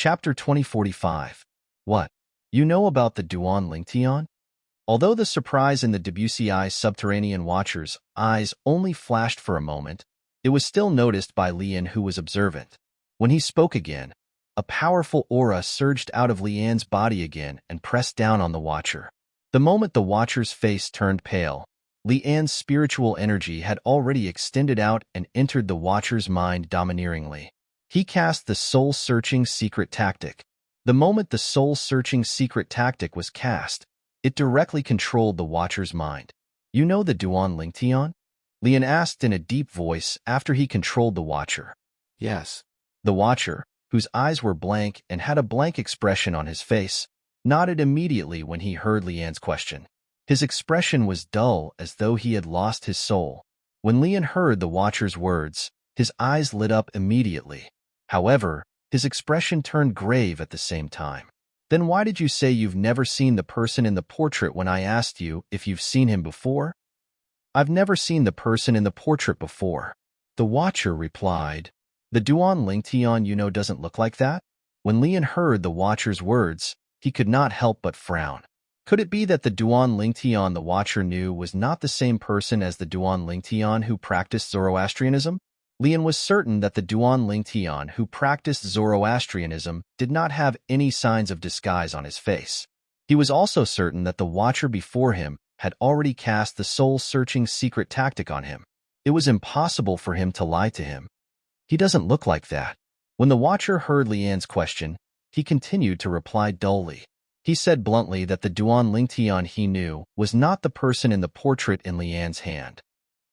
Chapter 2045. What? You know about the Duan Lingtian? Although the surprise in the Debussy's subterranean watcher's eyes only flashed for a moment, it was still noticed by Lian, who was observant. When he spoke again, a powerful aura surged out of Lian's body again and pressed down on the watcher. The moment the watcher's face turned pale, Lian's spiritual energy had already extended out and entered the watcher's mind domineeringly. He cast the soul-searching secret tactic. The moment the soul-searching secret tactic was cast, it directly controlled the watcher's mind. You know the Duan Lingtian? Lian asked in a deep voice after he controlled the watcher. Yes. The watcher, whose eyes were blank and had a blank expression on his face, nodded immediately when he heard Lian's question. His expression was dull, as though he had lost his soul. When Lian heard the watcher's words, his eyes lit up immediately. However, his expression turned grave at the same time. Then why did you say you've never seen the person in the portrait when I asked you if you've seen him before? I've never seen the person in the portrait before. The watcher replied. The Duan Lingtian you know doesn't look like that? When Lian heard the watcher's words, he could not help but frown. Could it be that the Duan Lingtian the watcher knew was not the same person as the Duan Lingtian who practiced Zoroastrianism? Lian was certain that the Duan Lingtian who practiced Zoroastrianism did not have any signs of disguise on his face. He was also certain that the watcher before him had already cast the soul-searching secret tactic on him. It was impossible for him to lie to him. He doesn't look like that. When the watcher heard Lian's question, he continued to reply dully. He said bluntly that the Duan Lingtian he knew was not the person in the portrait in Lian's hand.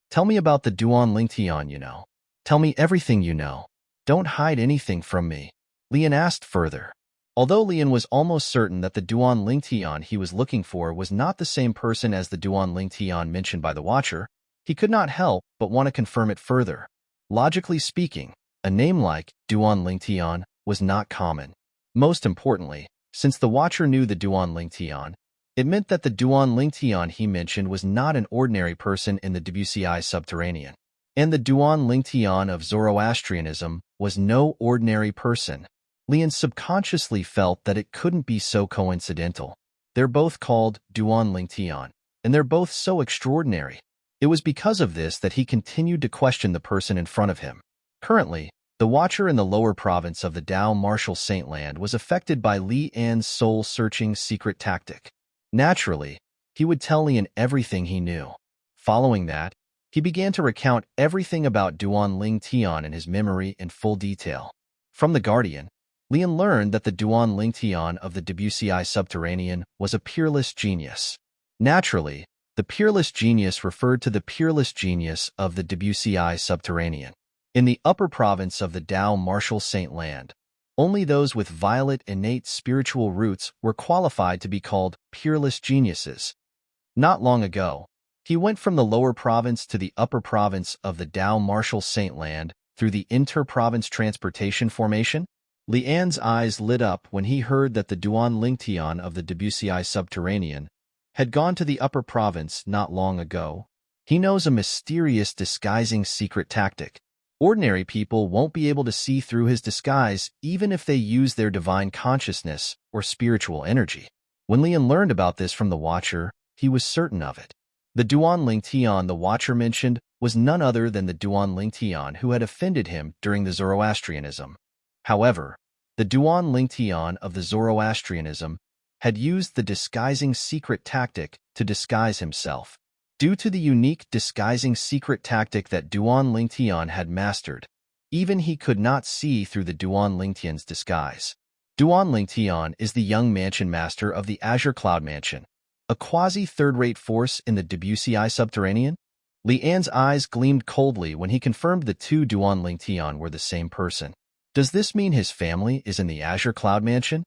Tell me about the Duan Lingtian you know. Tell me everything you know. Don't hide anything from me. Lian asked further. Although Lian was almost certain that the Duan Lingtian he was looking for was not the same person as the Duan Lingtian mentioned by the watcher, he could not help but want to confirm it further. Logically speaking, a name like Duan Lingtian was not common. Most importantly, since the watcher knew the Duan Lingtian, it meant that the Duan Lingtian he mentioned was not an ordinary person in the Debussy subterranean. And the Duan Lingtian of Zoroastrianism was no ordinary person. Lian subconsciously felt that it couldn't be so coincidental. They're both called Duan Lingtian, and they're both so extraordinary. It was because of this that he continued to question the person in front of him. Currently, the watcher in the lower province of the Dao Martial Saint Land was affected by Lian's soul-searching secret tactic. Naturally, he would tell Lian everything he knew. Following that, he began to recount everything about Duan Lingtian in his memory in full detail. From the Guardian, Lian learned that the Duan Lingtian of the Debussy subterranean was a peerless genius. Naturally, the peerless genius referred to the peerless genius of the Debussy subterranean. In the upper province of the Dao Martial Saint Land, only those with violet innate spiritual roots were qualified to be called peerless geniuses. Not long ago, he went from the lower province to the upper province of the Dao Martial Saint Land through the inter-province transportation formation. Lian's eyes lit up when he heard that the Duan Lingtian of the Debussy subterranean had gone to the upper province not long ago. He knows a mysterious disguising secret tactic. Ordinary people won't be able to see through his disguise even if they use their divine consciousness or spiritual energy. When Lian learned about this from the watcher, he was certain of it. The Duan Lingtian the watcher mentioned was none other than the Duan Lingtian who had offended him during the Zoroastrianism. However, the Duan Lingtian of the Zoroastrianism had used the disguising secret tactic to disguise himself. Due to the unique disguising secret tactic that Duan Lingtian had mastered, even he could not see through the Duan Lingtian's disguise. Duan Lingtian is the young mansion master of the Azure Cloud Mansion, a quasi-third-rate force in the Debussy subterranean. Lian's eyes gleamed coldly when he confirmed the two Duan Lingtian were the same person. Does this mean his family is in the Azure Cloud Mansion?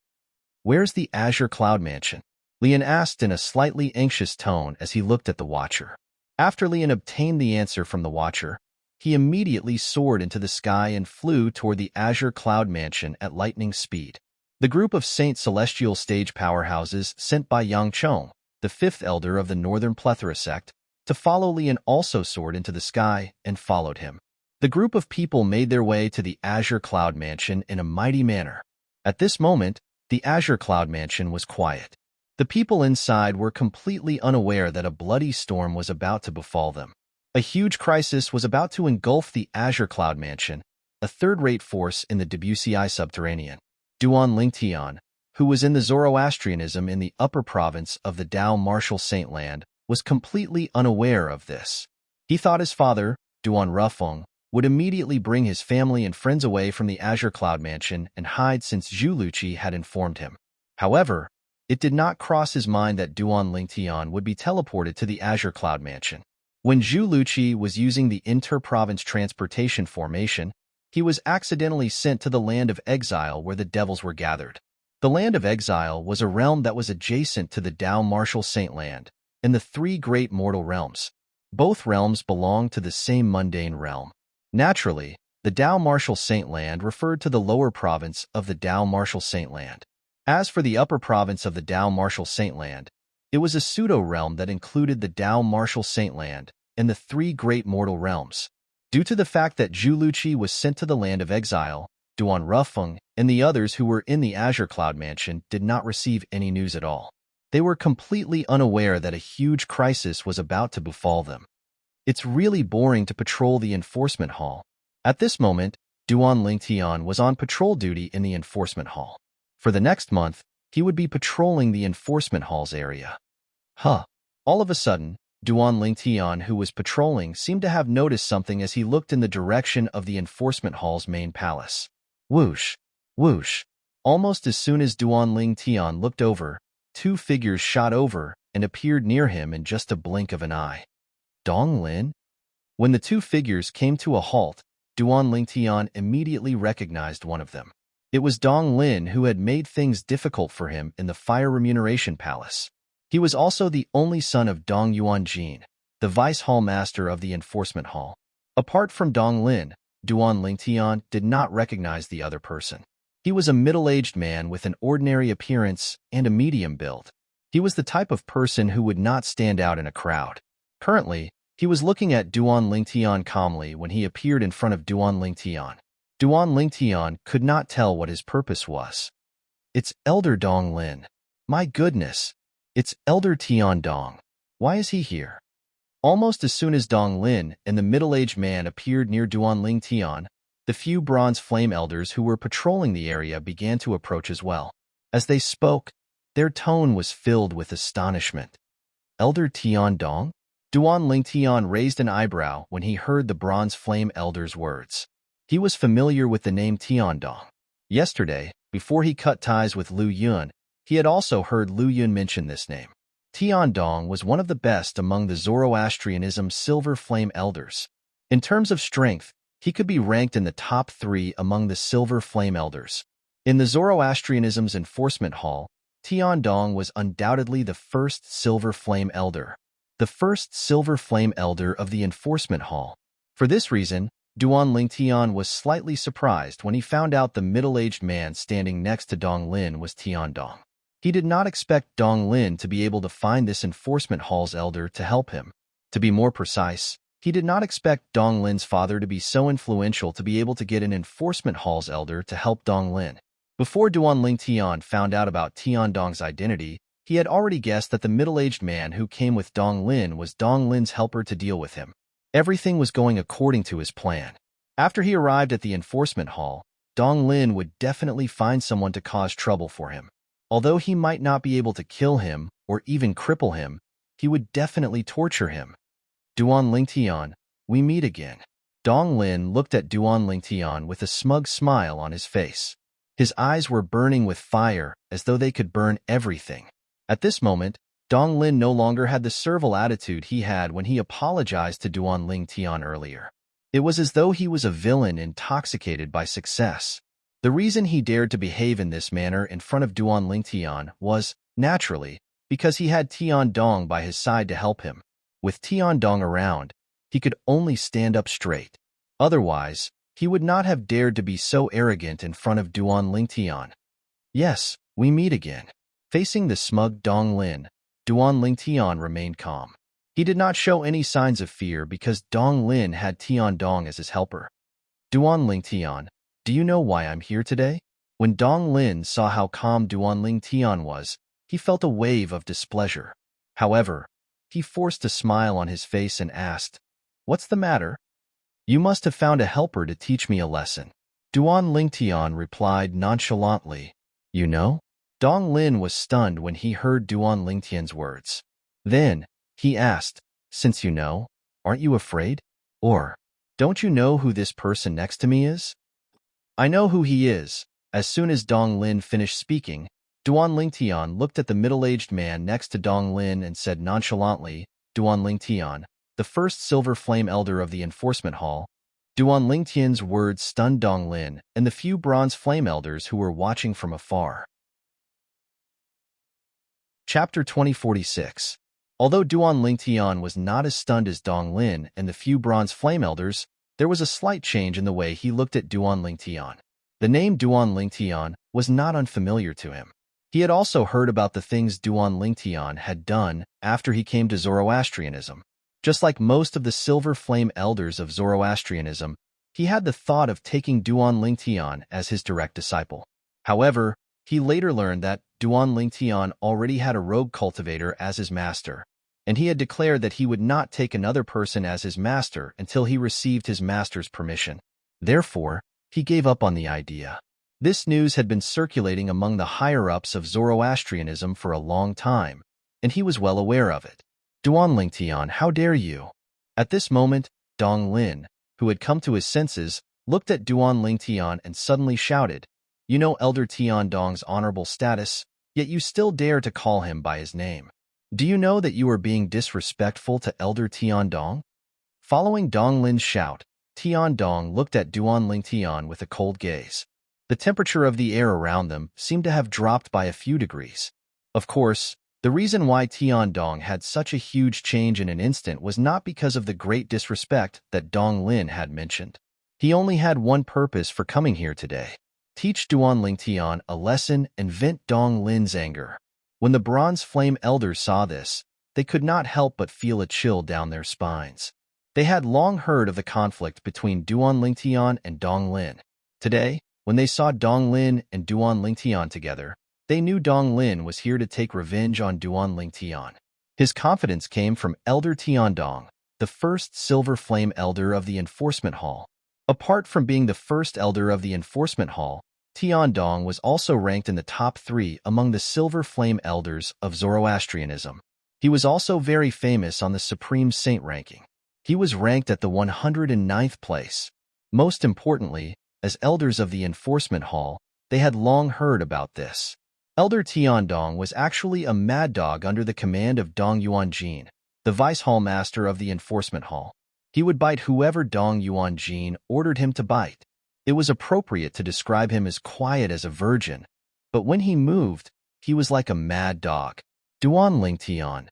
Where's the Azure Cloud Mansion? Lian asked in a slightly anxious tone as he looked at the watcher. After Lian obtained the answer from the watcher, he immediately soared into the sky and flew toward the Azure Cloud Mansion at lightning speed. The group of Saint Celestial stage powerhouses sent by Yang Chong, the fifth elder of the Northern Plethora sect, to follow Lian also soared into the sky and followed him. The group of people made their way to the Azure Cloud Mansion in a mighty manner. At this moment, the Azure Cloud Mansion was quiet. The people inside were completely unaware that a bloody storm was about to befall them. A huge crisis was about to engulf the Azure Cloud Mansion, a third-rate force in the Debussy subterranean. Duan Lingtian, who was in the Zoroastrianism in the upper province of the Dao Martial Saint Land, was completely unaware of this. He thought his father, Duan Rufeng, would immediately bring his family and friends away from the Azure Cloud Mansion and hide since Zhu Luqi had informed him. However, it did not cross his mind that Duan Lingtian would be teleported to the Azure Cloud Mansion. When Zhu Luqi was using the inter-province transportation formation, he was accidentally sent to the Land of Exile where the devils were gathered. The Land of Exile was a realm that was adjacent to the Dao Martial Saint Land and the three great mortal realms. Both realms belonged to the same mundane realm. Naturally, the Dao Martial Saint Land referred to the lower province of the Dao Martial Saint Land. As for the upper province of the Dao Martial Saint Land, it was a pseudo-realm that included the Dao Martial Saint Land and the three great mortal realms. Due to the fact that Zhu Luqi was sent to the Land of Exile, Duan Rufeng and the others who were in the Azure Cloud Mansion did not receive any news at all. They were completely unaware that a huge crisis was about to befall them. It's really boring to patrol the enforcement hall. At this moment, Duan Lingtian was on patrol duty in the enforcement hall. For the next month, he would be patrolling the enforcement hall's area. All of a sudden, Duan Lingtian, who was patrolling, seemed to have noticed something as he looked in the direction of the enforcement hall's main palace. Whoosh! Whoosh! Almost as soon as Duan Lingtian looked over, two figures shot over and appeared near him in just a blink of an eye. Dong Lin? When the two figures came to a halt, Duan Lingtian immediately recognized one of them. It was Dong Lin, who had made things difficult for him in the Fire Remuneration Palace. He was also the only son of Dong Yuanjin, the vice hall master of the enforcement hall. Apart from Dong Lin, Duan Lingtian did not recognize the other person. He was a middle-aged man with an ordinary appearance and a medium build. He was the type of person who would not stand out in a crowd. Currently, he was looking at Duan Lingtian calmly when he appeared in front of Duan Lingtian. Duan Lingtian could not tell what his purpose was. It's Elder Dong Lin. My goodness. It's Elder Tian Dong. Why is he here? Almost as soon as Dong Lin and the middle-aged man appeared near Duan Lingtian, the few bronze flame elders who were patrolling the area began to approach as well. As they spoke, their tone was filled with astonishment. Elder Tian Dong? Duan Lingtian raised an eyebrow when he heard the bronze flame elder's words. He was familiar with the name Tiandong. Yesterday, before he cut ties with Lu Yun, he had also heard Lu Yun mention this name. Tiandong was one of the best among the Zoroastrianism Silver Flame Elders. In terms of strength, he could be ranked in the top 3 among the Silver Flame Elders. In the Zoroastrianism's enforcement hall, Tiandong was undoubtedly the first Silver Flame Elder. The first Silver Flame Elder of the enforcement hall. For this reason, Duan Lingtian was slightly surprised when he found out the middle-aged man standing next to Dong Lin was Tiandong. He did not expect Dong Lin to be able to find this enforcement hall's elder to help him. To be more precise, he did not expect Dong Lin's father to be so influential to be able to get an enforcement hall's elder to help Dong Lin. Before Duan Lingtian found out about Tiandong's identity, he had already guessed that the middle-aged man who came with Dong Lin was Dong Lin's helper to deal with him. Everything was going according to his plan. After he arrived at the enforcement hall, Dong Lin would definitely find someone to cause trouble for him. Although he might not be able to kill him or even cripple him, he would definitely torture him. Duan Lingtian, we meet again. Dong Lin looked at Duan Lingtian with a smug smile on his face. His eyes were burning with fire as though they could burn everything. At this moment, Dong Lin no longer had the servile attitude he had when he apologized to Duan Lingtian earlier. It was as though he was a villain intoxicated by success. The reason he dared to behave in this manner in front of Duan Lingtian was, naturally, because he had Tiandong by his side to help him. With Tiandong around, he could only stand up straight. Otherwise, he would not have dared to be so arrogant in front of Duan Lingtian. Yes, we meet again. Facing the smug Dong Lin, Duan Lingtian remained calm. He did not show any signs of fear because Dong Lin had Tiandong as his helper. Duan Lingtian, do you know why I'm here today? When Dong Lin saw how calm Duanling Tian was, he felt a wave of displeasure. However, he forced a smile on his face and asked, "What's the matter?" "You must have found a helper to teach me a lesson." Duan Lingtian replied nonchalantly, "You know?" Dong Lin was stunned when he heard Duan Lingtian's words. Then, he asked, "Since you know, aren't you afraid? Or, don't you know who this person next to me is?" "I know who he is." As soon as Dong Lin finished speaking, Duan Lingtian looked at the middle-aged man next to Dong Lin and said nonchalantly, "Duan Lingtian, the first Silver Flame Elder of the Enforcement Hall." Duan Lingtian's words stunned Dong Lin and the few Bronze Flame Elders who were watching from afar. Chapter 2046. Although Duan Lingtian was not as stunned as Dong Lin and the few Bronze Flame Elders, there was a slight change in the way he looked at Duan Lingtian. The name Duan Lingtian was not unfamiliar to him. He had also heard about the things Duan Lingtian had done after he came to Zoroastrianism. Just like most of the Silver Flame Elders of Zoroastrianism, he had the thought of taking Duan Lingtian as his direct disciple. However, he later learned that Duan Lingtian already had a rogue cultivator as his master, and he had declared that he would not take another person as his master until he received his master's permission. Therefore, he gave up on the idea. This news had been circulating among the higher-ups of Zoroastrianism for a long time, and he was well aware of it. "Duan Lingtian, how dare you?" At this moment, Dong Lin, who had come to his senses, looked at Duan Lingtian and suddenly shouted, "You know Elder Tian Dong's honorable status, yet you still dare to call him by his name. Do you know that you are being disrespectful to Elder Tian Dong?" Following Dong Lin's shout, Tian Dong looked at Duan Lingtian with a cold gaze. The temperature of the air around them seemed to have dropped by a few degrees. Of course, the reason why Tian Dong had such a huge change in an instant was not because of the great disrespect that Dong Lin had mentioned. He only had one purpose for coming here today: teach Duan Lingtian a lesson and vent Dong Lin's anger. When the Bronze Flame Elders saw this, they could not help but feel a chill down their spines. They had long heard of the conflict between Duan Lingtian and Dong Lin. Today, when they saw Dong Lin and Duan Lingtian together, they knew Dong Lin was here to take revenge on Duan Lingtian. His confidence came from Elder Tian Dong, the first Silver Flame Elder of the Enforcement Hall. Apart from being the first Elder of the Enforcement Hall, Tian Dong was also ranked in the top 3 among the Silver Flame Elders of Zoroastrianism. He was also very famous on the Supreme Saint ranking. He was ranked at the 109th place. Most importantly, as elders of the Enforcement Hall, they had long heard about this. Elder Tian Dong was actually a mad dog under the command of Dong Yuanjin, the Vice Hall Master of the Enforcement Hall. He would bite whoever Dong Yuanjin ordered him to bite. It was appropriate to describe him as quiet as a virgin, but when he moved, he was like a mad dog. Duan Lingtian.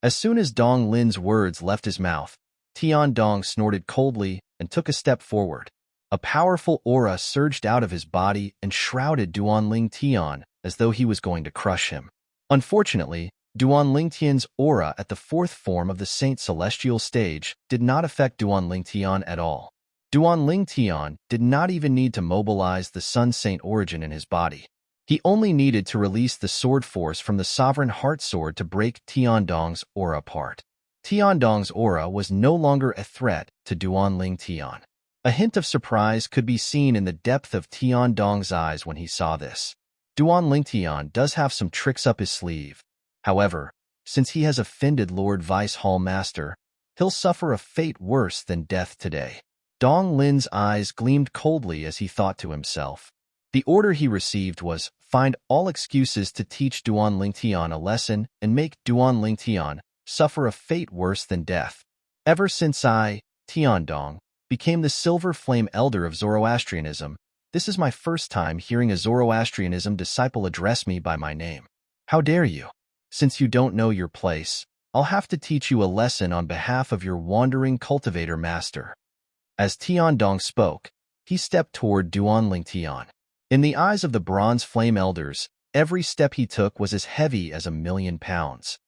As soon as Dong Lin's words left his mouth, Tian Dong snorted coldly and took a step forward. A powerful aura surged out of his body and shrouded Duan Lingtian as though he was going to crush him. Unfortunately, Duan Lingtian's aura at the 4th form of the Saint Celestial stage did not affect Duan Lingtian at all. Duan Lingtian did not even need to mobilize the Sun Saint origin in his body. He only needed to release the sword force from the Sovereign Heart Sword to break Tian Dong's aura apart. Tian Dong's aura was no longer a threat to Duan Lingtian. A hint of surprise could be seen in the depth of Tian Dong's eyes when he saw this. Duan Lingtian does have some tricks up his sleeve. However, since he has offended Lord Vice Hall Master, he'll suffer a fate worse than death today. Dong Lin's eyes gleamed coldly as he thought to himself. The order he received was, find all excuses to teach Duan Lingtian a lesson and make Duan Lingtian suffer a fate worse than death. Ever since I, Tian Dong, became the Silver Flame Elder of Zoroastrianism, this is my first time hearing a Zoroastrianism disciple address me by my name. How dare you? Since you don't know your place, I'll have to teach you a lesson on behalf of your wandering cultivator master. As Tian Dong spoke, he stepped toward Duan Lingtian. In the eyes of the Bronze Flame Elders, every step he took was as heavy as 1,000,000 pounds.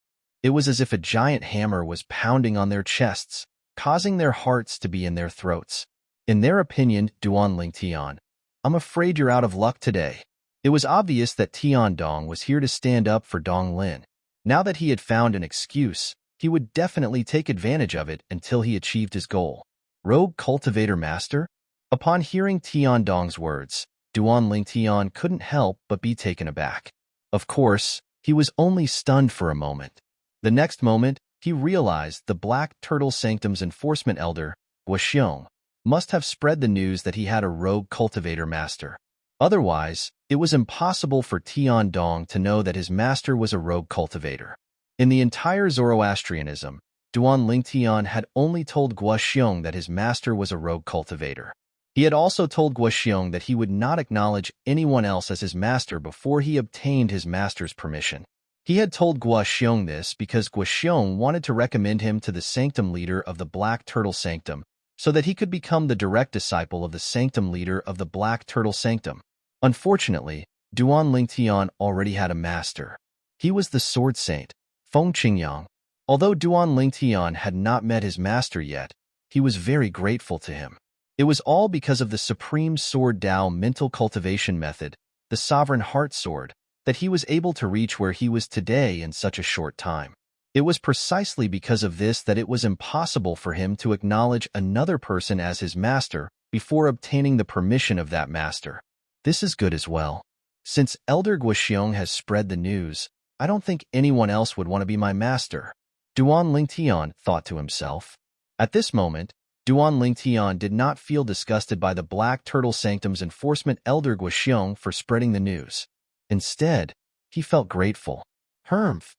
It was as if a giant hammer was pounding on their chests, causing their hearts to be in their throats. In their opinion, Duan Lingtian, I'm afraid you're out of luck today. It was obvious that Tiandong was here to stand up for Dong Lin. Now that he had found an excuse, he would definitely take advantage of it until he achieved his goal. Rogue Cultivator Master? Upon hearing Tiandong's words, Duan Lingtian couldn't help but be taken aback. Of course, he was only stunned for a moment. The next moment, he realized the Black Turtle Sanctum's enforcement elder, Guoxiong, must have spread the news that he had a rogue cultivator master. Otherwise, it was impossible for Tiandong to know that his master was a rogue cultivator. In the entire Zoroastrianism, Duan Lingtian had only told Guoxiong that his master was a rogue cultivator. He had also told Guoxiong that he would not acknowledge anyone else as his master before he obtained his master's permission. He had told Guoxiong this because Guoxiong wanted to recommend him to the sanctum leader of the Black Turtle Sanctum, so that he could become the direct disciple of the sanctum leader of the Black Turtle Sanctum. Unfortunately, Duan Lingtian already had a master. He was the Sword Saint, Feng Qingyang. Although Duan Lingtian had not met his master yet, he was very grateful to him. It was all because of the Supreme Sword Dao mental cultivation method, the Sovereign Heart Sword, that he was able to reach where he was today in such a short time. It was precisely because of this that it was impossible for him to acknowledge another person as his master before obtaining the permission of that master. This is good as well. Since Elder Guoxiong has spread the news, I don't think anyone else would want to be my master, Duan Lingtian thought to himself. At this moment, Duan Lingtian did not feel disgusted by the Black Turtle Sanctum's enforcement elder Guoxiong for spreading the news. Instead, he felt grateful. Humph.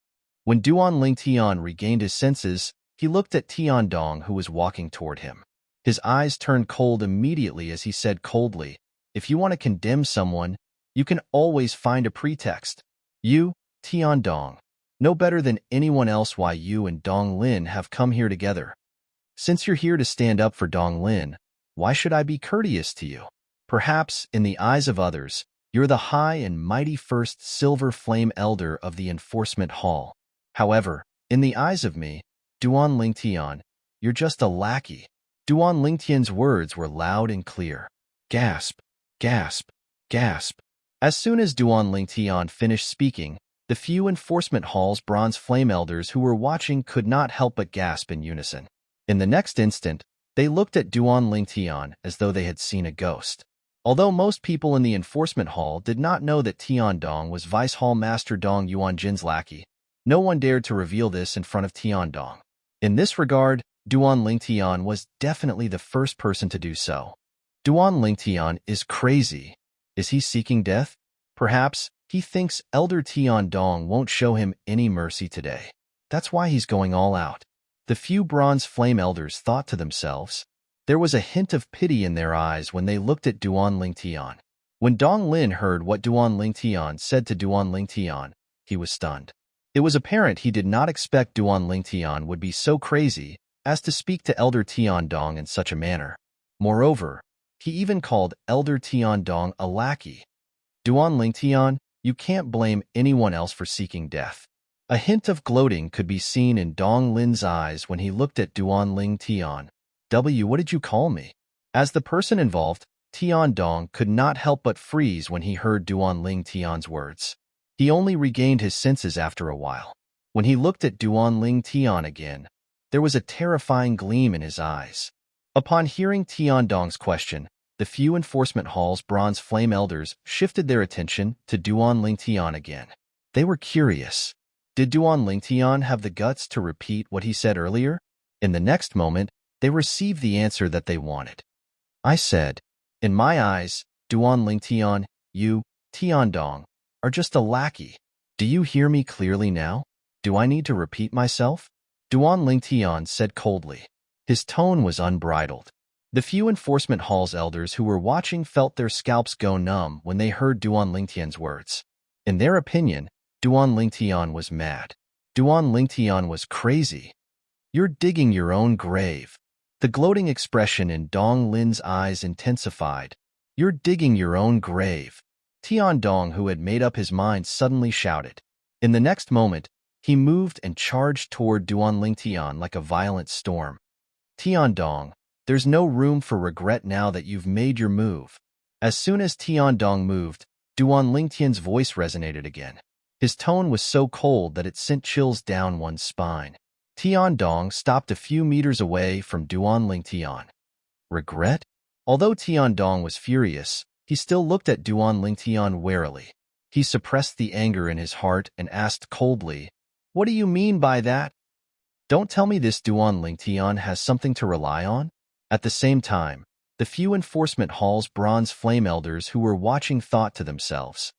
When Duan Lingtian regained his senses, he looked at Tiandong, who was walking toward him. His eyes turned cold immediately as he said coldly, "If you want to condemn someone, you can always find a pretext. You, Tiandong, know better than anyone else why you and Dong Lin have come here together. Since you're here to stand up for Dong Lin, why should I be courteous to you? Perhaps, in the eyes of others, you're the high and mighty first silver flame elder of the enforcement hall. However, in the eyes of me, Duan Lingtian, you're just a lackey." Duan Lingtian's words were loud and clear. Gasp, gasp, gasp. As soon as Duan Lingtian finished speaking, the few enforcement hall's bronze flame elders who were watching could not help but gasp in unison. In the next instant, they looked at Duan Lingtian as though they had seen a ghost. Although most people in the enforcement hall did not know that Tiandong was Vice Hall Master Dong Yuanjin's lackey, no one dared to reveal this in front of Tiandong. In this regard, Duan Lingtian was definitely the first person to do so. Duan Lingtian is crazy. Is he seeking death? Perhaps he thinks Elder Tiandong won't show him any mercy today. That's why he's going all out. The few bronze flame elders thought to themselves. There was a hint of pity in their eyes when they looked at Duan Lingtian. When Dong Lin heard what Duan Lingtian said to Duan Lingtian, he was stunned. It was apparent he did not expect Duan Lingtian would be so crazy as to speak to Elder Tiandong in such a manner. Moreover, he even called Elder Tiandong a lackey. Duan Lingtian, you can't blame anyone else for seeking death. A hint of gloating could be seen in Dong Lin's eyes when he looked at Duan Lingtian. What did you call me? As the person involved, Tiandong could not help but freeze when he heard Duan Lingtian's words. He only regained his senses after a while. When he looked at Duan Lingtian again, there was a terrifying gleam in his eyes. Upon hearing Tiandong's question, the few enforcement hall's bronze flame elders shifted their attention to Duan Lingtian again. They were curious. Did Duan Lingtian have the guts to repeat what he said earlier? In the next moment, they received the answer that they wanted. I said, "In my eyes, Duan Lingtian, you, Tiandong, are just a lackey. Do you hear me clearly now? Do I need to repeat myself?" Duan Lingtian said coldly. His tone was unbridled. The few enforcement hall's elders who were watching felt their scalps go numb when they heard Duan Lingtian's words. In their opinion, Duan Lingtian was mad. Duan Lingtian was crazy. You're digging your own grave. The gloating expression in Dong Lin's eyes intensified. You're digging your own grave. Tiandong, who had made up his mind, suddenly shouted. In the next moment, he moved and charged toward Duan Lingtian like a violent storm. Tiandong, there's no room for regret now that you've made your move. As soon as Tiandong moved, Duan Lingtian's voice resonated again. His tone was so cold that it sent chills down one's spine. Tiandong stopped a few meters away from Duan Lingtian. Regret? Although Tiandong was furious, he still looked at Duan Lingtian warily. He suppressed the anger in his heart and asked coldly, "What do you mean by that? Don't tell me this Duan Lingtian has something to rely on?" At the same time, the few enforcement hall's bronze flame elders who were watching thought to themselves,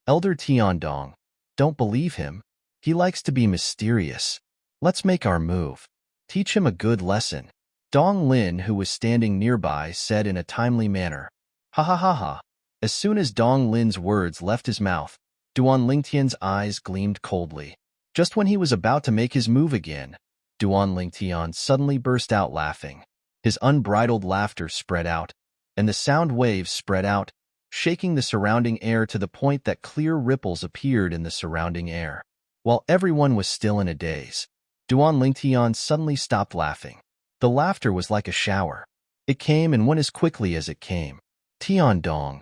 "Elder Tiandong, don't believe him. He likes to be mysterious. Let's make our move. Teach him a good lesson." Dong Lin, who was standing nearby, said in a timely manner. Ha ha ha ha. As soon as Dong Lin's words left his mouth, Duan Lingtian's eyes gleamed coldly. Just when he was about to make his move again, Duan Lingtian suddenly burst out laughing. His unbridled laughter spread out, and the sound waves spread out, shaking the surrounding air to the point that clear ripples appeared in the surrounding air. While everyone was still in a daze, Duan Lingtian suddenly stopped laughing. The laughter was like a shower. It came and went as quickly as it came. Tiandong.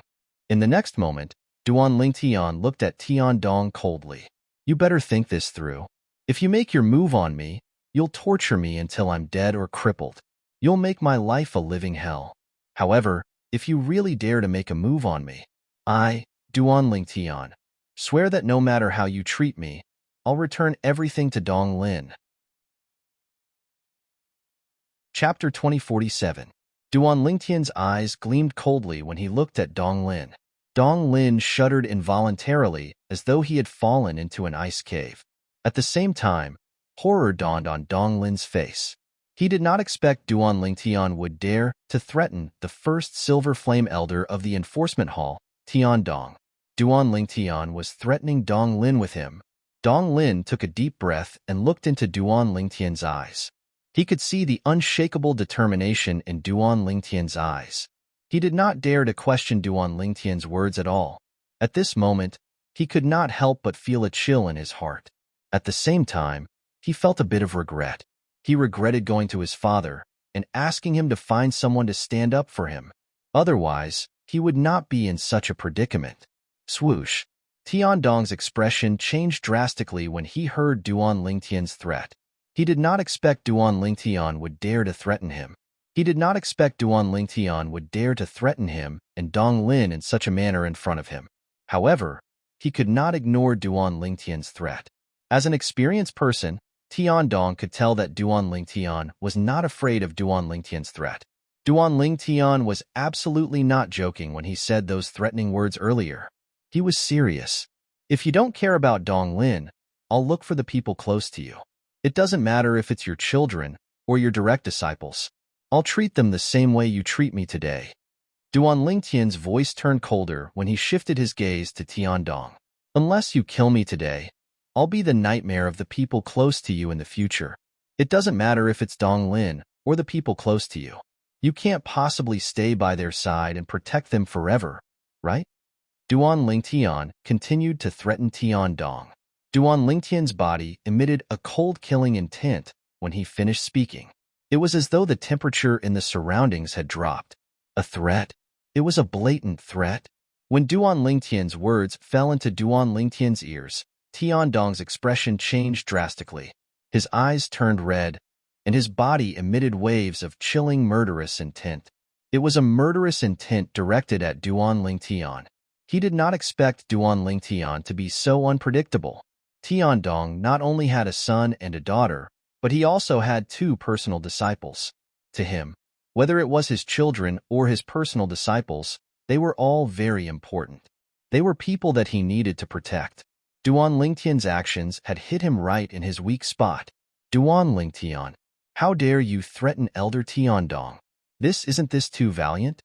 In the next moment, Duan Lingtian looked at Tiandong coldly. "You better think this through. If you make your move on me, you'll torture me until I'm dead or crippled. You'll make my life a living hell. However, if you really dare to make a move on me, I, Duan Lingtian, swear that no matter how you treat me, I'll return everything to Dong Lin." Chapter 2047. Duan Lingtian's eyes gleamed coldly when he looked at Dong Lin. Dong Lin shuddered involuntarily as though he had fallen into an ice cave. At the same time, horror dawned on Dong Lin's face. He did not expect Duan Lingtian would dare to threaten the first Silver Flame Elder of the Enforcement Hall, Tiandong. Duan Lingtian was threatening Dong Lin with him. Dong Lin took a deep breath and looked into Duan Lingtian's eyes. He could see the unshakable determination in Duan Lingtian's eyes. He did not dare to question Duan Lingtian's words at all. At this moment, he could not help but feel a chill in his heart. At the same time, he felt a bit of regret. He regretted going to his father and asking him to find someone to stand up for him. Otherwise, he would not be in such a predicament. Swoosh. Tiandong's expression changed drastically when he heard Duan Lingtian's threat. He did not expect Duan Lingtian would dare to threaten him. He did not expect Duan Lingtian would dare to threaten him and Dong Lin in such a manner in front of him. However, he could not ignore Duan Lingtian's threat. As an experienced person, Tiandong could tell that Duan Lingtian was not afraid of Duan Lingtian's threat. Duan Lingtian was absolutely not joking when he said those threatening words earlier. He was serious. "If you don't care about Dong Lin, I'll look for the people close to you. It doesn't matter if it's your children or your direct disciples. I'll treat them the same way you treat me today." Duan Lingtian's voice turned colder when he shifted his gaze to Tiandong. "Unless you kill me today, I'll be the nightmare of the people close to you in the future. It doesn't matter if it's Dong Lin or the people close to you. You can't possibly stay by their side and protect them forever, right?" Duan Lingtian continued to threaten Tiandong. Duan Lingtian's body emitted a cold killing intent when he finished speaking. It was as though the temperature in the surroundings had dropped. A threat? It was a blatant threat. When Duan Lingtian's words fell into Duan Lingtian's ears, Tiandong's expression changed drastically. His eyes turned red, and his body emitted waves of chilling murderous intent. It was a murderous intent directed at Duan Lingtian. He did not expect Duan Lingtian to be so unpredictable. Tiandong not only had a son and a daughter, but he also had two personal disciples. To him, whether it was his children or his personal disciples, they were all very important. They were people that he needed to protect. Duan Lingtian's actions had hit him right in his weak spot. "Duan Lingtian, how dare you threaten Elder Tiandong? Isn't this too valiant?"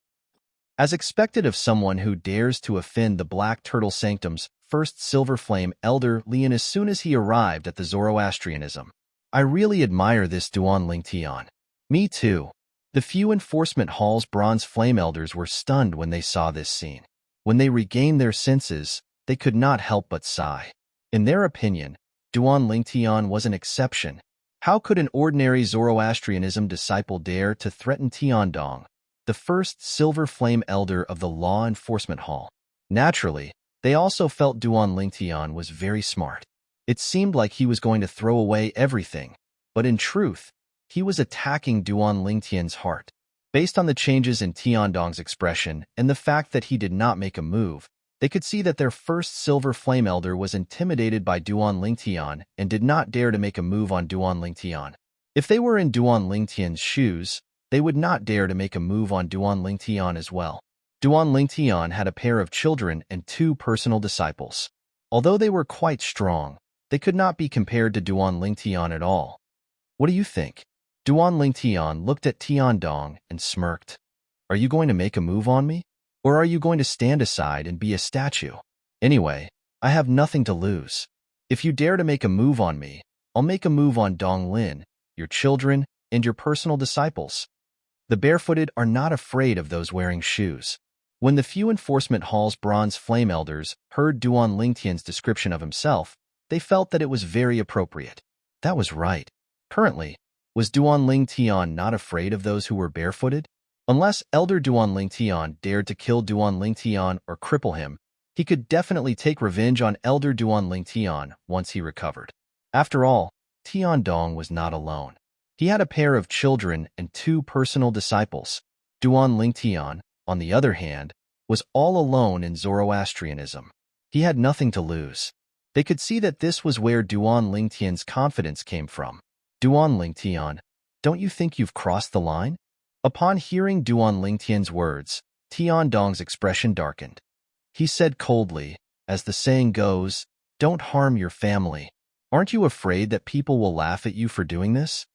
As expected of someone who dares to offend the Black Turtle Sanctum's first Silver Flame Elder Lian as soon as he arrived at the Zoroastrianism. "I really admire this Duan Lingtian." "Me too." The few Enforcement Hall's Bronze Flame Elders were stunned when they saw this scene. When they regained their senses, they could not help but sigh. In their opinion, Duan Lingtian was an exception. How could an ordinary Zoroastrianism disciple dare to threaten Tiandong, the first Silver Flame Elder of the Law Enforcement Hall? Naturally, They also felt Duan Lingtian was very smart. It seemed like he was going to throw away everything, but in truth, he was attacking Duan Lingtian's heart. Based on the changes in Tiandong's expression and the fact that he did not make a move, they could see that their first Silver Flame Elder was intimidated by Duan Lingtian and did not dare to make a move on Duan Lingtian. If they were in Duan Lingtian's shoes, they would not dare to make a move on Duan Lingtian as well. Duan Lingtian had a pair of children and 2 personal disciples. Although they were quite strong, they could not be compared to Duan Lingtian at all. What do you think? Duan Lingtian looked at Tiandong and smirked. Are you going to make a move on me? Or are you going to stand aside and be a statue? Anyway, I have nothing to lose. If you dare to make a move on me, I'll make a move on Dong Lin, your children, and your personal disciples. The barefooted are not afraid of those wearing shoes. When the few Enforcement Hall's Bronze Flame Elders heard Duan Lingtian's description of himself, they felt that it was very appropriate. That was right. Currently, was Duan Lingtian not afraid of those who were barefooted? Unless Elder Duan Lingtian dared to kill Duan Lingtian or cripple him, he could definitely take revenge on Elder Duan Lingtian once he recovered. After all, Tiandong was not alone. He had a pair of children and 2 personal disciples. Duan Lingtian, on the other hand, was all alone in Zoroastrianism. He had nothing to lose. They could see that this was where Duan Lingtian's confidence came from. Duan Lingtian, don't you think you've crossed the line? Upon hearing Duan Lingtian's words, Tiandong's expression darkened. He said coldly, as the saying goes, don't harm your family. Aren't you afraid that people will laugh at you for doing this?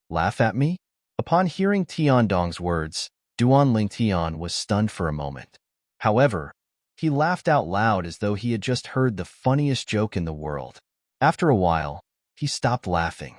Laugh at me? Upon hearing Tiandong's words, Duan Lingtian was stunned for a moment. However, he laughed out loud as though he had just heard the funniest joke in the world. After a while, he stopped laughing.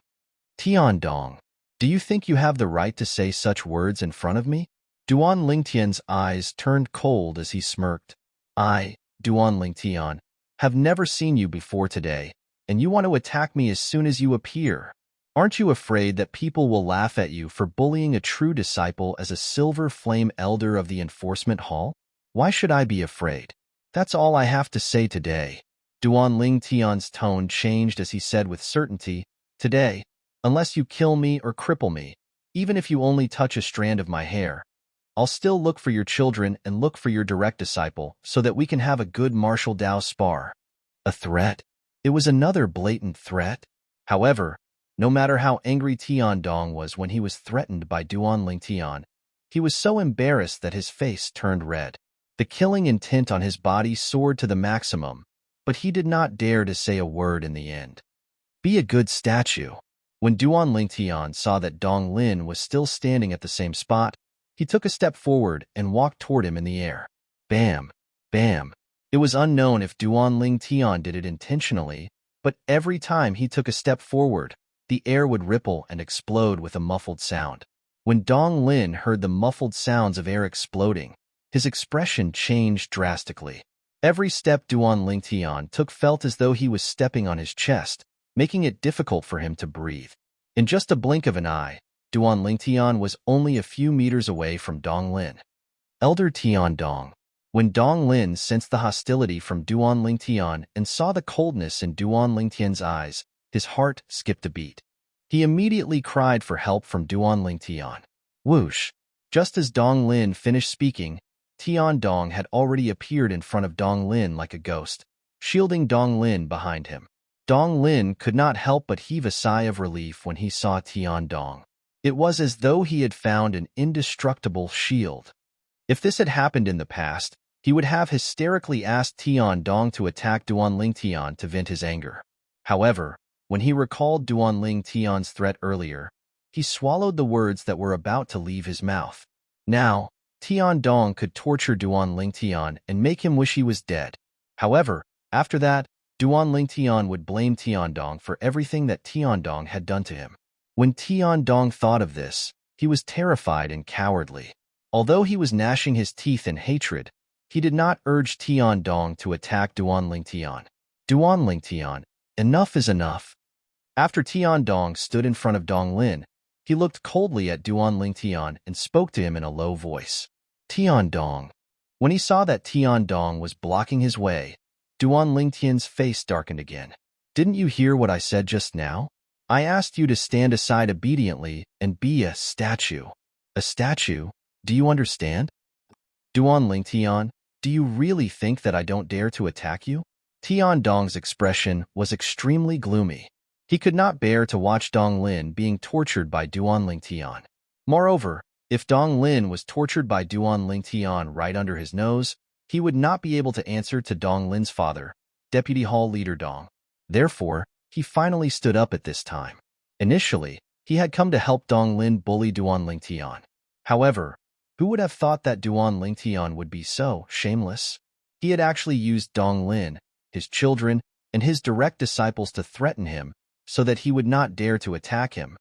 Tiandong, do you think you have the right to say such words in front of me? Duan Lingtian's eyes turned cold as he smirked. I, Duan Lingtian, have never seen you before today, and you want to attack me as soon as you appear. Aren't you afraid that people will laugh at you for bullying a true disciple as a Silver Flame Elder of the Enforcement Hall? Why should I be afraid? That's all I have to say today. Duan Lingtian's tone changed as he said with certainty, today, unless you kill me or cripple me, even if you only touch a strand of my hair, I'll still look for your children and look for your direct disciple so that we can have a good martial Dao spar. A threat? It was another blatant threat. However, no matter how angry Tiandong was when he was threatened by Duan Lingtian, he was so embarrassed that his face turned red. The killing intent on his body soared to the maximum, but he did not dare to say a word in the end. Be a good statue. When Duan Lingtian saw that Dong Lin was still standing at the same spot, he took a step forward and walked toward him in the air. Bam! Bam! It was unknown if Duan Lingtian did it intentionally, but every time he took a step forward, the air would ripple and explode with a muffled sound. When Dong Lin heard the muffled sounds of air exploding, his expression changed drastically. Every step Duan Lingtian took felt as though he was stepping on his chest, making it difficult for him to breathe. In just a blink of an eye, Duan Lingtian was only a few meters away from Dong Lin. Elder Tiandong. When Dong Lin sensed the hostility from Duan Lingtian and saw the coldness in Duan Lingtian's eyes, his heart skipped a beat. He immediately cried for help from Duan Lingtian. Whoosh! Just as Dong Lin finished speaking, Tiandong had already appeared in front of Dong Lin like a ghost, shielding Dong Lin behind him. Dong Lin could not help but heave a sigh of relief when he saw Tiandong. It was as though he had found an indestructible shield. If this had happened in the past, he would have hysterically asked Tiandong to attack Duan Lingtian to vent his anger. However, when he recalled Duan Lingtian's threat earlier, he swallowed the words that were about to leave his mouth. Now, Tiandong could torture Duan Lingtian and make him wish he was dead. However, after that, Duan Lingtian would blame Tiandong for everything that Tiandong had done to him. When Tiandong thought of this, he was terrified and cowardly. Although he was gnashing his teeth in hatred, he did not urge Tiandong to attack Duan Lingtian. Duan Lingtian, enough is enough. After Tiandong stood in front of Dong Lin, he looked coldly at Duan Lingtian and spoke to him in a low voice. Tiandong. When he saw that Tiandong was blocking his way, Duan Lingtian's face darkened again. Didn't you hear what I said just now? I asked you to stand aside obediently and be a statue. A statue? Do you understand? Duan Lingtian, do you really think that I don't dare to attack you? Tian Dong's expression was extremely gloomy. He could not bear to watch Dong Lin being tortured by Duan Lingtian. Moreover, if Dong Lin was tortured by Duan Lingtian right under his nose, he would not be able to answer to Dong Lin's father, Deputy Hall Leader Dong. Therefore, he finally stood up at this time. Initially, he had come to help Dong Lin bully Duan Lingtian. However, who would have thought that Duan Lingtian would be so shameless? He had actually used Dong Lin, his children, and his direct disciples to threaten him so that he would not dare to attack him.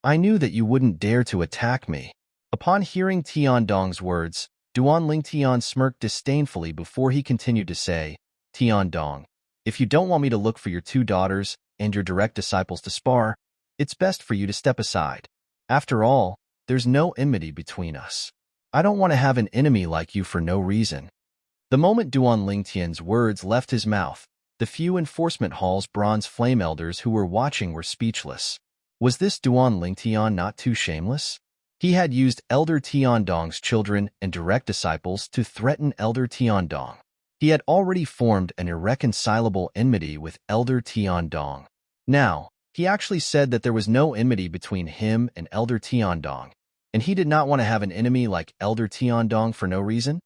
I knew that you wouldn't dare to attack me. Upon hearing Tian Dong's words, Duan Lingtian smirked disdainfully before he continued to say, Tian Dong, if you don't want me to look for your two daughters and your direct disciples to spar, it's best for you to step aside. After all, there's no enmity between us. I don't want to have an enemy like you for no reason. The moment Duan Lingtian's words left his mouth, the few enforcement hall's bronze flame elders who were watching were speechless. Was this Duan Lingtian not too shameless? He had used Elder Tian Dong's children and direct disciples to threaten Elder Tian Dong. He had already formed an irreconcilable enmity with Elder Tian Dong. Now, he actually said that there was no enmity between him and Elder Tian Dong, and he did not want to have an enemy like Elder Tian Dong for no reason?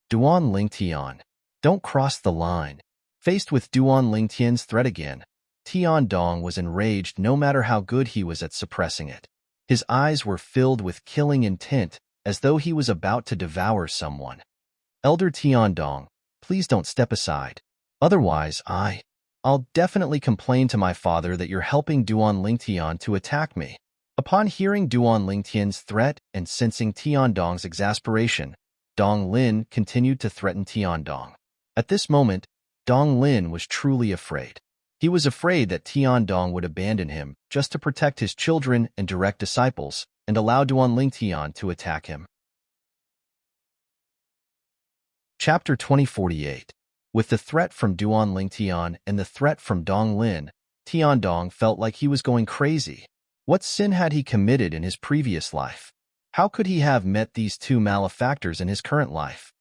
Duan Lingtian, don't cross the line. Faced with Duan Lingtian's threat again, Tian Dong was enraged no matter how good he was at suppressing it. His eyes were filled with killing intent, as though he was about to devour someone. Elder Tian Dong, please don't step aside. Otherwise, I'll definitely complain to my father that you're helping Duan Lingtian to attack me. Upon hearing Duan Lingtian's threat and sensing Tian Dong's exasperation, Dong Lin continued to threaten Tian Dong. At this moment, Dong Lin was truly afraid. He was afraid that Tian Dong would abandon him just to protect his children and direct disciples and allow Duan Lingtian to attack him. Chapter 2048. With the threat from Duan Lingtian and the threat from Dong Lin, Tian Dong felt like he was going crazy. What sin had he committed in his previous life? How could he have met these two malefactors in his current life?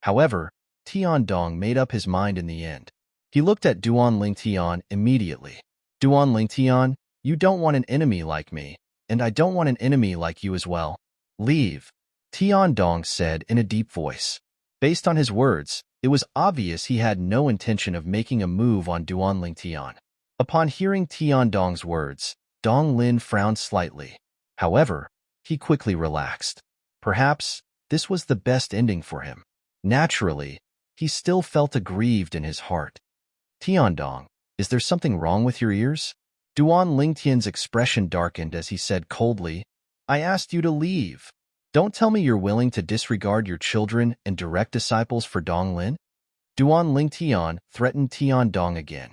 However, Tian Dong made up his mind in the end. He looked at Duan Lingtian immediately. Duan Lingtian, you don't want an enemy like me, and I don't want an enemy like you as well. Leave, Tian Dong said in a deep voice. Based on his words, it was obvious he had no intention of making a move on Duan Lingtian. Upon hearing Tian Dong's words, Dong Lin frowned slightly. However, he quickly relaxed. Perhaps this was the best ending for him. Naturally, he still felt aggrieved in his heart. Tian Dong, is there something wrong with your ears? Duan Lingtian's expression darkened as he said coldly, I asked you to leave. Don't tell me you're willing to disregard your children and direct disciples for Dong Lin? Duan Lingtian threatened Tian Dong again.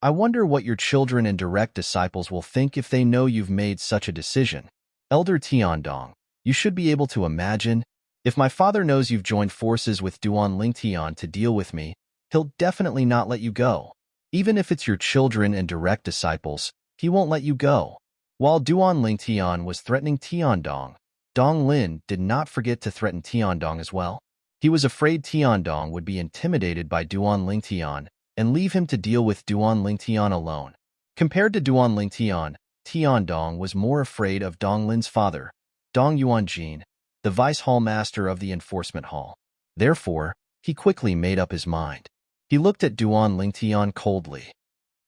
I wonder what your children and direct disciples will think if they know you've made such a decision. Elder Tian Dong, you should be able to imagine. If my father knows you've joined forces with Duan Lingtian to deal with me, he'll definitely not let you go. Even if it's your children and direct disciples, he won't let you go. While Duan Lingtian was threatening Tian Dong, Dong Lin did not forget to threaten Tian Dong as well. He was afraid Tian Dong would be intimidated by Duan Lingtian and leave him to deal with Duan Lingtian alone. Compared to Duan Lingtian, Tian Dong was more afraid of Dong Lin's father, Dong Yuanjin, the vice hall master of the enforcement hall. Therefore, he quickly made up his mind. He looked at Duan Lingtian coldly.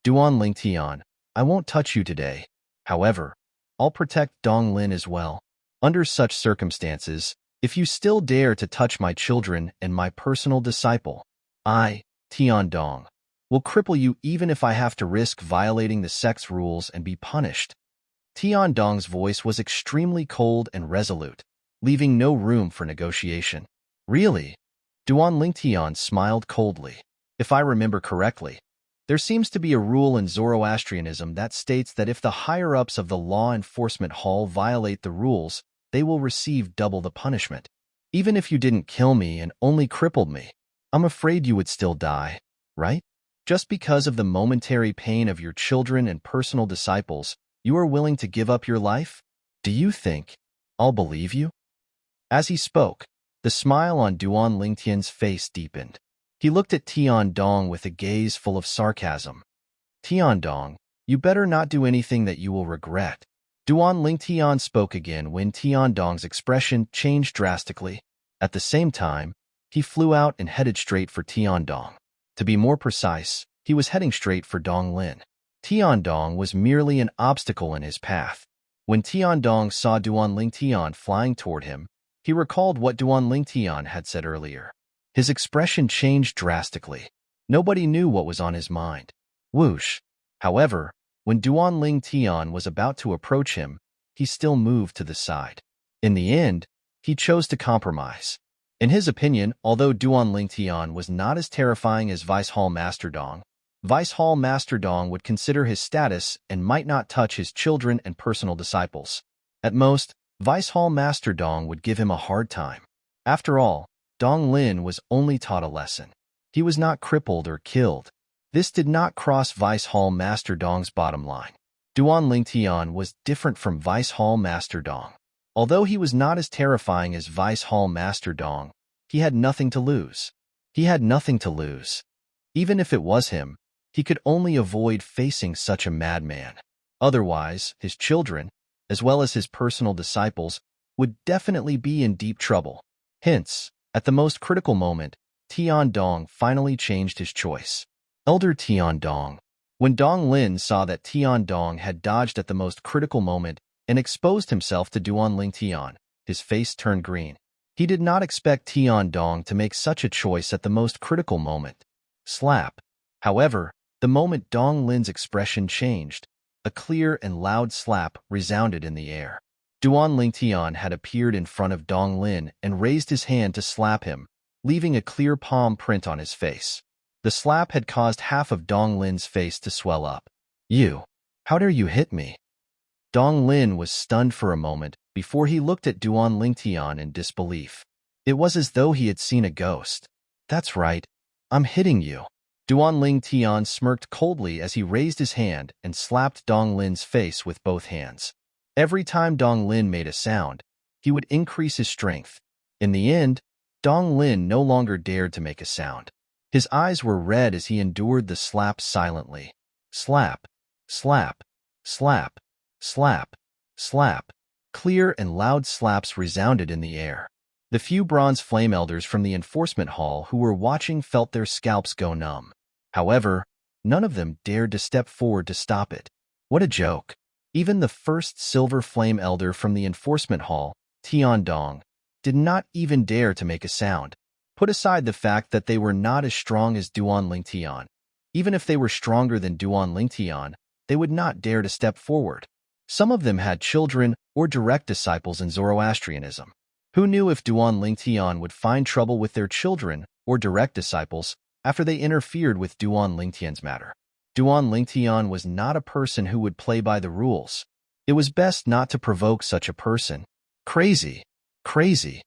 Duan Lingtian, I won't touch you today. However, I'll protect Dong Lin as well. Under such circumstances, if you still dare to touch my children and my personal disciple, I, Tian Dong, will cripple you even if I have to risk violating the sex rules and be punished. Tian Dong's voice was extremely cold and resolute, leaving no room for negotiation. Really? Duan Lingtian smiled coldly. If I remember correctly, there seems to be a rule in Zoroastrianism that states that if the higher-ups of the law enforcement hall violate the rules, they will receive double the punishment. Even if you didn't kill me and only crippled me, I'm afraid you would still die. right? Just because of the momentary pain of your children and personal disciples, you are willing to give up your life? Do you think I'll believe you? As he spoke, the smile on Duan Lingtian's face deepened. He looked at Tiandong with a gaze full of sarcasm. Tiandong, you better not do anything that you will regret. Duan Lingtian spoke again when Tiandong's expression changed drastically. At the same time, he flew out and headed straight for Tiandong. To be more precise, he was heading straight for Donglin. Tiandong was merely an obstacle in his path. When Tiandong saw Duan Lingtian flying toward him, he recalled what Duan Lingtian had said earlier. His expression changed drastically. Nobody knew what was on his mind. Whoosh! However, when Duan Lingtian was about to approach him, he still moved to the side. In the end, he chose to compromise. In his opinion, although Duan Lingtian was not as terrifying as Vice Hall Master Dong, Vice Hall Master Dong would consider his status and might not touch his children and personal disciples. At most, Vice Hall Master Dong would give him a hard time. After all, Dong Lin was only taught a lesson. He was not crippled or killed. This did not cross Vice Hall Master Dong's bottom line. Duan Lingtian was different from Vice Hall Master Dong. Although he was not as terrifying as Vice Hall Master Dong, he had nothing to lose. He had nothing to lose. Even if it was him, he could only avoid facing such a madman. Otherwise, his children, as well as his personal disciples, would definitely be in deep trouble. Hence, at the most critical moment, Tiandong finally changed his choice. Elder Tiandong. When Dong Lin saw that Tiandong had dodged at the most critical moment and exposed himself to Duan Lingtian, his face turned green. He did not expect Tiandong to make such a choice at the most critical moment. Slap. However, the moment Dong Lin's expression changed, a clear and loud slap resounded in the air. Duan Lingtian had appeared in front of Dong Lin and raised his hand to slap him, leaving a clear palm print on his face. The slap had caused half of Dong Lin's face to swell up. You! How dare you hit me? Dong Lin was stunned for a moment before he looked at Duan Lingtian in disbelief. It was as though he had seen a ghost. That's right. I'm hitting you. Duan Lingtian smirked coldly as he raised his hand and slapped Dong Lin's face with both hands. Every time Dong Lin made a sound, he would increase his strength. In the end, Dong Lin no longer dared to make a sound. His eyes were red as he endured the slap silently. Slap, slap, slap, slap, slap. Clear and loud slaps resounded in the air. The few bronze flame elders from the enforcement hall who were watching felt their scalps go numb. However, none of them dared to step forward to stop it. What a joke. Even the first silver flame elder from the enforcement hall, Tiandong, did not even dare to make a sound. Put aside the fact that they were not as strong as Duan Lingtian. Even if they were stronger than Duan Lingtian, they would not dare to step forward. Some of them had children or direct disciples in Zoroastrianism. Who knew if Duan Lingtian would find trouble with their children or direct disciples after they interfered with Duan Lingtian's matter? Duan Lingtian was not a person who would play by the rules. It was best not to provoke such a person. Crazy. Crazy.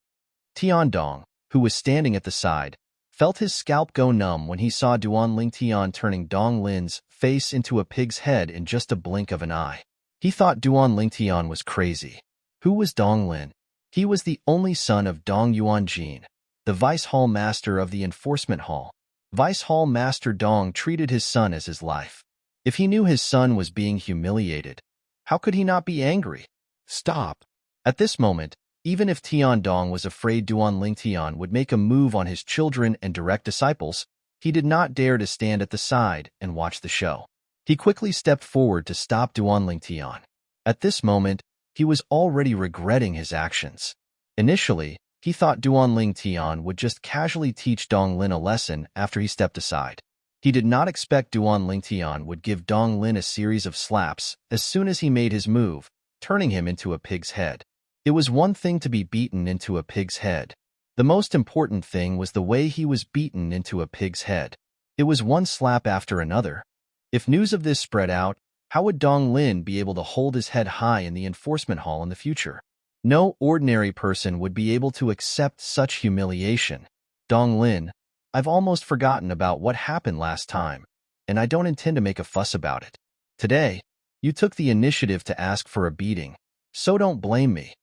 Tiandong, who was standing at the side, felt his scalp go numb when he saw Duan Lingtian turning Dong Lin's face into a pig's head in just a blink of an eye. He thought Duan Lingtian was crazy. Who was Dong Lin? He was the only son of Dong Yuanjin, the Vice Hall Master of the Enforcement Hall. Vice Hall Master Dong treated his son as his life. If he knew his son was being humiliated, how could he not be angry? Stop. At this moment, even if Tiandong was afraid Duan Lingtian would make a move on his children and direct disciples, he did not dare to stand at the side and watch the show. He quickly stepped forward to stop Duan Lingtian. At this moment, he was already regretting his actions. Initially, he thought Duan Lingtian would just casually teach Dong Lin a lesson after he stepped aside. He did not expect Duan Lingtian would give Dong Lin a series of slaps as soon as he made his move, turning him into a pig's head. It was one thing to be beaten into a pig's head. The most important thing was the way he was beaten into a pig's head. It was one slap after another. If news of this spread out, how would Dong Lin be able to hold his head high in the enforcement hall in the future? No ordinary person would be able to accept such humiliation. Dong Lin, I've almost forgotten about what happened last time, and I don't intend to make a fuss about it. Today, you took the initiative to ask for a beating, so don't blame me."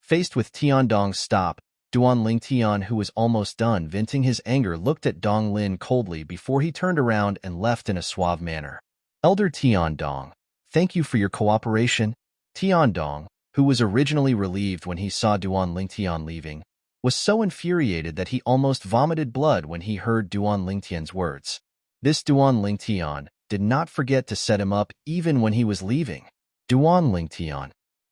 Faced with Tiandong's stop, Duan Tian, who was almost done venting his anger, looked at Dong Lin coldly before he turned around and left in a suave manner. "Elder Tiandong, thank you for your cooperation." Tiandong, who was originally relieved when he saw Duan Tian leaving, was so infuriated that he almost vomited blood when he heard Duan Tian's words. This Duan Tian did not forget to set him up even when he was leaving. Duan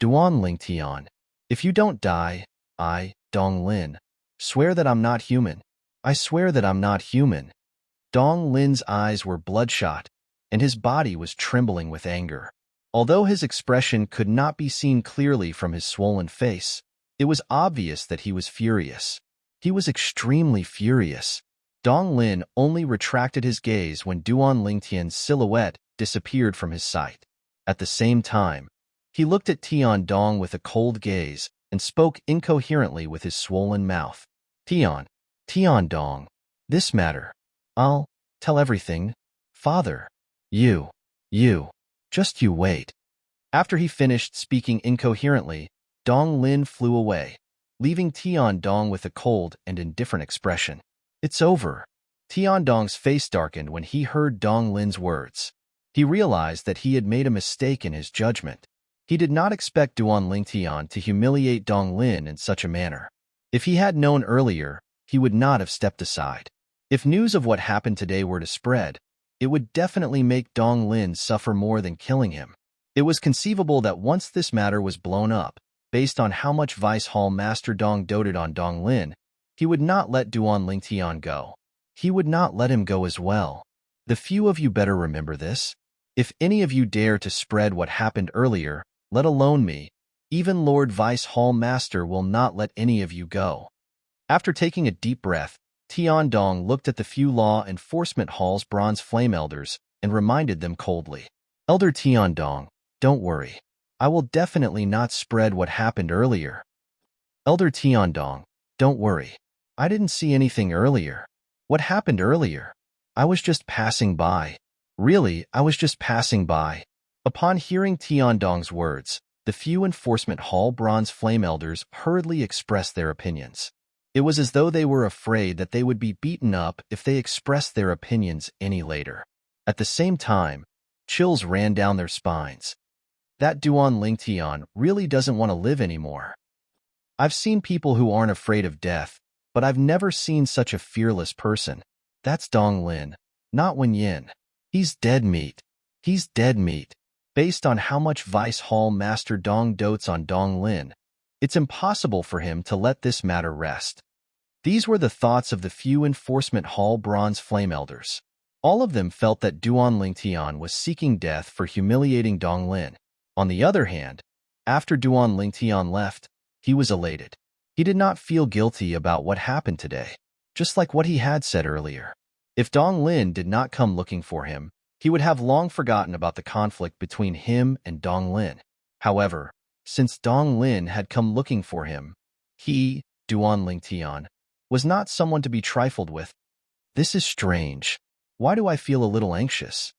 Duan Tian, if you don't die, I, Dong Lin, swear that I'm not human. I swear that I'm not human." Dong Lin's eyes were bloodshot, and his body was trembling with anger. Although his expression could not be seen clearly from his swollen face, it was obvious that he was furious. He was extremely furious. Dong Lin only retracted his gaze when Duan Tian's silhouette disappeared from his sight. At the same time, he looked at Tiandong with a cold gaze and spoke incoherently with his swollen mouth. Tiandong, this matter. I'll tell everything, father. You, just you wait." After he finished speaking incoherently, Dong Lin flew away, leaving Tiandong with a cold and indifferent expression. "It's over." Tiandong's face darkened when he heard Dong Lin's words. He realized that he had made a mistake in his judgment. He did not expect Duan Tian to humiliate Dong Lin in such a manner. If he had known earlier, he would not have stepped aside. If news of what happened today were to spread, it would definitely make Dong Lin suffer more than killing him. It was conceivable that once this matter was blown up, based on how much Vice Hall Master Dong doted on Dong Lin, he would not let Duan Tian go. He would not let him go as well. The few of you better remember this. If any of you dare to spread what happened earlier, let alone me, even Lord Vice Hall Master will not let any of you go. After taking a deep breath, Tiandong looked at the few Law Enforcement Hall's Bronze Flame Elders and reminded them coldly. "Elder Tiandong, don't worry. I will definitely not spread what happened earlier." "Elder Tiandong, don't worry. I didn't see anything earlier. What happened earlier? I was just passing by. Really, I was just passing by." Upon hearing Tiandong's words, the few Enforcement Hall Bronze Flame Elders hurriedly expressed their opinions. It was as though they were afraid that they would be beaten up if they expressed their opinions any later. At the same time, chills ran down their spines. That Duan Tian really doesn't want to live anymore. I've seen people who aren't afraid of death, but I've never seen such a fearless person. That's Dong Lin, not Wen Yin. He's dead meat. He's dead meat. Based on how much Vice Hall Master Dong dotes on Dong Lin, it's impossible for him to let this matter rest. These were the thoughts of the few Enforcement Hall Bronze Flame Elders. All of them felt that Duan Tian was seeking death for humiliating Dong Lin. On the other hand, after Duan Tian left, he was elated. He did not feel guilty about what happened today, just like what he had said earlier. If Dong Lin did not come looking for him, he would have long forgotten about the conflict between him and Dong Lin. However, since Dong Lin had come looking for him, he, Duan Tian, was not someone to be trifled with. This is strange. Why do I feel a little anxious?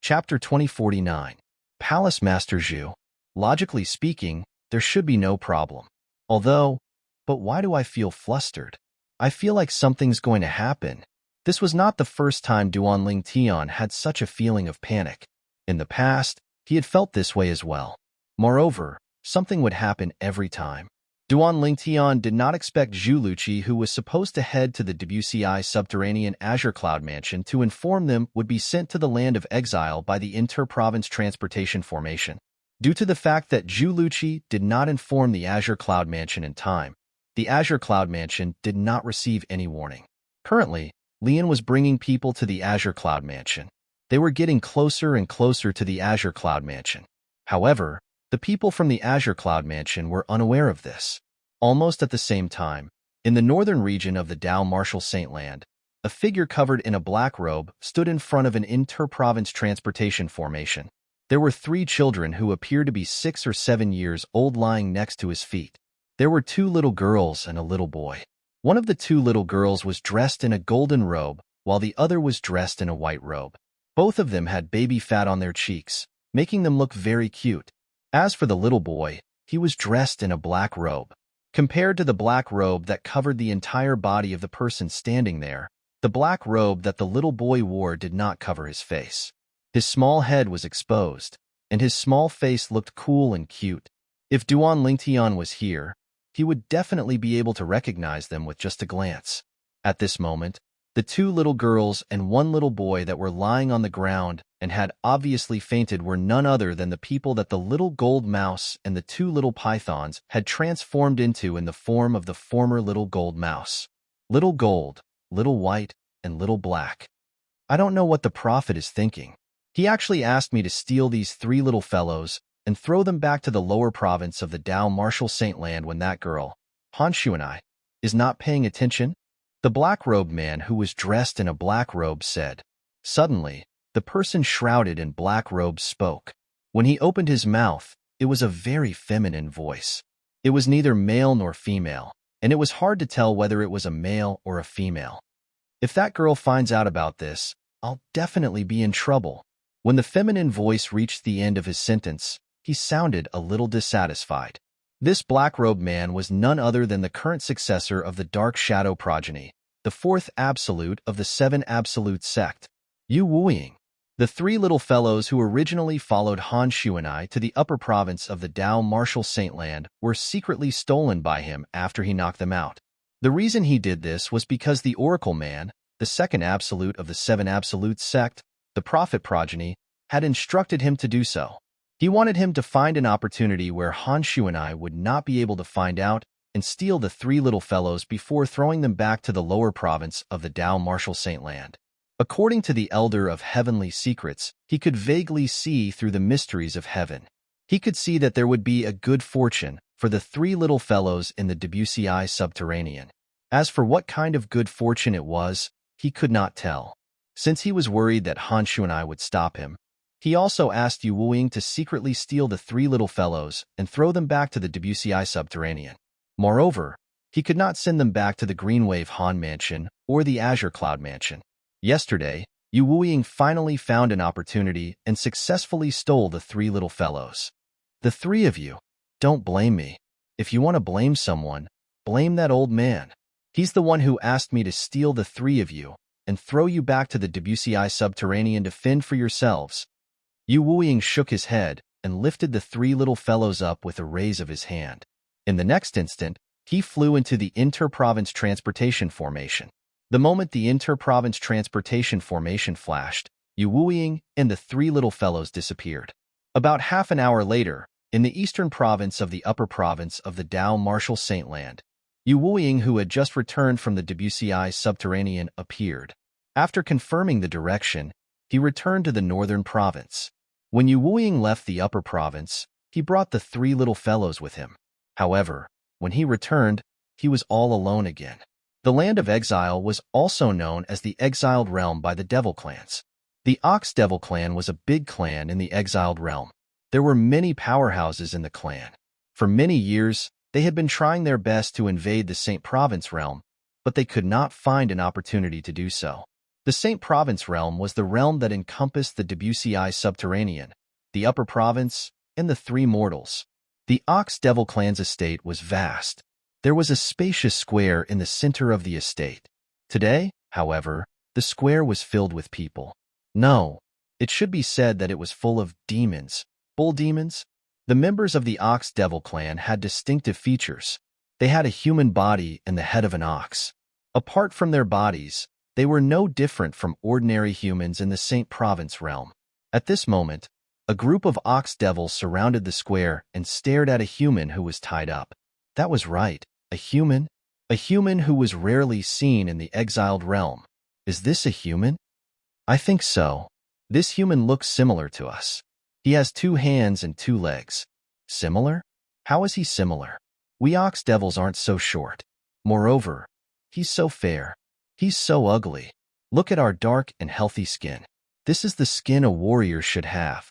Chapter 2049. Palace Master Zhu. Logically speaking, there should be no problem. But why do I feel flustered? I feel like something's going to happen. This was not the first time Duan Tian had such a feeling of panic. In the past, he had felt this way as well. Moreover, something would happen every time. Duan Tian did not expect Zhu Luqi, who was supposed to head to the WCI subterranean Azure Cloud Mansion to inform them, would be sent to the land of exile by the Inter-Province Transportation Formation. Due to the fact that Zhu Luqi did not inform the Azure Cloud Mansion in time, the Azure Cloud Mansion did not receive any warning. Currently, Lian was bringing people to the Azure Cloud Mansion. They were getting closer and closer to the Azure Cloud Mansion. However, the people from the Azure Cloud Mansion were unaware of this. Almost at the same time, in the northern region of the Dao Marshal Saint Land, a figure covered in a black robe stood in front of an inter-province transportation formation. There were 3 children who appeared to be 6 or 7 years old lying next to his feet. There were two little girls and a little boy. One of the two little girls was dressed in a golden robe, while the other was dressed in a white robe. Both of them had baby fat on their cheeks, making them look very cute. As for the little boy, he was dressed in a black robe. Compared to the black robe that covered the entire body of the person standing there, the black robe that the little boy wore did not cover his face. His small head was exposed, and his small face looked cool and cute. If Duan Lingtian was here, he would definitely be able to recognize them with just a glance. At this moment, the two little girls and one little boy that were lying on the ground and had obviously fainted were none other than the people that the little gold mouse and the two little pythons had transformed into in the form of the former little gold mouse. Little gold, little white, and little black. I don't know what the prophet is thinking. He actually asked me to steal these three little fellows and throw them back to the lower province of the Dao Martial Saint Land when that girl, Han Shuanai, is not paying attention? The black-robed man who was dressed in a black robe said. Suddenly, the person shrouded in black robes spoke. When he opened his mouth, it was a very feminine voice. It was neither male nor female, and it was hard to tell whether it was a male or a female. If that girl finds out about this, I'll definitely be in trouble. When the feminine voice reached the end of his sentence, he sounded a little dissatisfied. This black-robed man was none other than the current successor of the Dark Shadow progeny, the fourth absolute of the seven absolute sect, Yu Wuiying. The three little fellows who originally followed Han Shuanai to the upper province of the Dao Martial Saint Land were secretly stolen by him after he knocked them out. The reason he did this was because the Oracle Man, the second absolute of the seven absolute sect, the Prophet progeny, had instructed him to do so. He wanted him to find an opportunity where Han Shuanai would not be able to find out and steal the three little fellows before throwing them back to the lower province of the Dao Martial Saint Land. According to the Elder of Heavenly Secrets, he could vaguely see through the mysteries of heaven. He could see that there would be a good fortune for the three little fellows in the Debussy subterranean. As for what kind of good fortune it was, he could not tell. Since he was worried that Han Shuanai would stop him, he also asked Yu Wuiying to secretly steal the three little fellows and throw them back to the Debussy subterranean. Moreover, he could not send them back to the Greenwave Han Mansion or the Azure Cloud Mansion. Yesterday, Yu Wuiying finally found an opportunity and successfully stole the three little fellows. The three of you, don't blame me. If you want to blame someone, blame that old man. He's the one who asked me to steal the three of you and throw you back to the Debussy subterranean to fend for yourselves. Yu Wuiying shook his head and lifted the three little fellows up with a raise of his hand. In the next instant, he flew into the inter-province transportation formation. The moment the inter-province transportation formation flashed, Yu Wuiying and the three little fellows disappeared. About half an hour later, in the eastern province of the upper province of the Dao Martial Saint Land, Yu Wuiying, who had just returned from the Debussy subterranean, appeared. After confirming the direction, he returned to the northern province. When Yu Wuiying left the upper province, he brought the three little fellows with him. However, when he returned, he was all alone again. The land of exile was also known as the Exiled Realm by the Devil clans. The Ox Devil clan was a big clan in the Exiled Realm. There were many powerhouses in the clan. For many years, they had been trying their best to invade the Saint Province realm, but they could not find an opportunity to do so. The Saint Province realm was the realm that encompassed the Debussy subterranean, the upper province, and the three mortals. The Ox Devil clan's estate was vast. There was a spacious square in the center of the estate. Today, however, the square was filled with people. No, it should be said that it was full of demons. Bull demons? The members of the Ox Devil clan had distinctive features. They had a human body and the head of an ox. Apart from their bodies, they were no different from ordinary humans in the Saint Province realm. At this moment, a group of Ox Devils surrounded the square and stared at a human who was tied up. That was right, a human? A human who was rarely seen in the exiled realm. Is this a human? I think so. This human looks similar to us. He has 2 hands and 2 legs. Similar? How is he similar? We Ox Devils aren't so short. Moreover, he's so fair. He's so ugly. Look at our dark and healthy skin. This is the skin a warrior should have.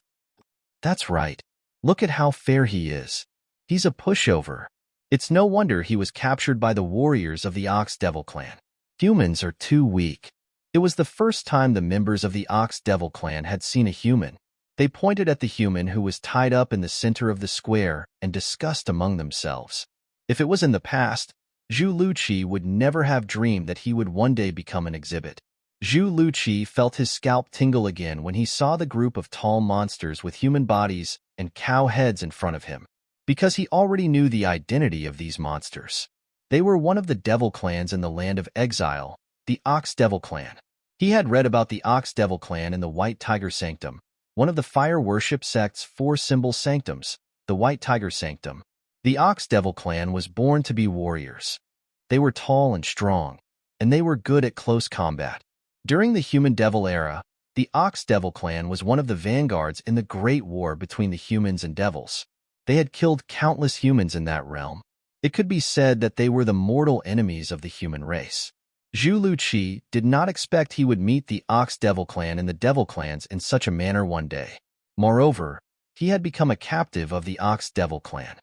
That's right. Look at how fair he is. He's a pushover. It's no wonder he was captured by the warriors of the Ox Devil clan. Humans are too weak. It was the first time the members of the Ox Devil clan had seen a human. They pointed at the human who was tied up in the center of the square and discussed among themselves. If it was in the past, Zhu Luqi would never have dreamed that he would one day become an exhibit. Zhu Luqi felt his scalp tingle again when he saw the group of tall monsters with human bodies and cow heads in front of him, because he already knew the identity of these monsters. They were one of the devil clans in the land of exile, the Ox Devil clan. He had read about the Ox Devil clan in the White Tiger Sanctum, one of the fire worship sect's 4 symbol sanctums, the White Tiger Sanctum. The Ox Devil clan was born to be warriors. They were tall and strong, and they were good at close combat. During the Human Devil era, the Ox Devil clan was one of the vanguards in the Great War between the humans and devils. They had killed countless humans in that realm. It could be said that they were the mortal enemies of the human race. Zhu Luqi did not expect he would meet the Ox Devil clan and the Devil clans in such a manner one day. Moreover, he had become a captive of the Ox Devil clan.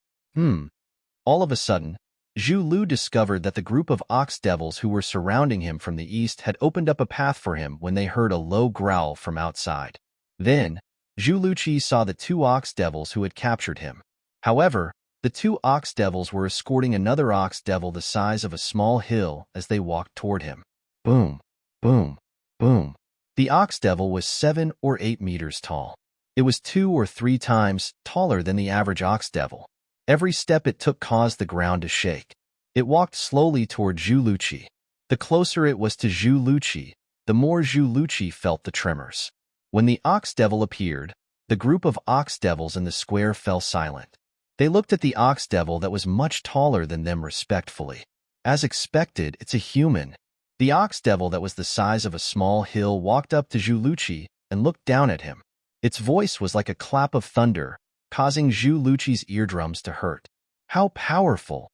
All of a sudden, Zhu Lu discovered that the group of ox devils who were surrounding him from the east had opened up a path for him when they heard a low growl from outside. Then, Zhu Luqi saw the 2 ox devils who had captured him. However, the 2 ox devils were escorting another ox devil the size of a small hill as they walked toward him. Boom, boom, boom. The ox devil was 7 or 8 meters tall. It was 2 or 3 times taller than the average ox devil. Every step it took caused the ground to shake. It walked slowly toward Zhu Luqi. The closer it was to Zhu Luqi, the more Zhu Luqi felt the tremors. When the ox devil appeared, the group of ox devils in the square fell silent. They looked at the ox devil that was much taller than them respectfully. As expected, it's a human. The ox devil that was the size of a small hill walked up to Zhu Luqi and looked down at him. Its voice was like a clap of thunder, causing Zhu Luqi's eardrums to hurt. How powerful!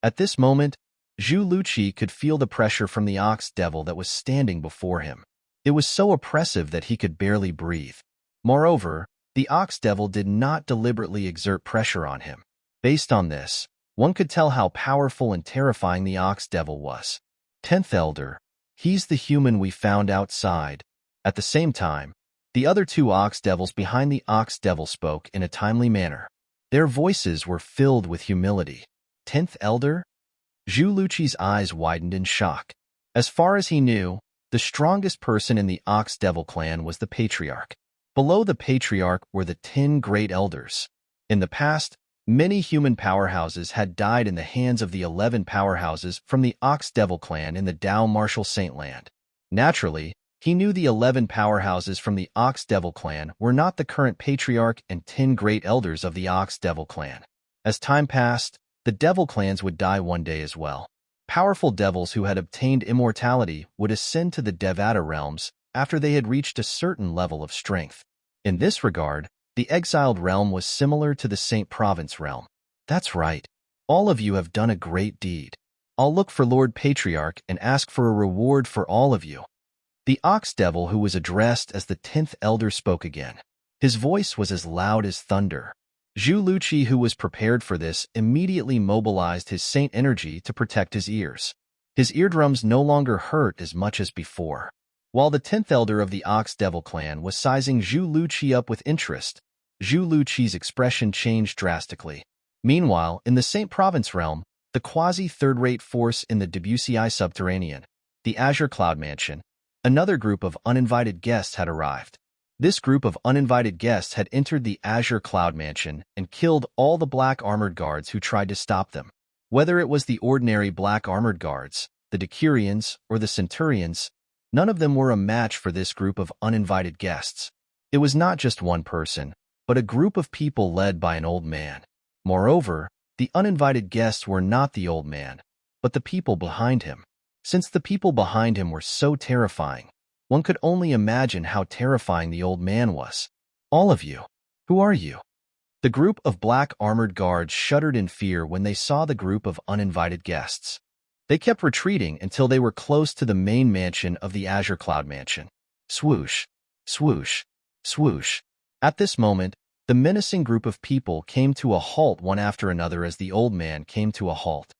At this moment, Zhu Luqi could feel the pressure from the ox devil that was standing before him. It was so oppressive that he could barely breathe. Moreover, the ox devil did not deliberately exert pressure on him. Based on this, one could tell how powerful and terrifying the ox devil was. 10th Elder, he's the human we found outside. At the same time, the other 2 ox devils behind the ox devil spoke in a timely manner. Their voices were filled with humility. 10th Elder? Zhu Luqi's eyes widened in shock. As far as he knew, the strongest person in the Ox Devil clan was the Patriarch. Below the Patriarch were the 10 Great Elders. In the past, many human powerhouses had died in the hands of the 11 powerhouses from the Ox Devil clan in the Dao Martial Saint Land. Naturally, he knew the 11 powerhouses from the Ox Devil clan were not the current Patriarch and 10 Great Elders of the Ox Devil clan. As time passed, the Devil clans would die one day as well. Powerful devils who had obtained immortality would ascend to the Devata realms after they had reached a certain level of strength. In this regard, the exiled realm was similar to the Saint Province realm. That's right. All of you have done a great deed. I'll look for Lord Patriarch and ask for a reward for all of you. The Ox Devil who was addressed as the 10th Elder spoke again. His voice was as loud as thunder. Zhu Luqi, who was prepared for this, immediately mobilized his saint energy to protect his ears. His eardrums no longer hurt as much as before. While the 10th Elder of the Ox Devil clan was sizing Zhu Luqi up with interest, Zhu Luqi's expression changed drastically. Meanwhile, in the Saint Province realm, the quasi-third-rate force in the Debussy Subterranean, the Azure Cloud Mansion, another group of uninvited guests had arrived. This group of uninvited guests had entered the Azure Cloud Mansion and killed all the black armored guards who tried to stop them. Whether it was the ordinary black armored guards, the Decurions, or the Centurions, none of them were a match for this group of uninvited guests. It was not just one person, but a group of people led by an old man. Moreover, the uninvited guests were not the old man, but the people behind him. Since the people behind him were so terrifying, one could only imagine how terrifying the old man was. All of you, who are you? The group of black armored guards shuddered in fear when they saw the group of uninvited guests. They kept retreating until they were close to the main mansion of the Azure Cloud Mansion. Swoosh, swoosh, swoosh. At this moment, The menacing group of people came to a halt one after another as the old man came to a halt.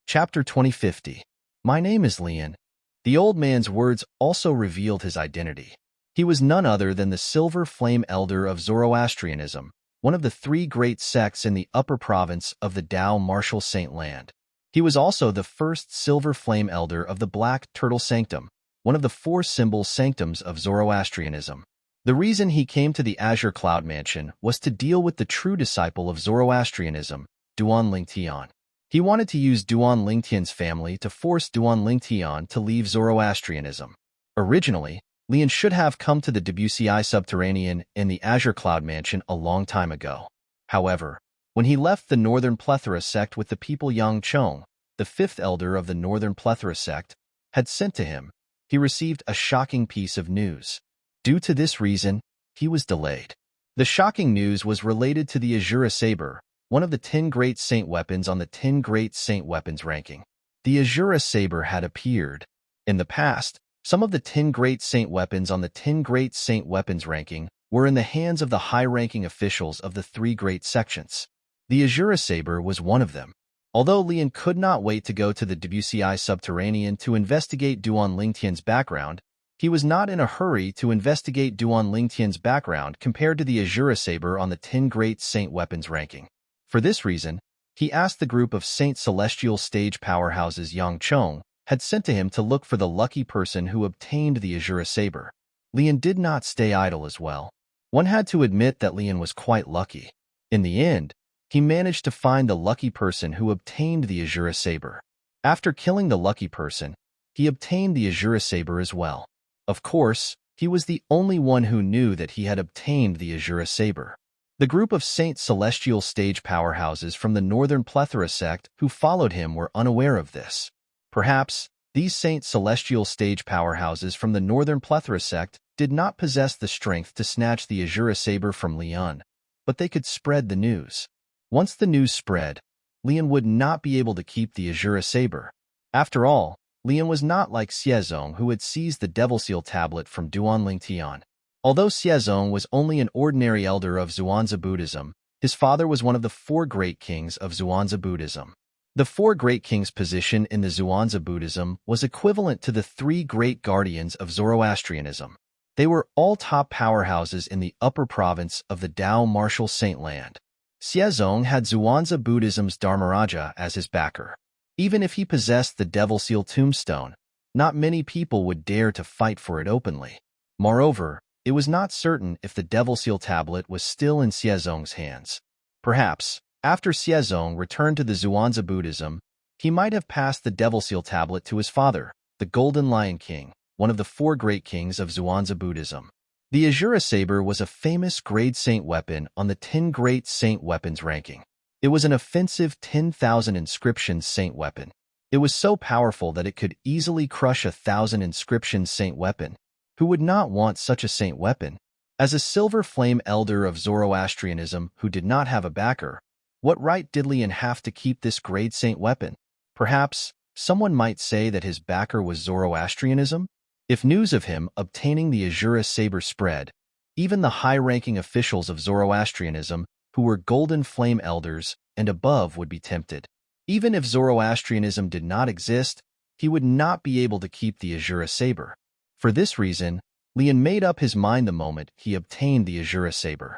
Chapter 2050. My name is Leon. The old man's words also revealed his identity. He was none other than the Silver Flame Elder of Zoroastrianism, one of the three great sects in the upper province of the Tao Martial Saint Land. He was also the first Silver Flame Elder of the Black Turtle Sanctum, one of the four symbol sanctums of Zoroastrianism. The reason he came to the Azure Cloud Mansion was to deal with the true disciple of Zoroastrianism, Duan Lingtian. He wanted to use Duan Lingtian's family to force Duan Lingtian to leave Zoroastrianism. Originally, Leon should have come to the WCI Subterranean in the Azure Cloud Mansion a long time ago. However, when he left the Northern Plethora sect with the people Yang Chong, the fifth elder of the Northern Plethora sect, had sent to him, he received a shocking piece of news. Due to this reason, he was delayed. The shocking news was related to the Azura Saber, one of the 10 Great Saint Weapons on the 10 Great Saint Weapons ranking. The Azura Saber had appeared. In the past, some of the 10 Great Saint Weapons on the 10 Great Saint Weapons ranking were in the hands of the high-ranking officials of the three great sections. The Azura Saber was one of them. Although Leon could not wait to go to the WCI Subterranean to investigate Duan Lingtian's background, he was not in a hurry to investigate Duan Lingtian's background compared to the Azura Saber on the 10 Great Saint Weapons ranking. For this reason, he asked the group of Saint Celestial stage powerhouses Yang Chong had sent to him to look for the lucky person who obtained the Azura Saber. Leon did not stay idle as well. One had to admit that Leon was quite lucky. In the end, he managed to find the lucky person who obtained the Azura Saber. After killing the lucky person, he obtained the Azura Saber as well. Of course, he was the only one who knew that he had obtained the Azura Saber. The group of Saint Celestial stage powerhouses from the Northern Plethora sect who followed him were unaware of this. Perhaps, these Saint Celestial stage powerhouses from the Northern Plethora sect did not possess the strength to snatch the Azura Saber from Leon, but they could spread the news. Once the news spread, Leon would not be able to keep the Azura Saber. After all, Leon was not like Xiezong who had seized the Devil Seal tablet from Duan Lingtian. Although Xiezong was only an ordinary elder of Zhuangzi Buddhism, his father was one of the four great kings of Zhuangzi Buddhism. The four great kings' position in the Zhuangzi Buddhism was equivalent to the three great guardians of Zoroastrianism. They were all top powerhouses in the upper province of the Tao Martial Saint Land. Xiezong had Zhuangzi Buddhism's Dharmaraja as his backer. Even if he possessed the Devil Seal tombstone, not many people would dare to fight for it openly. Moreover, it was not certain if the Devil Seal tablet was still in Xiezong's hands. Perhaps, after Xiezong returned to the Zhuangzi Buddhism, he might have passed the Devil Seal tablet to his father, the Golden Lion King, one of the four great kings of Zhuangzi Buddhism. The Azura Saber was a famous Grade Saint weapon on the 10 Great Saint Weapons ranking. It was an offensive 10,000 inscription saint weapon. It was so powerful that it could easily crush 1,000 inscription saint weapon. Who would not want such a saint weapon? As a Silver Flame Elder of Zoroastrianism who did not have a backer, what right did Leon have to keep this Grade Saint weapon? Perhaps, someone might say that his backer was Zoroastrianism? If news of him obtaining the Azura Saber spread, even the high-ranking officials of Zoroastrianism, who were Golden Flame Elders and above, would be tempted. Even if Zoroastrianism did not exist, he would not be able to keep the Azura Saber. For this reason, Leon made up his mind the moment he obtained the Azura Saber.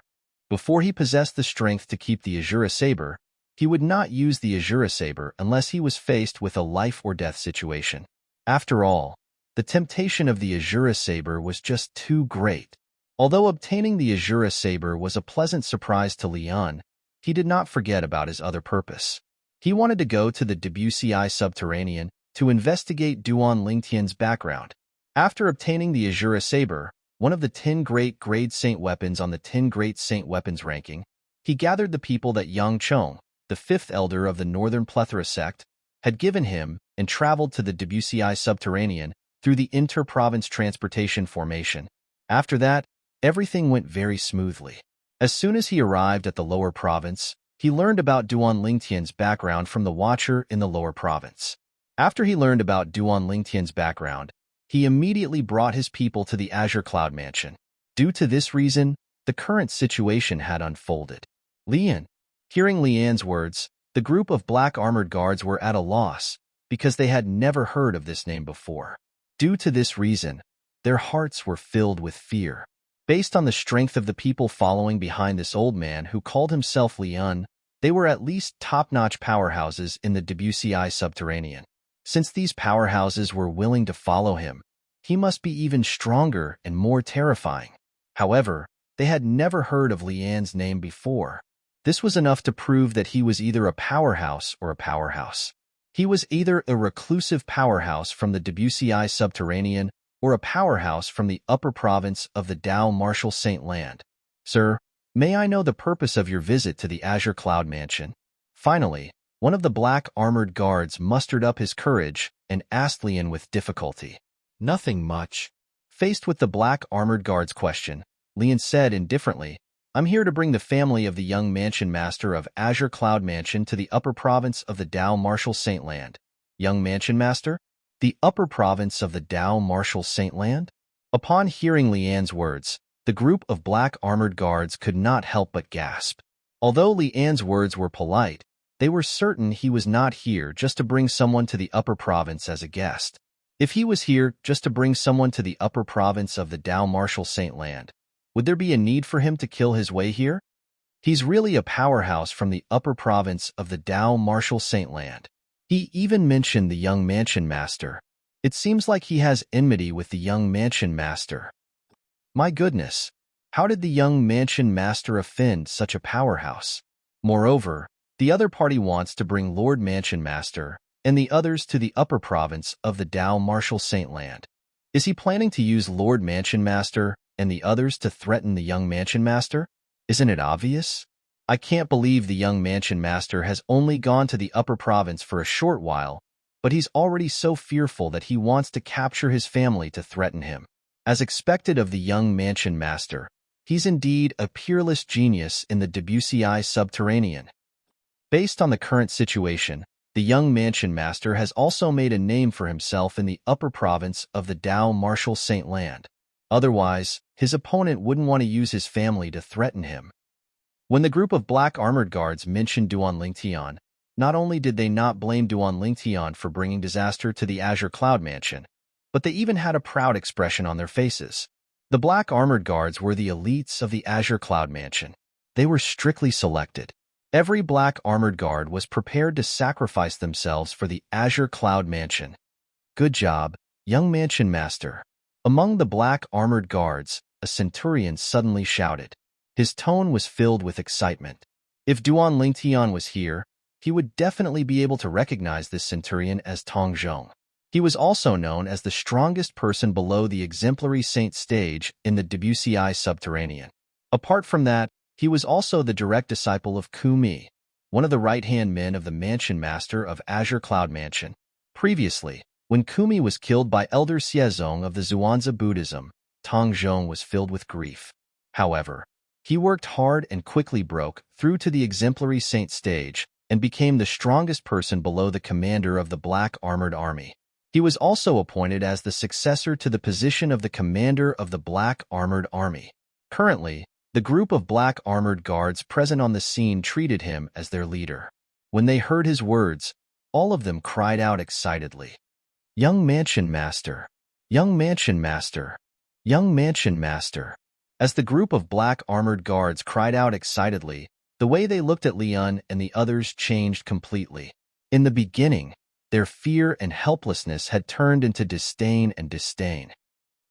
Before he possessed the strength to keep the Azura Saber, he would not use the Azura Saber unless he was faced with a life-or-death situation. After all, the temptation of the Azura Saber was just too great. Although obtaining the Azura Saber was a pleasant surprise to Leon, he did not forget about his other purpose. He wanted to go to the WCI Subterranean to investigate Duan Lingtian's background. After obtaining the Azura Saber, one of the 10 great Grade Saint weapons on the 10 Great Saint Weapons ranking, he gathered the people that Yang Chong, the fifth elder of the Northern Plethora sect, had given him and traveled to the WCI Subterranean through the inter-province transportation formation. After that, everything went very smoothly. As soon as he arrived at the lower province, he learned about Duan Lingtian's background from the Watcher in the lower province. After he learned about Duan Lingtian's background, he immediately brought his people to the Azure Cloud Mansion. Due to this reason, the current situation had unfolded. Lian. Hearing Lian's words, the group of black armored guards were at a loss because they had never heard of this name before. Due to this reason, their hearts were filled with fear. Based on the strength of the people following behind this old man who called himself Lian, they were at least top-notch powerhouses in the WCI subterranean. Since these powerhouses were willing to follow him, he must be even stronger and more terrifying. However, they had never heard of Lian's name before. This was enough to prove that he was either a powerhouse or a powerhouse. He was either a reclusive powerhouse from the WCI subterranean or a powerhouse from the upper province of the Dao Martial Saint Land. Sir, may I know the purpose of your visit to the Azure Cloud Mansion? Finally, one of the black armored guards mustered up his courage and asked Lian with difficulty. Nothing much. Faced with the black armored guard's question, Lian said indifferently, I'm here to bring the family of the young mansion master of Azure Cloud Mansion to the upper province of the Dao Martial Saint Land. Young mansion master? The upper province of the Dao Martial Saint Land? Upon hearing Lian's words, the group of black armored guards could not help but gasp. Although Lian's words were polite, they were certain he was not here just to bring someone to the upper province as a guest. If he was here just to bring someone to the upper province of the Dao Martial Saint Land, would there be a need for him to kill his way here? He's really a powerhouse from the upper province of the Dao Martial Saint Land. He even mentioned the young mansion master. It seems like he has enmity with the young mansion master. My goodness, how did the young mansion master offend such a powerhouse? Moreover, the other party wants to bring Lord Mansion Master and the others to the upper province of the Dao Martial Saint Land. Is he planning to use Lord Mansion Master and the others to threaten the young mansion master? Isn't it obvious? I can't believe the young mansion master has only gone to the upper province for a short while, but he's already so fearful that he wants to capture his family to threaten him. As expected of the young mansion master, he's indeed a peerless genius in the WCI subterranean. Based on the current situation, the young mansion master has also made a name for himself in the upper province of the Dao Martial Saint Land. Otherwise, his opponent wouldn't want to use his family to threaten him. When the group of black armored guards mentioned Duan Lingtian, not only did they not blame Duan Lingtian for bringing disaster to the Azure Cloud Mansion, but they even had a proud expression on their faces. The black armored guards were the elites of the Azure Cloud Mansion. They were strictly selected. Every black armored guard was prepared to sacrifice themselves for the Azure Cloud Mansion. Good job, young mansion master. Among the black armored guards, a centurion suddenly shouted. His tone was filled with excitement. If Duan Lingtian was here, he would definitely be able to recognize this centurion as Tong Zhong. He was also known as the strongest person below the exemplary saint stage in the WCI subterranean. Apart from that, he was also the direct disciple of Ku Mi, one of the right-hand men of the mansion master of Azure Cloud Mansion. Previously, when Ku Mi was killed by Elder Xiezong of the Zhuangzi Buddhism, Tong Zhong was filled with grief. However, he worked hard and quickly broke through to the exemplary saint stage and became the strongest person below the commander of the Black Armored Army. He was also appointed as the successor to the position of the commander of the Black Armored Army. Currently, the group of black armored guards present on the scene treated him as their leader. When they heard his words, all of them cried out excitedly, "Young Mansion Master! Young Mansion Master! Young Mansion Master!" As the group of black armored guards cried out excitedly, the way they looked at Lian and the others changed completely. In the beginning, their fear and helplessness had turned into disdain and disdain.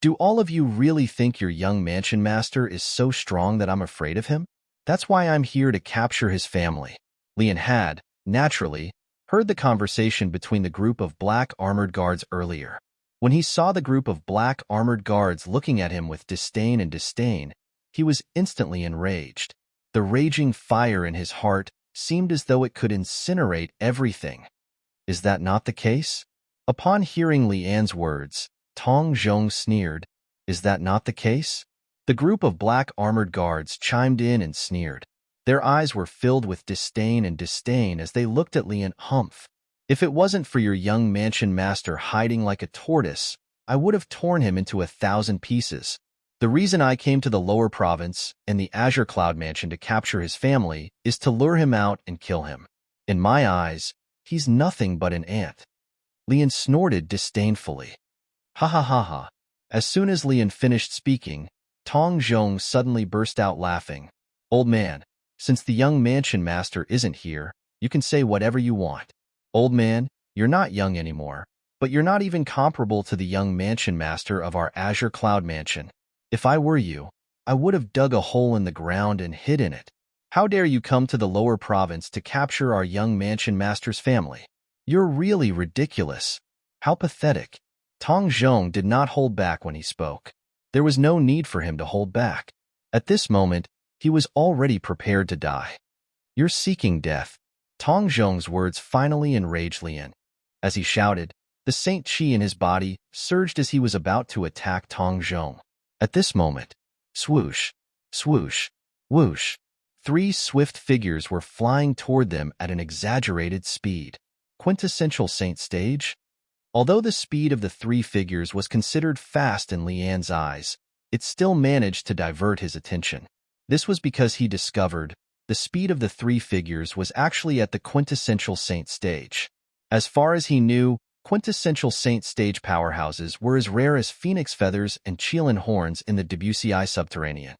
Do all of you really think your young mansion master is so strong that I'm afraid of him? That's why I'm here to capture his family. Lian had, naturally, heard the conversation between the group of black armored guards earlier. When he saw the group of black armored guards looking at him with disdain and disdain, he was instantly enraged. The raging fire in his heart seemed as though it could incinerate everything. Is that not the case? Upon hearing Lian's words, Tong Zhong sneered. Is that not the case? The group of black armored guards chimed in and sneered. Their eyes were filled with disdain as they looked at Lian. Humph. If it wasn't for your young mansion master hiding like a tortoise, I would have torn him into 1,000 pieces. The reason I came to the lower province and the Azure Cloud Mansion to capture his family is to lure him out and kill him. In my eyes, he's nothing but an ant." Lian snorted disdainfully. Ha ha ha ha. As soon as Lian finished speaking, Tong Zhong suddenly burst out laughing. "Old man, since the young mansion master isn't here, you can say whatever you want. Old man, you're not young anymore, but you're not even comparable to the young mansion master of our Azure Cloud Mansion. If I were you, I would have dug a hole in the ground and hid in it. How dare you come to the lower province to capture our young mansion master's family? You're really ridiculous. How pathetic." Tong Zhong did not hold back when he spoke. There was no need for him to hold back. At this moment, he was already prepared to die. "You're seeking death." Tong Zhong's words finally enraged Lian. As he shouted, the Saint Chi in his body surged as he was about to attack Tong Zhong. At this moment, swoosh, swoosh, whoosh, 3 swift figures were flying toward them at an exaggerated speed. Quintessential Saint stage? Although the speed of the 3 figures was considered fast in Lian's eyes, it still managed to divert his attention. This was because he discovered the speed of the 3 figures was actually at the quintessential Saint stage. As far as he knew, quintessential Saint stage powerhouses were as rare as phoenix feathers and Qilin horns in the WCI subterranean.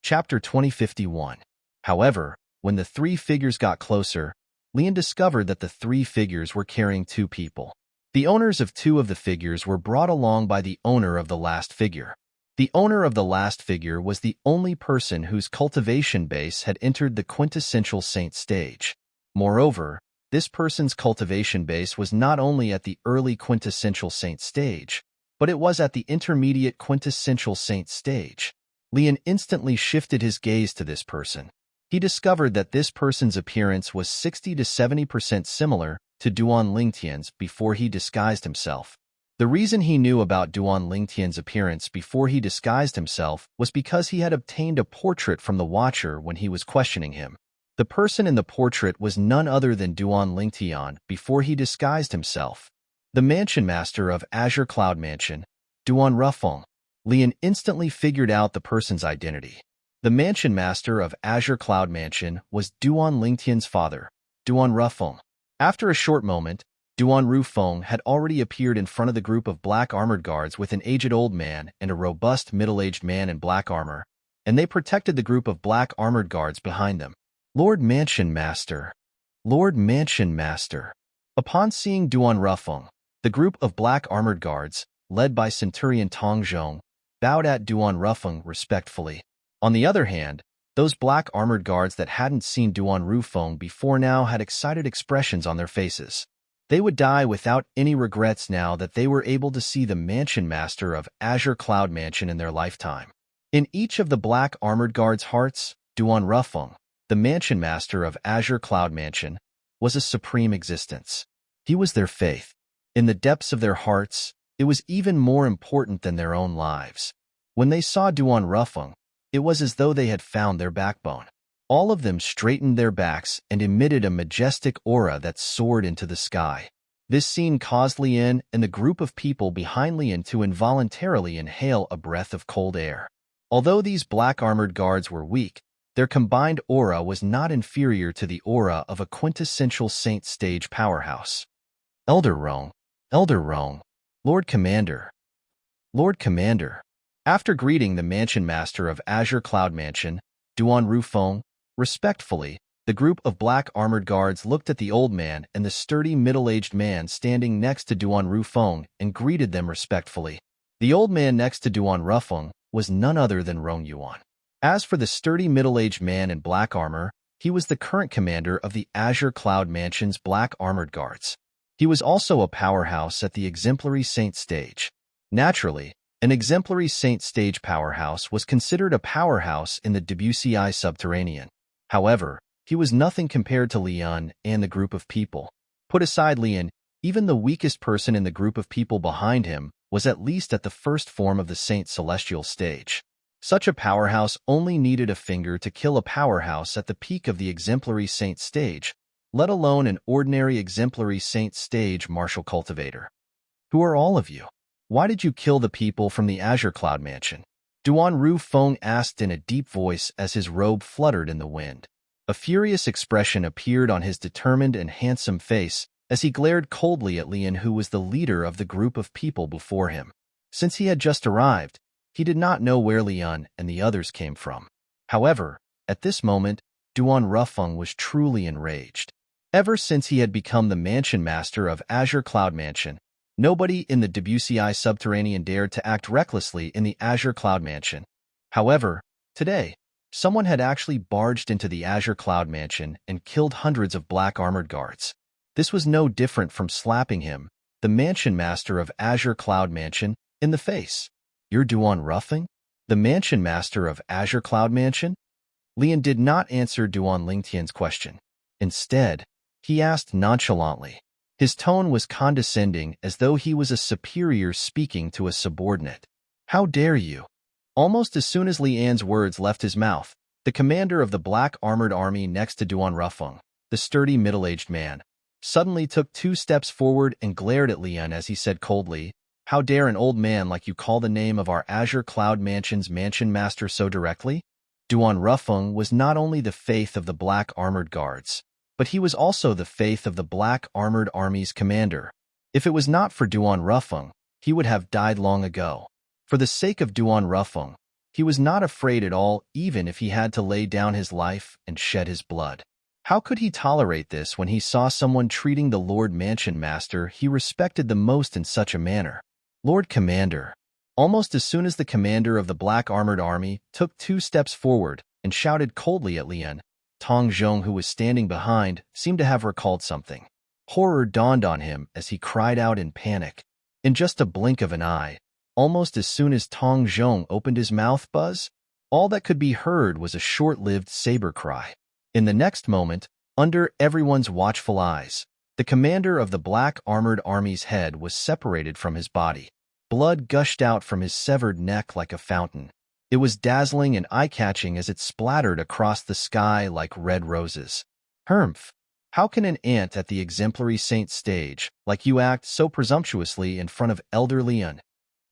Chapter 2051. However, when the 3 figures got closer, Lian discovered that the 3 figures were carrying 2 people. The owners of 2 of the figures were brought along by the owner of the last figure. The owner of the last figure was the only person whose cultivation base had entered the quintessential Saint stage. Moreover, this person's cultivation base was not only at the early quintessential Saint stage, but it was at the intermediate quintessential Saint stage. Lian instantly shifted his gaze to this person. He discovered that this person's appearance was 60 to 70% similar to Duan Lingtian's before he disguised himself. The reason he knew about Duan Lingtian's appearance before he disguised himself was because he had obtained a portrait from the Watcher when he was questioning him. The person in the portrait was none other than Duan Lingtian before he disguised himself. The mansion master of Azure Cloud Mansion, Duan Rufeng. Lian instantly figured out the person's identity. The mansion master of Azure Cloud Mansion was Duan Lingtian's father, Duan Rufeng. After a short moment, Duan Rufeng had already appeared in front of the group of black armored guards with an aged old man and a robust middle-aged man in black armor, and they protected the group of black armored guards behind them. "Lord Mansion Master! Lord Mansion Master!" Upon seeing Duan Rufeng, the group of black armored guards, led by Centurion Tong Zhong, bowed at Duan Rufeng respectfully. On the other hand, those black armored guards that hadn't seen Duan Rufeng before now had excited expressions on their faces. They would die without any regrets now that they were able to see the mansion master of Azure Cloud Mansion in their lifetime. In each of the black armored guards' hearts, Duan Rufeng, the mansion master of Azure Cloud Mansion, was a supreme existence. He was their faith. In the depths of their hearts, it was even more important than their own lives. When they saw Duan Rufeng, it was as though they had found their backbone. All of them straightened their backs and emitted a majestic aura that soared into the sky. This scene caused Lian and the group of people behind Lian to involuntarily inhale a breath of cold air. Although these black armored guards were weak, their combined aura was not inferior to the aura of a quintessential Saint stage powerhouse. Elder Rong, Lord Commander, Lord Commander. After greeting the mansion master of Azure Cloud Mansion, Duan Rufeng, respectfully, the group of black armored guards looked at the old man and the sturdy middle-aged man standing next to Duan Rufeng and greeted them respectfully. The old man next to Duan Rufeng was none other than Rong Yuan. As for the sturdy middle-aged man in black armor, he was the current commander of the Azure Cloud Mansion's black armored guards. He was also a powerhouse at the exemplary Saint stage. Naturally, an exemplary Saint stage powerhouse was considered a powerhouse in the WCI subterranean. However, he was nothing compared to Lian and the group of people. Put aside Lian, even the weakest person in the group of people behind him was at least at the first form of the Saint Celestial stage. Such a powerhouse only needed a finger to kill a powerhouse at the peak of the exemplary Saint stage, let alone an ordinary exemplary Saint stage martial cultivator. Who are all of you? Why did you kill the people from the Azure Cloud Mansion? Duan Ru Feng asked in a deep voice as his robe fluttered in the wind. A furious expression appeared on his determined and handsome face as he glared coldly at Lian, who was the leader of the group of people before him. Since he had just arrived, he did not know where Lian and the others came from. However, at this moment, Duan Rufeng was truly enraged. Ever since he had become the mansion master of Azure Cloud Mansion, nobody in the WCI subterranean dared to act recklessly in the Azure Cloud Mansion. However, today, someone had actually barged into the Azure Cloud Mansion and killed hundreds of black armored guards. This was no different from slapping him, the mansion master of Azure Cloud Mansion, in the face. You're Duan Rufeng? The mansion master of Azure Cloud Mansion? Lian did not answer Duan Lingtian's question. Instead, he asked nonchalantly. His tone was condescending, as though he was a superior speaking to a subordinate. How dare you? Almost as soon as Lian's words left his mouth, the commander of the black armored army next to Duan Rufeng, the sturdy middle-aged man, suddenly took 2 steps forward and glared at Lian as he said coldly, "How dare an old man like you call the name of our Azure Cloud Mansion's mansion master so directly?" Duan Rufeng was not only the faith of the black armored guards, but he was also the faith of the black armored army's commander. If it was not for Duan Rufeng, he would have died long ago. For the sake of Duan Rufeng, he was not afraid at all, even if he had to lay down his life and shed his blood. How could he tolerate this when he saw someone treating the Lord Mansion Master he respected the most in such a manner? Lord Commander. Almost as soon as the commander of the black armored army took 2 steps forward and shouted coldly at Lian, Tong Zhong, who was standing behind, seemed to have recalled something. Horror dawned on him as he cried out in panic. In just a blink of an eye, almost as soon as Tong Zhong opened his mouth, all that could be heard was a short-lived saber cry. In the next moment, under everyone's watchful eyes, the commander of the black armored army's head was separated from his body. Blood gushed out from his severed neck like a fountain. It was dazzling and eye-catching as it splattered across the sky like red roses. Humph! How can an ant at the exemplary saint stage like you act so presumptuously in front of elder Lian?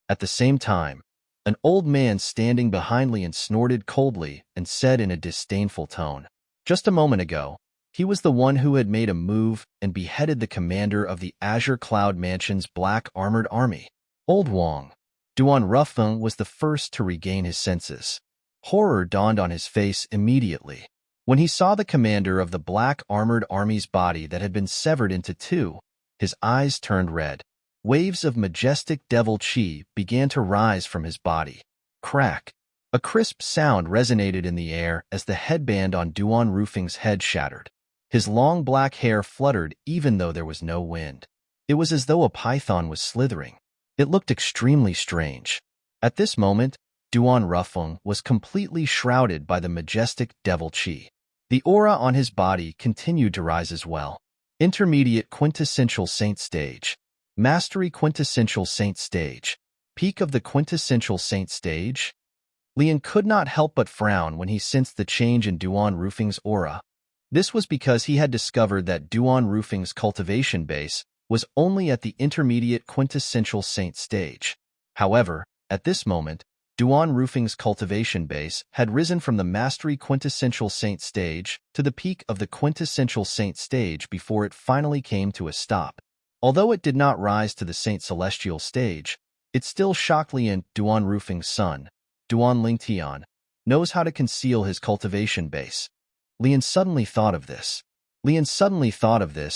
At the same time, an old man standing behind Lian snorted coldly and said in a disdainful tone, "Just a moment ago, he was the one who had made a move and beheaded the commander of the Azure Cloud Mansion's black armored army. Old Wang." Duan Rufeng was the first to regain his senses. Horror dawned on his face immediately. When he saw the commander of the black armored army's body that had been severed into 2, his eyes turned red. Waves of majestic devil chi began to rise from his body. Crack! A crisp sound resonated in the air as the headband on Duan Rufeng's head shattered. His long black hair fluttered even though there was no wind. It was as though a python was slithering. It looked extremely strange. At this moment, Duan Rufeng was completely shrouded by the majestic devil chi. The aura on his body continued to rise as well. Intermediate quintessential saint stage. Mastery quintessential saint stage. Peak of the quintessential saint stage? Lian could not help but frown when he sensed the change in Duan Rufeng's aura. This was because he had discovered that Duan Rufeng's cultivation base was only at the intermediate quintessential saint stage. However, at this moment, Duan Rufeng's cultivation base had risen from the mastery quintessential saint stage to the peak of the quintessential saint stage before it finally came to a stop. Although it did not rise to the saint celestial stage, it still shocked Lian. Duan Rufeng's son, Duan Lingtian, knows how to conceal his cultivation base. Lian suddenly thought of this.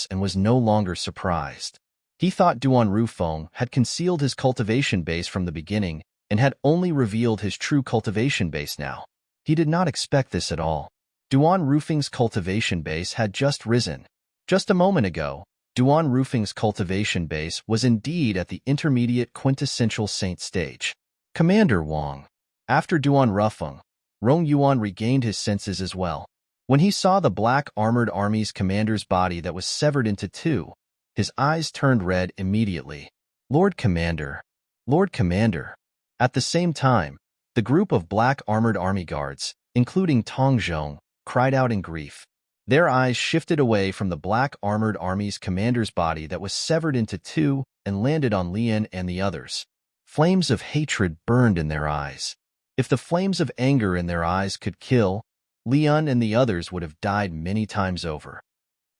And was no longer surprised. He thought Duan Rufeng had concealed his cultivation base from the beginning and had only revealed his true cultivation base now. He did not expect this at all. Duan Rufeng's cultivation base had just risen. Just a moment ago, Duan Rufeng's cultivation base was indeed at the intermediate quintessential saint stage. Commander Wang. After Duan Rufeng, Rong Yuan regained his senses as well. When he saw the black armored army's commander's body that was severed into 2, his eyes turned red immediately. Lord Commander. Lord Commander. At the same time, the group of black armored army guards, including Tong Zhong, cried out in grief. Their eyes shifted away from the black armored army's commander's body that was severed into 2 and landed on Lian and the others. Flames of hatred burned in their eyes. If the flames of anger in their eyes could kill, Leon and the others would have died many times over.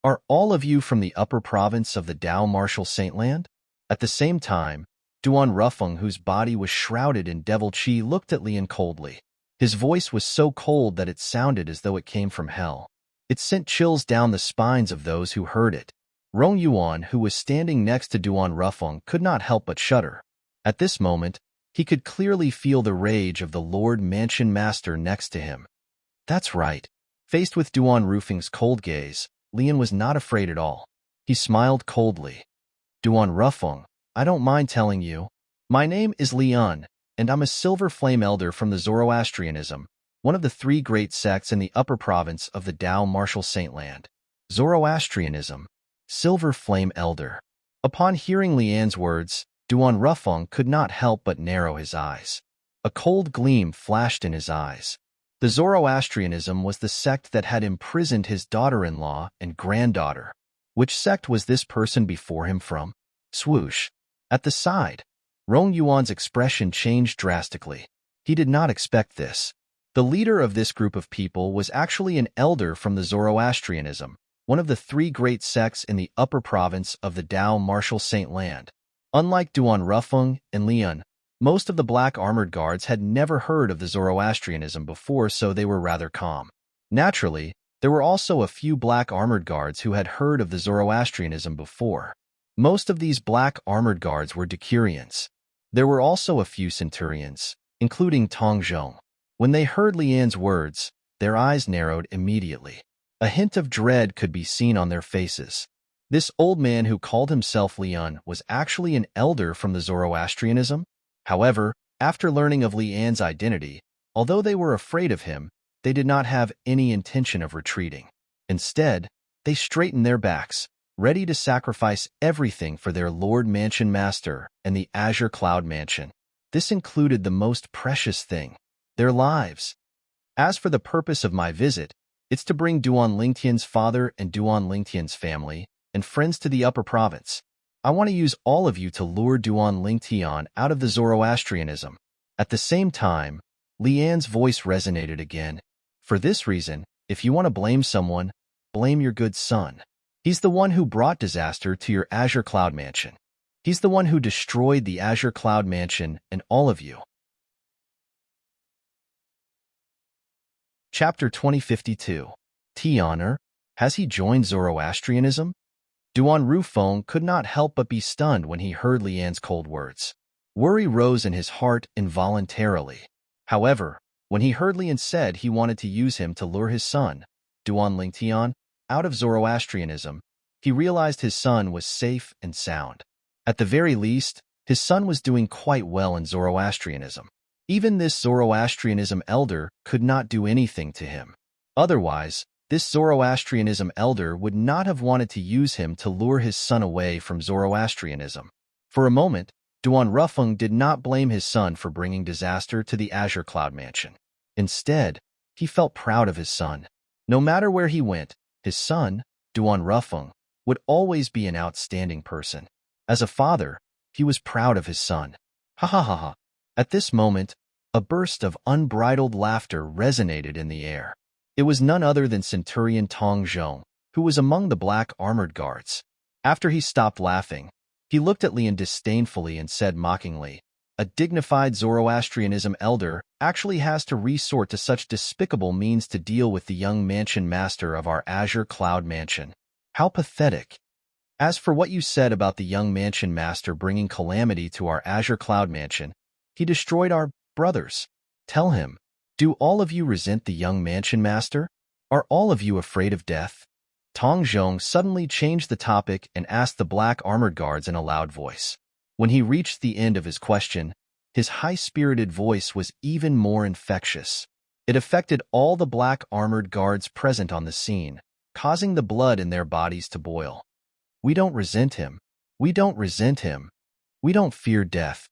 Are all of you from the upper province of the Dao Martial Saintland? At the same time, Duan Rufeng, whose body was shrouded in devil chi, looked at Leon coldly. His voice was so cold that it sounded as though it came from hell. It sent chills down the spines of those who heard it. Rong Yuan, who was standing next to Duan Rufeng, could not help but shudder. At this moment, he could clearly feel the rage of the Lord Mansion Master next to him. That's right. Faced with Duan Rufeng's cold gaze, Leon was not afraid at all. He smiled coldly. Duan Rufeng, I don't mind telling you. My name is Leon, and I'm a Silver Flame Elder from the Zoroastrianism, one of the 3 great sects in the upper province of the Dao Martial Saintland. Zoroastrianism, Silver Flame Elder. Upon hearing Lian's words, Duan Rufeng could not help but narrow his eyes. A cold gleam flashed in his eyes. The Zoroastrianism was the sect that had imprisoned his daughter-in-law and granddaughter. Which sect was this person before him from? Swoosh. At the side, Rong Yuan's expression changed drastically. He did not expect this. The leader of this group of people was actually an elder from the Zoroastrianism, one of the 3 great sects in the upper province of the Dao Martial Saintland. Unlike Duan Rufeng and Leon, most of the black armored guards had never heard of the Zoroastrianism before, so they were rather calm. Naturally, there were also a few black armored guards who had heard of the Zoroastrianism before. Most of these black armored guards were Decurions. There were also a few centurions, including Tong Zhong. When they heard Lian's words, their eyes narrowed immediately. A hint of dread could be seen on their faces. This old man who called himself Leon was actually an elder from the Zoroastrianism. However, after learning of Lian's identity, although they were afraid of him, they did not have any intention of retreating. Instead, they straightened their backs, ready to sacrifice everything for their Lord Mansion Master and the Azure Cloud Mansion. This included the most precious thing, their lives. As for the purpose of my visit, it's to bring Duan Lingtian's father and Duan Lingtian's family and friends to the upper province. I want to use all of you to lure Duan Lingtian out of the Zoroastrianism. At the same time, Lian's voice resonated again. For this reason, if you want to blame someone, blame your good son. He's the one who brought disaster to your Azure Cloud Mansion. He's the one who destroyed the Azure Cloud Mansion and all of you. Chapter 2052. Honor, has he joined Zoroastrianism? Duan Rufeng could not help but be stunned when he heard Lian's cold words. Worry rose in his heart involuntarily. However, when he heard Lian said he wanted to use him to lure his son, Duan Lingtian, out of Zoroastrianism, he realized his son was safe and sound. At the very least, his son was doing quite well in Zoroastrianism. Even this Zoroastrianism elder could not do anything to him. Otherwise, this Zoroastrianism elder would not have wanted to use him to lure his son away from Zoroastrianism. For a moment, Duan Rufeng did not blame his son for bringing disaster to the Azure Cloud Mansion. Instead, he felt proud of his son. No matter where he went, his son, Duan Rufeng, would always be an outstanding person. As a father, he was proud of his son. Ha ha ha ha. At this moment, a burst of unbridled laughter resonated in the air. It was none other than Centurion Tong Zhong, who was among the black armored guards. After he stopped laughing, he looked at Lian disdainfully and said mockingly, "A dignified Zoroastrianism elder actually has to resort to such despicable means to deal with the young mansion master of our Azure Cloud Mansion. How pathetic. As for what you said about the young mansion master bringing calamity to our Azure Cloud Mansion, he destroyed our brothers. Tell him, do all of you resent the young mansion master? Are all of you afraid of death?" Tong Zhong suddenly changed the topic and asked the black armored guards in a loud voice. When he reached the end of his question, his high-spirited voice was even more infectious. It affected all the black armored guards present on the scene, causing the blood in their bodies to boil. We don't resent him. We don't resent him. We don't fear death.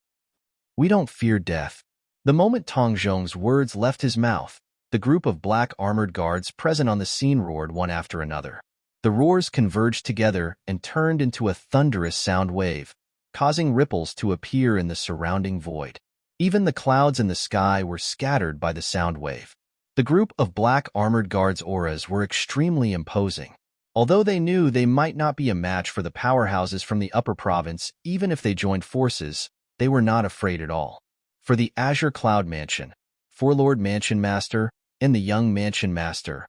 We don't fear death. The moment Tong Zhong's words left his mouth, the group of black armored guards present on the scene roared one after another. The roars converged together and turned into a thunderous sound wave, causing ripples to appear in the surrounding void. Even the clouds in the sky were scattered by the sound wave. The group of black armored guards' auras were extremely imposing. Although they knew they might not be a match for the powerhouses from the upper province, even if they joined forces, they were not afraid at all. For the Azure Cloud Mansion, Forlord Mansion Master, and the Young Mansion Master,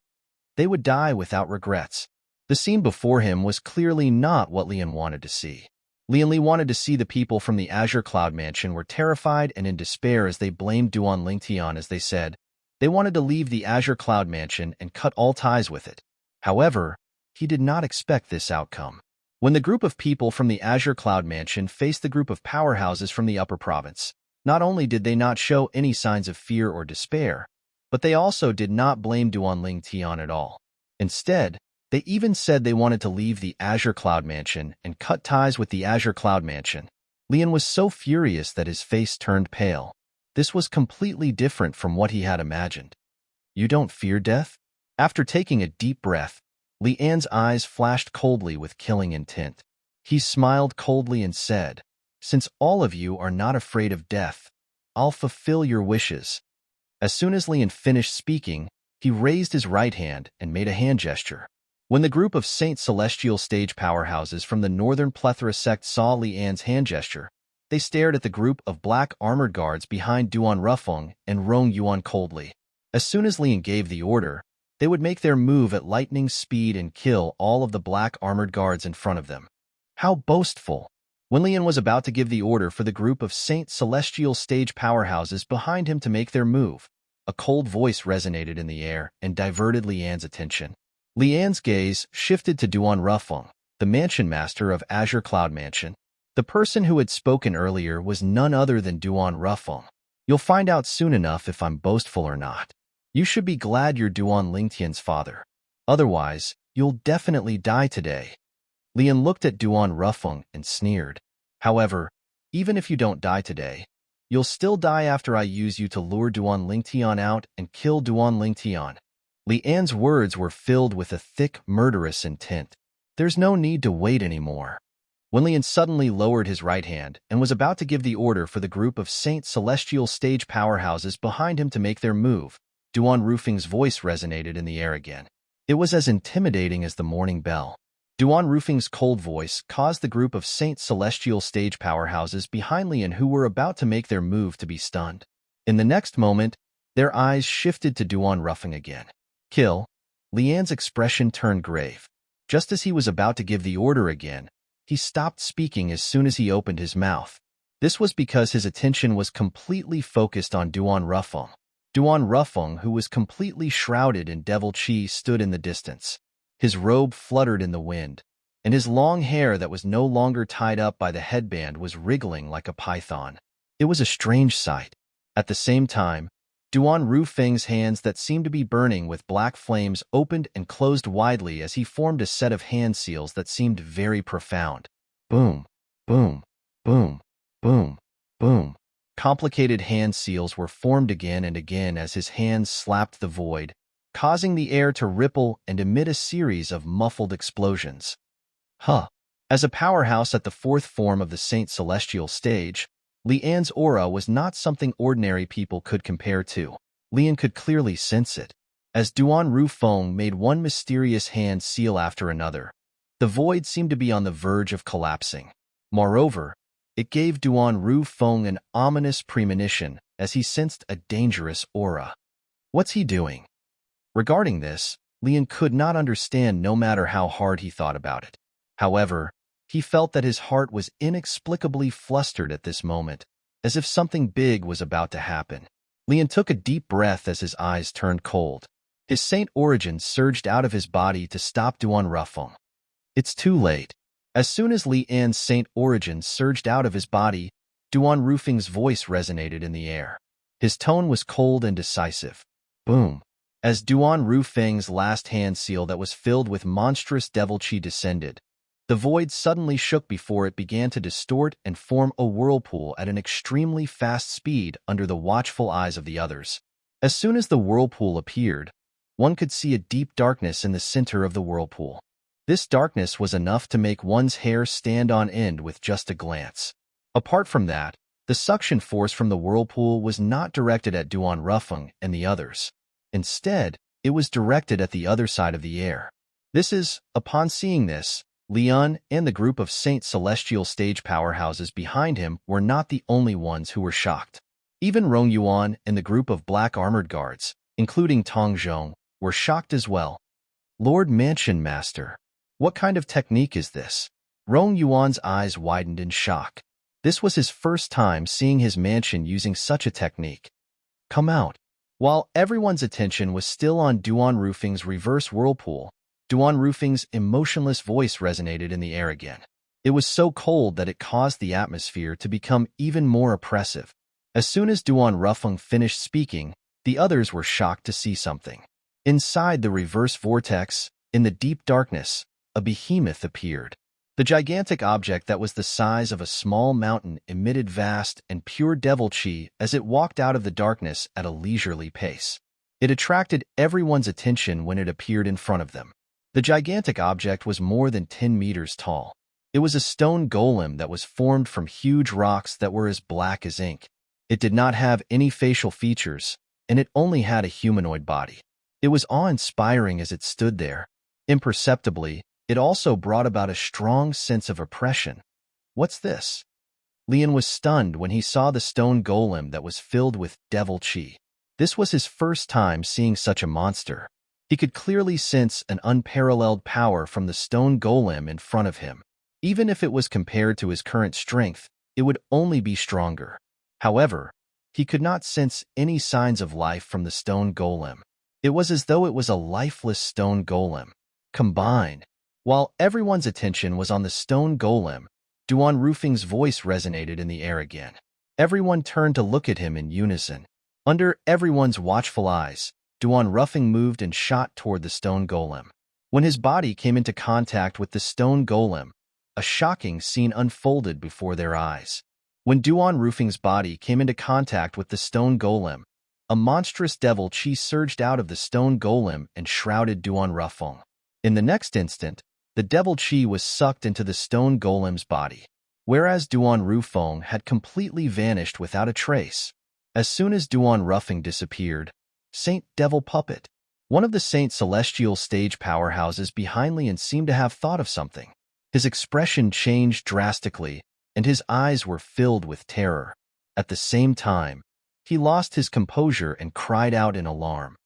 they would die without regrets. The scene before him was clearly not what Leon wanted to see. Leon wanted to see the people from the Azure Cloud Mansion were terrified and in despair as they blamed Duan Lingtian as they said they wanted to leave the Azure Cloud Mansion and cut all ties with it. However, he did not expect this outcome. When the group of people from the Azure Cloud Mansion faced the group of powerhouses from the upper province, not only did they not show any signs of fear or despair, but they also did not blame Duan Lingtian at all. Instead, they even said they wanted to leave the Azure Cloud Mansion and cut ties with the Azure Cloud Mansion. Leon was so furious that his face turned pale. This was completely different from what he had imagined. You don't fear death? After taking a deep breath, Leanne's eyes flashed coldly with killing intent. He smiled coldly and said, "Since all of you are not afraid of death, I'll fulfill your wishes." As soon as Leon finished speaking, he raised his right hand and made a hand gesture. When the group of Saint Celestial stage powerhouses from the Northern Plethora sect saw Leanne's hand gesture, they stared at the group of black armored guards behind Duan Rufeng and Rong Yuan coldly. As soon as Leon gave the order, they would make their move at lightning speed and kill all of the black armored guards in front of them. How boastful! When Leon was about to give the order for the group of Saint Celestial stage powerhouses behind him to make their move, a cold voice resonated in the air and diverted Leanne's attention. Leanne's gaze shifted to Duan Rufeng, the Mansion Master of Azure Cloud Mansion. The person who had spoken earlier was none other than Duan Rufeng. You'll find out soon enough if I'm boastful or not. You should be glad you're Duan Lingtian's father. Otherwise, you'll definitely die today. Leon looked at Duan Rufeng and sneered. However, even if you don't die today, you'll still die after I use you to lure Duan Lingtian out and kill Duan Lingtian. Leanne's words were filled with a thick, murderous intent. There's no need to wait anymore. When Leon suddenly lowered his right hand and was about to give the order for the group of Saint Celestial stage powerhouses behind him to make their move, Duan Rufeng's voice resonated in the air again. It was as intimidating as the morning bell. Duan Rufeng's cold voice caused the group of Saint Celestial stage powerhouses behind Leon who were about to make their move to be stunned. In the next moment, their eyes shifted to Duan Rufeng again. Kill. Leanne's expression turned grave. Just as he was about to give the order again, he stopped speaking as soon as he opened his mouth. This was because his attention was completely focused on Duan Rufeng. Duan Rufeng, who was completely shrouded in devil chi, stood in the distance. His robe fluttered in the wind, and his long hair that was no longer tied up by the headband was wriggling like a python. It was a strange sight. At the same time, Duan Rufeng's hands that seemed to be burning with black flames opened and closed widely as he formed a set of hand seals that seemed very profound. Boom, boom, boom, boom, boom. Complicated hand seals were formed again and again as his hands slapped the void, causing the air to ripple and emit a series of muffled explosions. As a powerhouse at the fourth form of the Saint Celestial stage, Leanne's aura was not something ordinary people could compare to. Leon could clearly sense it. As Duan Rufeng made one mysterious hand seal after another, the void seemed to be on the verge of collapsing. Moreover, it gave Duan Rufeng an ominous premonition as he sensed a dangerous aura. What's he doing? Regarding this, Leon could not understand no matter how hard he thought about it. However, he felt that his heart was inexplicably flustered at this moment, as if something big was about to happen. Leon took a deep breath as his eyes turned cold. His saint origin surged out of his body to stop Duan Rufeng. It's too late. As soon as Leanne's saint origin surged out of his body, Duan Rufeng's voice resonated in the air. His tone was cold and decisive. Boom. As Duan Rufeng's last hand seal that was filled with monstrous devil chi descended, the void suddenly shook before it began to distort and form a whirlpool at an extremely fast speed under the watchful eyes of the others. As soon as the whirlpool appeared, one could see a deep darkness in the center of the whirlpool. This darkness was enough to make one's hair stand on end with just a glance. Apart from that, the suction force from the whirlpool was not directed at Duan Rufeng and the others. Instead, it was directed at the other side of the air. Upon seeing this, Leon and the group of Saint Celestial stage powerhouses behind him were not the only ones who were shocked. Even Rong Yuan and the group of black armored guards, including Tong Zhong, were shocked as well. Lord Mansion Master, what kind of technique is this? Rong Yuan's eyes widened in shock. This was his first time seeing his mansion using such a technique. Come out. While everyone's attention was still on Duan Rufeng's reverse whirlpool, Duan Rufeng's emotionless voice resonated in the air again. It was so cold that it caused the atmosphere to become even more oppressive. As soon as Duan Rufeng finished speaking, the others were shocked to see something. Inside the reverse vortex, in the deep darkness, a behemoth appeared. The gigantic object that was the size of a small mountain emitted vast and pure devil chi as it walked out of the darkness at a leisurely pace. It attracted everyone's attention when it appeared in front of them. The gigantic object was more than 10 meters tall. It was a stone golem that was formed from huge rocks that were as black as ink. It did not have any facial features, and it only had a humanoid body. It was awe-inspiring as it stood there. Imperceptibly, it also brought about a strong sense of oppression. What's this? Leon was stunned when he saw the stone golem that was filled with devil chi. This was his first time seeing such a monster. He could clearly sense an unparalleled power from the stone golem in front of him. Even if it was compared to his current strength, it would only be stronger. However, he could not sense any signs of life from the stone golem. It was as though it was a lifeless stone golem. Combined. While everyone's attention was on the stone golem, Duan Rufeng's voice resonated in the air again. Everyone turned to look at him in unison. Under everyone's watchful eyes, Duan Rufeng moved and shot toward the stone golem. When his body came into contact with the stone golem, a shocking scene unfolded before their eyes. When Duan Rufeng's body came into contact with the stone golem, a monstrous devil chi surged out of the stone golem and shrouded Duan Rufeng. In the next instant, the devil chi was sucked into the stone golem's body, whereas Duan Rufeng had completely vanished without a trace. As soon as Duan Rufeng disappeared, Saint Devil Puppet, one of the Saint Celestial stage powerhouses behind Leon, seemed to have thought of something. His expression changed drastically, and his eyes were filled with terror. At the same time, he lost his composure and cried out in alarm.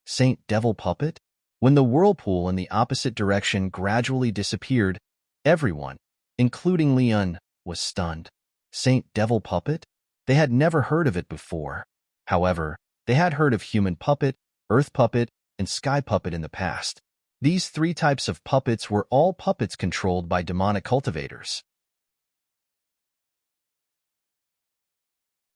Saint Devil Puppet? When the whirlpool in the opposite direction gradually disappeared, everyone, including Leon, was stunned. Saint Devil Puppet? They had never heard of it before. However, they had heard of human puppet, earth puppet, and sky puppet in the past. These three types of puppets were all puppets controlled by demonic cultivators.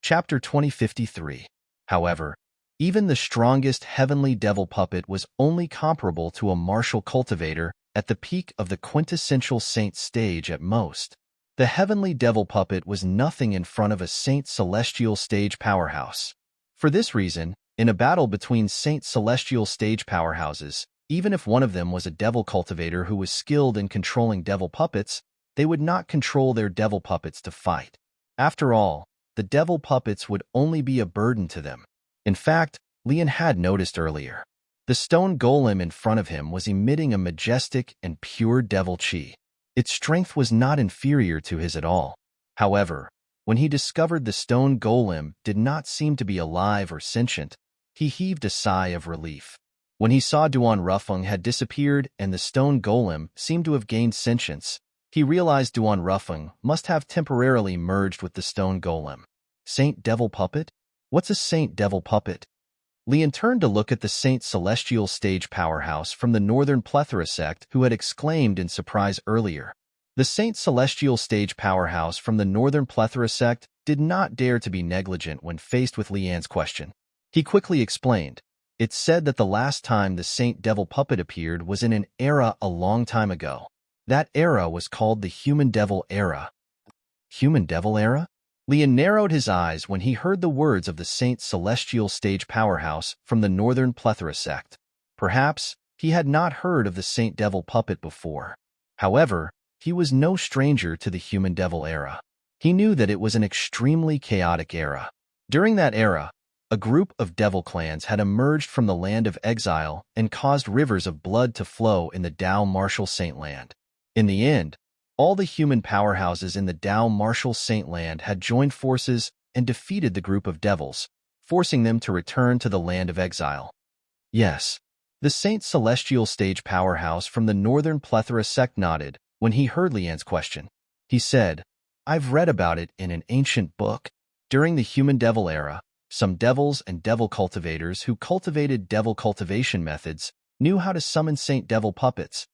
Chapter 2053. However, even the strongest heavenly devil puppet was only comparable to a martial cultivator at the peak of the quintessential saint stage at most. The heavenly devil puppet was nothing in front of a saint celestial stage powerhouse. For this reason, in a battle between saint celestial stage powerhouses, even if one of them was a devil cultivator who was skilled in controlling devil puppets, they would not control their devil puppets to fight. After all, the devil puppets would only be a burden to them. In fact, Leon had noticed earlier. The stone golem in front of him was emitting a majestic and pure devil chi. Its strength was not inferior to his at all. However, when he discovered the stone golem did not seem to be alive or sentient, he heaved a sigh of relief. When he saw Duan Rufeng had disappeared and the stone golem seemed to have gained sentience, he realized Duan Rufeng must have temporarily merged with the stone golem. Saint Devil Puppet? What's a Saint Devil Puppet? Leon turned to look at the Saint Celestial stage powerhouse from the Northern Plethora sect who had exclaimed in surprise earlier. The Saint Celestial stage powerhouse from the Northern Plethora sect did not dare to be negligent when faced with Leanne's question. He quickly explained. It's said that the last time the Saint Devil Puppet appeared was in an era a long time ago. That era was called the Human Devil Era. Human Devil Era? Leon narrowed his eyes when he heard the words of the Saint Celestial stage powerhouse from the Northern Plethora sect. Perhaps He had not heard of the Saint Devil puppet before. However, he was no stranger to the human devil era. He knew that it was an extremely chaotic era. During that era, a group of devil clans had emerged from the land of exile and caused rivers of blood to flow in the Dao Martial Saint Land. In the end, all the human powerhouses in the Dao Martial Saint Land had joined forces and defeated the group of devils, forcing them to return to the land of exile. Yes, the Saint Celestial Stage powerhouse from the Northern Plethora sect nodded when he heard Lian's question. He said, "I've read about it in an ancient book. During the human devil era, some devils and devil cultivators who cultivated devil cultivation methods knew how to summon Saint Devil puppets.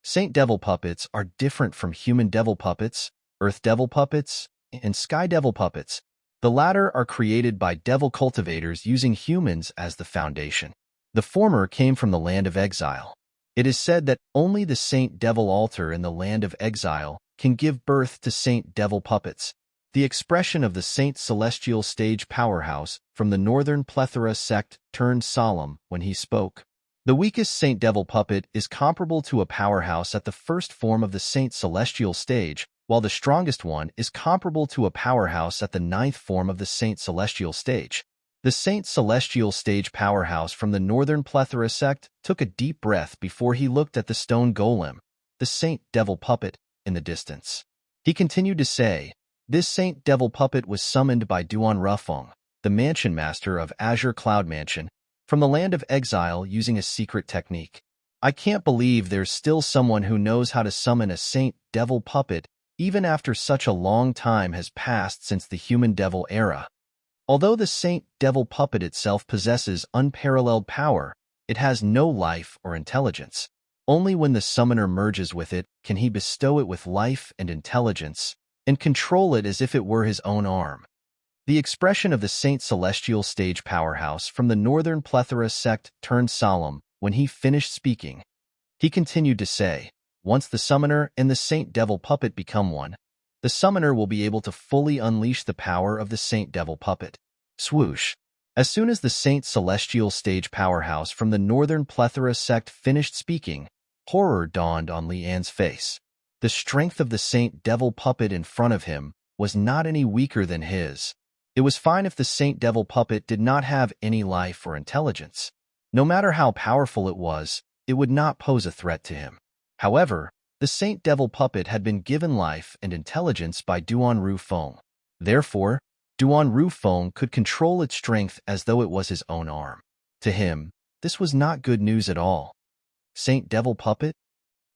Saint Devil puppets are different from human devil puppets, earth devil puppets, and sky devil puppets. The latter are created by devil cultivators using humans as the foundation. The former came from the land of exile. It is said that only the Saint Devil altar in the land of exile can give birth to Saint Devil puppets." The expression of the Saint Celestial Stage powerhouse from the Northern Plethora sect turned solemn when he spoke. The weakest Saint Devil puppet is comparable to a powerhouse at the first form of the Saint Celestial Stage, while the strongest one is comparable to a powerhouse at the ninth form of the Saint Celestial Stage. The Saint Celestial Stage powerhouse from the Northern Plethora sect took a deep breath before he looked at the stone golem, the Saint Devil puppet, in the distance. He continued to say, "This Saint Devil puppet was summoned by unravel, the mansion master of Azure Cloud Mansion, from the land of exile using a secret technique. I can't believe there's still someone who knows how to summon a Saint Devil puppet even after such a long time has passed since the human devil era. Although the Saint Devil puppet itself possesses unparalleled power, it has no life or intelligence. Only when the summoner merges with it can he bestow it with life and intelligence, and control it as if it were his own arm." The expression of the Saint Celestial Stage powerhouse from the Northern Plethora sect turned solemn when he finished speaking. He continued to say, "Once the summoner and the Saint Devil puppet become one, the summoner will be able to fully unleash the power of the Saint Devil puppet." Swoosh! As soon as the Saint Celestial Stage powerhouse from the Northern Plethora sect finished speaking, horror dawned on Lian's face. The strength of the Saint Devil puppet in front of him was not any weaker than his. It was fine if the Saint Devil puppet did not have any life or intelligence. No matter how powerful it would not pose a threat to him. However, the Saint Devil puppet had been given life and intelligence by Duan Therefore, Duan could control its strength as though it was his own arm. To him, this was not good news at all. Saint Devil puppet?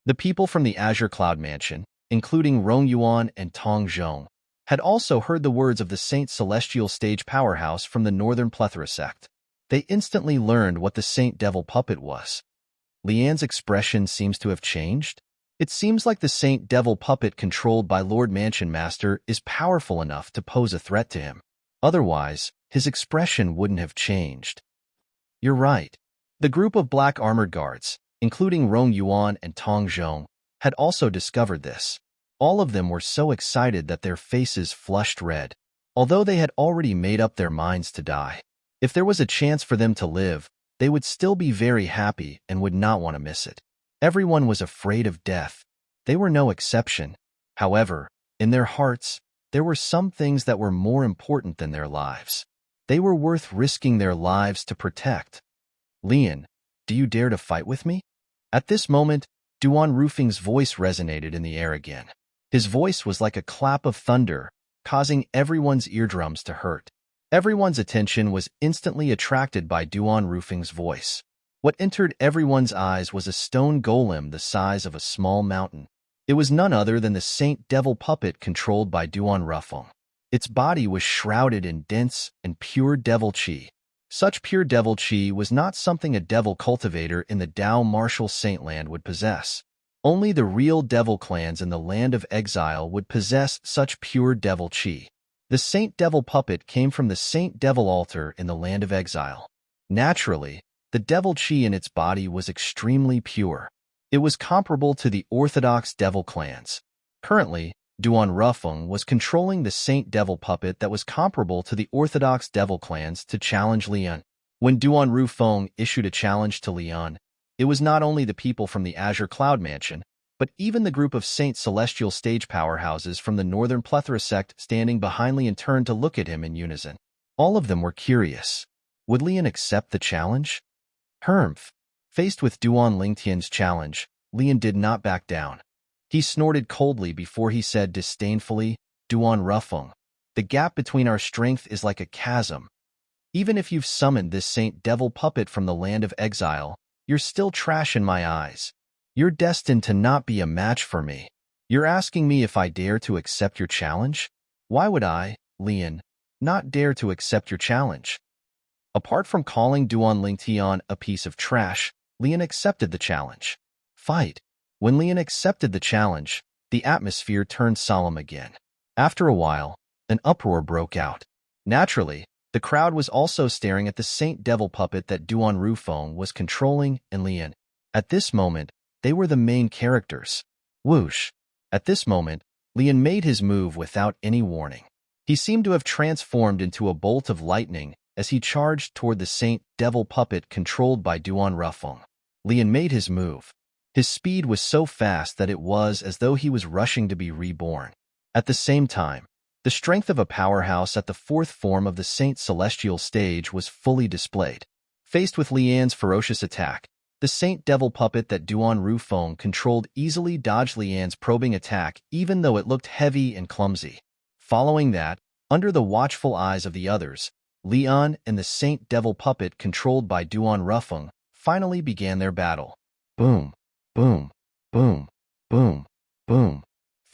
The people from the Azure Cloud Mansion, including Rong Yuan and Tong Zhong, had also heard the words of the Saint Celestial Stage powerhouse from the Northern Plethora sect. They instantly learned what the Saint Devil puppet was. Lian's expression seems to have changed. It seems like the Saint Devil puppet controlled by Lord Mansion Master is powerful enough to pose a threat to him. Otherwise, his expression wouldn't have changed. You're right. The group of black armored guards, including Rong Yuan and Tong Zhong, had also discovered this. All of them were so excited that their faces flushed red, although they had already made up their minds to die. If there was a chance for them to live, they would still be very happy and would not want to miss it. Everyone was afraid of death. They were no exception. However, in their hearts, there were some things that were more important than their lives. They were worth risking their lives to protect. "Lian, do you dare to fight with me?" At this moment, Duan voice resonated in the air again. His voice was like a clap of thunder, causing everyone's eardrums to hurt. Everyone's attention was instantly attracted by Duan voice. What entered everyone's eyes was a stone golem the size of a small mountain. It was none other than the Saint Devil puppet controlled by Duan. Its body was shrouded in dense and pure devil chi. Such pure devil chi was not something a devil cultivator in the Dao Martial Saint Land would possess. Only the real devil clans in the land of exile would possess such pure devil chi. The Saint Devil puppet came from the Saint Devil altar in the land of exile. Naturally, the devil chi in its body was extremely pure. It was comparable to the orthodox devil clans. Currently, Duan was controlling the Saint Devil puppet that was comparable to the orthodox devil clans to challenge Lian. When Duan issued a challenge to Lian, It was not only the people from the Azure Cloud Mansion, but even the group of Saint Celestial stage powerhouses from the Northern Plethora sect standing behind Lian turned to look at him in unison. All of them were curious. Would Lian accept the challenge? Hermph. Faced with Duan Lingtian's challenge, Lian did not back down. He snorted coldly before he said disdainfully, Duan Rufeng, the gap between our strength is like a chasm. Even if you've summoned this Saint Devil puppet from the land of exile, you're still trash in my eyes. You're destined to not be a match for me. You're asking me if I dare to accept your challenge? Why would I, Lian, not dare to accept your challenge? Apart from calling Duan Lingtian a piece of trash, Lian accepted the challenge. Fight. When Lian accepted the challenge, the atmosphere turned solemn again. After a while, an uproar broke out. Naturally, the crowd was also staring at the Saint Devil puppet that Duan Rufeng was controlling and Lian. At this moment, they were the main characters. Whoosh. At this moment, Lian made his move without any warning. He seemed to have transformed into a bolt of lightning as he charged toward the Saint Devil puppet controlled by Duan Rufeng. Lian made his move. His speed was so fast that it was as though he was rushing to be reborn. At the same time, the strength of a powerhouse at the fourth form of the Saint Celestial stage was fully displayed. Faced with Lian's ferocious attack, the Saint Devil puppet that Duan Rufeng controlled easily dodged Lian's probing attack even though it looked heavy and clumsy. Following that, under the watchful eyes of the others, Lian and the Saint Devil puppet controlled by Duan Rufeng finally began their battle. Boom, boom, boom, boom, boom.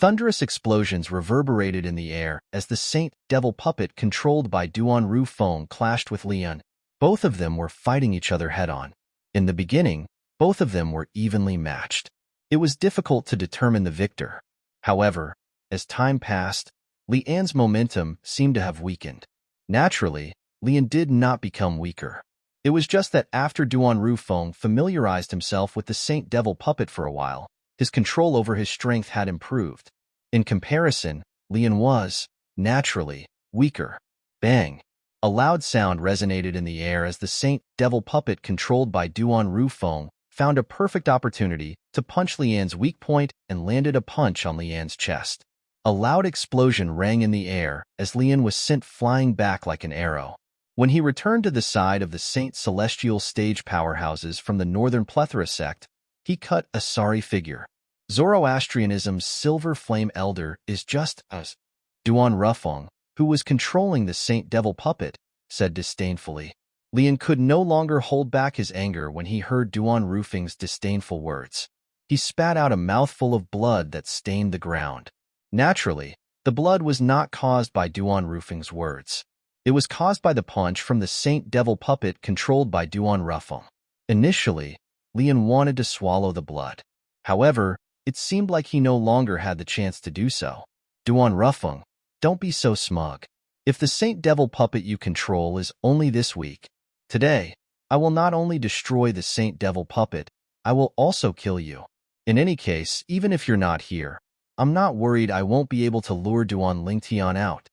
Thunderous explosions reverberated in the air as the Saint Devil puppet controlled by Duan Rufeng clashed with Lian. Both of them were fighting each other head-on. In the beginning, both of them were evenly matched. It was difficult to determine the victor. However, as time passed, Lian's momentum seemed to have weakened. Naturally, Lian did not become weaker. It was just that after Duan Rufeng familiarized himself with the Saint Devil puppet for a while, his control over his strength had improved. In comparison, Lian was, naturally, weaker. Bang! A loud sound resonated in the air as the Saint Devil puppet controlled by Duan Rufeng found a perfect opportunity to punch Lian's weak point and landed a punch on Lian's chest. A loud explosion rang in the air as Lian was sent flying back like an arrow. When he returned to the side of the Saint Celestial stage powerhouses from the Northern Plethora sect, he cut a sorry figure. Zoroastrianism's Silver Flame Elder is just us. Duan Rufeng, who was controlling the Saint Devil puppet, said disdainfully. Lian could no longer hold back his anger when he heard Duan Rufeng's disdainful words. He spat out a mouthful of blood that stained the ground. Naturally, the blood was not caused by Duan Rufeng's words. It was caused by the punch from the Saint Devil puppet controlled by Duan Rufeng. Initially, Lian wanted to swallow the blood. However, it seemed like he no longer had the chance to do so. Duan Rufeng, don't be so smug. If the Saint Devil puppet you control is only this weak, today, I will not only destroy the Saint Devil puppet, I will also kill you. In any case, even if you're not here, I'm not worried I won't be able to lure Duan Lingtian out.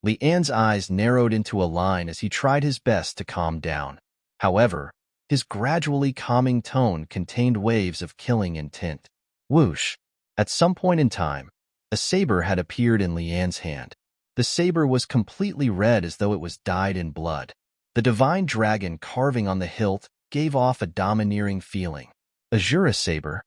Lian's eyes narrowed into a line as he tried his best to calm down. However, his gradually calming tone contained waves of killing intent. Whoosh! At some point in time, a saber had appeared in Lian's hand. The saber was completely red as though it was dyed in blood. The divine dragon carving on the hilt gave off a domineering feeling. Azure saber.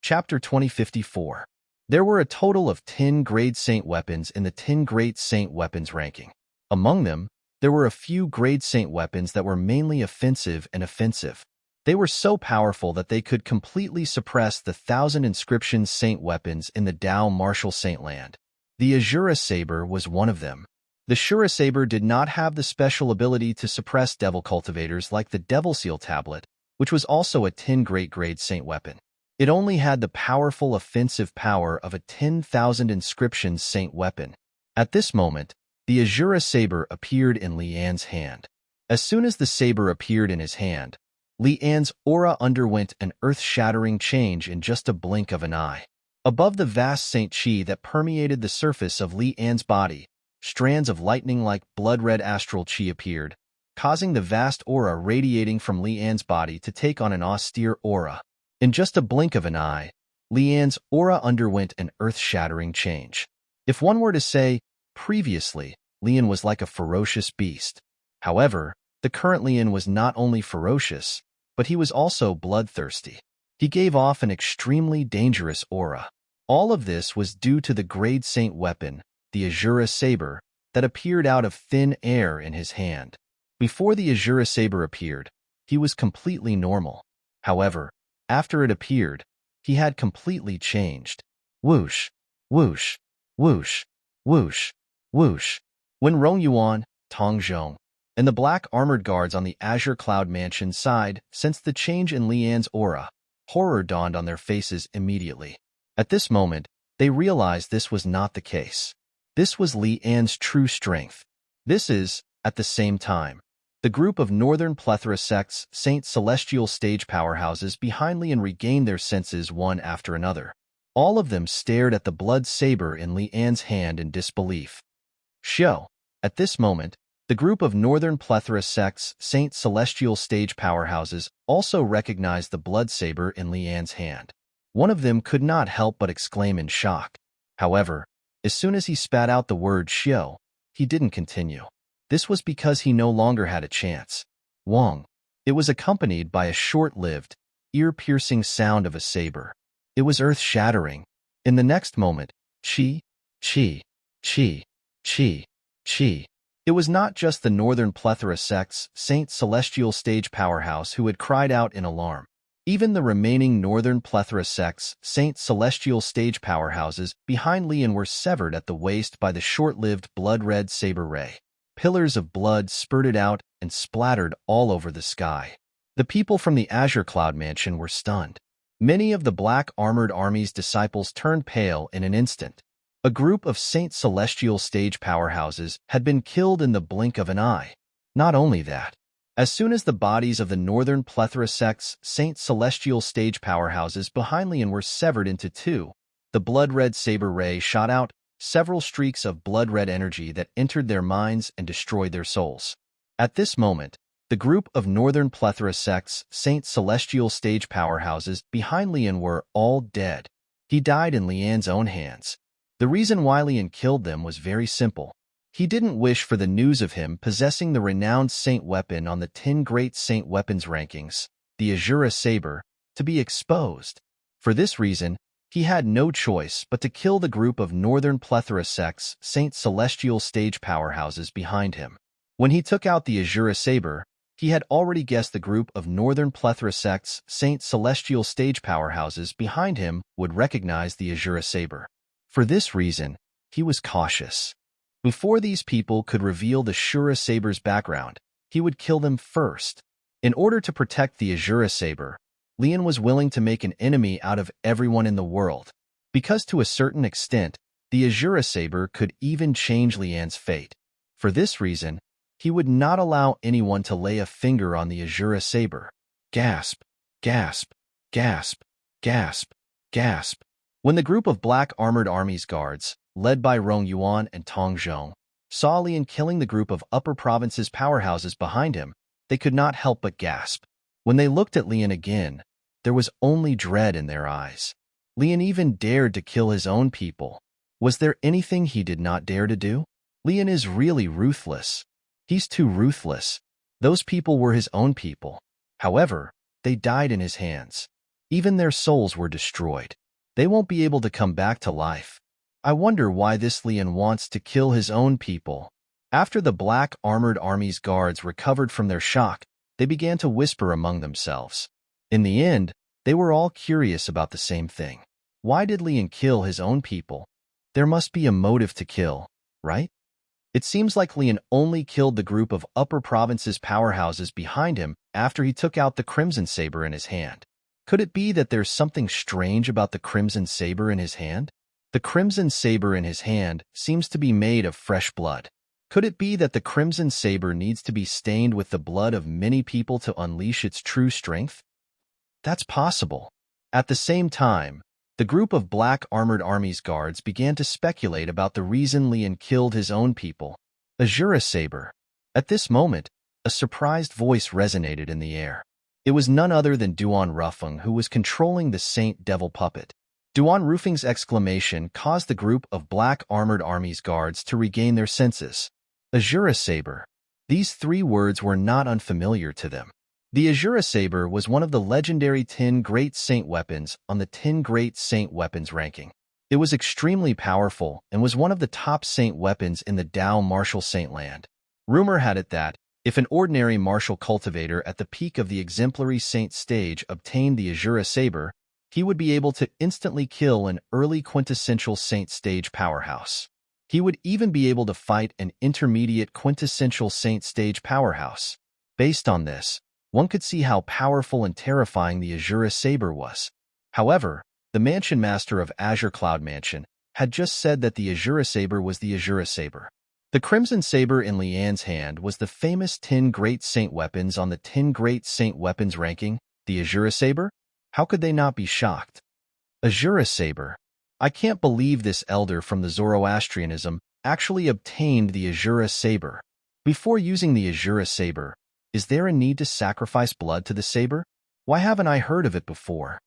Chapter 2054. There were a total of 10 Grade Saint weapons in the 10 Great Saint weapons ranking. Among them, there were a few Grade Saint weapons that were mainly offensive and offensive. They were so powerful that they could completely suppress the 1,000 inscriptions Saint weapons in the Dao Martial Saint land. The Azure Saber was one of them. The Shura Saber did not have the special ability to suppress devil cultivators like the Devil Seal Tablet, which was also a 10 Great Grade Saint weapon. It only had the powerful offensive power of a 10,000 inscriptions Saint weapon. At this moment, the Azure Saber appeared in Lian's hand. As soon as the saber appeared in his hand, Lian's aura underwent an earth-shattering change in just a blink of an eye. Above the vast Saint Chi that permeated the surface of Lian's body, strands of lightning-like blood-red astral chi appeared, causing the vast aura radiating from Lian's body to take on an austere aura. In just a blink of an eye, Lian's aura underwent an earth-shattering change. If one were to say, previously, Lian was like a ferocious beast. However, the current Lian was not only ferocious, but he was also bloodthirsty. He gave off an extremely dangerous aura. All of this was due to the Grade Saint weapon, the Azura Saber, that appeared out of thin air in his hand. Before the Azura Saber appeared, he was completely normal. However, after it appeared, he had completely changed. Whoosh, whoosh, whoosh, whoosh, whoosh. When Rong Yuan, Tong Zhong, and the black armored guards on the Azure Cloud Mansion sighed, sensed the change in Lian's aura, horror dawned on their faces immediately. At this moment, they realized this was not the case. This was Lian's true strength. This is, at the same time, the group of Northern Plethora sects, Saint Celestial stage powerhouses behind Lian regained their senses one after another. All of them stared at the blood saber in Lian's hand in disbelief. Xiao. At this moment, the group of Northern Plethora sects, Saint Celestial stage powerhouses, also recognized the blood saber in Lian's hand. One of them could not help but exclaim in shock. However, as soon as he spat out the word Xiao, he didn't continue. This was because he no longer had a chance. Wong. It was accompanied by a short-lived, ear-piercing sound of a saber. It was earth-shattering. In the next moment, chi, chi, chi, chi, chi. It was not just the Northern Plethora sects, Saint Celestial stage powerhouse who had cried out in alarm. Even the remaining Northern Plethora sects, Saint Celestial stage powerhouses behind Lian were severed at the waist by the short-lived blood-red saber ray. Pillars of blood spurted out and splattered all over the sky. The people from the Azure Cloud Mansion were stunned. Many of the Black Armored Army's disciples turned pale in an instant. A group of Saint Celestial stage powerhouses had been killed in the blink of an eye. Not only that, as soon as the bodies of the Northern Plethora sects, Saint Celestial stage powerhouses behind Lian were severed into two, the blood-red saber ray shot out several streaks of blood-red energy that entered their minds and destroyed their souls. At this moment, the group of Northern Plethora sects, Saint Celestial stage powerhouses behind Lian were all dead. He died in Lian's own hands. The reason why Lian killed them was very simple. He didn't wish for the news of him possessing the renowned saint weapon on the 10 great saint weapons rankings, the Azura Saber, to be exposed. For this reason, he had no choice but to kill the group of Northern Plethora sects, Saint Celestial stage powerhouses behind him. When he took out the Azura Saber, he had already guessed the group of Northern Plethora sects, Saint Celestial stage powerhouses behind him would recognize the Azura Saber. For this reason, he was cautious. Before these people could reveal the Azura Saber's background, he would kill them first. In order to protect the Azura Saber, Lian was willing to make an enemy out of everyone in the world, because to a certain extent, the Azura Saber could even change Lian's fate. For this reason, he would not allow anyone to lay a finger on the Azura Saber. Gasp, gasp, gasp, gasp, gasp. When the group of Black Armored Army's guards, led by Rong Yuan and Tong Zhong, saw Lian killing the group of Upper Province's powerhouses behind him, they could not help but gasp. When they looked at Lian again, there was only dread in their eyes. Lian even dared to kill his own people. Was there anything he did not dare to do? Lian is really ruthless. He's too ruthless. Those people were his own people. However, they died in his hands. Even their souls were destroyed. They won't be able to come back to life. I wonder why this Lian wants to kill his own people. After the Black Armored Army's guards recovered from their shock, they began to whisper among themselves. In the end, they were all curious about the same thing. Why did Lian kill his own people? There must be a motive to kill, right? It seems like Lian only killed the group of Upper Province's powerhouses behind him after he took out the Crimson Saber in his hand. Could it be that there's something strange about the Crimson Saber in his hand? The Crimson Saber in his hand seems to be made of fresh blood. Could it be that the Crimson Saber needs to be stained with the blood of many people to unleash its true strength? That's possible. At the same time, the group of Black Armored Army's guards began to speculate about the reason Lian killed his own people. Azura Saber. At this moment, a surprised voice resonated in the air. It was none other than Duan Rufeng who was controlling the Saint Devil puppet. Duan Rufeng's exclamation caused the group of black armored army's guards to regain their senses. Azura Saber. These three words were not unfamiliar to them. The Azura Saber was one of the legendary 10 Great Saint weapons on the 10 Great Saint weapons ranking. It was extremely powerful and was one of the top saint weapons in the Dao martial saint land. Rumor had it that, if an ordinary martial cultivator at the peak of the exemplary saint stage obtained the Azura Saber, he would be able to instantly kill an early quintessential saint stage powerhouse. He would even be able to fight an intermediate quintessential saint stage powerhouse. Based on this, one could see how powerful and terrifying the Azura Saber was. However, the Mansion Master of Azure Cloud Mansion had just said that the Azura Saber was the Azura Saber. The Crimson Saber in Lian's hand was the famous 10 Great Saint weapons on the 10 Great Saint weapons ranking, the Azura Saber? How could they not be shocked? Azura Saber. I can't believe this elder from the Zoroastrianism actually obtained the Azura Saber. Before using the Azura Saber, is there a need to sacrifice blood to the saber? Why haven't I heard of it before?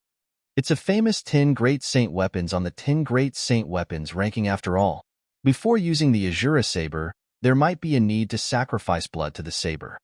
It's a famous 10 Great Saint weapons on the 10 Great Saint weapons ranking after all. Before using the Azura Saber, there might be a need to sacrifice blood to the saber.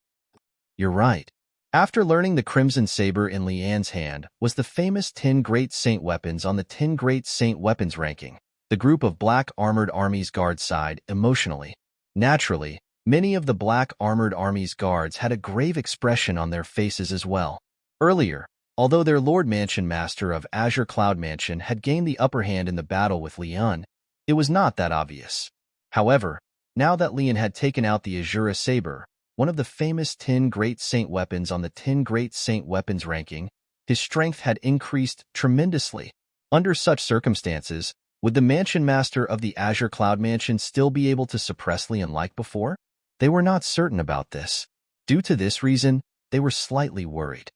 You're right. After learning the Crimson Saber in Lian's hand was the famous 10 Great Saint weapons on the 10 Great Saint weapons ranking, the group of black armored armies guards sighed emotionally. Naturally, many of the black armored armies guards had a grave expression on their faces as well. Earlier, although their Lord Mansion Master of Azure Cloud Mansion had gained the upper hand in the battle with Lian, it was not that obvious. However, now that Lian had taken out the Azura Saber, one of the famous 10 Great Saint weapons on the 10 Great Saint weapons ranking, his strength had increased tremendously. Under such circumstances, would the Mansion Master of the Azure Cloud Mansion still be able to suppress Lian like before? They were not certain about this. Due to this reason, they were slightly worried.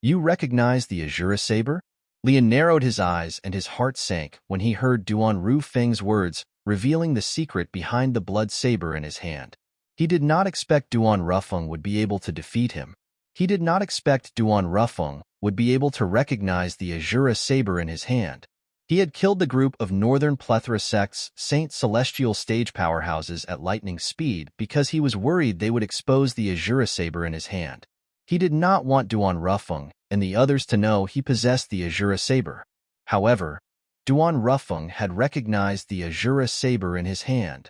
You recognize the Azura Saber? Lian narrowed his eyes and his heart sank when he heard Duan Rufeng's words, revealing the secret behind the blood saber in his hand. He did not expect Duan Rufeng would be able to defeat him. He did not expect Duan Rufeng would be able to recognize the Azura Saber in his hand. He had killed the group of Northern Plethora Sect's Saint Celestial stage powerhouses at lightning speed because he was worried they would expose the Azura Saber in his hand. He did not want Duan Rufeng and the others to know he possessed the Azura Saber. However, Duan Rufeng had recognized the Azura Saber in his hand.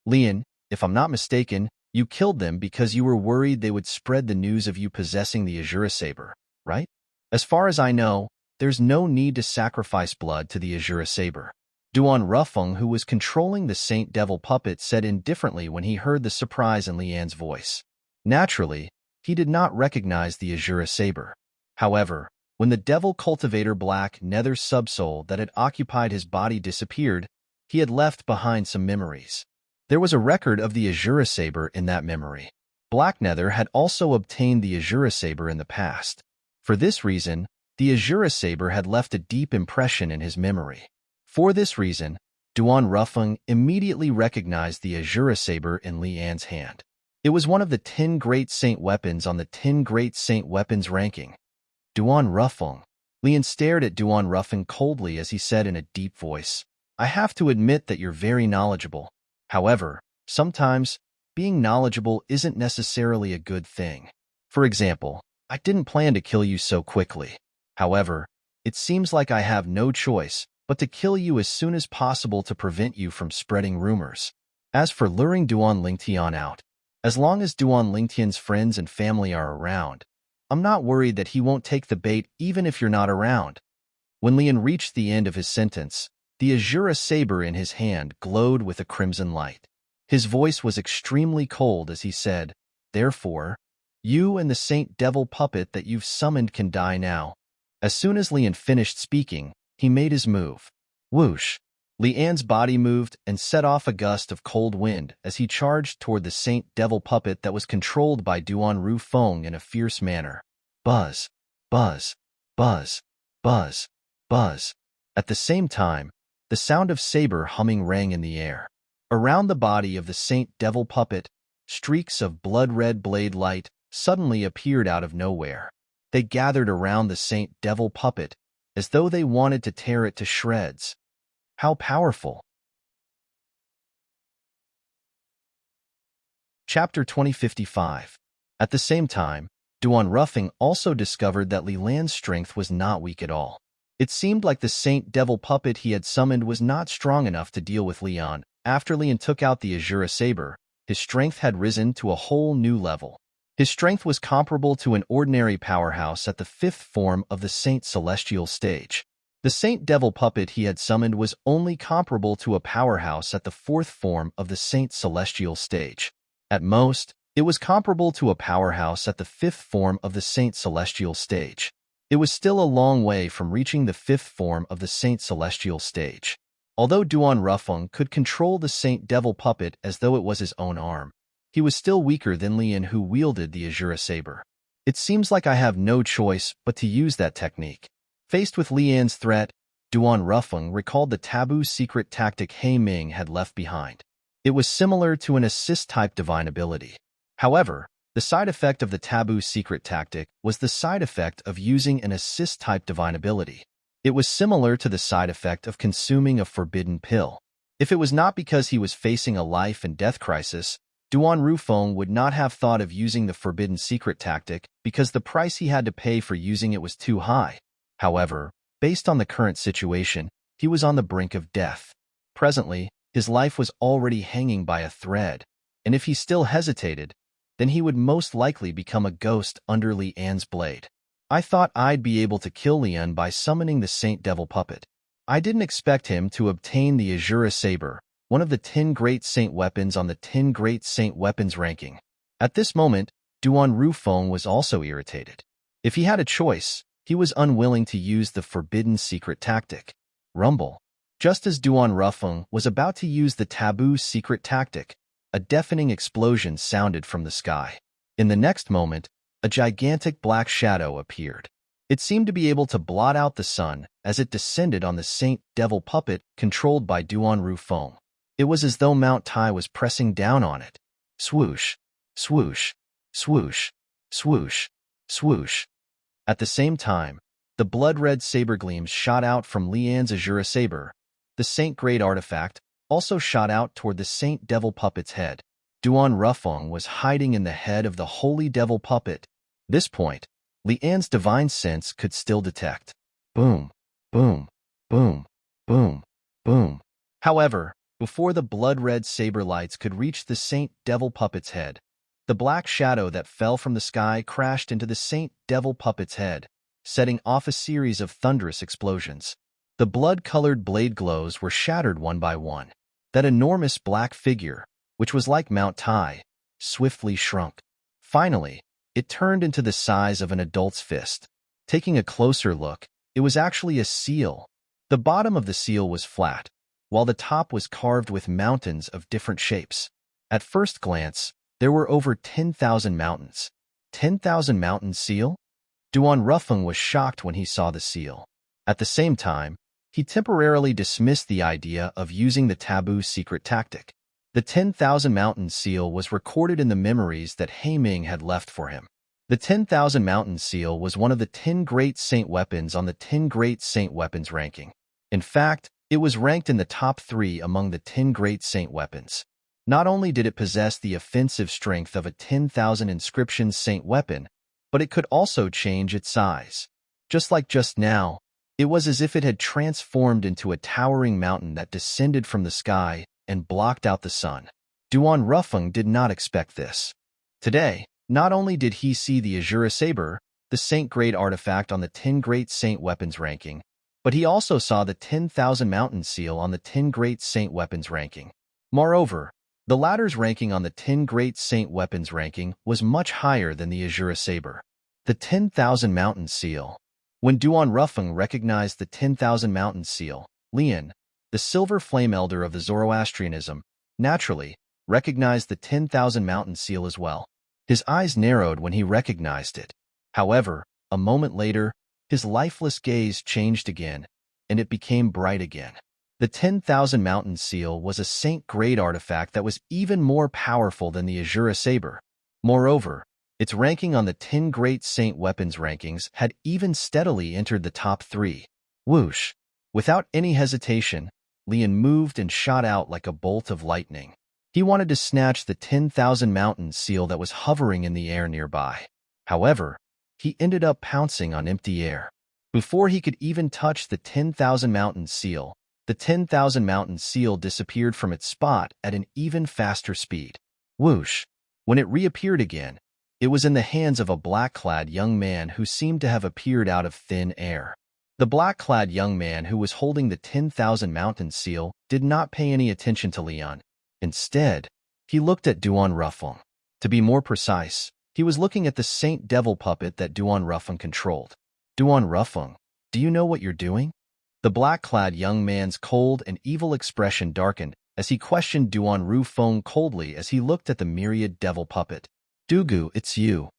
Lian, if I'm not mistaken, you killed them because you were worried they would spread the news of you possessing the Azura Saber, right? As far as I know, there's no need to sacrifice blood to the Azura Saber. Duan Rufeng, who was controlling the Saint Devil puppet, said indifferently when he heard the surprise in Lian's voice. Naturally, he did not recognize the Azura Saber. However, when the Devil Cultivator Black Nether subsoul that had occupied his body disappeared, he had left behind some memories. There was a record of the Azura Saber in that memory. Black Nether had also obtained the Azura Saber in the past. For this reason, the Azura Saber had left a deep impression in his memory. For this reason, Duan Rufeng immediately recognized the Azura Saber in Lian's hand. It was one of the 10 Great Saint weapons on the 10 Great Saint weapons ranking. Duan Rufeng. Lian stared at Duan Rufeng coldly as he said in a deep voice, I have to admit that you're very knowledgeable. However, sometimes, being knowledgeable isn't necessarily a good thing. For example, I didn't plan to kill you so quickly. However, it seems like I have no choice but to kill you as soon as possible to prevent you from spreading rumors. As for luring Duan Lingtian out, as long as Duan Lingtian's friends and family are around, I'm not worried that he won't take the bait even if you're not around. When Lian reached the end of his sentence, the Azura Saber in his hand glowed with a crimson light. His voice was extremely cold as he said, Therefore, you and the Saint Devil puppet that you've summoned can die now. As soon as Lian finished speaking, he made his move. Whoosh! Lian's body moved and set off a gust of cold wind as he charged toward the Saint Devil puppet that was controlled by Duan Rufeng in a fierce manner. Buzz! Buzz! Buzz! Buzz! Buzz! At the same time, the sound of saber humming rang in the air. Around the body of the Saint Devil puppet, streaks of blood-red blade light suddenly appeared out of nowhere. They gathered around the Saint Devil puppet as though they wanted to tear it to shreds. How powerful! Chapter 2055. At the same time, Unravel also discovered that Lilan's strength was not weak at all. It seemed like the Saint Devil puppet he had summoned was not strong enough to deal with Lian. After Lian took out the Azura Saber, his strength had risen to a whole new level. His strength was comparable to an ordinary powerhouse at the 5th form of the Saint Celestial stage. The Saint Devil puppet he had summoned was only comparable to a powerhouse at the 4th form of the Saint Celestial stage. At most, it was comparable to a powerhouse at the 5th form of the Saint Celestial stage. It was still a long way from reaching the 5th form of the Saint Celestial stage. Although Unravel could control the Saint Devil puppet as though it was his own arm, he was still weaker than Lian, who wielded the Azura Saber. It seems like I have no choice but to use that technique. Faced with Lian's threat, Unravel recalled the taboo secret tactic He Ming had left behind. It was similar to an assist-type divine ability. However, the side effect of the taboo secret tactic was the side effect of using an assist-type divine ability. It was similar to the side effect of consuming a forbidden pill. If it was not because he was facing a life and death crisis, Unravel would not have thought of using the forbidden secret tactic because the price he had to pay for using it was too high. However, based on the current situation, he was on the brink of death. Presently, his life was already hanging by a thread, and if he still hesitated, then he would most likely become a ghost under Lian's blade. I thought I'd be able to kill Lian by summoning the Saint Devil puppet. I didn't expect him to obtain the Azura Saber, one of the 10 Great Saint Weapons on the 10 Great Saint Weapons ranking. At this moment, Unravel was also irritated. If he had a choice, he was unwilling to use the forbidden secret tactic. Rumble. Just as Unravel was about to use the taboo secret tactic, a deafening explosion sounded from the sky. In the next moment, a gigantic black shadow appeared. It seemed to be able to blot out the sun as it descended on the Saint Devil puppet controlled by Unravel. It was as though Mount Tai was pressing down on it. Swoosh, swoosh, swoosh, swoosh, swoosh. At the same time, the blood-red saber gleams shot out from Lian's Azura Saber. The Saint Great artifact also shot out toward the Saint Devil puppet's head. Unravel was hiding in the head of the Holy Devil puppet. This point, Lian's divine sense could still detect. Boom, boom, boom, boom, boom. However, before the blood-red saber lights could reach the Saint Devil puppet's head, the black shadow that fell from the sky crashed into the Saint Devil puppet's head, setting off a series of thunderous explosions. The blood-colored blade glows were shattered one by one. That enormous black figure, which was like Mount Tai, swiftly shrunk. Finally, it turned into the size of an adult's fist. Taking a closer look, it was actually a seal. The bottom of the seal was flat, while the top was carved with mountains of different shapes. At first glance, there were over 10,000 mountains. 10,000 mountain seal? Unravel was shocked when he saw the seal. At the same time, he temporarily dismissed the idea of using the taboo secret tactic. The 10,000 mountain seal was recorded in the memories that He Ming had left for him. The 10,000 mountain seal was one of the 10 Great Saint Weapons on the 10 Great Saint Weapons ranking. In fact, it was ranked in the top 3 among the 10 Great Saint Weapons. Not only did it possess the offensive strength of a 10,000 inscription saint weapon, but it could also change its size. Just like just now, it was as if it had transformed into a towering mountain that descended from the sky and blocked out the sun. Unravel did not expect this. Today, not only did he see the Azura Saber, the Saint Great artifact on the 10 Great Saint Weapons ranking, but he also saw the 10,000 mountain seal on the 10 Great Saint Weapons ranking. Moreover, the latter's ranking on the 10 Great Saint Weapons ranking was much higher than the Azura Saber. The 10,000 mountain seal. When Unravel recognized the 10,000 mountain seal, Lian, the silver flame elder of the Zoroastrianism, naturally recognized the 10,000 mountain seal as well. His eyes narrowed when he recognized it. However, a moment later, his lifeless gaze changed again, and it became bright again. The 10,000 Mountain Seal was a Saint-grade artifact that was even more powerful than the Azura Saber. Moreover, its ranking on the 10 Great Saint Weapons rankings had even steadily entered the top 3. Whoosh! Without any hesitation, Leon moved and shot out like a bolt of lightning. He wanted to snatch the 10,000 Mountain Seal that was hovering in the air nearby. However, he ended up pouncing on empty air. Before he could even touch the 10,000 Mountain Seal, the 10,000 Mountain Seal disappeared from its spot at an even faster speed. Whoosh! When it reappeared again, it was in the hands of a black-clad young man who seemed to have appeared out of thin air. The black-clad young man who was holding the 10,000 Mountain Seal did not pay any attention to Leon. Instead, he looked at Unravel. To be more precise, he was looking at the Saint Devil puppet that Unravel controlled. Unravel, do you know what you're doing? The black-clad young man's cold and evil expression darkened as he questioned Unravel coldly as he looked at the myriad devil puppet. Dugu, it's you.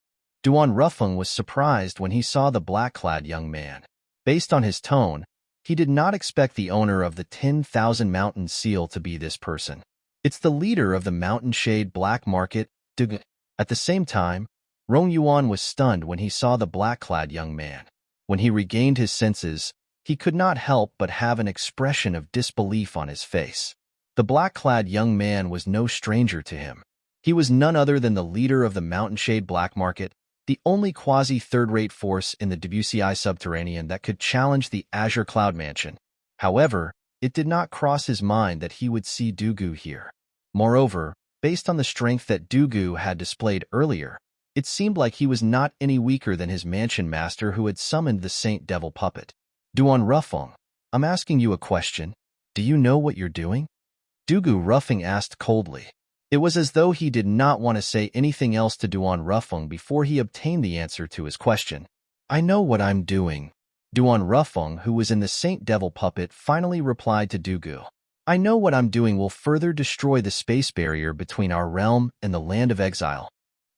Unravel was surprised when he saw the black-clad young man. Based on his tone, he did not expect the owner of the 10,000 Mountain Seal to be this person. It's the leader of the Mountain Shade Black Market, Dugu. At the same time, Rong Yuan was stunned when he saw the black-clad young man. When he regained his senses, he could not help but have an expression of disbelief on his face. The black-clad young man was no stranger to him. He was none other than the leader of the Mountain Shade Black Market, the only quasi-third-rate force in the WCI Subterranean that could challenge the Azure Cloud Mansion. However, it did not cross his mind that he would see Dugu here. Moreover, based on the strength that Dugu had displayed earlier, it seemed like he was not any weaker than his mansion master who had summoned the Saint Devil puppet. Unravel, I'm asking you a question. Do you know what you're doing? Dugu Ruffing asked coldly. It was as though he did not want to say anything else to Unravel before he obtained the answer to his question. I know what I'm doing. Unravel, who was in the Saint Devil puppet, finally replied to Dugu. I know what I'm doing will further destroy the space barrier between our realm and the land of exile.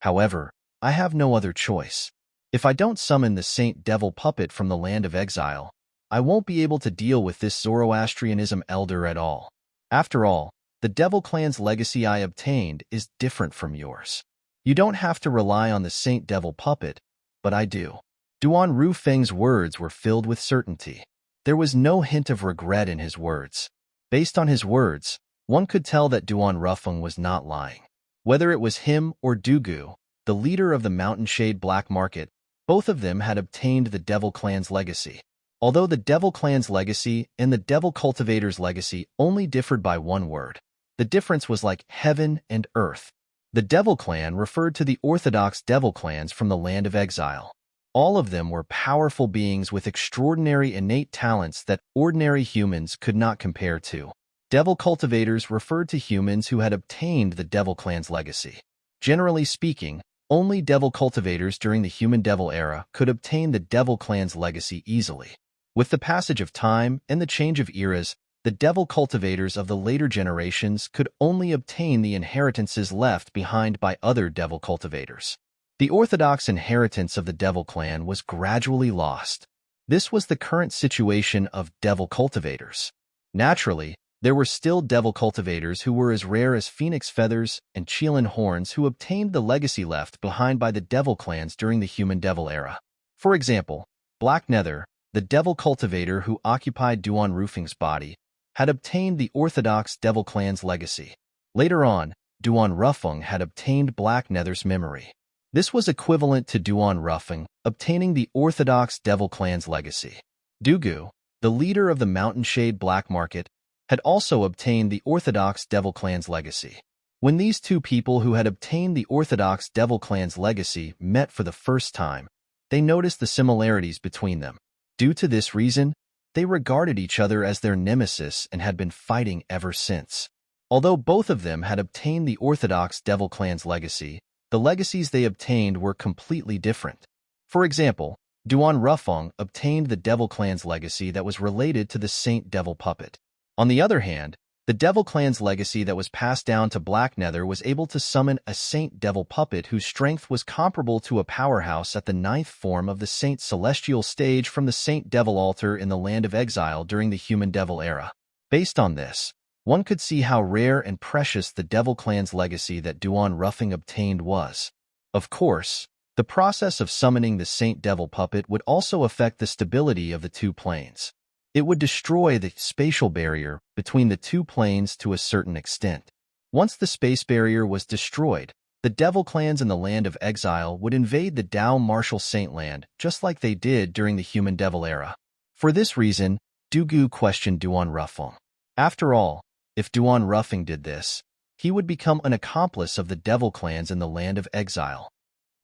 However, I have no other choice. If I don't summon the Saint Devil puppet from the land of exile, I won't be able to deal with this Zoroastrianism elder at all. After all, the Devil Clan's legacy I obtained is different from yours. You don't have to rely on the Saint Devil puppet, but I do. Duan Rufeng's words were filled with certainty. There was no hint of regret in his words. Based on his words, one could tell that Duan Rufeng was not lying. Whether it was him or Dugu, the leader of the Mountain Shade Black Market, both of them had obtained the Devil Clan's legacy. Although the Devil Clan's legacy and the Devil Cultivator's legacy only differed by one word, the difference was like heaven and earth. The Devil Clan referred to the orthodox Devil Clans from the land of exile. All of them were powerful beings with extraordinary innate talents that ordinary humans could not compare to. Devil Cultivators referred to humans who had obtained the Devil Clan's legacy. Generally speaking, only Devil Cultivators during the Human Devil era could obtain the Devil Clan's legacy easily. With the passage of time and the change of eras, the Devil Cultivators of the later generations could only obtain the inheritances left behind by other Devil Cultivators. The orthodox inheritance of the Devil Clan was gradually lost. This was the current situation of Devil Cultivators. Naturally, there were still Devil Cultivators who were as rare as Phoenix Feathers and Chelan Horns who obtained the legacy left behind by the Devil Clans during the Human Devil era. For example, Black Nether, the Devil Cultivator who occupied Duan Rufeng's body, had obtained the orthodox Devil Clan's legacy. Later on, Duan Rufeng had obtained Black Nether's memory. This was equivalent to Duan Rufeng obtaining the orthodox Devil Clan's legacy. Dugu, the leader of the Mountain Shade Black Market, had also obtained the orthodox Devil Clan's legacy. When these two people who had obtained the orthodox Devil Clan's legacy met for the first time, they noticed the similarities between them. Due to this reason, they regarded each other as their nemesis and had been fighting ever since. Although both of them had obtained the orthodox Devil Clan's legacy, the legacies they obtained were completely different. For example, Duan Rufeng obtained the Devil Clan's legacy that was related to the Saint Devil puppet. On the other hand, the Devil Clan's legacy that was passed down to Black Nether was able to summon a Saint Devil puppet whose strength was comparable to a powerhouse at the 9th form of the Saint Celestial stage from the Saint Devil altar in the land of exile during the Human Devil era. Based on this, one could see how rare and precious the Devil Clan's legacy that unraveling obtained was. Of course, the process of summoning the Saint Devil puppet would also affect the stability of the two planes. It would destroy the spatial barrier between the two planes to a certain extent. Once the space barrier was destroyed, the Devil Clans in the Land of Exile would invade the Dao Martial Saint Land just like they did during the Human Devil era. For this reason, Dugu questioned unraveling. After all, if unraveling did this, he would become an accomplice of the Devil Clans in the Land of Exile.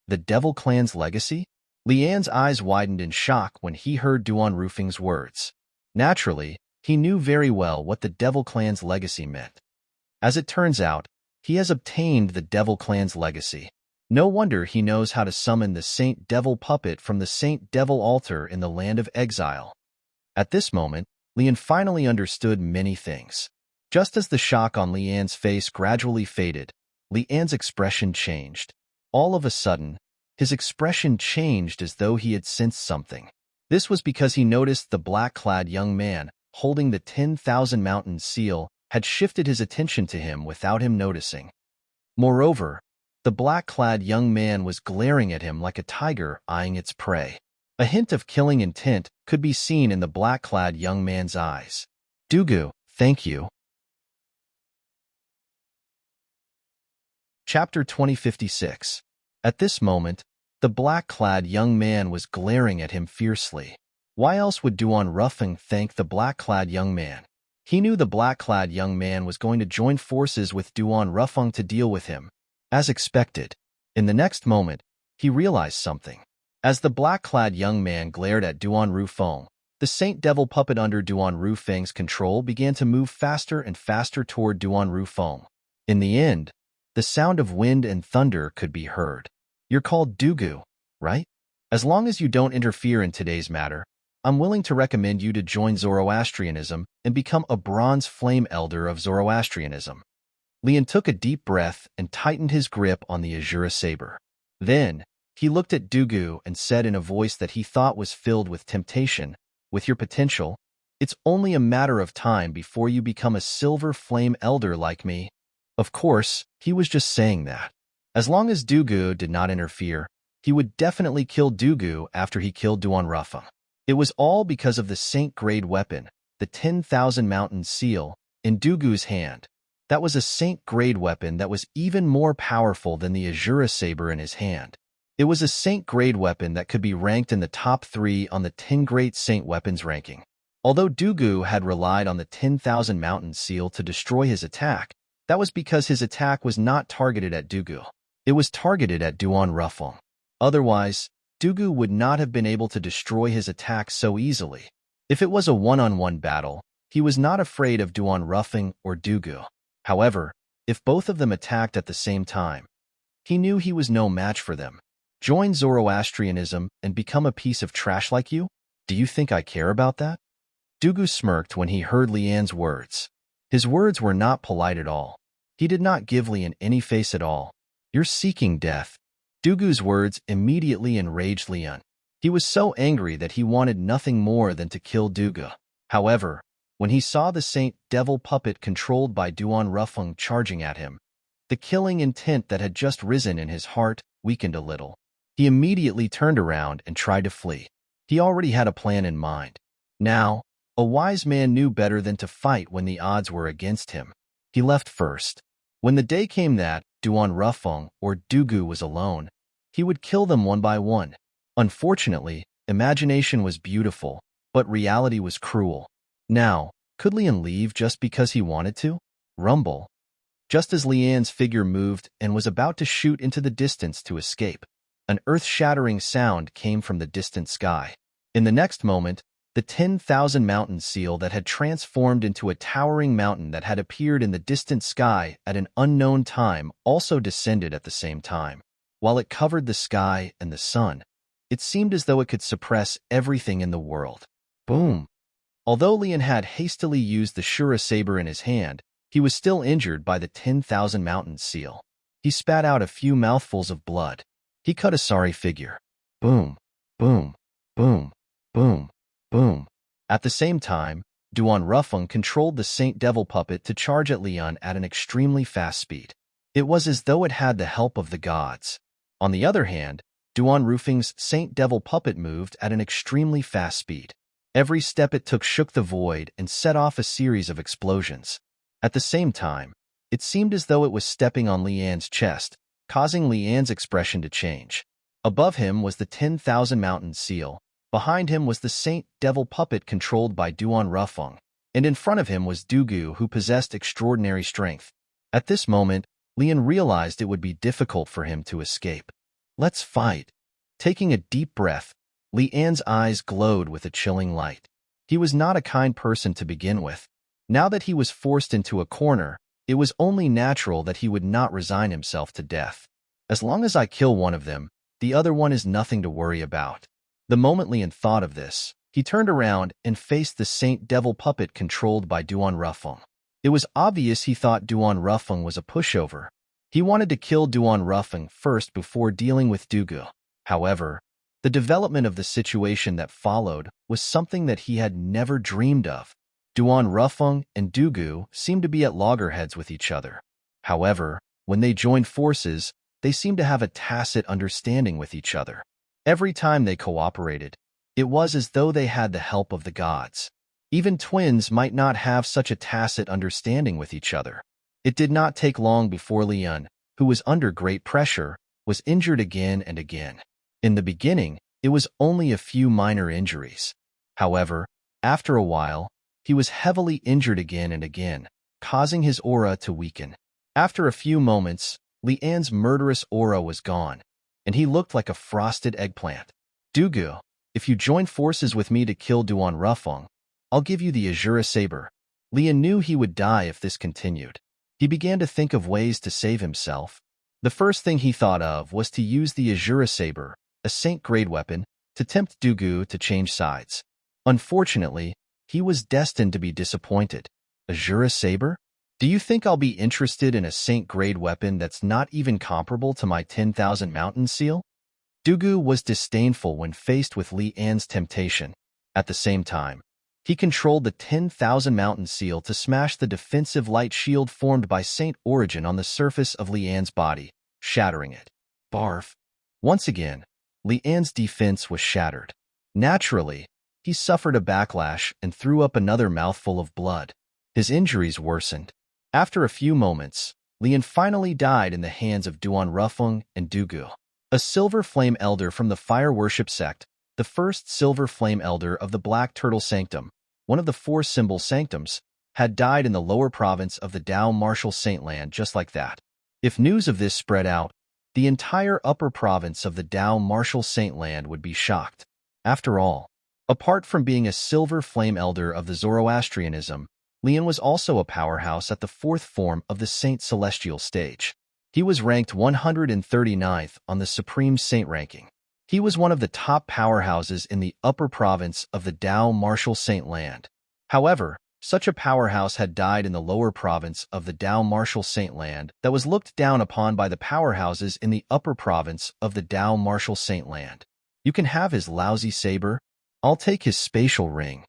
The Devil Clan's legacy? Lian's eyes widened in shock when he heard unraveling's words. Naturally, he knew very well what the Devil Clan's legacy meant. As it turns out, he has obtained the Devil Clan's legacy. No wonder he knows how to summon the Saint Devil puppet from the Saint Devil altar in the Land of Exile. At this moment, Lian finally understood many things. Just as the shock on Lian's face gradually faded, Lian's expression changed. All of a sudden, his expression changed as though he had sensed something. This was because he noticed the black-clad young man, holding the 10,000 Mountain seal, had shifted his attention to him without him noticing. Moreover, the black-clad young man was glaring at him like a tiger eyeing its prey. A hint of killing intent could be seen in the black-clad young man's eyes. Dugu, thank you. Chapter 2056. At this moment, the black-clad young man was glaring at him fiercely. Why else would unraveling thank the black-clad young man? He knew the black-clad young man was going to join forces with unraveling to deal with him. As expected, in the next moment, he realized something. As the black-clad young man glared at unraveling, the Saint Devil puppet under unraveling's control began to move faster and faster toward unraveling. In the end, the sound of wind and thunder could be heard. You're called Dugu, right? As long as you don't interfere in today's matter, I'm willing to recommend you to join Zoroastrianism and become a bronze flame elder of Zoroastrianism. Lian took a deep breath and tightened his grip on the Azura saber. Then, he looked at Dugu and said in a voice that he thought was filled with temptation, with your potential, it's only a matter of time before you become a silver flame elder like me. Of course, he was just saying that. As long as Dugu did not interfere, he would definitely kill Dugu after he killed unraveling. It was all because of the Saint-grade weapon, the 10,000 Mountain seal, in Dugu's hand. That was a Saint-grade weapon that was even more powerful than the Azura saber in his hand. It was a Saint-grade weapon that could be ranked in the top 3 on the 10 Great Saint Weapons ranking. Although Dugu had relied on the 10,000 Mountain seal to destroy his attack, that was because his attack was not targeted at Dugu. It was targeted at unraveling. Otherwise, Dugu would not have been able to destroy his attack so easily. If it was a one-on-one battle, he was not afraid of unraveling or Dugu. However, if both of them attacked at the same time, he knew he was no match for them. Join Zoroastrianism and become a piece of trash like you? Do you think I care about that? Dugu smirked when he heard Lian's words. His words were not polite at all. He did not give Lian any face at all. You're seeking death. Dugu's words immediately enraged Lian. He was so angry that he wanted nothing more than to kill Dugu. However, when he saw the Saint Devil puppet controlled by unraveling charging at him, the killing intent that had just risen in his heart weakened a little. He immediately turned around and tried to flee. He already had a plan in mind. Now, a wise man knew better than to fight when the odds were against him. He left first. When the day came that unraveling or Dugu was alone, he would kill them one by one. Unfortunately, imagination was beautiful, but reality was cruel. Now, could Lian leave just because he wanted to? Rumble. Just as Lian's figure moved and was about to shoot into the distance to escape, an earth-shattering sound came from the distant sky. In the next moment, the 10,000 Mountain seal that had transformed into a towering mountain that had appeared in the distant sky at an unknown time also descended at the same time. While it covered the sky and the sun, it seemed as though it could suppress everything in the world. Boom! Although Lian had hastily used the Shura saber in his hand, he was still injured by the 10,000 Mountain seal. He spat out a few mouthfuls of blood. He cut a sorry figure. Boom! Boom! Boom! Boom! Boom! At the same time, Duan Rufeng controlled the Saint Devil puppet to charge at Leon at an extremely fast speed. It was as though it had the help of the gods. On the other hand, Duan Rufeng's Saint Devil puppet moved at an extremely fast speed. Every step it took shook the void and set off a series of explosions. At the same time, it seemed as though it was stepping on Lian's chest, causing Lian's expression to change. Above him was the 10,000 Mountain Seal. Behind him was the Saint Devil puppet controlled by Duan Rufeng, and in front of him was Dugu, who possessed extraordinary strength. At this moment, Lian realized it would be difficult for him to escape. "Let's fight." Taking a deep breath, Lian's eyes glowed with a chilling light. He was not a kind person to begin with. Now that he was forced into a corner, it was only natural that he would not resign himself to death. "As long as I kill one of them, the other one is nothing to worry about." The moment Lian thought of this, he turned around and faced the Saint Devil puppet controlled by Duan Rufeng. It was obvious he thought Duan Rufeng was a pushover. He wanted to kill Duan Rufeng first before dealing with Dugu. However, the development of the situation that followed was something that he had never dreamed of. Duan Rufeng and Dugu seemed to be at loggerheads with each other. However, when they joined forces, they seemed to have a tacit understanding with each other. Every time they cooperated, it was as though they had the help of the gods. Even twins might not have such a tacit understanding with each other. It did not take long before Lian, who was under great pressure, was injured again and again. In the beginning, it was only a few minor injuries. However, after a while, he was heavily injured again and again, causing his aura to weaken. After a few moments, Lian's murderous aura was gone, and he looked like a frosted eggplant. "Dugu, if you join forces with me to kill Duan Rufeng, I'll give you the Azura Saber." Lian knew he would die if this continued. He began to think of ways to save himself. The first thing he thought of was to use the Azura Saber, a Saint-grade weapon, to tempt Dugu to change sides. Unfortunately, he was destined to be disappointed. "Azura Saber? Do you think I'll be interested in a Saint-grade weapon that's not even comparable to my 10,000 Mountain Seal?" Dugu was disdainful when faced with Lian's temptation. At the same time, he controlled the 10,000 Mountain Seal to smash the defensive light shield formed by Saint Origin on the surface of Lian's body, shattering it. Barf. Once again, Lian's defense was shattered. Naturally, he suffered a backlash and threw up another mouthful of blood. His injuries worsened. After a few moments, Lian finally died in the hands of Duan Rufeng and Dugu. A Silver Flame Elder from the Fire Worship Sect, the first Silver Flame Elder of the Black Turtle Sanctum, one of the 4 symbol sanctums, had died in the lower province of the Dao Martial Saintland just like that. If news of this spread out, the entire upper province of the Dao Martial Saintland would be shocked. After all, apart from being a Silver Flame Elder of the Zoroastrianism, Lian was also a powerhouse at the 4th form of the Saint Celestial stage. He was ranked 139th on the Supreme Saint ranking. He was one of the top powerhouses in the upper province of the Dao Martial Saintland. However, such a powerhouse had died in the lower province of the Dao Martial Saintland that was looked down upon by the powerhouses in the upper province of the Dao Martial Saintland. "You can have his lousy saber. I'll take his spatial ring,"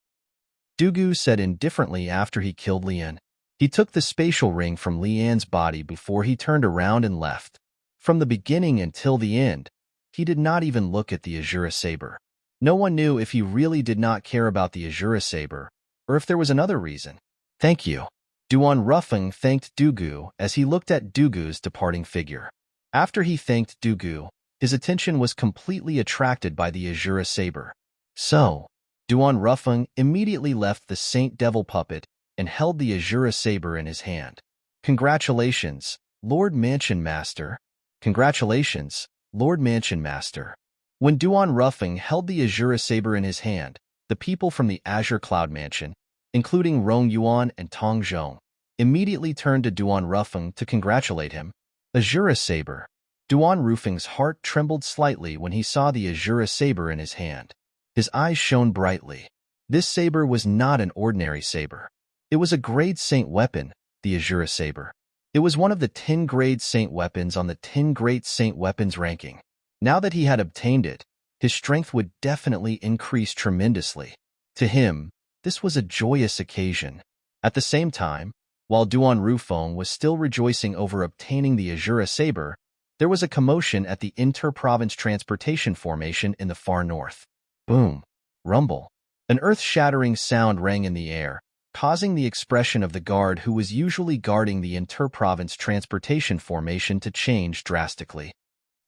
Dugu said indifferently after he killed Lian. He took the spatial ring from Lian's body before he turned around and left. From the beginning until the end, he did not even look at the Azura Saber. No one knew if he really did not care about the Azura Saber, or if there was another reason. "Thank you." Duan Rufeng thanked Dugu as he looked at Dugu's departing figure. After he thanked Dugu, his attention was completely attracted by the Azura Saber. So, Duan Rufeng immediately left the Saint Devil puppet and held the Azura Saber in his hand. "Congratulations, Lord Mansion Master." "Congratulations, Lord Mansion Master." When Duan Rufeng held the Azura Saber in his hand, the people from the Azure Cloud Mansion, including Rong Yuan and Tong Zhong, immediately turned to Duan Rufeng to congratulate him. Azura Saber. Duan Rufeng's heart trembled slightly when he saw the Azura Saber in his hand. His eyes shone brightly. This saber was not an ordinary saber. It was a grade saint weapon, the Azura Saber. It was one of the 10 grade saint weapons on the 10 great saint weapons ranking. Now that he had obtained it, his strength would definitely increase tremendously. To him, This was a joyous occasion. At the same time, while Duan Rufeng was still rejoicing over obtaining the Azura saber, there was a commotion at the inter-province transportation formation in the far north. Boom. Rumble. An earth-shattering sound rang in the air, causing the expression of the guard who was usually guarding the inter-province transportation formation to change drastically.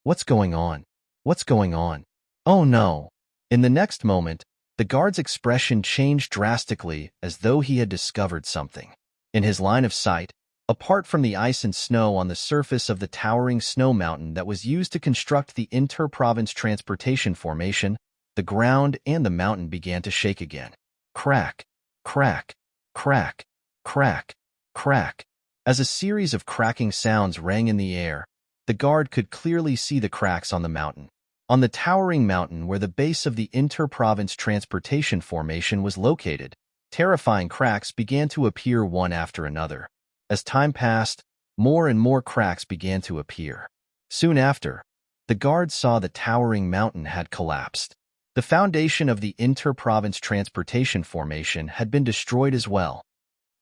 What's going on? What's going on? Oh no! In the next moment, the guard's expression changed drastically as though he had discovered something. In his line of sight, apart from the ice and snow on the surface of the towering snow mountain that was used to construct the inter-province transportation formation, the ground and the mountain began to shake again. Crack, crack, crack, crack, crack. As a series of cracking sounds rang in the air, the guard could clearly see the cracks on the mountain. On the towering mountain where the base of the inter-province transportation formation was located, terrifying cracks began to appear one after another. As time passed, more and more cracks began to appear. Soon after, the guard saw the towering mountain had collapsed. The foundation of the inter-province transportation formation had been destroyed as well.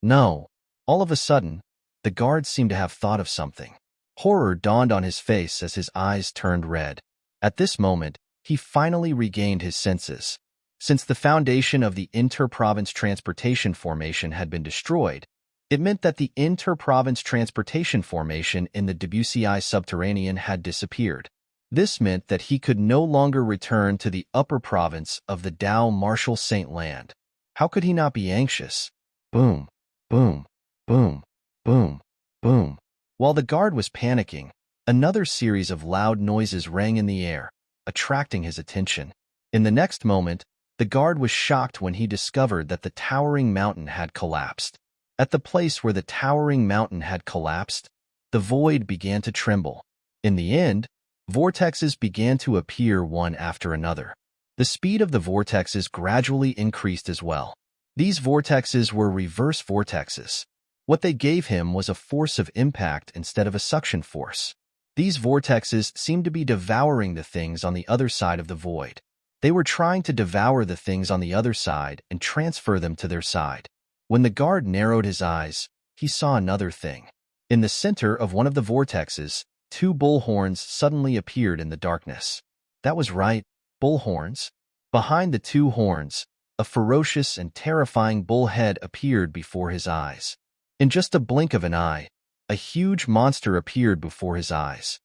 No. All of a sudden, the guard seemed to have thought of something. Horror dawned on his face as his eyes turned red. At this moment, he finally regained his senses. Since the foundation of the inter-province transportation formation had been destroyed, it meant that the inter-province transportation formation in the WCI subterranean had disappeared. This meant that he could no longer return to the upper province of the Dao Martial Saint Land. How could he not be anxious? Boom, boom, boom, boom, boom. While the guard was panicking, another series of loud noises rang in the air, attracting his attention. In the next moment, the guard was shocked when he discovered that the towering mountain had collapsed. At the place where the towering mountain had collapsed, the void began to tremble. In the end, vortexes began to appear one after another. The speed of the vortexes gradually increased as well. These vortexes were reverse vortexes. What they gave him was a force of impact instead of a suction force. These vortexes seemed to be devouring the things on the other side of the void. They were trying to devour the things on the other side and transfer them to their side. When the guard narrowed his eyes, he saw another thing. In the center of one of the vortexes, two bullhorns suddenly appeared in the darkness. That was right, bullhorns. Behind the two horns, a ferocious and terrifying bull head appeared before his eyes. In just a blink of an eye, a huge monster appeared before his eyes.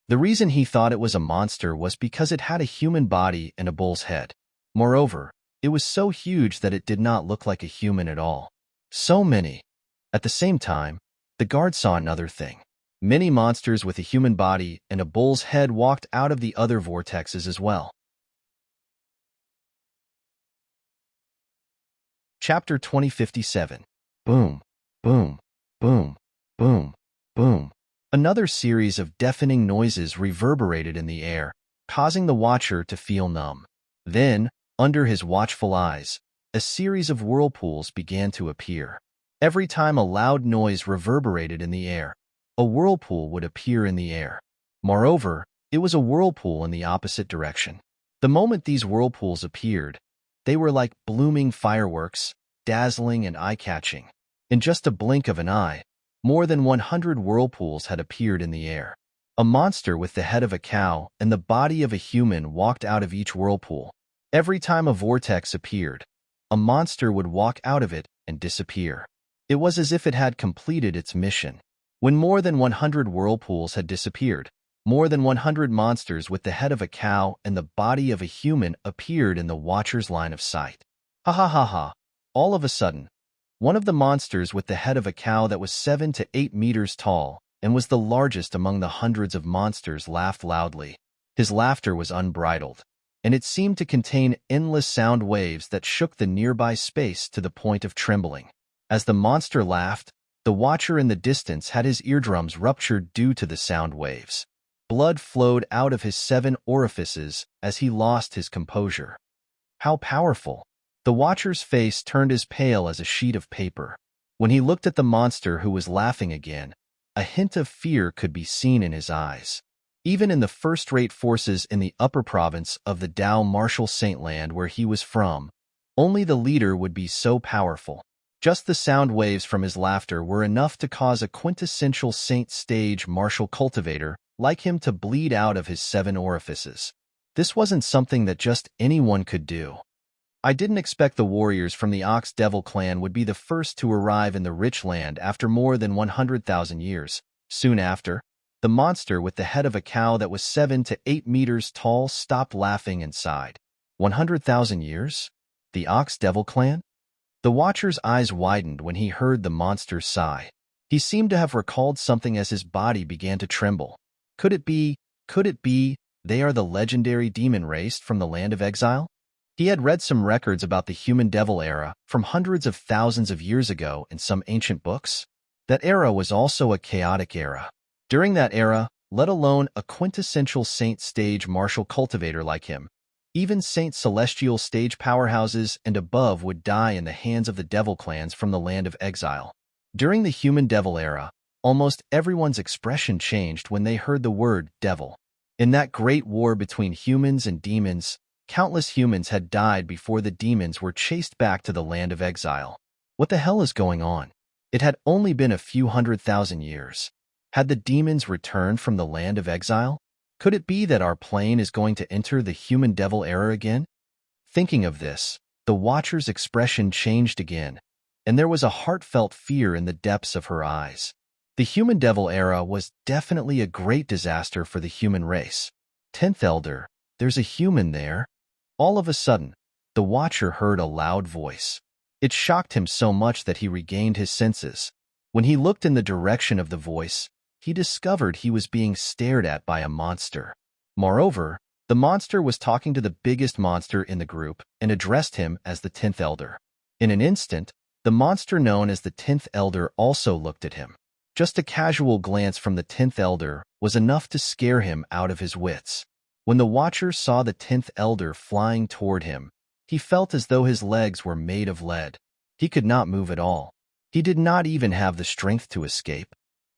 The reason he thought it was a monster was because it had a human body and a bull's head. Moreover, it was so huge that it did not look like a human at all. So many. At the same time, the guard saw another thing. Many monsters with a human body and a bull's head walked out of the other vortexes as well. Chapter 2057. Boom, boom, boom, boom, boom. Another series of deafening noises reverberated in the air, causing the watcher to feel numb. Then, under his watchful eyes, a series of whirlpools began to appear. Every time a loud noise reverberated in the air, a whirlpool would appear in the air. Moreover, it was a whirlpool in the opposite direction. The moment these whirlpools appeared, they were like blooming fireworks, dazzling and eye-catching. In just a blink of an eye, more than 100 whirlpools had appeared in the air. A monster with the head of a cow and the body of a human walked out of each whirlpool. Every time a vortex appeared, a monster would walk out of it and disappear. It was as if it had completed its mission. When more than 100 whirlpools had disappeared, more than 100 monsters with the head of a cow and the body of a human appeared in the watcher's line of sight. Ha ha ha ha. All of a sudden, one of the monsters with the head of a cow that was 7 to 8 meters tall and was the largest among the hundreds of monsters laughed loudly. His laughter was unbridled, and it seemed to contain endless sound waves that shook the nearby space to the point of trembling. As the monster laughed, the watcher in the distance had his eardrums ruptured due to the sound waves. Blood flowed out of his 7 orifices as he lost his composure. How powerful! The watcher's face turned as pale as a sheet of paper. When he looked at the monster who was laughing again, a hint of fear could be seen in his eyes. Even in the first-rate forces in the upper province of the Dao Martial Saint Land where he was from, Only the leader would be so powerful. Just the sound waves from his laughter were enough to cause a quintessential Saint stage martial cultivator like him to bleed out of his 7 orifices. This wasn't something that just anyone could do. I didn't expect the warriors from the Ox Devil clan would be the first to arrive in the rich land after more than 100,000 years. Soon after, the monster with the head of a cow that was 7 to 8 meters tall stopped laughing and sighed. 100,000 years? The Ox Devil clan? The watcher's eyes widened when he heard the monster's sigh. He seemed to have recalled something as his body began to tremble. Could it be, they are the legendary demon race from the land of exile? He had read some records about the human devil era from hundreds of thousands of years ago in some ancient books. That era was also a chaotic era. During that era, let alone a quintessential Saint stage martial cultivator like him, even Saint celestial stage powerhouses and above would die in the hands of the devil clans from the land of exile. During the human devil era, almost everyone's expression changed when they heard the word devil. In that great war between humans and demons, countless humans had died before the demons were chased back to the land of exile. What the hell is going on? It had only been a few 100,000 years. Had the demons returned from the land of exile? Could it be that our plane is going to enter the human devil era again? Thinking of this, the watcher's expression changed again, and there was a heartfelt fear in the depths of her eyes. The human devil era was definitely a great disaster for the human race. 10th Elder, there's a human there. All of a sudden, the watcher heard a loud voice. It shocked him so much that he regained his senses. When he looked in the direction of the voice, he discovered he was being stared at by a monster. Moreover, the monster was talking to the biggest monster in the group and addressed him as the 10th Elder. In an instant, the monster known as the 10th Elder also looked at him. Just a casual glance from the 10th Elder was enough to scare him out of his wits. When the watcher saw the 10th Elder flying toward him, he felt as though his legs were made of lead. He could not move at all. He did not even have the strength to escape.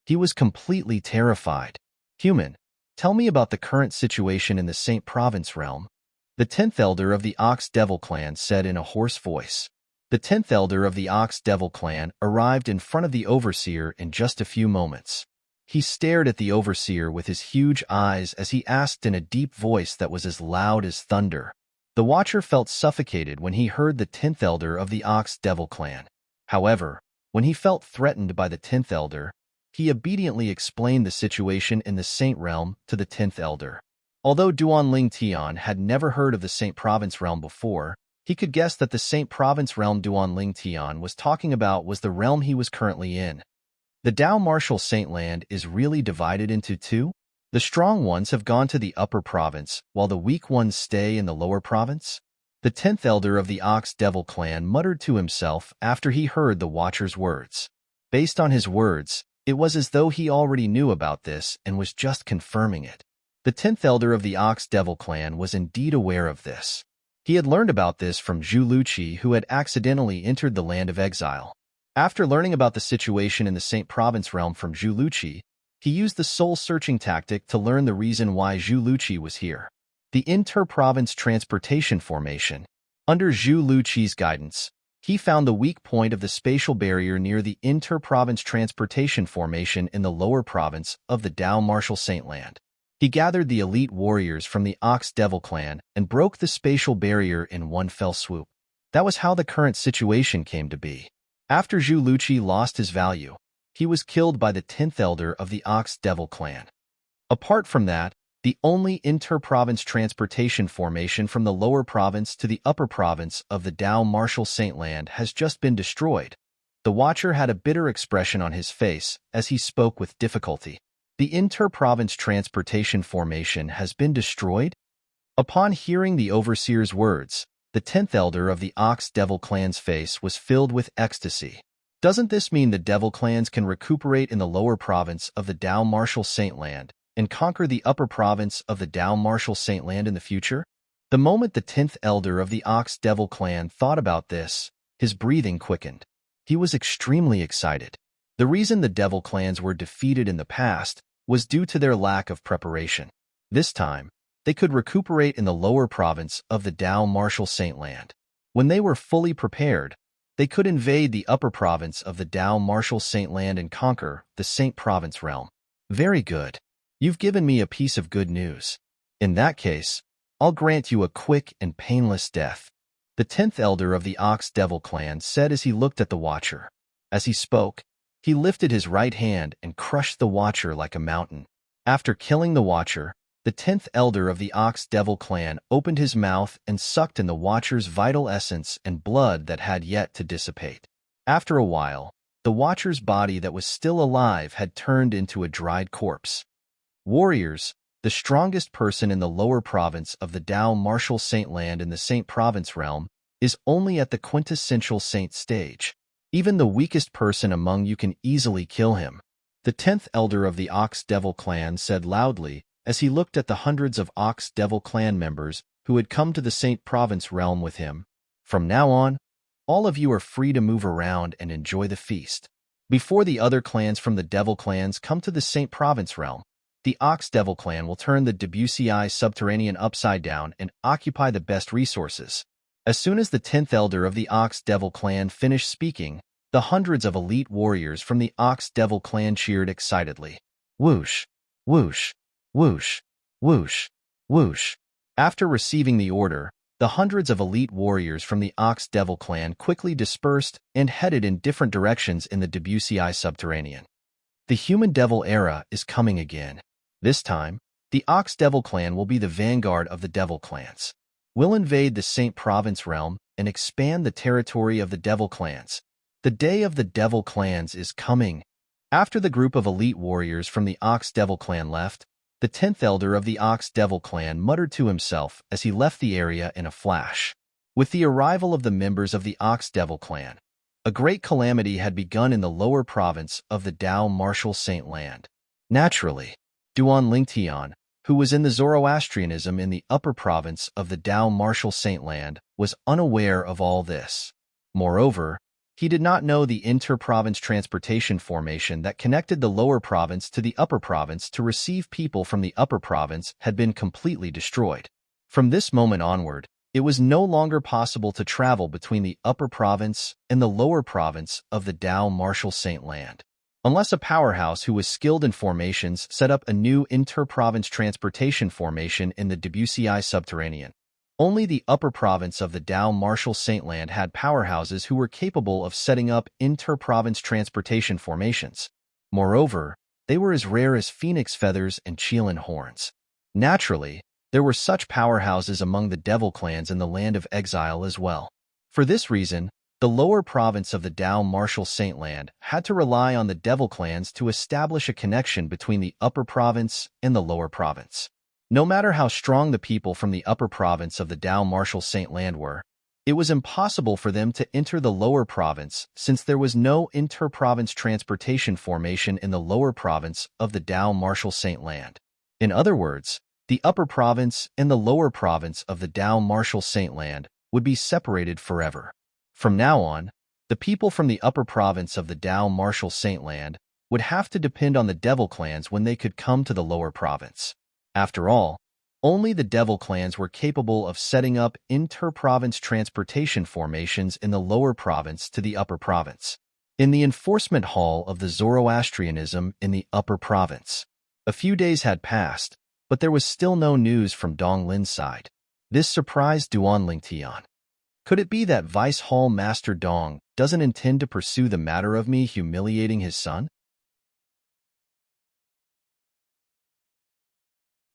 He was completely terrified. Human, tell me about the current situation in the Saint Province realm. The 10th Elder of the Ox Devil clan said in a hoarse voice. The 10th Elder of the Ox Devil clan arrived in front of the Overseer in just a few moments. He stared at the Overseer with his huge eyes as he asked in a deep voice that was as loud as thunder. The Watcher felt suffocated when he heard the 10th Elder of the Ox Devil clan. However, when he felt threatened by the 10th Elder, he obediently explained the situation in the Saint realm to the 10th Elder. Although Duan Ling Tian had never heard of the Saint Province realm before, he could guess that the Saint Province realm Duan Ling Tian was talking about was the realm he was currently in. The Dao Martial Saint Land is really divided into two. The strong ones have gone to the upper province, while the weak ones stay in the lower province. The 10th Elder of the Ox Devil clan muttered to himself after he heard the Watcher's words. Based on his words, it was as though he already knew about this and was just confirming it. The 10th Elder of the Ox Devil clan was indeed aware of this. He had learned about this from Zhu Luqi, who had accidentally entered the land of exile. After learning about the situation in the Saint Province realm from Zhu Luqi, he used the soul-searching tactic to learn the reason why Zhu Luqi was here. The inter-province transportation formation. Under Zhu Luqi's guidance, he found the weak point of the spatial barrier near the inter-province transportation formation in the lower province of the Dao Martial Saint Land. He gathered the elite warriors from the Ox Devil clan and broke the spatial barrier in one fell swoop. That was how the current situation came to be. After Zhu Luqi lost his value, he was killed by the 10th Elder of the Ox Devil clan. Apart from that, the only inter-province transportation formation from the lower province to the upper province of the Dao Martial Saint Land has just been destroyed. The Watcher had a bitter expression on his face as he spoke with difficulty. The inter-province transportation formation has been destroyed? Upon hearing the Overseer's words, the 10th Elder of the Ox Devil clan's face was filled with ecstasy. Doesn't this mean the Devil clans can recuperate in the lower province of the Dao Martial Saint Land and conquer the upper province of the Dao Martial Saint Land in the future? The moment the 10th Elder of the Ox Devil clan thought about this, his breathing quickened. He was extremely excited. The reason the Devil clans were defeated in the past was due to their lack of preparation. This time, they could recuperate in the lower province of the Dao Martial Saint Land. When they were fully prepared, they could invade the upper province of the Dao Marshal Saint Land and conquer the Saint Province realm. Very good. You've given me a piece of good news. In that case, I'll grant you a quick and painless death. The 10th elder of the Ox Devil clan said as he looked at the Watcher. As he spoke, he lifted his right hand and crushed the Watcher like a mountain. After killing the Watcher, the 10th elder of the Ox Devil clan opened his mouth and sucked in the Watcher's vital essence and blood that had yet to dissipate. After a while, the Watcher's body that was still alive had turned into a dried corpse. Warriors, the strongest person in the lower province of the Dao Marshal Saint Land in the Saint Province realm, is only at the quintessential saint stage. Even the weakest person among you can easily kill him. The 10th elder of the Ox Devil clan said loudly as he looked at the hundreds of Ox Devil clan members who had come to the Saint Province realm with him. From now on, all of you are free to move around and enjoy the feast. Before the other clans from the Devil clans come to the Saint Province realm, the Ox Devil clan will turn the Debussy subterranean upside down and occupy the best resources. As soon as the 10th elder of the Ox Devil clan finished speaking, the hundreds of elite warriors from the Ox Devil clan cheered excitedly. Whoosh, whoosh, whoosh, whoosh, whoosh. After receiving the order, the hundreds of elite warriors from the Ox Devil clan quickly dispersed and headed in different directions in the Debussy subterranean. The human devil era is coming again. This time, the Ox Devil clan will be the vanguard of the Devil clans. We'll invade the Saint Province realm and expand the territory of the Devil clans. The day of the Devil clans is coming. After the group of elite warriors from the Ox Devil clan left, the 10th elder of the Ox Devil clan muttered to himself as he left the area in a flash. With the arrival of the members of the Ox Devil clan, a great calamity had begun in the lower province of the Dao Marshal Saint Land. Naturally, Duan Lingtian, who was in the Zoroastrianism in the upper province of the Dao Marshal Saint Land, was unaware of all this. Moreover, he did not know the inter-province transportation formation that connected the lower province to the upper province to receive people from the upper province had been completely destroyed. From this moment onward, it was no longer possible to travel between the upper province and the lower province of the Dao Marshal Saint Land. Unless a powerhouse who was skilled in formations set up a new inter-province transportation formation in the Debussy subterranean. Only the upper province of the Dao Marshal Saint Land had powerhouses who were capable of setting up inter-province transportation formations. Moreover, they were as rare as phoenix feathers and Chilan horns. Naturally, there were such powerhouses among the Devil clans in the Land of Exile as well. For this reason, the lower province of the Dao Marshal Saint Land had to rely on the Devil clans to establish a connection between the upper province and the lower province. No matter how strong the people from the upper province of the Dao Marshal Saint Land were, it was impossible for them to enter the lower province since there was no inter-province transportation formation in the lower province of the Dao Marshal Saint Land. In other words, the upper province and the lower province of the Dao Marshal Saint Land would be separated forever. From now on, the people from the upper province of the Dao Marshal Saint Land would have to depend on the Devil clans when they could come to the lower province. After all, only the Devil clans were capable of setting up inter-province transportation formations in the lower province to the upper province. In the enforcement hall of the Zoroastrianism in the upper province, a few days had passed, but there was still no news from Dong Lin's side. This surprised Duan Lingtian. Could it be that Vice Hall Master Dong doesn't intend to pursue the matter of me humiliating his son?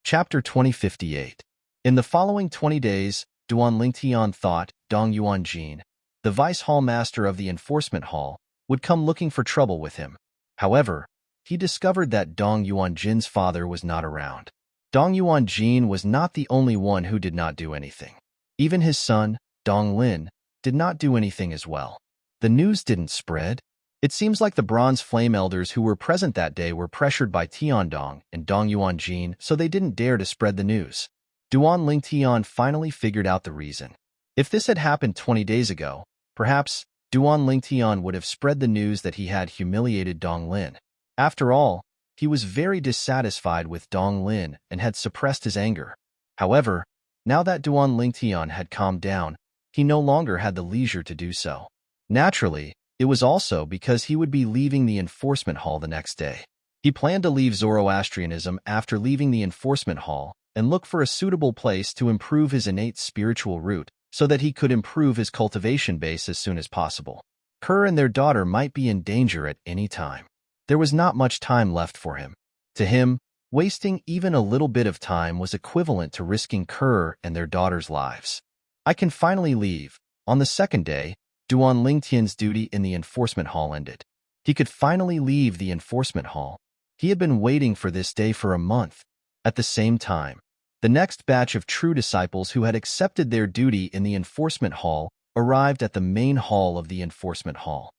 Chapter 2058. In the following 20 days, Duan Lingtian thought Dong Yuanjin, the Vice Hall Master of the Enforcement Hall, would come looking for trouble with him. However, he discovered that Dong Yuanjin's father was not around. Dong Yuanjin was not the only one who did not do anything. Even his son, Dong Lin, did not do anything as well. The news didn't spread. It seems like the Bronze Flame Elders who were present that day were pressured by Tiandong and Dong Yuanjin, so they didn't dare to spread the news. Duan Lingtian finally figured out the reason. If this had happened 20 days ago, perhaps Duan Lingtian would have spread the news that he had humiliated Dong Lin. After all, he was very dissatisfied with Dong Lin and had suppressed his anger. However, now that Duan Lingtian had calmed down, he no longer had the leisure to do so. Naturally, it was also because he would be leaving the enforcement hall the next day. He planned to leave Zoroastrianism after leaving the enforcement hall and look for a suitable place to improve his innate spiritual root so that he could improve his cultivation base as soon as possible. Kerr and their daughter might be in danger at any time. There was not much time left for him. To him, wasting even a little bit of time was equivalent to risking Kerr and their daughter's lives. I can finally leave. On the second day, Duan Lingtian's duty in the enforcement hall ended. He could finally leave the enforcement hall. He had been waiting for this day for a month. At the same time, the next batch of true disciples who had accepted their duty in the enforcement hall arrived at the main hall of the enforcement hall.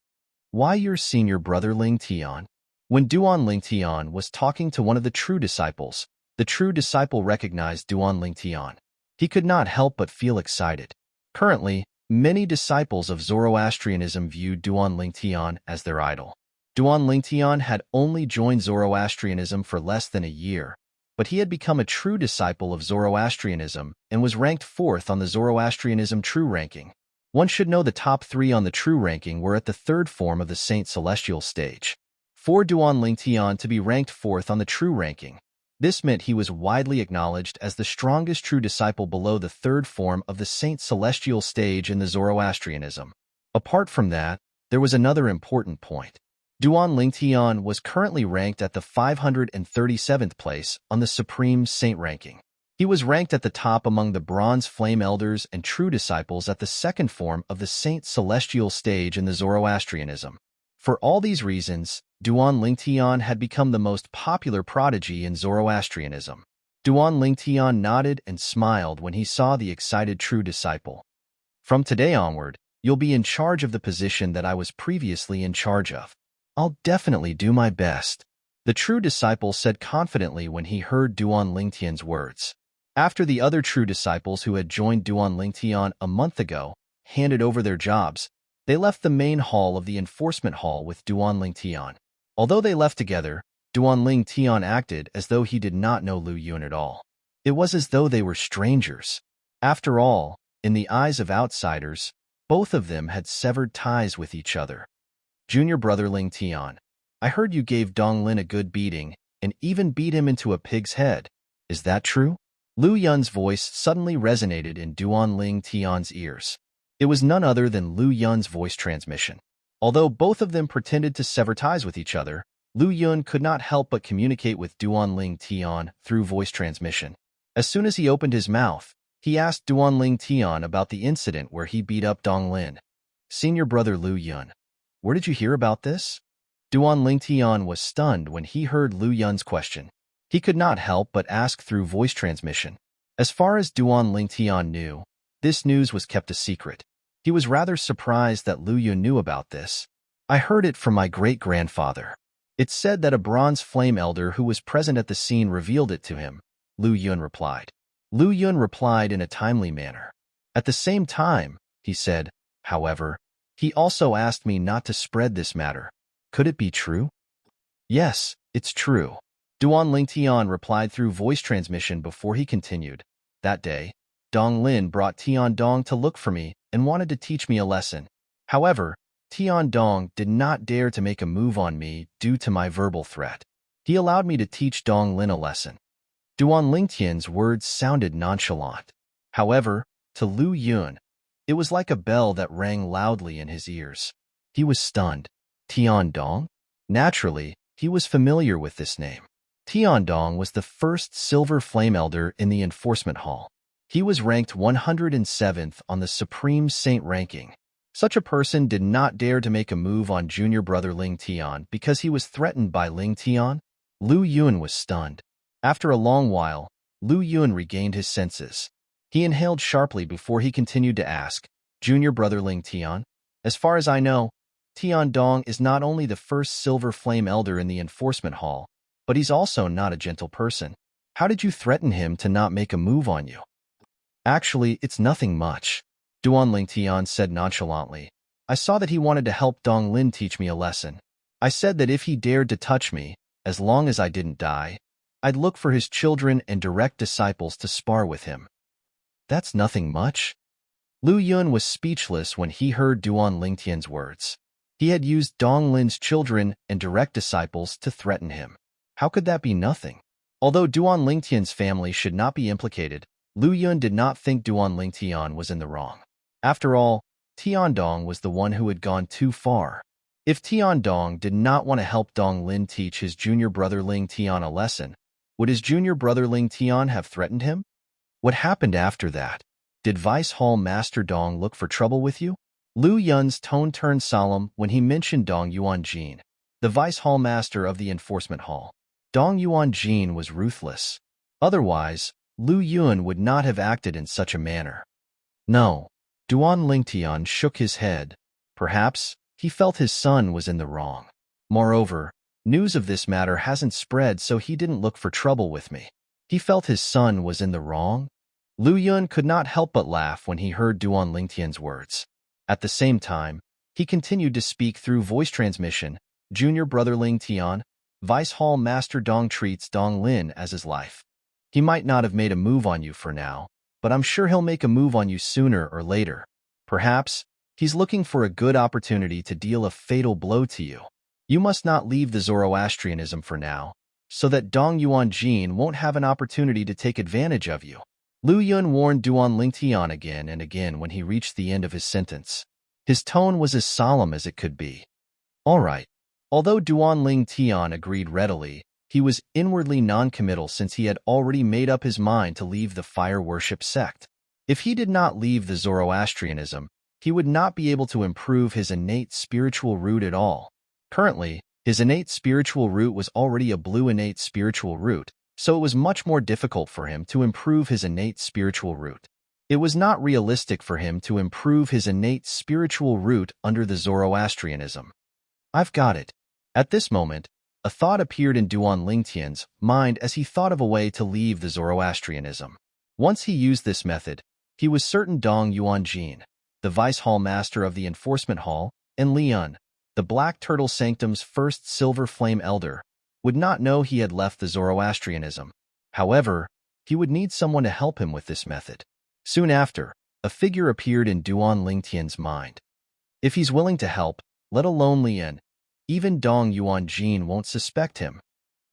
Why your senior brother Ling Tian? When Duan Ling Tian was talking to one of the true disciples, the true disciple recognized Duan Ling Tian. He could not help but feel excited. Currently, many disciples of Zoroastrianism viewed Duan Ling Tian as their idol. Duan Ling Tian had only joined Zoroastrianism for less than a year, but he had become a true disciple of Zoroastrianism and was ranked 4th on the Zoroastrianism True ranking. One should know the top 3 on the True ranking were at the 3rd form of the Saint Celestial stage. For Duan Ling Tian to be ranked 4th on the True ranking, this meant he was widely acknowledged as the strongest true disciple below the 3rd form of the Saint Celestial stage in the Zoroastrianism. Apart from that, there was another important point. Duan Ling Tian was currently ranked at the 537th place on the Supreme Saint ranking. He was ranked at the top among the Bronze Flame Elders and True Disciples at the 2nd form of the Saint Celestial stage in the Zoroastrianism. For all these reasons, Duan Ling Tian had become the most popular prodigy in Zoroastrianism. Duan Ling Tian nodded and smiled when he saw the excited true disciple. From today onward, you'll be in charge of the position that I was previously in charge of. I'll definitely do my best, the true disciple said confidently when he heard Duan Ling Tian's words. After the other true disciples who had joined Duan Ling Tian a month ago handed over their jobs, they left the main hall of the enforcement hall with Duan Ling Tian. Although they left together, Duan Ling Tian acted as though he did not know Lu Yun at all. It was as though they were strangers. After all, in the eyes of outsiders, both of them had severed ties with each other. Junior brother Ling Tian, I heard you gave Dong Lin a good beating and even beat him into a pig's head. Is that true? Lu Yun's voice suddenly resonated in Duan Ling Tian's ears. It was none other than Lu Yun's voice transmission. Although both of them pretended to sever ties with each other, Lu Yun could not help but communicate with Duan Ling Tian through voice transmission. As soon as he opened his mouth, he asked Duan Ling Tian about the incident where he beat up Dong Lin. Senior brother Lu Yun, where did you hear about this? Duan Ling Tian was stunned when he heard Lu Yun's question. He could not help but ask through voice transmission. As far as Duan Ling Tian knew, this news was kept a secret. He was rather surprised that Lu Yun knew about this. I heard it from my great-grandfather. It's said that a bronze flame elder who was present at the scene revealed it to him, Lu Yun replied. Lu Yun replied in a timely manner. At the same time, he said, however, he also asked me not to spread this matter. Could it be true? Yes, it's true. Duan Ling Tian replied through voice transmission before he continued. That day, Dong Lin brought Tian Dong to look for me and wanted to teach me a lesson. However, Tian Dong did not dare to make a move on me due to my verbal threat. He allowed me to teach Dong Lin a lesson. Duan Ling Tian's words sounded nonchalant. However, to Lu Yun, it was like a bell that rang loudly in his ears. He was stunned. Tian Dong? Naturally, he was familiar with this name. Tian Dong was the first Silver Flame Elder in the Enforcement Hall. He was ranked 107th on the Supreme Saint ranking. Such a person did not dare to make a move on junior brother Ling Tian because he was threatened by Ling Tian. Lu Yun was stunned. After a long while, Lu Yun regained his senses. He inhaled sharply before he continued to ask, Junior brother Ling Tian, as far as I know, Tian Dong is not only the first Silver Flame Elder in the Enforcement Hall, but he's also not a gentle person. How did you threaten him to not make a move on you? Actually, it's nothing much, Duan Ling Tian said nonchalantly. I saw that he wanted to help Dong Lin teach me a lesson. I said that if he dared to touch me, as long as I didn't die, I'd look for his children and direct disciples to spar with him. That's nothing much. Lu Yun was speechless when he heard Duan Lingtian's words. He had used Dong Lin's children and direct disciples to threaten him. How could that be nothing? Although Duan Lingtian's family should not be implicated, Lu Yun did not think Duan Lingtian was in the wrong. After all, Tiandong was the one who had gone too far. If Tiandong did not want to help Dong Lin teach his junior brother Ling Tian a lesson, would his junior brother Ling Tian have threatened him? What happened after that? Did Vice Hall Master Dong look for trouble with you? Lu Yun's tone turned solemn when he mentioned Dong Yuanjin, the Vice Hall Master of the Enforcement Hall. Dong Yuanjin was ruthless. Otherwise, Lu Yun would not have acted in such a manner. No. Duan Lingtian shook his head. Perhaps he felt his son was in the wrong. Moreover, news of this matter hasn't spread, so he didn't look for trouble with me. He felt his son was in the wrong? Lu Yun could not help but laugh when he heard Duan Lingtian's words. At the same time, he continued to speak through voice transmission. Junior brother Ling Tian, Vice Hall Master Dong treats Dong Lin as his life. He might not have made a move on you for now, but I'm sure he'll make a move on you sooner or later. Perhaps he's looking for a good opportunity to deal a fatal blow to you. You must not leave the Zoroastrianism for now, so that Dong Yuanjin won't have an opportunity to take advantage of you. Lu Yun warned Duan Lingtian again and again when he reached the end of his sentence. His tone was as solemn as it could be. All right. Although Duan Lingtian agreed readily, he was inwardly non-committal since he had already made up his mind to leave the fire worship sect. If he did not leave the Zoroastrianism, he would not be able to improve his innate spiritual root at all. Currently, his innate spiritual root was already a blue innate spiritual root, so it was much more difficult for him to improve his innate spiritual root. It was not realistic for him to improve his innate spiritual root under the Zoroastrianism. I've got it. At this moment, a thought appeared in Duan Lingtian's mind as he thought of a way to leave the Zoroastrianism. Once he used this method, he was certain Dong Yuanjin, the Vice Hall Master of the Enforcement Hall, and Lian, the Black Turtle Sanctum's first Silver Flame Elder, would not know he had left the Zoroastrianism. However, he would need someone to help him with this method. Soon after, a figure appeared in Duan Lingtian's mind. If he's willing to help, let alone Lian, even Dong Yuanjin won't suspect him.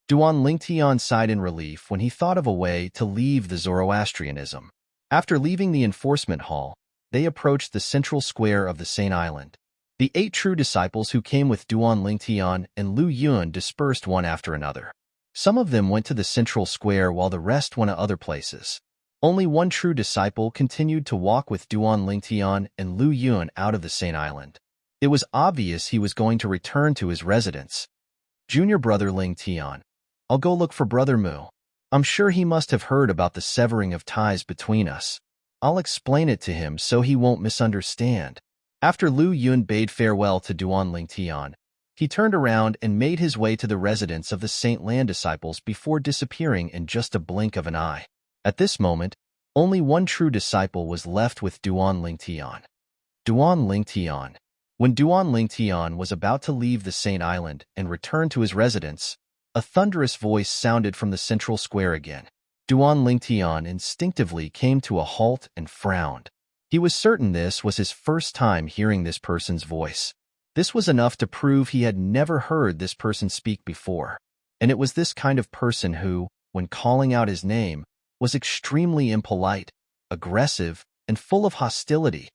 Duan Lingtian sighed in relief when he thought of a way to leave the Zoroastrianism. After leaving the enforcement hall, they approached the central square of the Saint Island. The 8 true disciples who came with Duan Lingtian and Lu Yun dispersed one after another. Some of them went to the central square while the rest went to other places. Only one true disciple continued to walk with Duan Lingtian and Lu Yun out of the Saint Island. It was obvious he was going to return to his residence. Junior brother Ling Tian, I'll go look for brother Mu. I'm sure he must have heard about the severing of ties between us. I'll explain it to him so he won't misunderstand. After Lu Yun bade farewell to Duan Lingtian, he turned around and made his way to the residence of the Saint Lan disciples before disappearing in just a blink of an eye. At this moment, only one true disciple was left with Duan Lingtian. Duan Lingtian. When Duan Lingtian was about to leave the Saint Island and return to his residence, a thunderous voice sounded from the central square again. Duan Lingtian instinctively came to a halt and frowned. He was certain this was his first time hearing this person's voice. This was enough to prove he had never heard this person speak before. And it was this kind of person who, when calling out his name, was extremely impolite, aggressive, and full of hostility.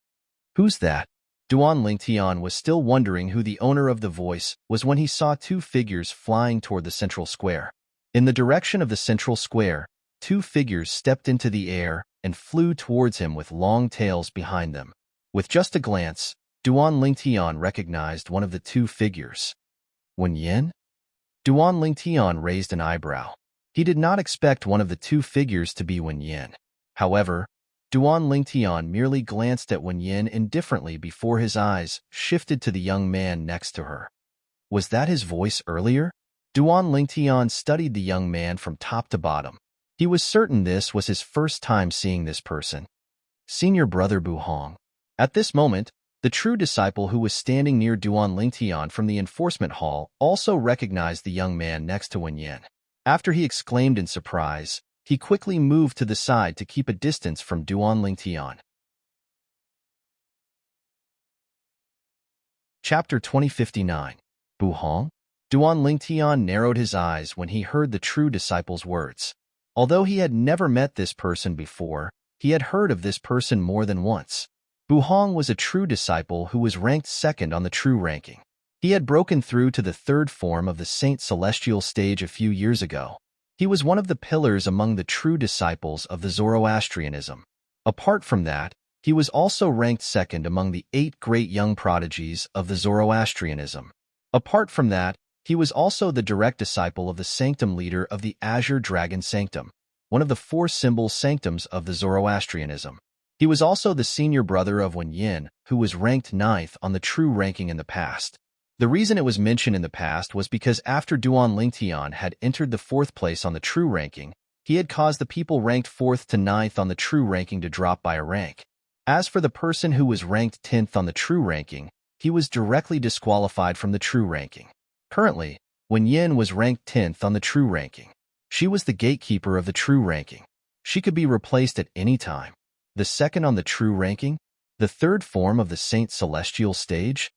Who's that? Duan Lingtian was still wondering who the owner of the voice was when he saw 2 figures flying toward the central square. In the direction of the central square, 2 figures stepped into the air and flew towards him with long tails behind them. With just a glance, Duan Lingtian recognized one of the 2 figures. Wen Yin? Duan Lingtian raised an eyebrow. He did not expect one of the 2 figures to be Wen Yin. However, Duan Lingtian merely glanced at Wen Yin indifferently before his eyes shifted to the young man next to her. Was that his voice earlier? Duan Lingtian studied the young man from top to bottom. He was certain this was his first time seeing this person. Senior brother Bu Hong. At this moment, the true disciple who was standing near Duan Lingtian from the enforcement hall also recognized the young man next to Wen Yin. After he exclaimed in surprise, he quickly moved to the side to keep a distance from Duan Lingtian. Chapter 2059. Buhong? Duan Lingtian narrowed his eyes when he heard the true disciple's words. Although he had never met this person before, he had heard of this person more than once. Buhong was a true disciple who was ranked second on the true ranking. He had broken through to the third form of the Saint Celestial stage a few years ago. He was one of the pillars among the true disciples of the Zoroastrianism. Apart from that, he was also ranked second among the 8 great young prodigies of the Zoroastrianism. Apart from that, he was also the direct disciple of the sanctum leader of the Azure Dragon Sanctum, one of the 4 symbol sanctums of the Zoroastrianism. He was also the senior brother of Wen Yin, who was ranked 9th on the true ranking in the past. The reason it was mentioned in the past was because after Duan Lingtian had entered the 4th place on the true ranking, he had caused the people ranked 4th to 9th on the true ranking to drop by a rank. As for the person who was ranked 10th on the true ranking, he was directly disqualified from the true ranking. Currently, Wen Yin was ranked 10th on the true ranking. She was the gatekeeper of the true ranking. She could be replaced at any time. The second on the true ranking? The third form of the Saint Celestial stage?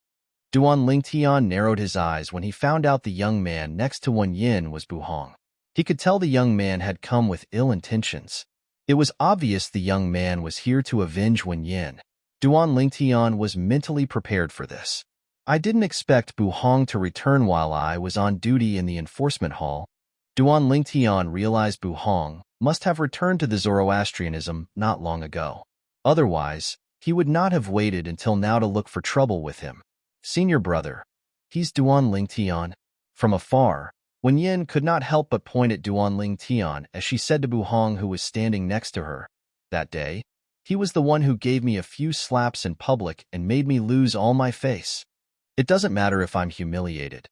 Duan Lingtian narrowed his eyes when he found out the young man next to Wen Yin was Buhong. He could tell the young man had come with ill intentions. It was obvious the young man was here to avenge Wen Yin. Duan Lingtian was mentally prepared for this. I didn't expect Buhong to return while I was on duty in the enforcement hall. Duan Lingtian realized Buhong must have returned to the Zoroastrianism not long ago. Otherwise, he would not have waited until now to look for trouble with him. Senior brother, he's Duan Lingtian. From afar, Wen Yin could not help but point at Duan Lingtian as she said to Buhong, who was standing next to her. That day, he was the one who gave me a few slaps in public and made me lose all my face. It doesn't matter if I'm humiliated,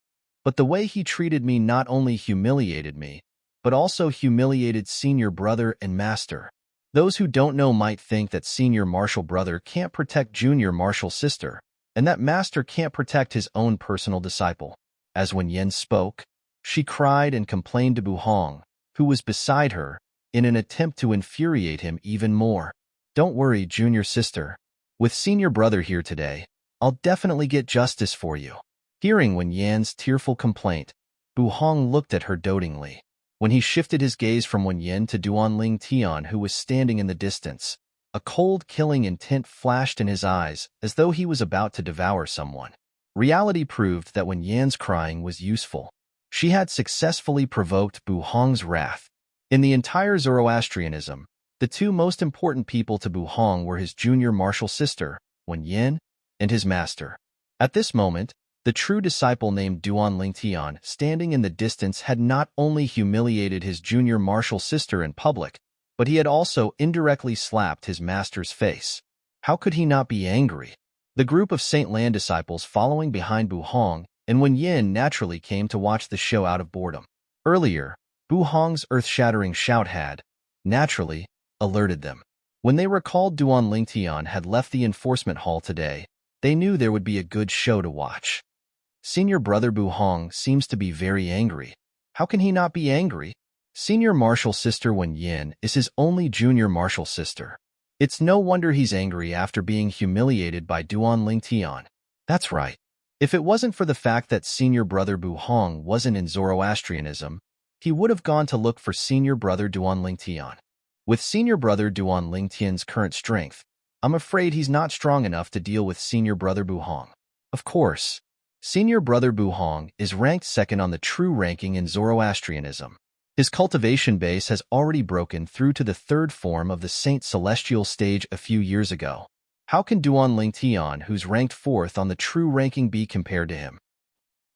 but the way he treated me not only humiliated me, but also humiliated senior brother and master. Those who don't know might think that senior martial brother can't protect junior martial sister, and that master can't protect his own personal disciple. As Wen Yin spoke, she cried and complained to Buhong, who was beside her, in an attempt to infuriate him even more. Don't worry, junior sister. With senior brother here today, I'll definitely get justice for you. Hearing Wen Yin's tearful complaint, Buhong looked at her dotingly. When he shifted his gaze from Wen Yin to Duan Lingtian, who was standing in the distance, a cold, killing intent flashed in his eyes as though he was about to devour someone. Reality proved that Wen Yin's crying was useful. She had successfully provoked Buhong's wrath. In the entire Zoroastrianism, the 2 most important people to Buhong were his junior martial sister, Wen Yin, and his master. At this moment, the true disciple named Duan Lingtian, standing in the distance, had not only humiliated his junior martial sister in public, but he had also indirectly slapped his master's face. How could he not be angry? The group of Saint Lan disciples following behind Buhong and Wen Yin naturally came to watch the show out of boredom. Earlier, Buhong's earth-shattering shout had, naturally, alerted them. When they recalled Duan Lingtian had left the enforcement hall today, they knew there would be a good show to watch. Senior brother Buhong seems to be very angry. How can he not be angry? Senior martial sister Wen Yin is his only junior martial sister. It's no wonder he's angry after being humiliated by Duan Lingtian. That's right. If it wasn't for the fact that senior brother Buhong wasn't in Zoroastrianism, he would have gone to look for senior brother Duan Lingtian. With senior brother Duan Lingtian's current strength, I'm afraid he's not strong enough to deal with senior brother Buhong. Of course, senior brother Buhong is ranked second on the true ranking in Zoroastrianism. His cultivation base has already broken through to the 3rd form of the Saint Celestial stage a few years ago. How can Duan Lingtian, who's ranked 4th on the true ranking, be compared to him?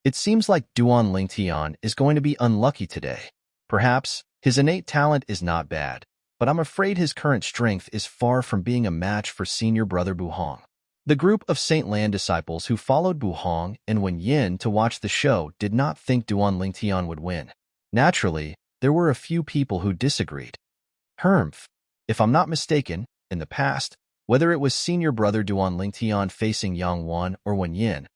It seems like Duan Lingtian is going to be unlucky today. Perhaps his innate talent is not bad, but I'm afraid his current strength is far from being a match for senior brother Buhong. The group of Saint Lan disciples who followed Buhong and Wen Yin to watch the show did not think Duan Lingtian would win. Naturally, there were a few people who disagreed. Hermph. If I'm not mistaken, in the past, whether it was senior brother Duan Lingtian facing Yang Wan or Wen Yin,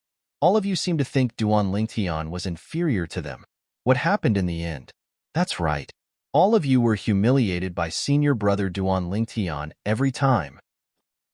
all of you seem to think Duan Lingtian was inferior to them. What happened in the end? That's right. All of you were humiliated by senior brother Duan Lingtian every time.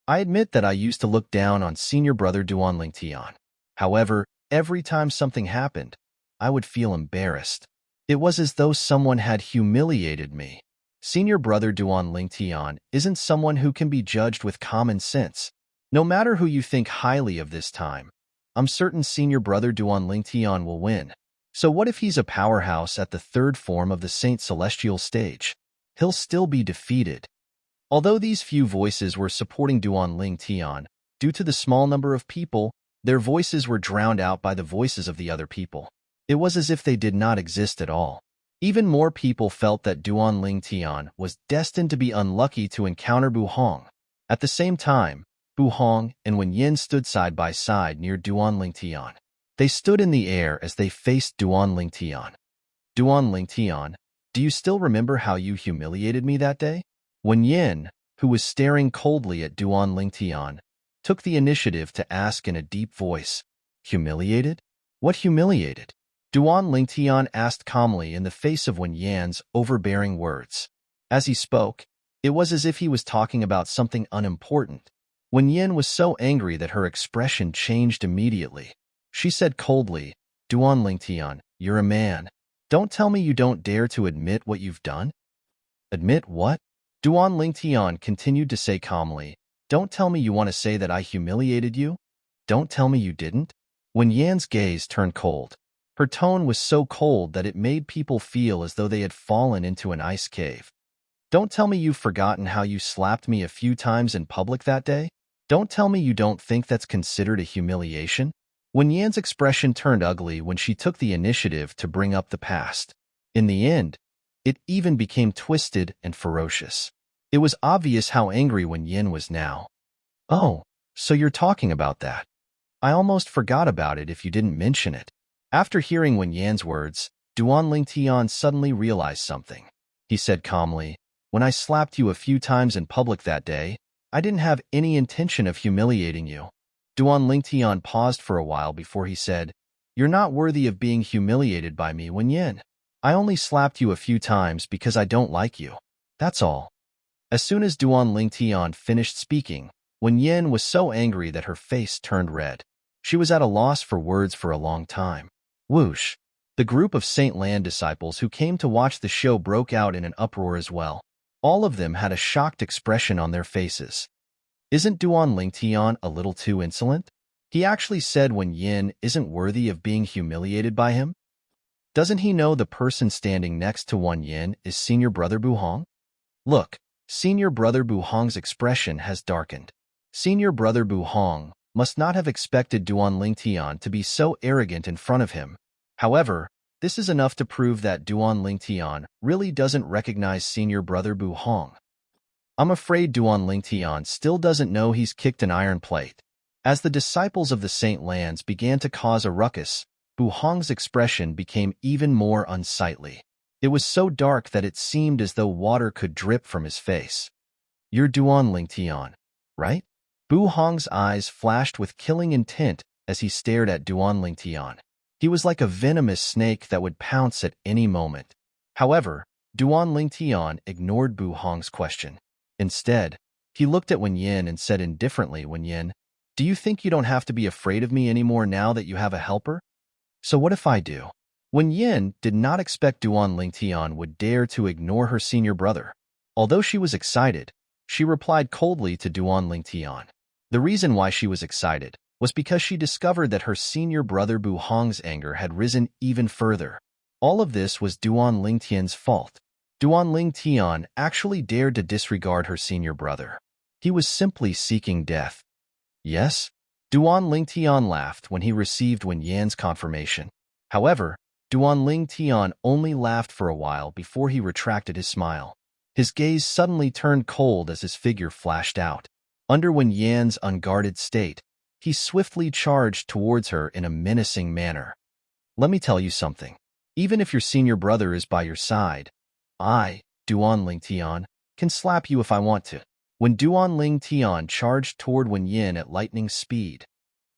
I admit that I used to look down on senior brother Duan Lingtian. However, every time something happened, I would feel embarrassed. It was as though someone had humiliated me. Senior brother Duan Lingtian isn't someone who can be judged with common sense. No matter who you think highly of this time, I'm certain senior brother Duan Lingtian will win. So what if he's a powerhouse at the third form of the Saint Celestial stage? He'll still be defeated. Although these few voices were supporting Duan Lingtian, due to the small number of people, their voices were drowned out by the voices of the other people. It was as if they did not exist at all. Even more people felt that Duan Lingtian was destined to be unlucky to encounter Bu Hong. At the same time, Bu Hong and Wen Yin stood side by side near Duan Lingtian. They stood in the air as they faced Duan Lingtian. Duan Lingtian, do you still remember how you humiliated me that day? Wen Yin, who was staring coldly at Duan Lingtian, took the initiative to ask in a deep voice, "Humiliated? What humiliated?" Duan Lingtian asked calmly in the face of Wen Yan's overbearing words. As he spoke, it was as if he was talking about something unimportant. Wen Yan was so angry that her expression changed immediately. She said coldly, "Duan Lingtian, you're a man. Don't tell me you don't dare to admit what you've done." "Admit what?" Duan Lingtian continued to say calmly, "Don't tell me you want to say that I humiliated you? Don't tell me you didn't?" Wen Yan's gaze turned cold. Her tone was so cold that it made people feel as though they had fallen into an ice cave. "Don't tell me you've forgotten how you slapped me a few times in public that day? Don't tell me you don't think that's considered a humiliation?" Wen Yan's expression turned ugly when she took the initiative to bring up the past. In the end, it even became twisted and ferocious. It was obvious how angry Wen Yan was now. "Oh, so you're talking about that. I almost forgot about it if you didn't mention it." After hearing Wen Yan's words, Duan Lingtian suddenly realized something. He said calmly, "When I slapped you a few times in public that day, I didn't have any intention of humiliating you." Duan Lingtian paused for a while before he said, "You're not worthy of being humiliated by me, Wen Yan. I only slapped you a few times because I don't like you. That's all." As soon as Duan Lingtian finished speaking, Wen Yan was so angry that her face turned red. She was at a loss for words for a long time. Whoosh! The group of Saint Lan disciples who came to watch the show broke out in an uproar as well. All of them had a shocked expression on their faces. Isn't Duan Lingtian a little too insolent? He actually said Wen Yin isn't worthy of being humiliated by him? Doesn't he know the person standing next to Wen Yin is senior brother Bu Hong? Look, senior brother Bu Hong's expression has darkened. Senior brother Bu Hong must not have expected Duan Lingtian to be so arrogant in front of him. However, this is enough to prove that Duan Lingtian really doesn't recognize senior brother Bu Hong. I'm afraid Duan Lingtian still doesn't know he's kicked an iron plate. As the disciples of the Saint Lands began to cause a ruckus, Bu Hong's expression became even more unsightly. It was so dark that it seemed as though water could drip from his face. "You're Duan Lingtian, right?" Bu Hong's eyes flashed with killing intent as he stared at Duan Lingtian. He was like a venomous snake that would pounce at any moment. However, Duan Lingtian ignored Bu Hong's question. Instead, he looked at Wen Yin and said indifferently, "Wen Yin, do you think you don't have to be afraid of me anymore now that you have a helper? So what if I do?" Wen Yin did not expect Duan Lingtian would dare to ignore her senior brother. Although she was excited, she replied coldly to Duan Lingtian. The reason why she was excited was because she discovered that her senior brother Bu Hong's anger had risen even further. All of this was Duan Lingtian's fault. Duan Lingtian actually dared to disregard her senior brother. He was simply seeking death. Yes? Duan Lingtian laughed when he received Wen Yan's confirmation. However, Duan Lingtian only laughed for a while before he retracted his smile. His gaze suddenly turned cold as his figure flashed out. Under Wen Yan's unguarded state, he swiftly charged towards her in a menacing manner. "Let me tell you something. Even if your senior brother is by your side, I, Duan Lingtian, can slap you if I want to." When Duan Lingtian charged toward Wen Yin at lightning speed,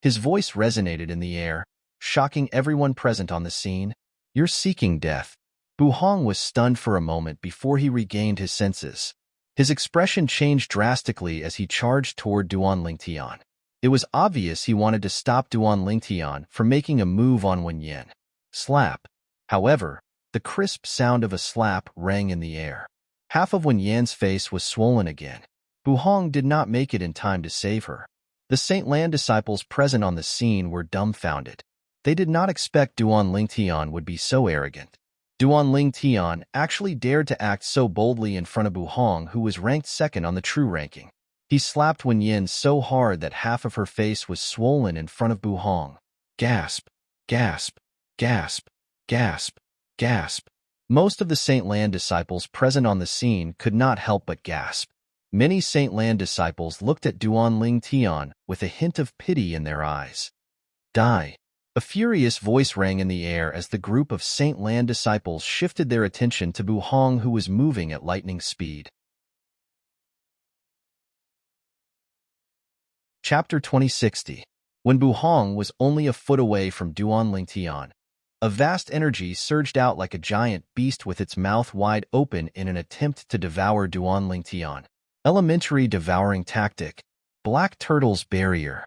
his voice resonated in the air, shocking everyone present on the scene. "You're seeking death." Bu Hong was stunned for a moment before he regained his senses. His expression changed drastically as he charged toward Duan Lingtian. It was obvious he wanted to stop Duan Lingtian from making a move on Wen Yin. Slap. However, the crisp sound of a slap rang in the air. Half of Wen Yan's face was swollen again. Bu Hong did not make it in time to save her. The Saint Lan disciples present on the scene were dumbfounded. They did not expect Duan Lingtian would be so arrogant. Duan Lingtian actually dared to act so boldly in front of Bu Hong, who was ranked second on the true ranking. He slapped Wen Yin so hard that half of her face was swollen in front of Bu Hong. Gasp, gasp, gasp, gasp, gasp. Most of the Saint Lan disciples present on the scene could not help but gasp. Many Saint Lan disciples looked at Duan Lingtian with a hint of pity in their eyes. Die. A furious voice rang in the air as the group of Saint Lan disciples shifted their attention to Bu Hong, who was moving at lightning speed. Chapter 2060. When Bu Hong was only a foot away from Duan Lingtian, a vast energy surged out like a giant beast with its mouth wide open in an attempt to devour Duan Lingtian. Elementary devouring tactic. Black Turtle's barrier.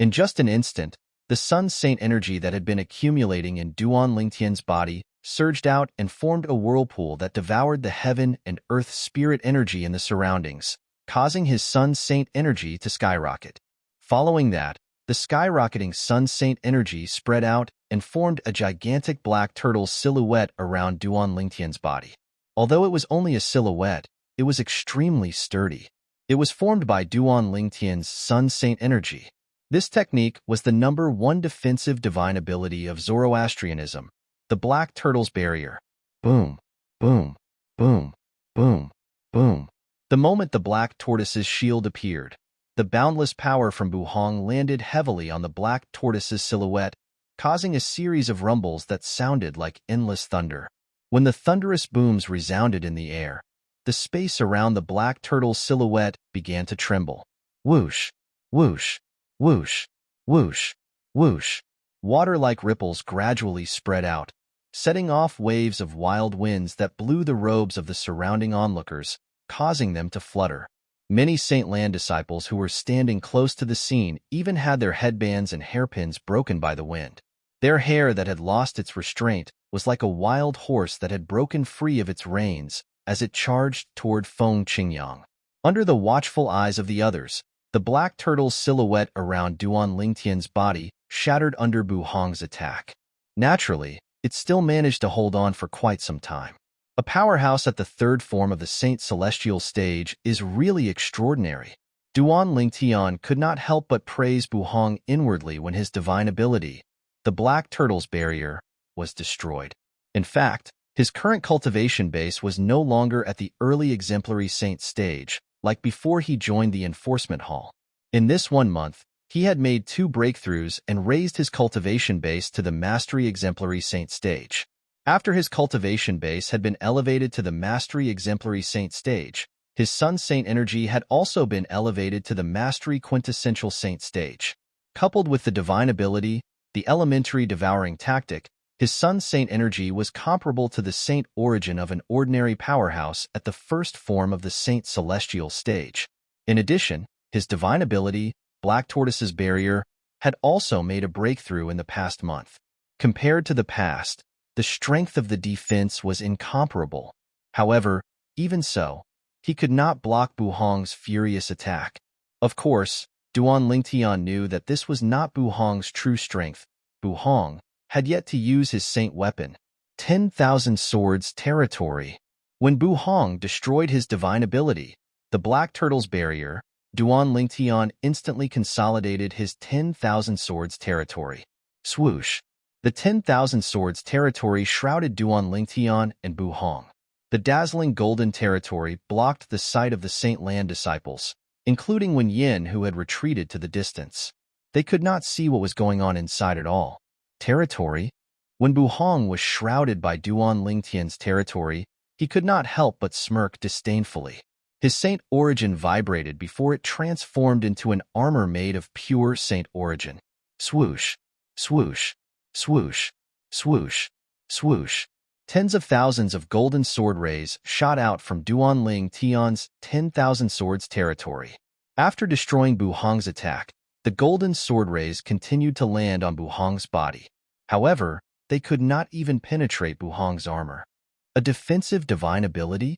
In just an instant, the Sun Saint energy that had been accumulating in Duan Lingtian's body surged out and formed a whirlpool that devoured the heaven and earth spirit energy in the surroundings, causing his Sun Saint energy to skyrocket. Following that, the skyrocketing Sun Saint energy spread out and formed a gigantic black turtle's silhouette around Duan Lingtian's body. Although it was only a silhouette, it was extremely sturdy. It was formed by Duan Lingtian's Sun Saint energy. This technique was the #1 defensive divine ability of Zoroastrianism, the Black Turtle's Barrier. Boom, boom, boom, boom, boom. The moment the Black Tortoise's shield appeared, the boundless power from Bu Hong landed heavily on the Black Tortoise's silhouette, causing a series of rumbles that sounded like endless thunder. When the thunderous booms resounded in the air, the space around the Black Turtle's silhouette began to tremble. Whoosh, whoosh, whoosh, whoosh, whoosh. Water-like ripples gradually spread out, setting off waves of wild winds that blew the robes of the surrounding onlookers, causing them to flutter. Many Saint Lan disciples who were standing close to the scene even had their headbands and hairpins broken by the wind. Their hair that had lost its restraint was like a wild horse that had broken free of its reins as it charged toward Feng Qingyang. Under the watchful eyes of the others, the Black Turtle's silhouette around Duan Lingtian's body shattered under Bu Hong's attack. Naturally, it still managed to hold on for quite some time. A powerhouse at the third form of the Saint Celestial stage is really extraordinary. Duan Lingtian could not help but praise Bu Hong inwardly when his divine ability, the Black Turtle's Barrier, was destroyed. In fact, his current cultivation base was no longer at the early exemplary saint stage, like before he joined the enforcement hall. In this 1 month, he had made 2 breakthroughs and raised his cultivation base to the Mastery Exemplary Saint stage. After his cultivation base had been elevated to the Mastery Exemplary Saint stage, his Sun Saint energy had also been elevated to the Mastery Quintessential Saint stage. Coupled with the divine ability, the elementary devouring tactic, his Sun Saint energy was comparable to the Saint origin of an ordinary powerhouse at the first form of the Saint Celestial stage. In addition, his divine ability, Black Tortoise's Barrier, had also made a breakthrough in the past month. Compared to the past, the strength of the defense was incomparable. However, even so, he could not block Bu Hong's furious attack. Of course, Duan Lingtian knew that this was not Bu Hong's true strength. Bu Hong had yet to use his saint weapon, 10,000 Swords Territory. When Bu Hong destroyed his divine ability, the Black Turtle's Barrier, Duan Lingtian instantly consolidated his 10,000 Swords Territory. Swoosh! The 10,000 Swords Territory shrouded Duan Lingtian and Bu Hong. The dazzling golden territory blocked the sight of the Saint Lan disciples, including Wen Yin, who had retreated to the distance. They could not see what was going on inside at all. Territory? When Bu Hong was shrouded by Duan Lingtian's territory, he could not help but smirk disdainfully. His saint origin vibrated before it transformed into an armor made of pure saint origin. Swoosh, swoosh, swoosh, swoosh, swoosh. Tens of thousands of golden sword rays shot out from Duan Lingtian's 10,000 Swords Territory. After destroying Bu Hong's attack, The golden sword rays continued to land on Buhong's body. However, they could not even penetrate Buhong's armor. A defensive divine ability?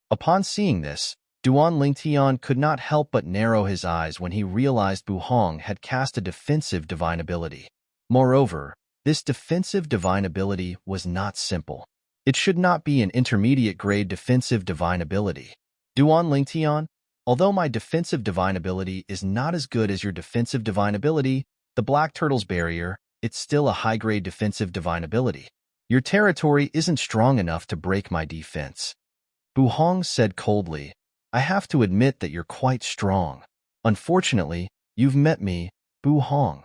Upon seeing this, Duan Lingtian could not help but narrow his eyes when he realized Buhong had cast a defensive divine ability. Moreover, this defensive divine ability was not simple. It should not be an intermediate-grade defensive divine ability. Duan Lingtian, although my defensive divine ability is not as good as your defensive divine ability, the Black Turtle's barrier, it's still a high-grade defensive divine ability. Your territory isn't strong enough to break my defense. Buhong said coldly, I have to admit that you're quite strong. Unfortunately, you've met me, Buhong.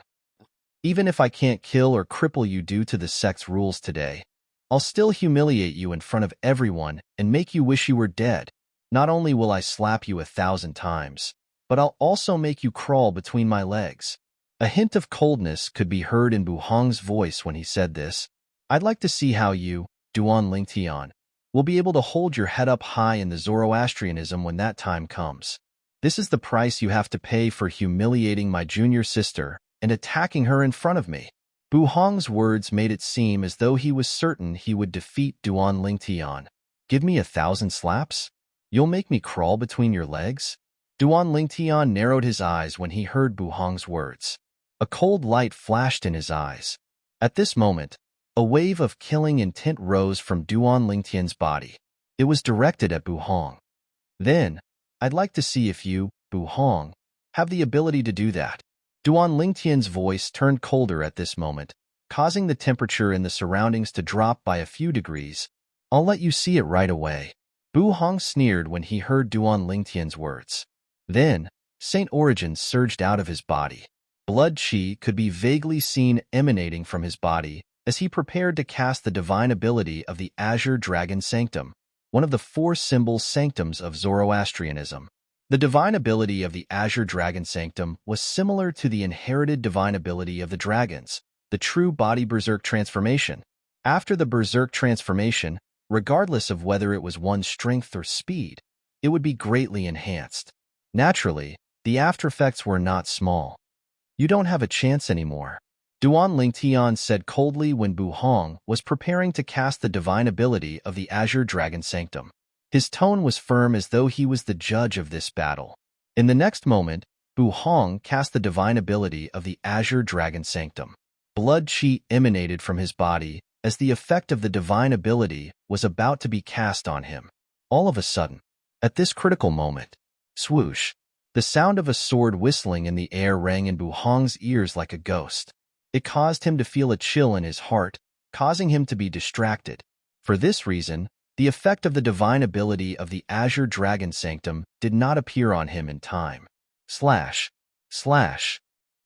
Even if I can't kill or cripple you due to the sect's rules today, I'll still humiliate you in front of everyone and make you wish you were dead. Not only will I slap you 1,000 times, but I'll also make you crawl between my legs. A hint of coldness could be heard in Buhong's voice when he said this. I'd like to see how you, Duan Lingtian, will be able to hold your head up high in the Zoroastrianism when that time comes. This is the price you have to pay for humiliating my junior sister and attacking her in front of me. Buhong's words made it seem as though he was certain he would defeat Duan Lingtian. Give me 1,000 slaps? You'll make me crawl between your legs? Duan Lingtian narrowed his eyes when he heard Buhong's words. A cold light flashed in his eyes. At this moment, a wave of killing intent rose from Duan Lingtian's body. It was directed at Buhong. Then, I'd like to see if you, Buhong, have the ability to do that. Duan Lingtian's voice turned colder at this moment, causing the temperature in the surroundings to drop by a few degrees. I'll let you see it right away. Buhong sneered when he heard Duan Lingtian's words. Then, Saint Origin surged out of his body. Blood chi could be vaguely seen emanating from his body as he prepared to cast the divine ability of the Azure Dragon Sanctum, one of the 4 symbol sanctums of Zoroastrianism. The divine ability of the Azure Dragon Sanctum was similar to the inherited divine ability of the dragons, the true body berserk transformation. After the berserk transformation, regardless of whether it was one's strength or speed, it would be greatly enhanced. Naturally, the aftereffects were not small. You don't have a chance anymore. Duan Lingtian said coldly when Buhong was preparing to cast the divine ability of the Azure Dragon Sanctum. His tone was firm as though he was the judge of this battle. In the next moment, Buhong cast the divine ability of the Azure Dragon Sanctum. Blood chi emanated from his body as the effect of the divine ability was about to be cast on him. All of a sudden, at this critical moment, swoosh, the sound of a sword whistling in the air rang in Buhong's ears like a ghost. It caused him to feel a chill in his heart, causing him to be distracted. For this reason, the effect of the divine ability of the Azure Dragon Sanctum did not appear on him in time. Slash. Slash.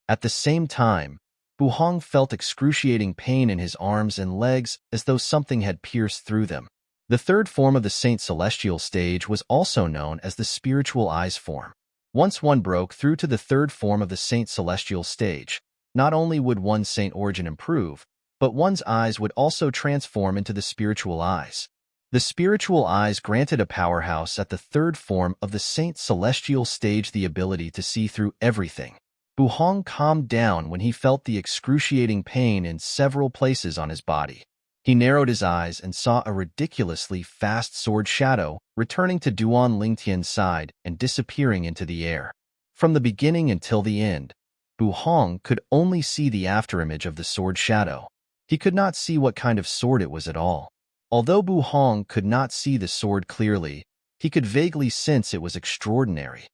At the same time, Buhong felt excruciating pain in his arms and legs as though something had pierced through them. The third form of the Saint Celestial stage was also known as the Spiritual Eyes form. Once one broke through to the third form of the Saint Celestial stage, not only would one's Saint Origin improve, but one's eyes would also transform into the Spiritual Eyes. The Spiritual Eyes granted a powerhouse at the third form of the Saint Celestial stage the ability to see through everything. Buhong calmed down when he felt the excruciating pain in several places on his body. He narrowed his eyes and saw a ridiculously fast sword shadow returning to Duan Lingtian's side and disappearing into the air. From the beginning until the end, Buhong could only see the afterimage of the sword shadow. He could not see what kind of sword it was at all. Although Buhong could not see the sword clearly, he could vaguely sense it was extraordinary.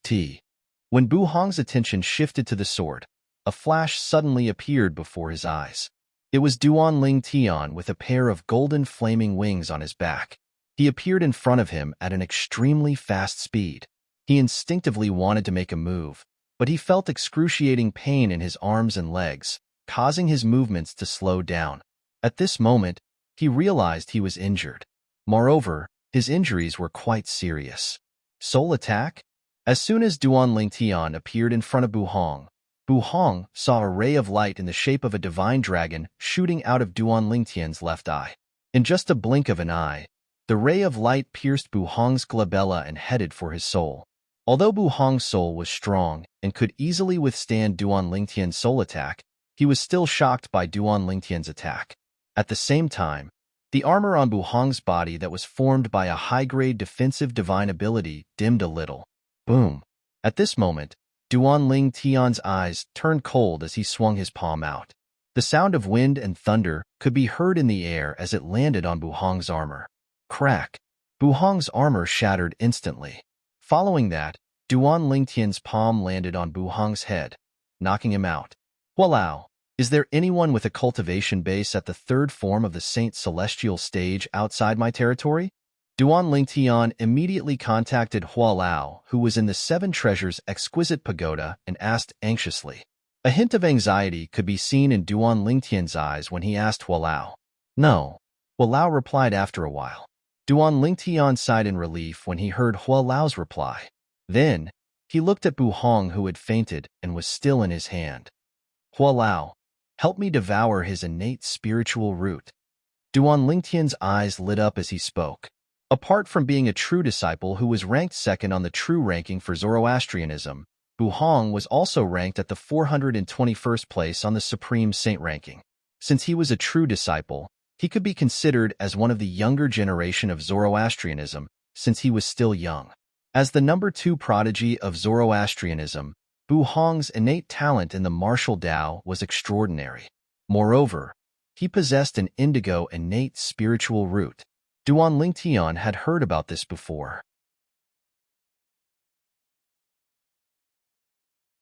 T. When Buhong's attention shifted to the sword, a flash suddenly appeared before his eyes. It was Duan Lingtian with a pair of golden flaming wings on his back. He appeared in front of him at an extremely fast speed. He instinctively wanted to make a move, but he felt excruciating pain in his arms and legs, causing his movements to slow down. At this moment, he realized he was injured. Moreover, his injuries were quite serious. Soul attack? As soon as Duan Lingtian appeared in front of Buhong, Buhong saw a ray of light in the shape of a divine dragon shooting out of Duan Lingtian's left eye. In just a blink of an eye, the ray of light pierced Buhong's glabella and headed for his soul. Although Bu Hong's soul was strong and could easily withstand Duan Lingtian's soul attack, he was still shocked by Duan Lingtian's attack. At the same time, the armor on Bu Hong's body that was formed by a high-grade defensive divine ability dimmed a little. Boom! At this moment, Duan Lingtian's eyes turned cold as he swung his palm out. The sound of wind and thunder could be heard in the air as it landed on Bu Hong's armor. Crack! Bu Hong's armor shattered instantly. Following that, Duan Lingtian's palm landed on Bu Hong's head, knocking him out. Walao, is there anyone with a cultivation base at the third form of the Saint Celestial stage outside my territory? Duan Lingtian immediately contacted Hualao, who was in the Seven Treasures Exquisite Pagoda, and asked anxiously. A hint of anxiety could be seen in Duan Lingtian's eyes when he asked Hualao. No. Hualao replied after a while. Duan Lingtian sighed in relief when he heard Hualao's reply. Then, he looked at Bu Hong, who had fainted and was still in his hand. Hualao, help me devour his innate spiritual root. Duan Lingtian's eyes lit up as he spoke. Apart from being a true disciple who was ranked second on the true ranking for Zoroastrianism, Bu Hong was also ranked at the 421st place on the Supreme Saint ranking. Since he was a true disciple, he could be considered as one of the younger generation of Zoroastrianism, since he was still young. As the number 2 prodigy of Zoroastrianism, Bu Hong's innate talent in the martial Tao was extraordinary. Moreover, he possessed an indigo innate spiritual root. Duan Lingtian had heard about this before.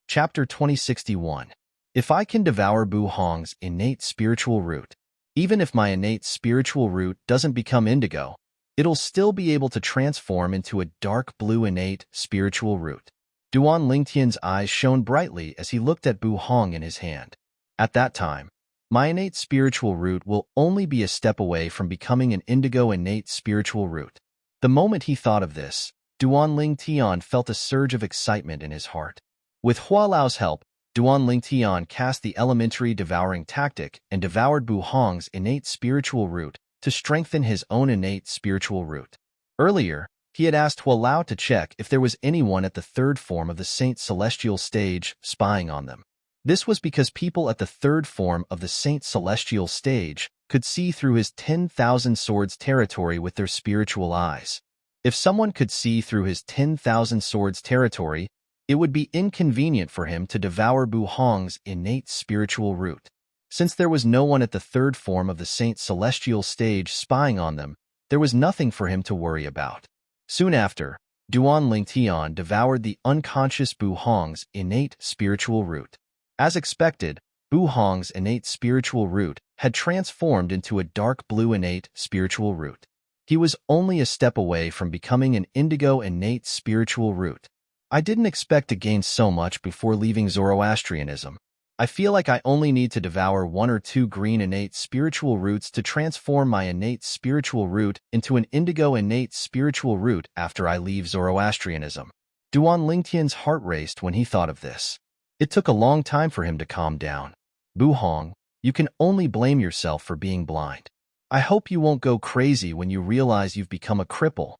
Chapter 2061. If I can devour Bu Hong's innate spiritual root, even if my innate spiritual root doesn't become indigo, it'll still be able to transform into a dark blue innate spiritual root. Duan Lingtian's eyes shone brightly as he looked at Bu Hong in his hand. At that time, my innate spiritual root will only be a step away from becoming an indigo innate spiritual root. The moment he thought of this, Duan Lingtian felt a surge of excitement in his heart. With Hualao's help, Duan Lingtian cast the elementary devouring tactic and devoured Bu Hong's innate spiritual root to strengthen his own innate spiritual root. Earlier, he had asked Hualao to check if there was anyone at the third form of the Saint Celestial stage spying on them. This was because people at the third form of the Saint Celestial stage could see through his 10,000 swords territory with their spiritual eyes. If someone could see through his 10,000 swords territory, it would be inconvenient for him to devour Bu Hong's innate spiritual root. Since there was no one at the third form of the Saint Celestial stage spying on them, there was nothing for him to worry about. Soon after, Duan Lingtian devoured the unconscious Bu Hong's innate spiritual root. As expected, Bu Hong's innate spiritual root had transformed into a dark blue innate spiritual root. He was only a step away from becoming an indigo innate spiritual root. I didn't expect to gain so much before leaving Zoroastrianism. I feel like I only need to devour 1 or 2 green innate spiritual roots to transform my innate spiritual root into an indigo innate spiritual root after I leave Zoroastrianism. Duan Lingtian's heart raced when he thought of this. It took a long time for him to calm down. Bu Hong, you can only blame yourself for being blind. I hope you won't go crazy when you realize you've become a cripple.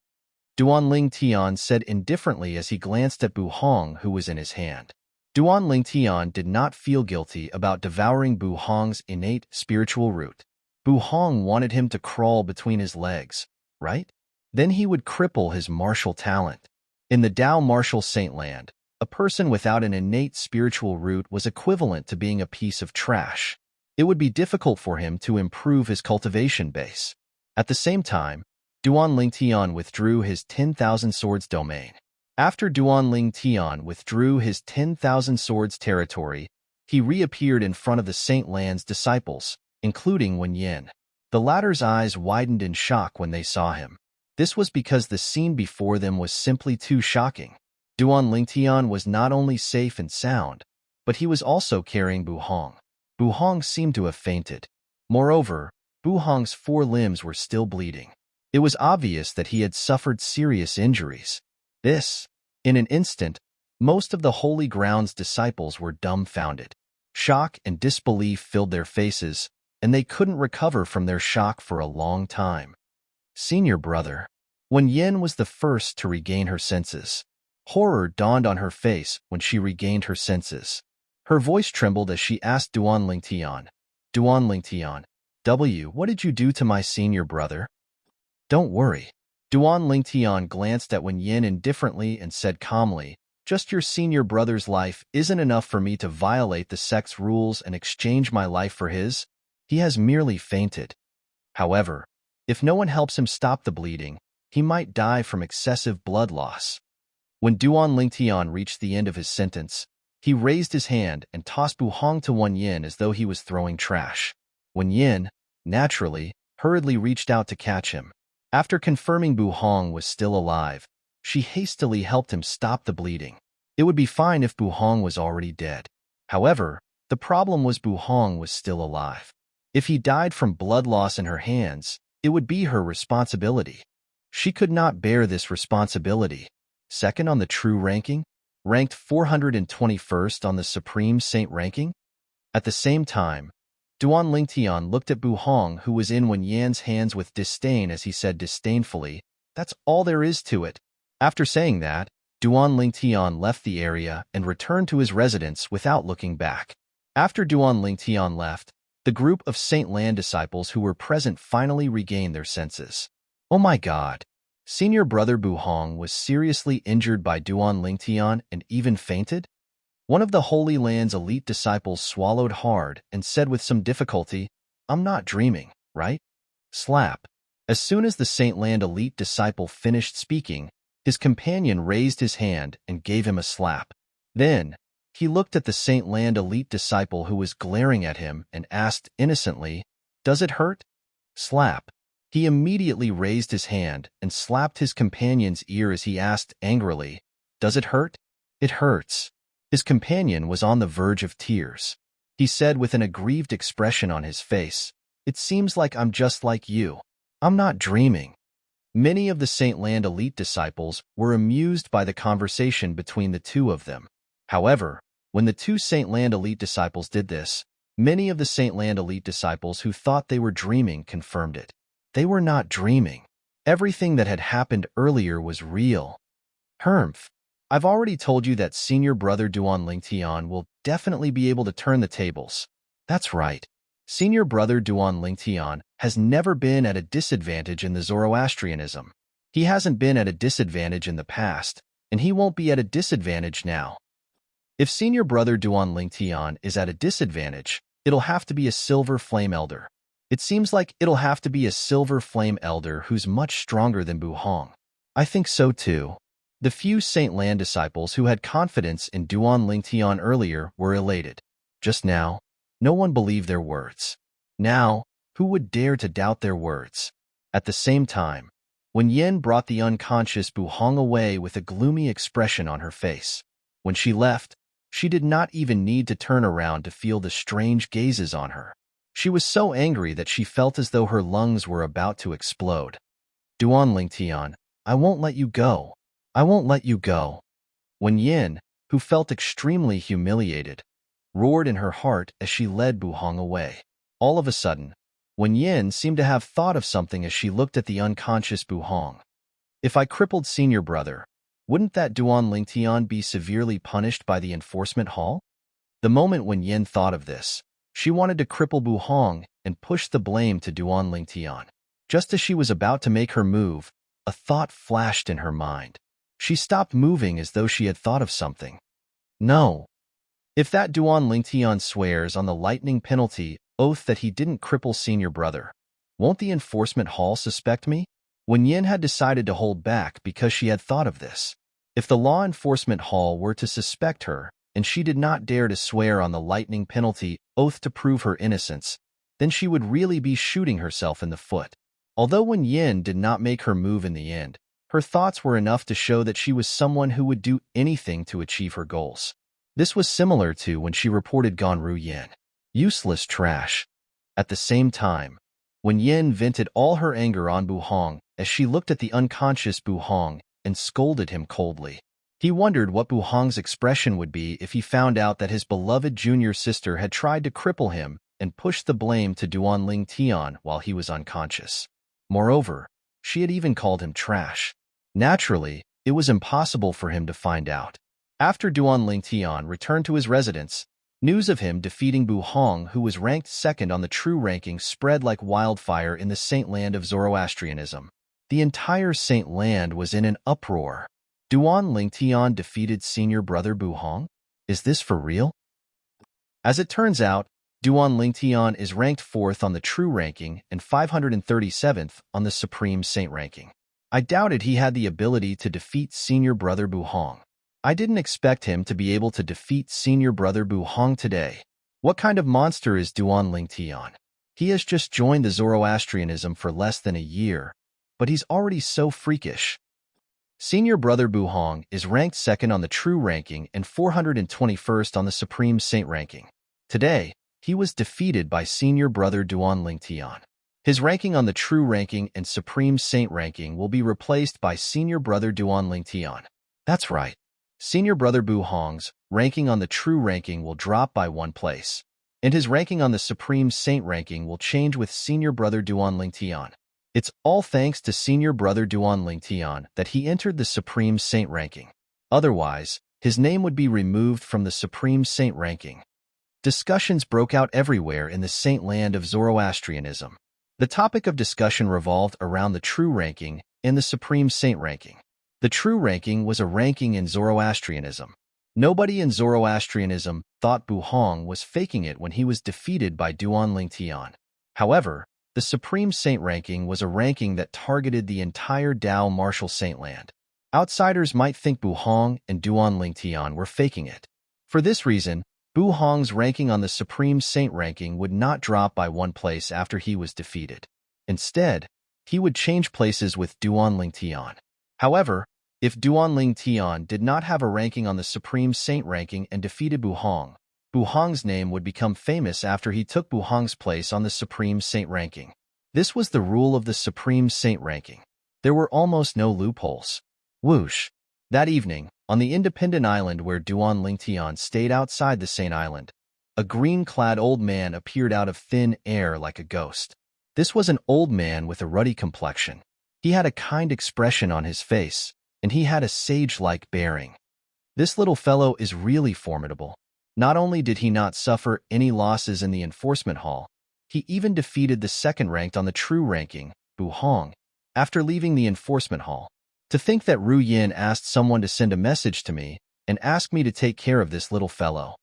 Duan Lingtian said indifferently as he glanced at Bu Hong, who was in his hand. Duan Lingtian did not feel guilty about devouring Bu Hong's innate spiritual root. Bu Hong wanted him to crawl between his legs, right? Then he would cripple his martial talent. In the Tao martial saintland, a person without an innate spiritual root was equivalent to being a piece of trash. It would be difficult for him to improve his cultivation base. At the same time, Duan Lingtian withdrew his 10,000 swords domain. After Duan Lingtian withdrew his 10,000 swords territory, he reappeared in front of the Saint Land's disciples, including Wen Yin. The latter's eyes widened in shock when they saw him. This was because the scene before them was simply too shocking. Duan Lingtian was not only safe and sound, but he was also carrying Bu Hong. Bu Hong seemed to have fainted. Moreover, Bu Hong's 4 limbs were still bleeding. It was obvious that he had suffered serious injuries. In an instant, most of the Holy Ground's disciples were dumbfounded. Shock and disbelief filled their faces, and they couldn't recover from their shock for a long time. Senior brother. Wen Yin was the first to regain her senses. Horror dawned on her face when she regained her senses. Her voice trembled as she asked Duan Lingtian, Duan Lingtian, what did you do to my senior brother? Don't worry. Duan Lingtian glanced at Wen Yin indifferently and said calmly, just your senior brother's life isn't enough for me to violate the sect's rules and exchange my life for his. He has merely fainted. However, if no one helps him stop the bleeding, he might die from excessive blood loss. When Duan Lingtian reached the end of his sentence, he raised his hand and tossed Bu Hong to Wen Yin as though he was throwing trash. Wen Yin, naturally, hurriedly reached out to catch him. After confirming Bu Hong was still alive, she hastily helped him stop the bleeding. It would be fine if Bu Hong was already dead. However, the problem was Bu Hong was still alive. If he died from blood loss in her hands, it would be her responsibility. She could not bear this responsibility. Second on the true ranking, ranked 421st on the Supreme Saint ranking. At the same time, Duan Lingtian looked at Bu Hong, who was in Wen Yan's hands, with disdain as he said disdainfully, that's all there is to it. After saying that, Duan Lingtian left the area and returned to his residence without looking back. After Duan Lingtian left, the group of Saint Lan disciples who were present finally regained their senses. Oh my God! Senior brother Bu Hong was seriously injured by Duan Lingtian and even fainted? One of the Holy Land's elite disciples swallowed hard and said with some difficulty, I'm not dreaming, right? Slap. As soon as the Saint Land elite disciple finished speaking, his companion raised his hand and gave him a slap. Then, he looked at the Saint Land elite disciple who was glaring at him and asked innocently, does it hurt? Slap. He immediately raised his hand and slapped his companion's ear as he asked angrily, does it hurt? It hurts. His companion was on the verge of tears. He said with an aggrieved expression on his face, it seems like I'm just like you. I'm not dreaming. Many of the Saint Land elite disciples were amused by the conversation between the two of them. However, when the two Saint Land elite disciples did this, many of the Saint Land elite disciples who thought they were dreaming confirmed it. They were not dreaming. Everything that had happened earlier was real. Hermf, I've already told you that senior brother Duan Lingtian will definitely be able to turn the tables. That's right. Senior brother Duan Lingtian has never been at a disadvantage in the Zoroastrianism. He hasn't been at a disadvantage in the past, and he won't be at a disadvantage now. If senior brother Duan Lingtian is at a disadvantage, it'll have to be a silver flame elder. It seems like it'll have to be a silver flame elder who's much stronger than Bu Hong. I think so too. The few Saint Lan disciples who had confidence in Duan Lingtian earlier were elated. Just now, no one believed their words. Now, who would dare to doubt their words? At the same time, Wen Yin brought the unconscious Bu Hong away with a gloomy expression on her face. When she left, she did not even need to turn around to feel the strange gazes on her. She was so angry that she felt as though her lungs were about to explode. Duan Lingtian, I won't let you go. I won't let you go. Wen Yin, who felt extremely humiliated, roared in her heart as she led Bu Hong away. All of a sudden, Wen Yin seemed to have thought of something as she looked at the unconscious Bu Hong. If I crippled senior brother, wouldn't that Duan Lingtian be severely punished by the enforcement hall? The moment Wen Yin thought of this, she wanted to cripple Bu Hong and push the blame to Duan Lingtian. Just as she was about to make her move, a thought flashed in her mind. She stopped moving as though she had thought of something. No. If that Duan Lingtian swears on the lightning penalty oath that he didn't cripple senior brother, won't the enforcement hall suspect me? Wen Yin had decided to hold back because she had thought of this. If the law enforcement hall were to suspect her, and she did not dare to swear on the lightning penalty oath to prove her innocence, then she would really be shooting herself in the foot. Although Wen Yin did not make her move in the end, her thoughts were enough to show that she was someone who would do anything to achieve her goals. This was similar to when she reported Ganru Yin. Useless trash. At the same time, Wen Yin vented all her anger on Bu Hong as she looked at the unconscious Bu Hong and scolded him coldly. He wondered what Bu Hong's expression would be if he found out that his beloved junior sister had tried to cripple him and pushed the blame to Duan Lingtian while he was unconscious. Moreover, she had even called him trash. Naturally, It was impossible for him to find out. After Duan Lingtian returned to his residence, news of him defeating Bu Hong, who was ranked second on the true ranking, spread like wildfire in the Saint Land of Zoroastrianism. The entire Saint Land was in an uproar. Duan Lingtian defeated senior brother Bu Hong? Is this for real? As it turns out, Duan Lingtian is ranked 4th on the true ranking and 537th on the supreme saint ranking. I doubted he had the ability to defeat senior brother Bu Hong. I didn't expect him to be able to defeat senior brother Bu Hong today. What kind of monster is Duan Lingtian? He has just joined the Zoroastrianism for less than a year, but he's already so freakish. Senior brother Bu Hong is ranked 2nd on the true ranking and 421st on the supreme saint ranking. Today, he was defeated by senior brother Duan Lingtian. His ranking on the true ranking and supreme saint ranking will be replaced by senior brother Duan Lingtian. That's right. Senior brother Bu Hong's ranking on the true ranking will drop by 1 place, and his ranking on the supreme saint ranking will change with senior brother Duan Lingtian. It's all thanks to senior brother Duan Lingtian that he entered the supreme saint ranking. Otherwise, his name would be removed from the supreme saint ranking. Discussions broke out everywhere in the Saint Land of Zoroastrianism. The topic of discussion revolved around the true ranking and the supreme saint ranking. The true ranking was a ranking in Zoroastrianism. Nobody in Zoroastrianism thought Bu Hong was faking it when he was defeated by Duan Lingtian. However, the supreme saint ranking was a ranking that targeted the entire Dao martial saint land. Outsiders might think Bu Hong and Duan Lingtian were faking it. For this reason, Bu Hong's ranking on the supreme saint ranking would not drop by 1 place after he was defeated. Instead, he would change places with Duan Lingtian. However, if Duan Lingtian did not have a ranking on the supreme saint ranking and defeated Bu Hong's name would become famous after he took Bu Hong's place on the supreme saint ranking. This was the rule of the supreme saint ranking. There were almost no loopholes. Whoosh! That evening, on the independent island where Duan Lingtian stayed outside the Saint Island, a green-clad old man appeared out of thin air like a ghost. This was an old man with a ruddy complexion. He had a kind expression on his face, and he had a sage-like bearing. This little fellow is really formidable. Not only did he not suffer any losses in the enforcement hall, he even defeated the second-ranked on the true ranking, Bu Hong, after leaving the enforcement hall. To think that Ru Yin asked someone to send a message to me and ask me to take care of this little fellow.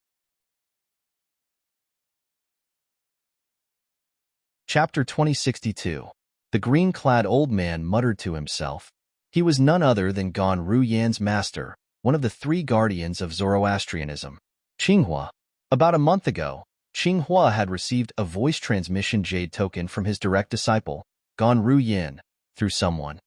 Chapter 2062. The green-clad old man muttered to himself. He was none other than Gan Ru Yan's master, one of the 3 guardians of Zoroastrianism. Qinghua. About a month ago, Qinghua had received a voice transmission jade token from his direct disciple, Gan Ru Yin, through someone.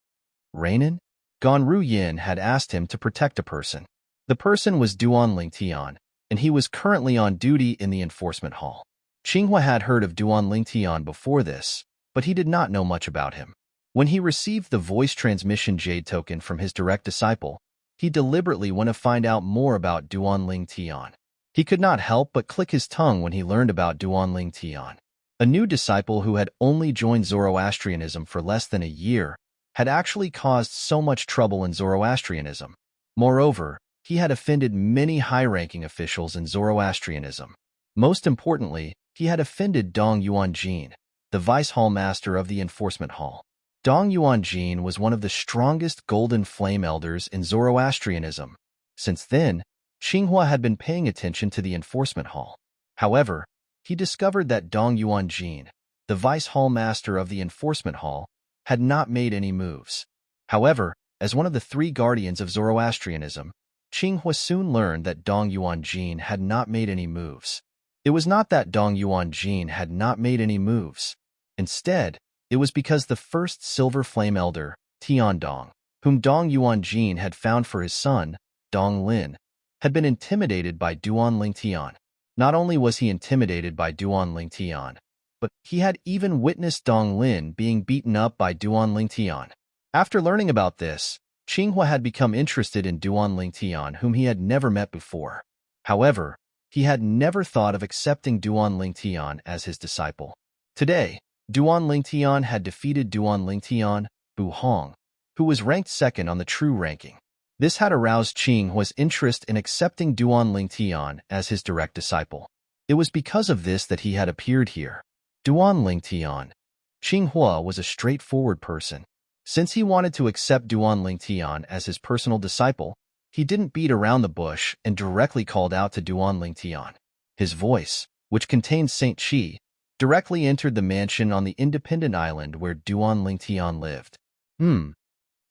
Rainin? Gan Ru Yin had asked him to protect a person. The person was Duan Lingtian, and he was currently on duty in the enforcement hall. Qinghua had heard of Duan Lingtian before this, but he did not know much about him. When he received the voice transmission jade token from his direct disciple, he deliberately went to find out more about Duan Lingtian. He could not help but click his tongue when he learned about Duan Lingtian. A new disciple who had only joined Zoroastrianism for less than a year had actually caused so much trouble in Zoroastrianism. Moreover, he had offended many high-ranking officials in Zoroastrianism. Most importantly, he had offended Dong Yuanjin, the vice hall master of the enforcement hall. Dong Yuanjin was one of the strongest golden flame elders in Zoroastrianism. Since then, Qinghua had been paying attention to the enforcement hall. However, he discovered that Dong Yuanjin, the vice hall master of the enforcement hall, had not made any moves. However, as one of the 3 guardians of Zoroastrianism, Qinghua soon learned that Dong Yuanjin had not made any moves. It was not that Dong Yuanjin had not made any moves. Instead, it was because the first Silver Flame Elder, Tiandong, whom Dong Yuanjin had found for his son, Dong Lin, had been intimidated by Duan Lingtian. Not only was he intimidated by Duan Lingtian, but he had even witnessed Dong Lin being beaten up by Duan Lingtian. After learning about this, Qinghua had become interested in Duan Lingtian, whom he had never met before. However, he had never thought of accepting Duan Lingtian as his disciple. Today, Duan Lingtian had defeated Duan Lingtian, Bu Hong, who was ranked 2nd on the true ranking. This had aroused Qinghua's interest in accepting Duan Lingtian as his direct disciple. It was because of this that he had appeared here. Duan Lingtian. Qinghua was a straightforward person. Since he wanted to accept Duan Lingtian as his personal disciple, he didn't beat around the bush and directly called out to Duan Lingtian. His voice, which contained Saint Qi, directly entered the mansion on the independent island where Duan Lingtian lived. Duan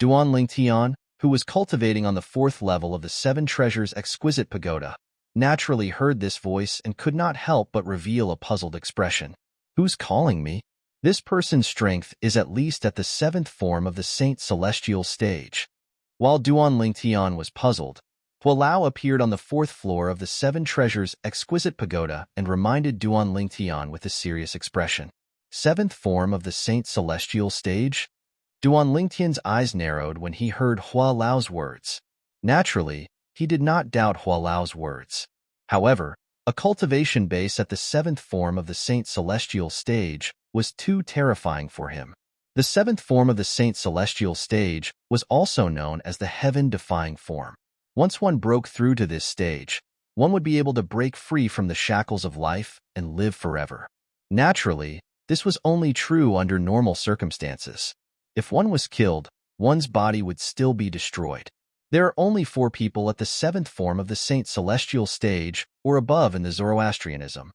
Lingtian, who was cultivating on the 4th level of the Seven Treasures exquisite pagoda, naturally heard this voice and could not help but reveal a puzzled expression. Who's calling me? This person's strength is at least at the 7th form of the Saint Celestial stage. While Duan Lingtian was puzzled, Hualao appeared on the 4th floor of the Seven Treasures exquisite pagoda and reminded Duan Lingtian with a serious expression. 7th form of the Saint Celestial stage? Duan Lingtian's eyes narrowed when he heard Hualao's words. Naturally, he did not doubt Hualao's words. However, a cultivation base at the 7th form of the Saint Celestial stage was too terrifying for him. The 7th form of the Saint Celestial stage was also known as the heaven-defying form. Once one broke through to this stage, one would be able to break free from the shackles of life and live forever. Naturally, this was only true under normal circumstances. If one was killed, one's body would still be destroyed. There are only 4 people at the 7th form of the Saint Celestial stage or above in the Zoroastrianism.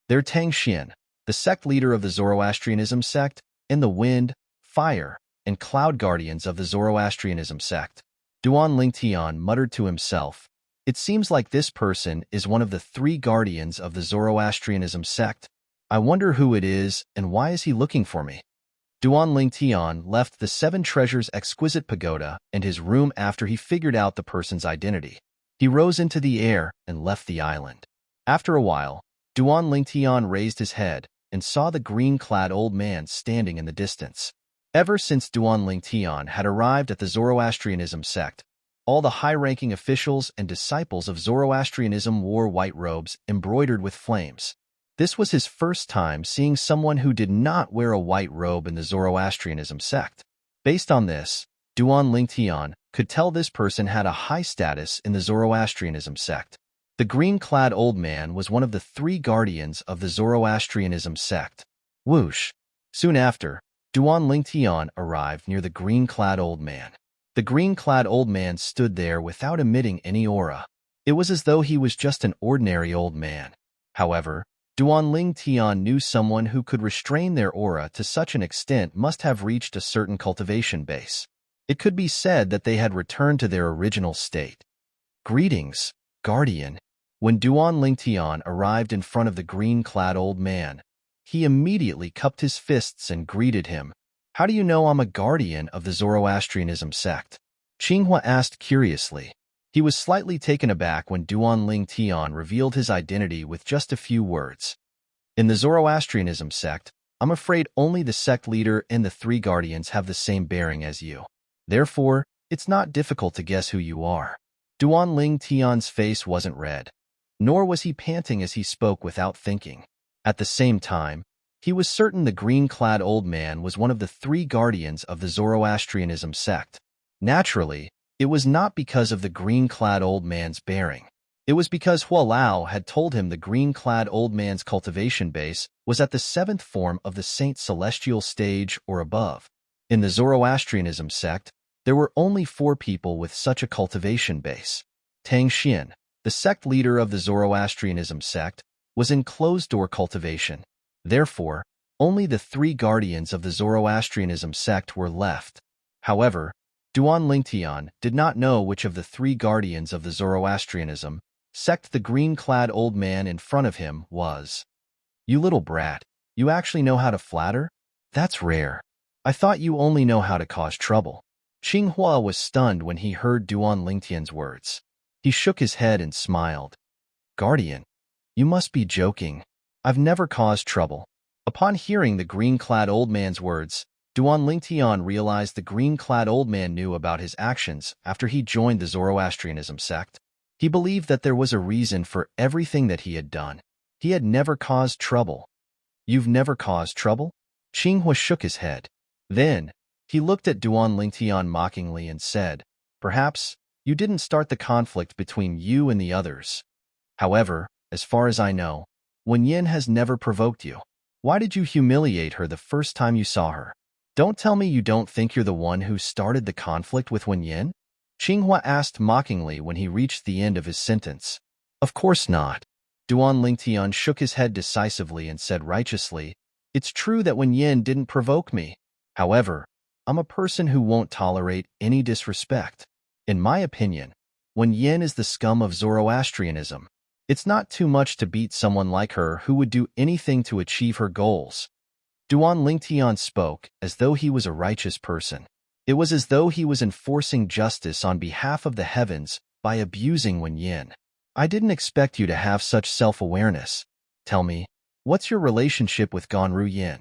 They're Tang Xian, the sect leader of the Zoroastrianism sect, and the wind, fire, and cloud guardians of the Zoroastrianism sect. Duan Lingtian muttered to himself, "It seems like this person is one of the 3 guardians of the Zoroastrianism sect. I wonder who it is and why is he looking for me?" Duan Lingtian left the Seven Treasures exquisite pagoda and his room after he figured out the person's identity. He rose into the air and left the island. After a while, Duan Lingtian raised his head and saw the green-clad old man standing in the distance. Ever since Duan Lingtian had arrived at the Zoroastrianism sect, all the high-ranking officials and disciples of Zoroastrianism wore white robes embroidered with flames. This was his first time seeing someone who did not wear a white robe in the Zoroastrianism sect. Based on this, Duan Lingtian could tell this person had a high status in the Zoroastrianism sect. The green-clad old man was one of the 3 guardians of the Zoroastrianism sect. Whoosh! Soon after, Duan Lingtian arrived near the green-clad old man. The green-clad old man stood there without emitting any aura. It was as though he was just an ordinary old man. However, Duan Lingtian knew someone who could restrain their aura to such an extent must have reached a certain cultivation base. It could be said that they had returned to their original state. "Greetings, guardian." When Duan Lingtian arrived in front of the green-clad old man, he immediately cupped his fists and greeted him. "How do you know I'm a guardian of the Zoroastrianism sect?" Qinghua asked curiously. He was slightly taken aback when Duan Lingtian revealed his identity with just a few words. "In the Zoroastrianism sect, I'm afraid only the sect leader and the 3 guardians have the same bearing as you. Therefore, it's not difficult to guess who you are." Duan Lingtian's face wasn't red, nor was he panting as he spoke without thinking. At the same time, he was certain the green-clad old man was one of the 3 guardians of the Zoroastrianism sect. Naturally, it was not because of the green-clad old man's bearing. It was because Hualao had told him the green-clad old man's cultivation base was at the 7th form of the Saint Celestial stage or above. In the Zoroastrianism sect, there were only 4 people with such a cultivation base. Tang Xian, the sect leader of the Zoroastrianism sect, was in closed-door cultivation. Therefore, only the 3 guardians of the Zoroastrianism sect were left. However, Duan Lingtian did not know which of the 3 guardians of the Zoroastrianism sect the green-clad old man in front of him was. "You little brat, you actually know how to flatter? That's rare. I thought you only know how to cause trouble." Qinghua was stunned when he heard Duan Lingtian's words. He shook his head and smiled. "Guardian, you must be joking. I've never caused trouble." Upon hearing the green-clad old man's words, Duan Lingtian realized the green-clad old man knew about his actions after he joined the Zoroastrianism sect. He believed that there was a reason for everything that he had done. He had never caused trouble. "You've never caused trouble?" Qinghua shook his head. Then, he looked at Duan Lingtian mockingly and said, "Perhaps You didn't start the conflict between you and the others. However, as far as I know, Wen Yin has never provoked you. Why did you humiliate her the first time you saw her? Don't tell me you don't think you're the one who started the conflict with Wen Yin? Xinghua asked mockingly when he reached the end of his sentence. Of course not. Duan Lingtian shook his head decisively and said righteously, It's true that Wen Yin didn't provoke me. However, I'm a person who won't tolerate any disrespect. In my opinion, Wen Yin is the scum of Zoroastrianism. It's not too much to beat someone like her who would do anything to achieve her goals. Duan Lingtian spoke as though he was a righteous person. It was as though he was enforcing justice on behalf of the heavens by abusing Wen Yin. I didn't expect you to have such self-awareness. Tell me, what's your relationship with Ganru Yin?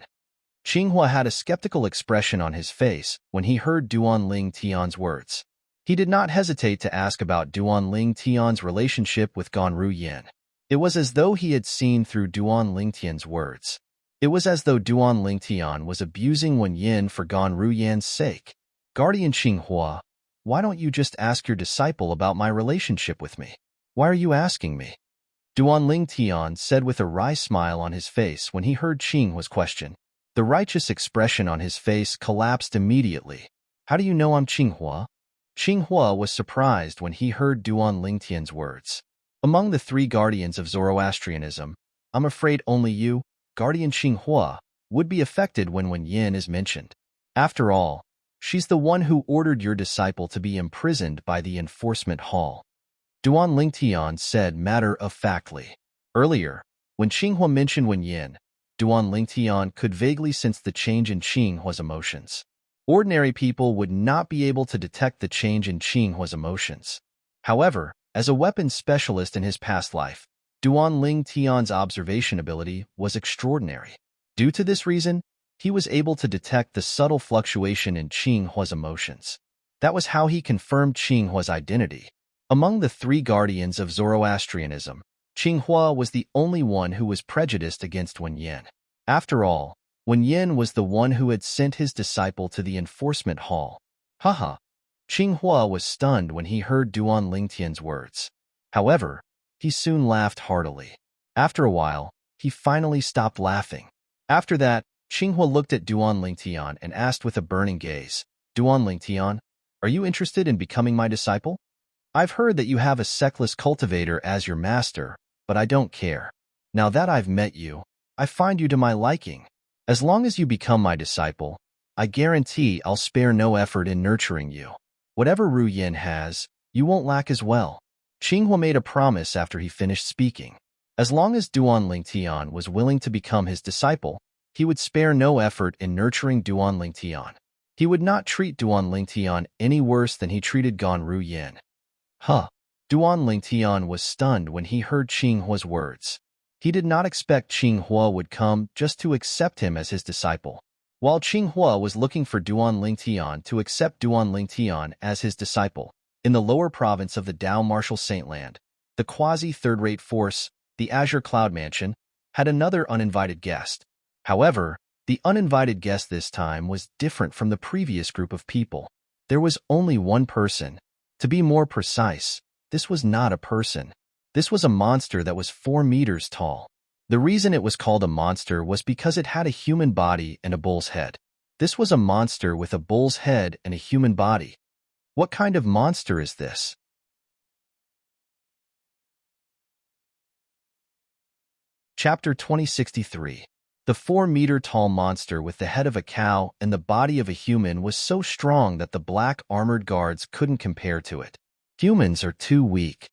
Xinghua had a skeptical expression on his face when he heard Duan Lingtian's words. He did not hesitate to ask about Duan Lingtian's relationship with Ganru Yin. It was as though he had seen through Duan Lingtian's words. It was as though Duan Lingtian was abusing Wen Yin for Ganru Yin's sake. Guardian Xinghua, why don't you just ask your disciple about my relationship with me? Why are you asking me? Duan Lingtian said with a wry smile on his face when he heard Xinghua's question. The righteous expression on his face collapsed immediately. How do you know I'm Xinghua? Xinghua was surprised when he heard Duan Lingtian's words. Among the three guardians of Zoroastrianism, I'm afraid only you, Guardian Xinghua, would be affected when Wen Yin is mentioned. After all, she's the one who ordered your disciple to be imprisoned by the enforcement hall. Duan Lingtian said matter-of-factly. Earlier, when Xinghua mentioned Wen Yin, Duan Lingtian could vaguely sense the change in Xinghua's emotions. Ordinary people would not be able to detect the change in Xinghua's emotions. However, as a weapons specialist in his past life, Duan Lingtian's observation ability was extraordinary. Due to this reason, he was able to detect the subtle fluctuation in Xinghua's emotions. That was how he confirmed Xinghua's identity. Among the three guardians of Zoroastrianism, Xinghua was the only one who was prejudiced against Wen Yin. After all, Wen Yin was the one who had sent his disciple to the enforcement hall. Haha. Xinghua was stunned when he heard Duan Lingtian's words. However, he soon laughed heartily. After a while, he finally stopped laughing. After that, Xinghua looked at Duan Lingtian and asked with a burning gaze, Duan Lingtian, are you interested in becoming my disciple? I've heard that you have a sexless cultivator as your master, but I don't care. Now that I've met you, I find you to my liking. As long as you become my disciple, I guarantee I'll spare no effort in nurturing you. Whatever Ru Yin has, you won't lack as well. Xinghua made a promise after he finished speaking. As long as Duan Lingtian was willing to become his disciple, he would spare no effort in nurturing Duan Lingtian. He would not treat Duan Lingtian any worse than he treated Ganru Yin. Huh. Duan Lingtian was stunned when he heard Xinghua's words. He did not expect Xinghua would come just to accept him as his disciple. While Xinghua was looking for Duan Lingtian to accept Duan Lingtian as his disciple, in the lower province of the Dao Martial Saintland, the quasi-third-rate force, the Azure Cloud Mansion, had another uninvited guest. However, the uninvited guest this time was different from the previous group of people. There was only one person. To be more precise, this was not a person. This was a monster that was 4 meters tall. The reason it was called a monster was because it had a human body and a bull's head. This was a monster with a bull's head and a human body. What kind of monster is this? Chapter 2063. The 4-meter-tall monster with the head of a cow and the body of a human was so strong that the black armored guards couldn't compare to it. Humans are too weak.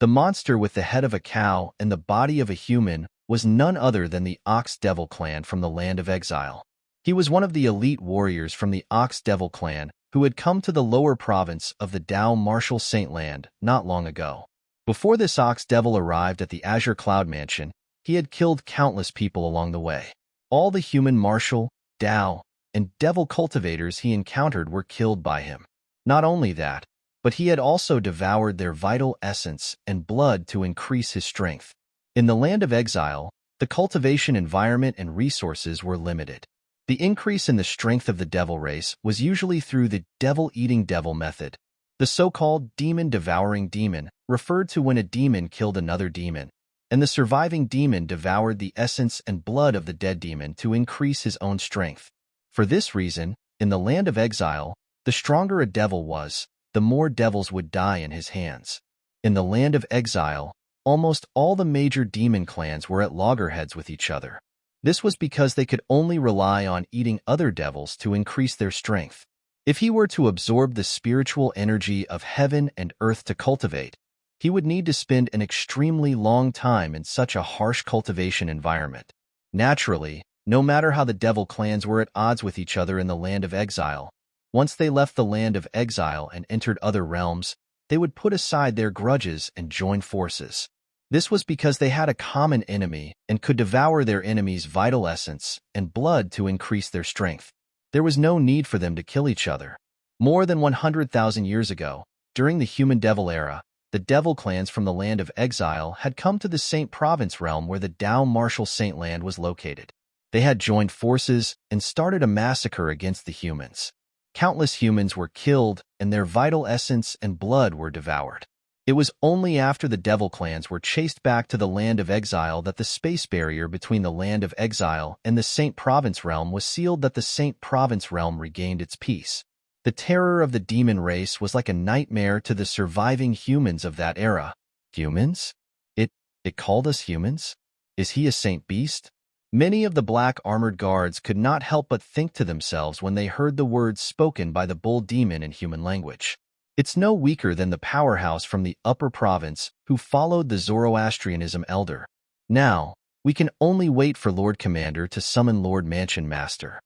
The monster with the head of a cow and the body of a human was none other than the Ox Devil clan from the land of exile. He was one of the elite warriors from the Ox Devil clan who had come to the lower province of the Dao Martial Saintland not long ago. Before this Ox Devil arrived at the Azure Cloud Mansion, he had killed countless people along the way. All the human martial, Dao, and devil cultivators he encountered were killed by him. Not only that, but he had also devoured their vital essence and blood to increase his strength. In the land of exile, the cultivation environment and resources were limited. The increase in the strength of the devil race was usually through the devil-eating devil method. The The so-called demon-devouring demon referred to when a demon killed another demon, and the surviving demon devoured the essence and blood of the dead demon to increase his own strength. For this reason, in the land of exile, the stronger a devil was, the more devils would die in his hands. In the land of exile, almost all the major demon clans were at loggerheads with each other. This was because they could only rely on eating other devils to increase their strength. If he were to absorb the spiritual energy of heaven and earth to cultivate, he would need to spend an extremely long time in such a harsh cultivation environment. Naturally, no matter how the devil clans were at odds with each other in the land of exile, once they left the land of exile and entered other realms, they would put aside their grudges and join forces. This was because they had a common enemy and could devour their enemy's vital essence and blood to increase their strength. There was no need for them to kill each other. More than 100,000 years ago, during the human devil era, the devil clans from the land of exile had come to the Saint Province realm where the Dao Martial Saint land was located. They had joined forces and started a massacre against the humans. Countless humans were killed and their vital essence and blood were devoured. It was only after the devil clans were chased back to the land of exile that the space barrier between the land of exile and the Saint Province realm was sealed, that the Saint Province realm regained its peace. The terror of the demon race was like a nightmare to the surviving humans of that era. Humans? It called us humans? Is he a saint beast? Many of the black armored guards could not help but think to themselves when they heard the words spoken by the bull demon in human language. It's no weaker than the powerhouse from the upper province who followed the Zoroastrianism elder. Now, we can only wait for Lord Commander to summon Lord Mansion Master.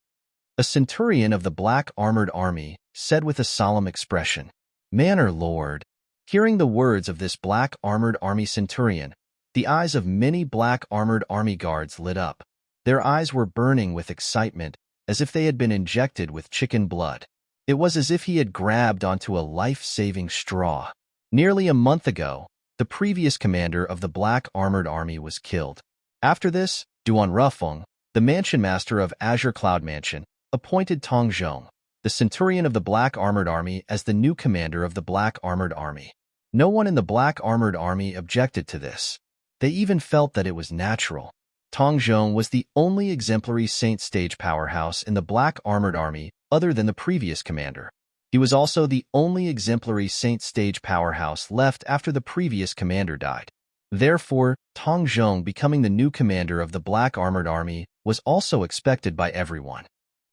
A centurion of the black armored army said with a solemn expression, "Manor Lord." Hearing the words of this black armored army centurion, the eyes of many black armored army guards lit up. Their eyes were burning with excitement, as if they had been injected with chicken blood. It was as if he had grabbed onto a life-saving straw. Nearly a month ago, the previous commander of the Black Armored Army was killed. After this, unravel, the mansion master of Azure Cloud Mansion, appointed Tong Zhong, the centurion of the Black Armored Army, as the new commander of the Black Armored Army. No one in the Black Armored Army objected to this. They even felt that it was natural. Tong Zhong was the only exemplary saint stage powerhouse in the Black Armored Army other than the previous commander. He was also the only exemplary saint stage powerhouse left after the previous commander died. Therefore, Tong Zhong becoming the new commander of the Black Armored Army was also expected by everyone.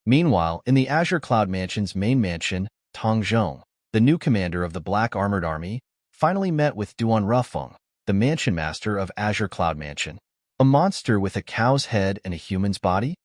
Meanwhile, in the Azure Cloud Mansion's main mansion, Tong Zhong, the new commander of the Black Armored Army, finally met with unravel, the mansion master of Azure Cloud Mansion. A monster with a cow's head and a human's body?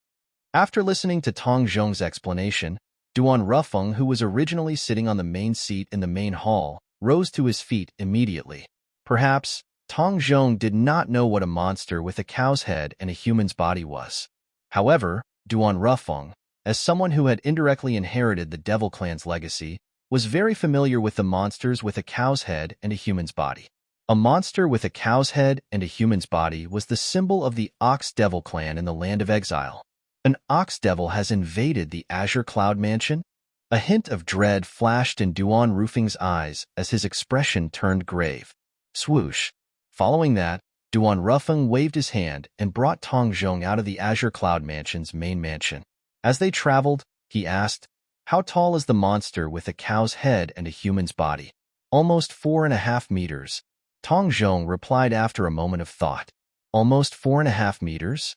After listening to Tong Zhong's explanation, unravel, who was originally sitting on the main seat in the main hall, rose to his feet immediately. Perhaps, Tong Zhong did not know what a monster with a cow's head and a human's body was. However, unravel, as someone who had indirectly inherited the Devil Clan's legacy, was very familiar with the monsters with a cow's head and a human's body. A monster with a cow's head and a human's body was the symbol of the Ox Devil Clan in the land of exile. An ox devil has invaded the Azure Cloud Mansion? A hint of dread flashed in Roofing's eyes as his expression turned grave. Swoosh. Following that, unravel waved his hand and brought Tong Zhong out of the Azure Cloud Mansion's main mansion. As they traveled, he asked, "How tall is the monster with a cow's head and a human's body?" "Almost 4.5 meters. Tong Zhong replied after a moment of thought. "Almost 4.5 meters?"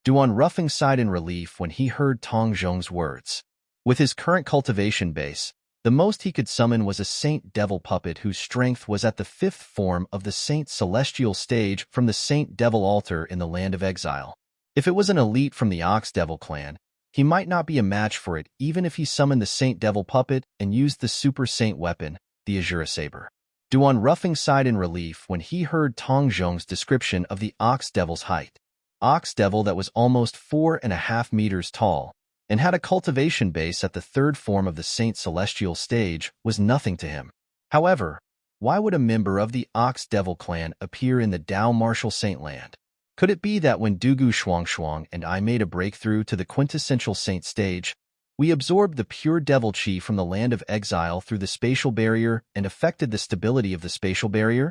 unravel sighed in relief when he heard Tong Zhong's words. With his current cultivation base, the most he could summon was a Saint Devil puppet whose strength was at the 5th form of the Saint Celestial stage from the Saint Devil altar in the land of exile. If it was an elite from the Ox Devil clan, he might not be a match for it even if he summoned the Saint Devil puppet and used the Super Saint weapon, the Azure Saber. unravel sighed in relief when he heard Tong Zhong's description of the Ox Devil's height. Ox Devil that was almost 4.5 meters tall and had a cultivation base at the 3rd form of the Saint Celestial stage was nothing to him. However, why would a member of the Ox Devil clan appear in the Dao Martial Saint land? Could it be that when Dugu Shuang and I made a breakthrough to the quintessential saint stage, We absorbed the pure devil chi from the land of exile through the spatial barrier and affected the stability of the spatial barrier.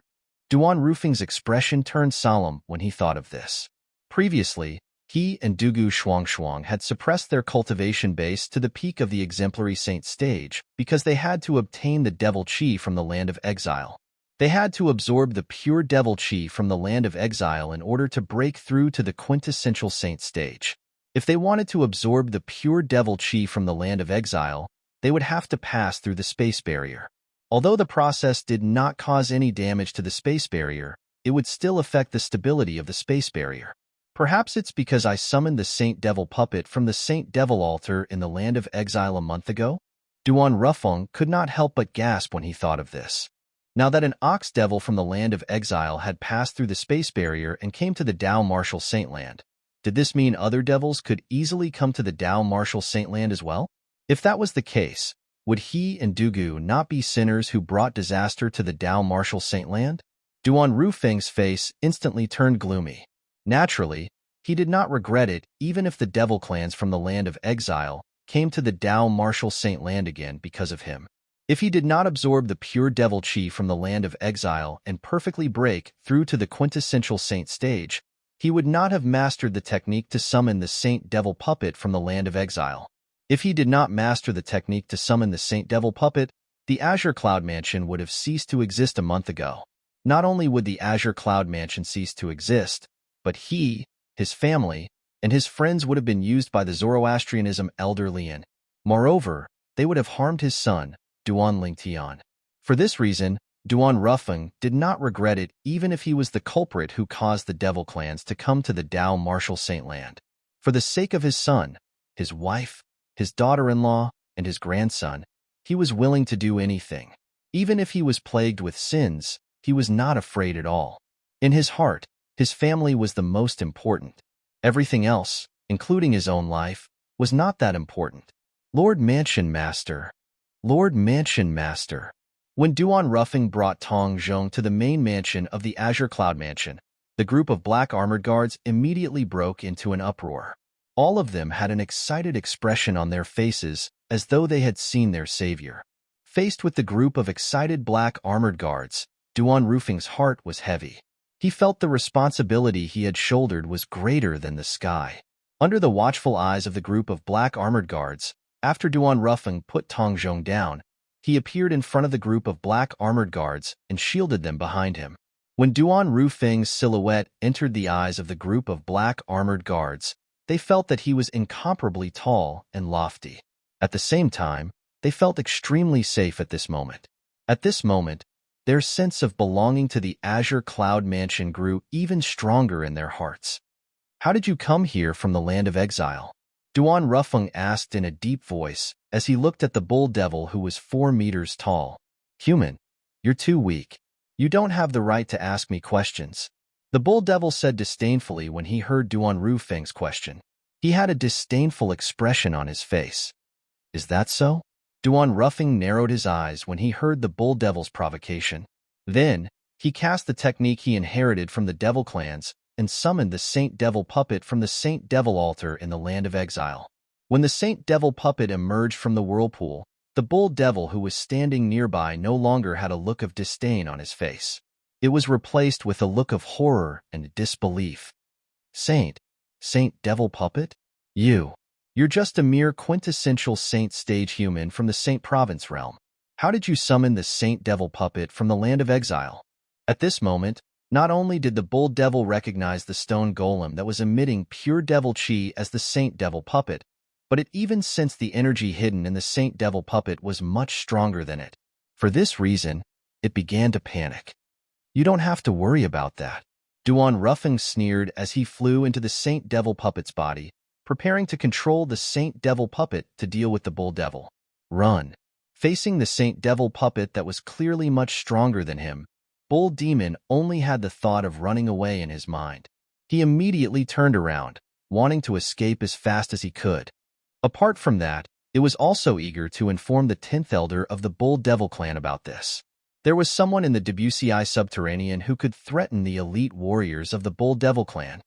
Duan Rufing's expression turned solemn when he thought of this. Previously, he and Dugu Shuangshuang had suppressed their cultivation base to the peak of the exemplary saint stage because they had to obtain the devil chi from the land of exile. They had to absorb the pure devil chi from the land of exile in order to break through to the quintessential saint stage. If they wanted to absorb the pure devil chi from the land of exile, they would have to pass through the space barrier. Although the process did not cause any damage to the space barrier, it would still affect the stability of the space barrier. Perhaps it's because I summoned the Saint Devil puppet from the Saint Devil altar in the land of exile a month ago? Duan Rufeng could not help but gasp when he thought of this. Now that an ox devil from the land of exile had passed through the space barrier and came to the Dao Martial Saint Land, did this mean other devils could easily come to the Dao Martial Saint Land as well? If that was the case, would he and Dugu not be sinners who brought disaster to the Dao Martial Saint Land? Duan Rufeng's face instantly turned gloomy. Naturally, he did not regret it even if the devil clans from the land of exile came to the Dao Martial Saint Land again because of him. If he did not absorb the pure devil chi from the land of exile and perfectly break through to the quintessential saint stage, he would not have mastered the technique to summon the Saint Devil puppet from the land of exile. If he did not master the technique to summon the Saint Devil puppet, the Azure Cloud Mansion would have ceased to exist a month ago. Not only would the Azure Cloud Mansion cease to exist, but he, his family, and his friends would have been used by the Zoroastrianism elder Lian. Moreover, they would have harmed his son, Duan Lingtian. For this reason, Duan Rufeng did not regret it even if he was the culprit who caused the devil clans to come to the Dao Martial Saint Land. For the sake of his son, his wife, his daughter-in-law, and his grandson, he was willing to do anything. Even if he was plagued with sins, he was not afraid at all. In his heart, his family was the most important. Everything else, including his own life, was not that important. Lord Mansion Master. Lord Mansion Master. When Duan Rufeng brought Tong Zhong to the main mansion of the Azure Cloud Mansion, the group of black armored guards immediately broke into an uproar. All of them had an excited expression on their faces as though they had seen their savior. Faced with the group of excited black armored guards, Duan Rufeng's heart was heavy. He felt the responsibility he had shouldered was greater than the sky. Under the watchful eyes of the group of black armored guards, after Duan Rufeng put Tong Zhong down, he appeared in front of the group of black armored guards and shielded them behind him. When Duan Rufeng's silhouette entered the eyes of the group of black armored guards, they felt that he was incomparably tall and lofty. At the same time, they felt extremely safe at this moment. At this moment, their sense of belonging to the Azure Cloud Mansion grew even stronger in their hearts. "How did you come here from the land of exile?" Duan Rufeng asked in a deep voice as he looked at the bull devil who was 4 meters tall. "Human, you're too weak. You don't have the right to ask me questions," the bull devil said disdainfully when he heard Duan Rufeng's question. He had a disdainful expression on his face. "Is that so?" Duan Rufeng narrowed his eyes when he heard the bull devil's provocation. Then, he cast the technique he inherited from the devil clans and summoned the Saint Devil puppet from the Saint Devil altar in the land of exile. When the Saint Devil puppet emerged from the whirlpool, the bull devil who was standing nearby no longer had a look of disdain on his face. It was replaced with a look of horror and disbelief. Saint Devil puppet? You're just a mere quintessential saint stage human from the Saint Province realm. How did you summon the Saint Devil puppet from the land of exile? At this moment, not only did the bull devil recognize the stone golem that was emitting pure devil chi as the Saint Devil puppet, but it even sensed the energy hidden in the Saint Devil puppet was much stronger than it. For this reason, it began to panic. "You don't have to worry about that," Duan Rufeng sneered as he flew into the Saint Devil puppet's body, preparing to control the Saint Devil puppet to deal with the bull devil. Run. Facing the Saint Devil puppet that was clearly much stronger than him, Bull Demon only had the thought of running away in his mind. He immediately turned around, wanting to escape as fast as he could. Apart from that, it was also eager to inform the 10th elder of the Bull Devil clan about this. There was someone in the Debussy subterranean who could threaten the elite warriors of the Bull Devil clan.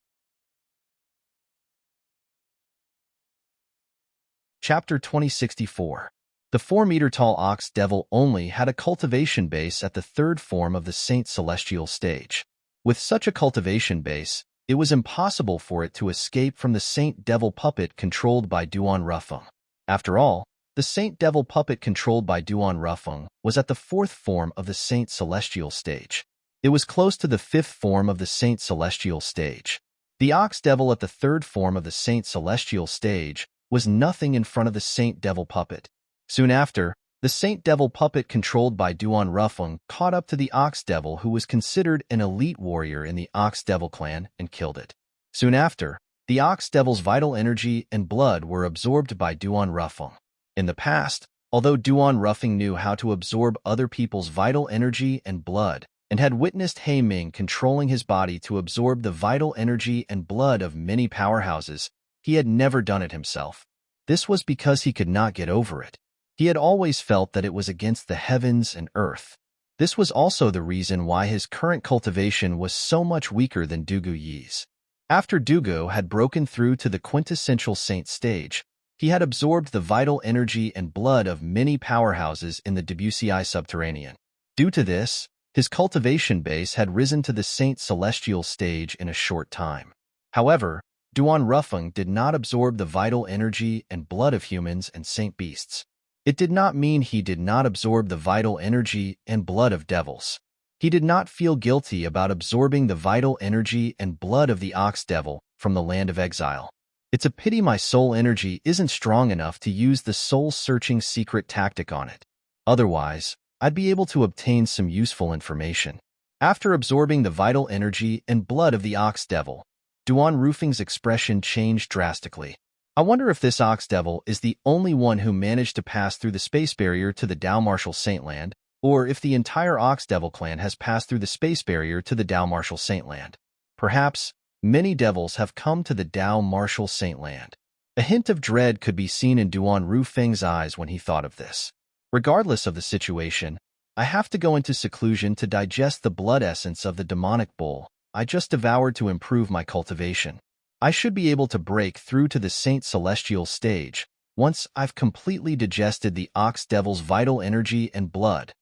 Chapter 2064. The 4-meter-tall ox devil only had a cultivation base at the third form of the Saint Celestial stage. With such a cultivation base, it was impossible for it to escape from the Saint Devil puppet controlled by Duan Rufeng. After all, the Saint Devil puppet controlled by Duan Rufeng was at the fourth form of the Saint Celestial stage. It was close to the fifth form of the Saint Celestial stage. The ox devil at the third form of the Saint Celestial stage was nothing in front of the Saint Devil puppet. Soon after, the Saint Devil puppet controlled by Duan Rufeng caught up to the ox devil, who was considered an elite warrior in the ox devil clan, and killed it. Soon after, the ox devil's vital energy and blood were absorbed by Duan Rufeng. In the past, although Duan Rufeng knew how to absorb other people's vital energy and blood, and had witnessed He Ming controlling his body to absorb the vital energy and blood of many powerhouses, he had never done it himself. This was because he could not get over it. He had always felt that it was against the heavens and earth. This was also the reason why his current cultivation was so much weaker than Dugu Yi's. After Dugu had broken through to the quintessential saint stage, he had absorbed the vital energy and blood of many powerhouses in the Debussy subterranean. Due to this, his cultivation base had risen to the Saint Celestial stage in a short time. However, Duan Rufeng did not absorb the vital energy and blood of humans and saint beasts. It did not mean he did not absorb the vital energy and blood of devils. He did not feel guilty about absorbing the vital energy and blood of the ox devil from the land of exile. It's a pity my soul energy isn't strong enough to use the soul-searching secret tactic on it. Otherwise, I'd be able to obtain some useful information. After absorbing the vital energy and blood of the ox devil, Duan Rufeng's expression changed drastically. I wonder if this ox devil is the only one who managed to pass through the space barrier to the Dao Martial Saintland, or if the entire ox devil clan has passed through the space barrier to the Dao Martial Saintland. Perhaps many devils have come to the Dao Martial Saintland. A hint of dread could be seen in Duan Rufeng's eyes when he thought of this. Regardless of the situation, I have to go into seclusion to digest the blood essence of the demonic bull I just devoured to improve my cultivation. I should be able to break through to the Saint Celestial stage once I've completely digested the ox devil's vital energy and blood.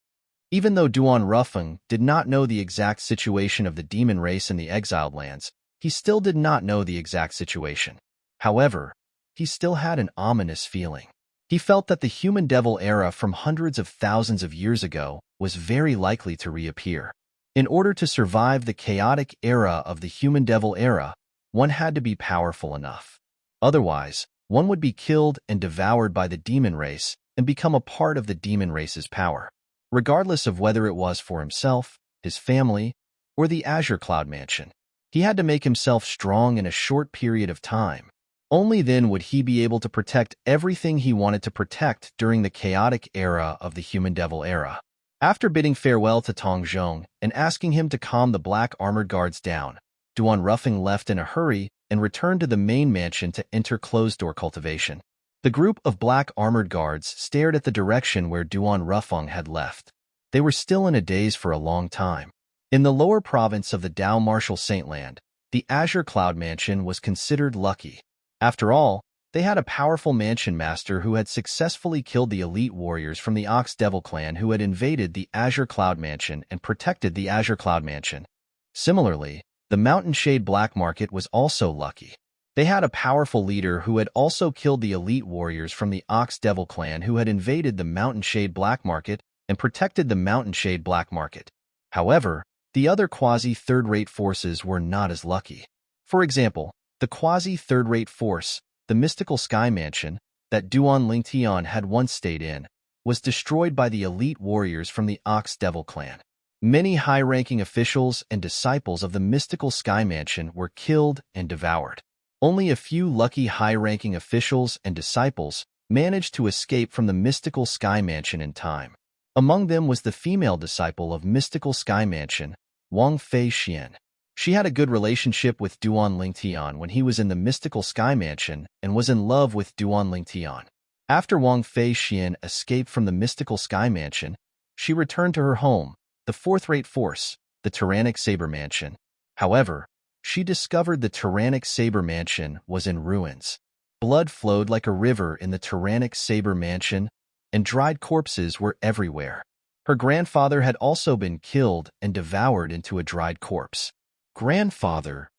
Even though Duan Rufeng did not know the exact situation of the demon race in the exiled lands, he still did not know the exact situation. However, he still had an ominous feeling. He felt that the human devil era from hundreds of thousands of years ago was very likely to reappear. In order to survive the chaotic era of the human devil era, one had to be powerful enough. Otherwise, one would be killed and devoured by the demon race and become a part of the demon race's power, regardless of whether it was for himself, his family, or the Azure Cloud Mansion. He had to make himself strong in a short period of time. Only then would he be able to protect everything he wanted to protect during the chaotic era of the human devil era. After bidding farewell to Tong Zhong and asking him to calm the black armored guards down, Duan Rufeng left in a hurry and returned to the main mansion to enter closed-door cultivation. The group of black armored guards stared at the direction where Duan Rufeng had left. They were still in a daze for a long time. In the lower province of the Dao Martial Saintland, the Azure Cloud Mansion was considered lucky. After all, they had a powerful mansion master who had successfully killed the elite warriors from the Ox Devil clan who had invaded the Azure Cloud Mansion and protected the Azure Cloud Mansion. Similarly, the Mountain Shade Black Market was also lucky. They had a powerful leader who had also killed the elite warriors from the Ox Devil clan who had invaded the Mountain Shade Black Market and protected the Mountain Shade Black Market. However, the other quasi-third-rate forces were not as lucky. For example, the quasi-third-rate force, the Mystical Sky Mansion, that Duan Lingtian had once stayed in, was destroyed by the elite warriors from the Ox Devil clan. Many high-ranking officials and disciples of the Mystical Sky Mansion were killed and devoured. Only a few lucky high-ranking officials and disciples managed to escape from the Mystical Sky Mansion in time. Among them was the female disciple of Mystical Sky Mansion, Wang Fei Xian. She had a good relationship with Duan Lingtian when he was in the Mystical Sky Mansion and was in love with Duan Lingtian. After Wang Fei Xian escaped from the Mystical Sky Mansion, she returned to her home, the fourth-rate force, the Tyrannic Saber Mansion. However, she discovered the Tyrannic Saber Mansion was in ruins. Blood flowed like a river in the tyrannic saber mansion, and dried corpses were everywhere. Her grandfather had also been killed and devoured into a dried corpse. Grandfather!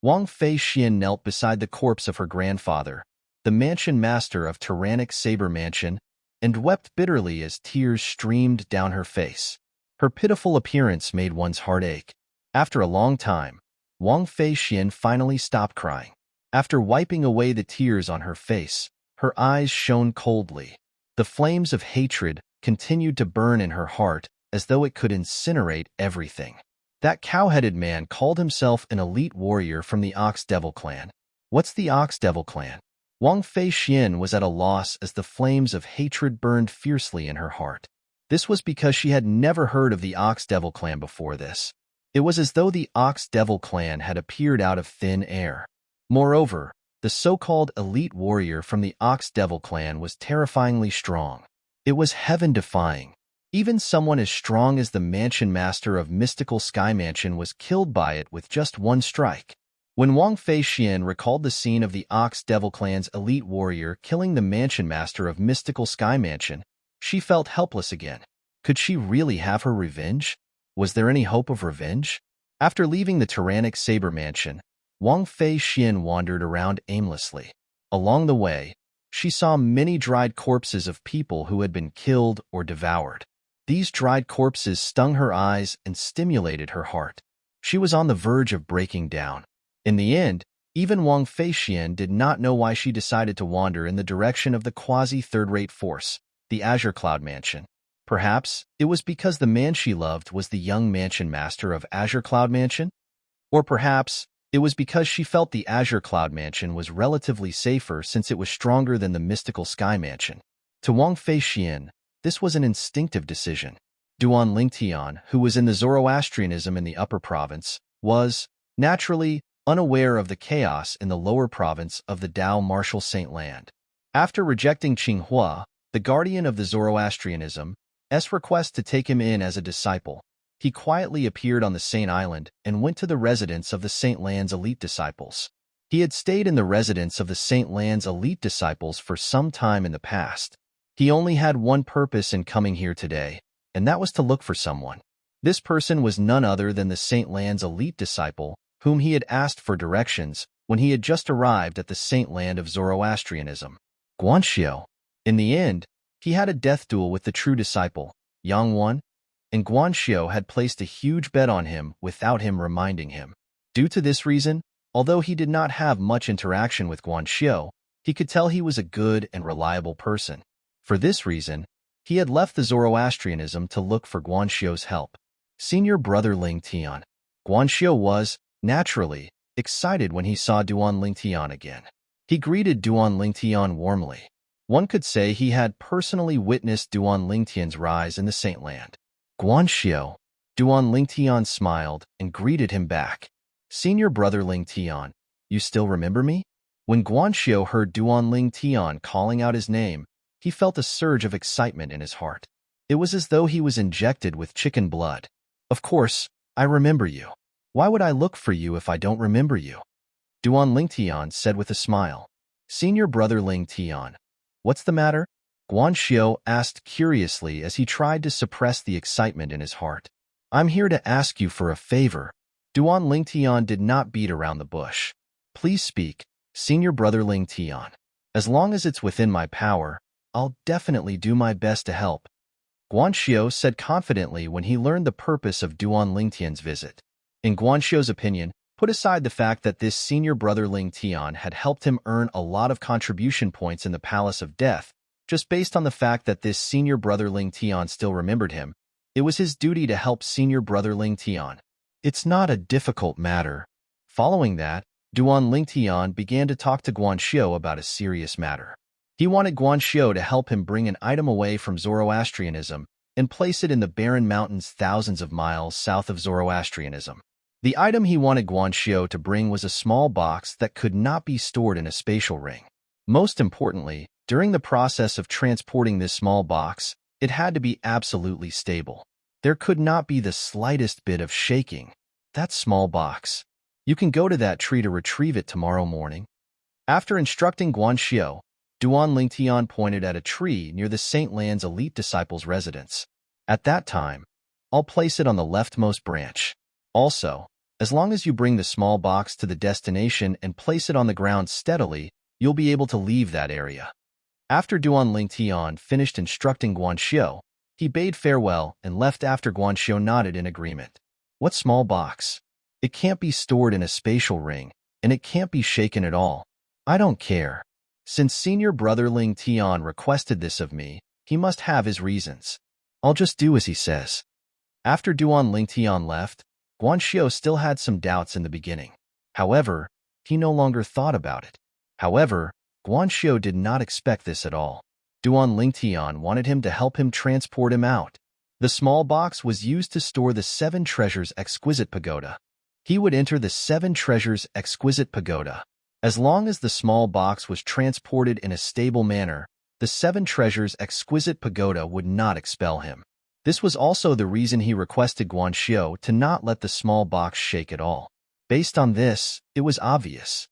Wang Feixian knelt beside the corpse of her grandfather, the mansion master of tyrannic saber mansion, and wept bitterly as tears streamed down her face. Her pitiful appearance made one's heart ache. After a long time, Wang Feixian finally stopped crying. After wiping away the tears on her face, her eyes shone coldly. The flames of hatred continued to burn in her heart as though it could incinerate everything. That cow-headed man called himself an elite warrior from the Ox Devil clan. What's the Ox Devil clan? Wang Feixian was at a loss as the flames of hatred burned fiercely in her heart. This was because she had never heard of the Ox Devil clan before this. It was as though the Ox Devil clan had appeared out of thin air. Moreover, the so-called elite warrior from the Ox Devil clan was terrifyingly strong. It was heaven-defying. Even someone as strong as the mansion master of Mystical Sky Mansion was killed by it with just one strike. When Wang Feixian recalled the scene of the Ox Devil clan's elite warrior killing the mansion master of Mystical Sky Mansion, she felt helpless again. Could she really have her revenge? Was there any hope of revenge? After leaving the tyrannic saber mansion, Wang Feixian wandered around aimlessly. Along the way, she saw many dried corpses of people who had been killed or devoured. These dried corpses stung her eyes and stimulated her heart. She was on the verge of breaking down. In the end, even Wang Feixian did not know why she decided to wander in the direction of the quasi-third-rate force, the Azure Cloud Mansion. Perhaps it was because the man she loved was the young mansion master of Azure Cloud Mansion? Or perhaps it was because she felt the Azure Cloud Mansion was relatively safer since it was stronger than the Mystical Sky Mansion. To Wang Feixian, this was an instinctive decision. Duan Lingtian, who was in the Zoroastrianism in the upper province, was, naturally, unaware of the chaos in the lower province of the Tao Martial Saint Land. After rejecting Qinghua, the guardian of the Zoroastrianism's request to take him in as a disciple, he quietly appeared on the Saint Island and went to the residence of the Saint Land's elite disciples. He had stayed in the residence of the Saint Land's elite disciples for some time in the past. He only had one purpose in coming here today, and that was to look for someone. This person was none other than the Saint Land's elite disciple, whom he had asked for directions when he had just arrived at the Saint Land of Zoroastrianism. Guanxiu. In the end, he had a death duel with the true disciple, Yang Wan, and Guanxiu had placed a huge bet on him without him reminding him. Due to this reason, although he did not have much interaction with Guanxiu, he could tell he was a good and reliable person. For this reason, he had left the Zoroastrianism to look for Guanxiu's help. Senior brother Ling Tian. Guanxiu was, naturally, excited when he saw Duan Lingtian again. He greeted Duan Lingtian warmly. One could say he had personally witnessed Duan Lingtian's rise in the Saint Land. Guanxiu. Duan Lingtian smiled and greeted him back. Senior brother Lingtian, you still remember me? When Guanxiu heard Duan Lingtian calling out his name, he felt a surge of excitement in his heart. It was as though he was injected with chicken blood. Of course, I remember you. Why would I look for you if I don't remember you? Duan Lingtian said with a smile. Senior brother Lingtian, what's the matter? Guanxiu asked curiously as he tried to suppress the excitement in his heart. I'm here to ask you for a favor. Duan Lingtian did not beat around the bush. Please speak, senior brother Lingtian. As long as it's within my power, I'll definitely do my best to help. Guanxiu said confidently when he learned the purpose of Duan Lingtian's visit. In Guanxiu's opinion, put aside the fact that this senior brother Lingtian had helped him earn a lot of contribution points in the Palace of Death, just based on the fact that this senior brother Lingtian still remembered him, it was his duty to help senior brother Lingtian. It's not a difficult matter. Following that, Duan Lingtian began to talk to Guanxiu about a serious matter. He wanted Guanxiu to help him bring an item away from Zoroastrianism and place it in the barren mountains thousands of miles south of Zoroastrianism. The item he wanted Guanxiu to bring was a small box that could not be stored in a spatial ring. Most importantly, during the process of transporting this small box, it had to be absolutely stable. There could not be the slightest bit of shaking. That small box. You can go to that tree to retrieve it tomorrow morning. After instructing Guanxio, Duan Lingtian pointed at a tree near the Saint Lan's elite disciple's residence. At that time, I'll place it on the leftmost branch. Also, as long as you bring the small box to the destination and place it on the ground steadily, you'll be able to leave that area. After Duan Lingtian finished instructing Guanxio, he bade farewell and left after Guanxio nodded in agreement. What small box? It can't be stored in a spatial ring, and it can't be shaken at all. I don't care. Since senior brother Ling Tian requested this of me, he must have his reasons. I'll just do as he says. After Duan Lingtian left, Guanxio still had some doubts in the beginning. However, he no longer thought about it. However, Guanxio did not expect this at all. Duan Lingtian wanted him to help him transport him out. The small box was used to store the 7 treasures exquisite pagoda. He would enter the 7 treasures exquisite pagoda. As long as the small box was transported in a stable manner, the 7 treasures exquisite pagoda would not expel him. This was also the reason he requested Guanxio to not let the small box shake at all. Based on this, it was obvious.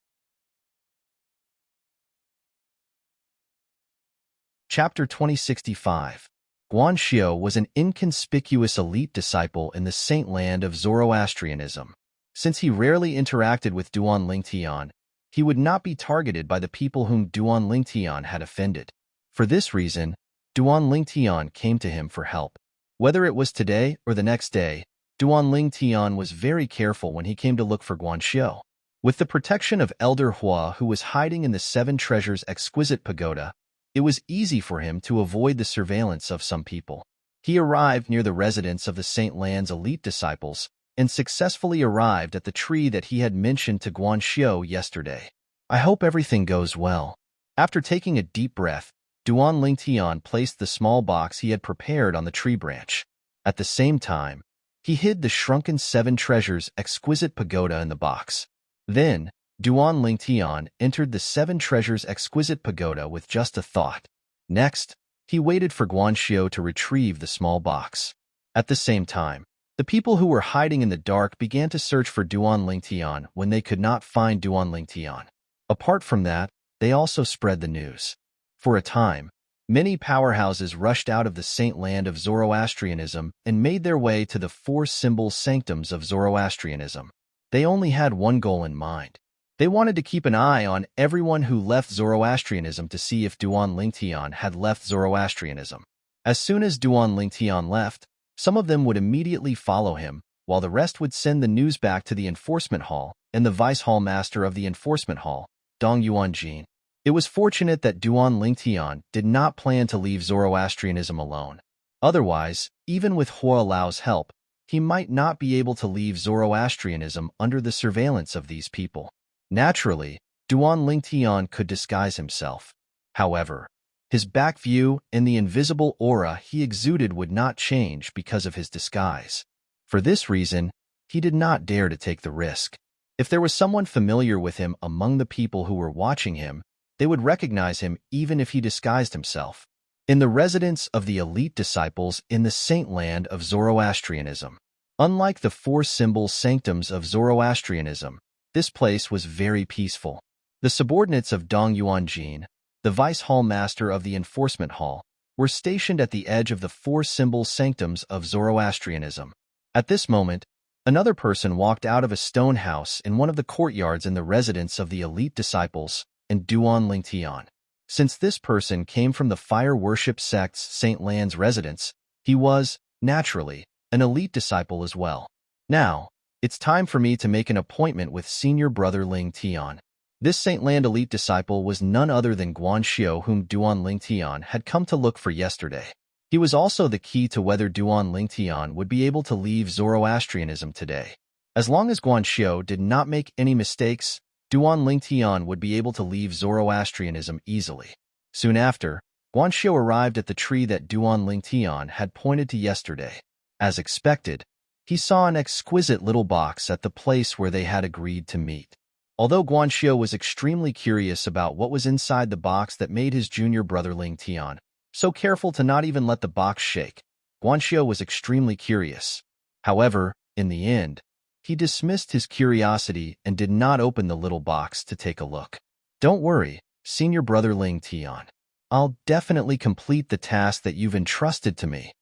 Chapter 2065. Guanxio was an inconspicuous elite disciple in the saint land of Zoroastrianism. Since he rarely interacted with Duan Lingtian, he would not be targeted by the people whom Duan Lingtian had offended. For this reason, Duan Lingtian came to him for help. Whether it was today or the next day, Duan Lingtian was very careful when he came to look for Guanxio. With the protection of Elder Hua, who was hiding in the 7 treasures exquisite pagoda, it was easy for him to avoid the surveillance of some people. He arrived near the residence of the Saint Lan's elite disciples and successfully arrived at the tree that he had mentioned to Guanxio yesterday. I hope everything goes well. After taking a deep breath, Duan Lingtian placed the small box he had prepared on the tree branch. At the same time, he hid the shrunken 7 treasures exquisite pagoda in the box. Then, Duan Lingtian entered the 7 treasures exquisite pagoda with just a thought. Next, he waited for Guanxio to retrieve the small box. At the same time, the people who were hiding in the dark began to search for Duan Lingtian when they could not find Duan Lingtian. Apart from that, they also spread the news. For a time, many powerhouses rushed out of the saint land of Zoroastrianism and made their way to the 4 symbol sanctums of Zoroastrianism. They only had one goal in mind. They wanted to keep an eye on everyone who left Zoroastrianism to see if Duan Lingtian had left Zoroastrianism. As soon as Duan Lingtian left, some of them would immediately follow him, while the rest would send the news back to the enforcement hall and the vice hall master of the enforcement hall, Dong Yuanjin. It was fortunate that Duan Lingtian did not plan to leave Zoroastrianism alone. Otherwise, even with Hua Lao's help, he might not be able to leave Zoroastrianism under the surveillance of these people. Naturally, Duan Lingtian could disguise himself. However, his back view and the invisible aura he exuded would not change because of his disguise. For this reason, he did not dare to take the risk. If there was someone familiar with him among the people who were watching him, they would recognize him even if he disguised himself. In the residence of the elite disciples in the saint land of Zoroastrianism. Unlike the 4 symbol sanctums of Zoroastrianism, this place was very peaceful. The subordinates of Dong Yuanjin, the vice hall master of the enforcement hall, were stationed at the edge of the 4 symbol sanctums of Zoroastrianism. At this moment, another person walked out of a stone house in one of the courtyards in the residence of the elite disciples and Duan Lingtian. Since this person came from the fire worship sect's Saint Lan's residence, he was, naturally, an elite disciple as well. Now, it's time for me to make an appointment with senior brother Ling Tian. This Saint Land elite disciple was none other than Guanxio, whom Duan Lingtian had come to look for yesterday. He was also the key to whether Duan Lingtian would be able to leave Zoroastrianism today. As long as Guanxio did not make any mistakes, Duan Lingtian would be able to leave Zoroastrianism easily. Soon after, Guanxio arrived at the tree that Duan Lingtian had pointed to yesterday. As expected, he saw an exquisite little box at the place where they had agreed to meet. Although Guanxio was extremely curious about what was inside the box that made his junior brother Ling Tian so careful to not even let the box shake, Guanxio was extremely curious. However, in the end, he dismissed his curiosity and did not open the little box to take a look. Don't worry, senior brother Ling Tian. I'll definitely complete the task that you've entrusted to me.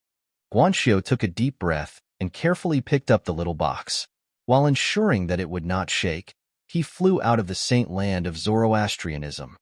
Guanxio took a deep breath and carefully picked up the little box. While ensuring that it would not shake, he flew out of the saint land of Zoroastrianism.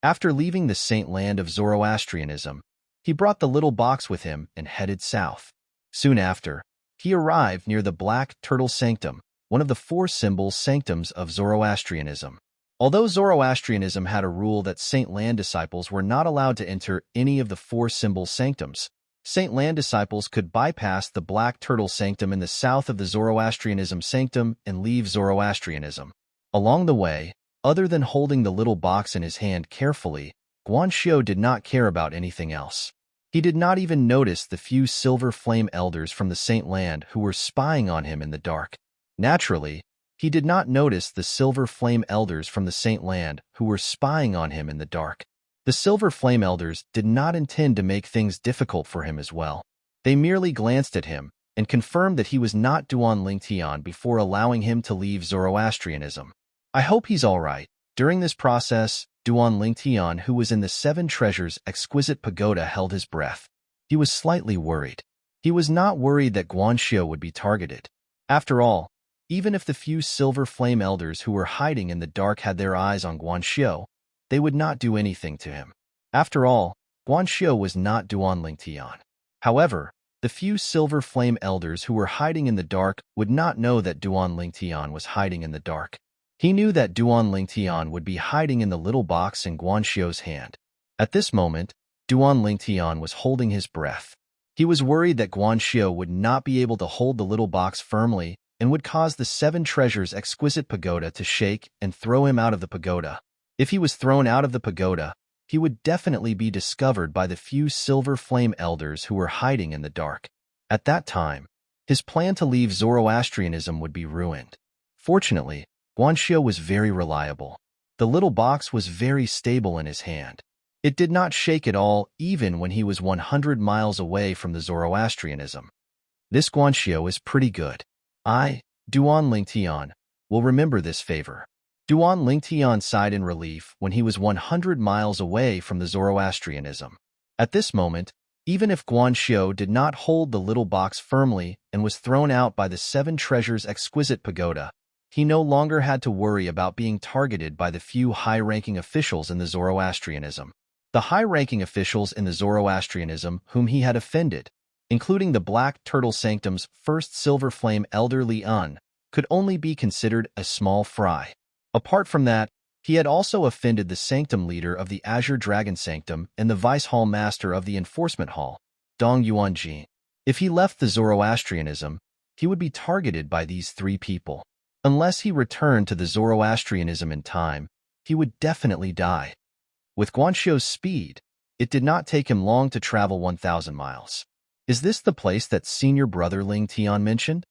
After leaving the saint land of Zoroastrianism, he brought the little box with him and headed south. Soon after, he arrived near the Black Turtle Sanctum, one of the 4 symbol sanctums of Zoroastrianism. Although Zoroastrianism had a rule that Saint Land disciples were not allowed to enter any of the 4 symbol sanctums, Saint Land disciples could bypass the Black Turtle Sanctum in the south of the Zoroastrianism sanctum and leave Zoroastrianism. Along the way, other than holding the little box in his hand carefully, Guanxio did not care about anything else. He did not even notice the few silver flame elders from the Saint Land who were spying on him in the dark. Naturally, he did not notice the silver flame elders from the Saint Land who were spying on him in the dark. The silver flame elders did not intend to make things difficult for him as well. They merely glanced at him and confirmed that he was not Duan Lingtian before allowing him to leave Zoroastrianism. I hope he's all right. During this process, Duan Lingtian, who was in the 7 Treasures Exquisite Pagoda, held his breath. He was slightly worried. He was not worried that Guanxio would be targeted. After all, even if the few silver flame elders who were hiding in the dark had their eyes on Guanxio, they would not do anything to him. After all, Guanxio was not Duan Lingtian. However, the few silver flame elders who were hiding in the dark would not know that Duan Lingtian was hiding in the dark. He knew that Duan Lingtian would be hiding in the little box in Guanxio's hand. At this moment, Duan Lingtian was holding his breath. He was worried that Guanxio would not be able to hold the little box firmly and would cause the 7 Treasures Exquisite Pagoda to shake and throw him out of the pagoda. If he was thrown out of the pagoda, he would definitely be discovered by the few silver flame elders who were hiding in the dark. At that time, his plan to leave Zoroastrianism would be ruined. Fortunately, Guanxio was very reliable. The little box was very stable in his hand. It did not shake at all, even when he was 100 miles away from the Zoroastrianism. This Guanxio is pretty good. I, Duan Lingtian, will remember this favor. Duan Lingtian sighed in relief when he was 100 miles away from the Zoroastrianism. At this moment, even if Guanxio did not hold the little box firmly and was thrown out by the 7 Treasures Exquisite Pagoda, he no longer had to worry about being targeted by the few high-ranking officials in the Zoroastrianism. The high-ranking officials in the Zoroastrianism whom he had offended, including the Black Turtle Sanctum's first silver flame elder Li Un, could only be considered a small fry. Apart from that, he had also offended the Sanctum leader of the Azure Dragon Sanctum and the Vice Hall Master of the Enforcement Hall, Dong Yuanjin. If he left the Zoroastrianism, he would be targeted by these 3 people. Unless he returned to the Zoroastrianism in time, he would definitely die. With Guanxio's speed, it did not take him long to travel 1,000 miles. Is this the place that senior brother Ling Tian mentioned?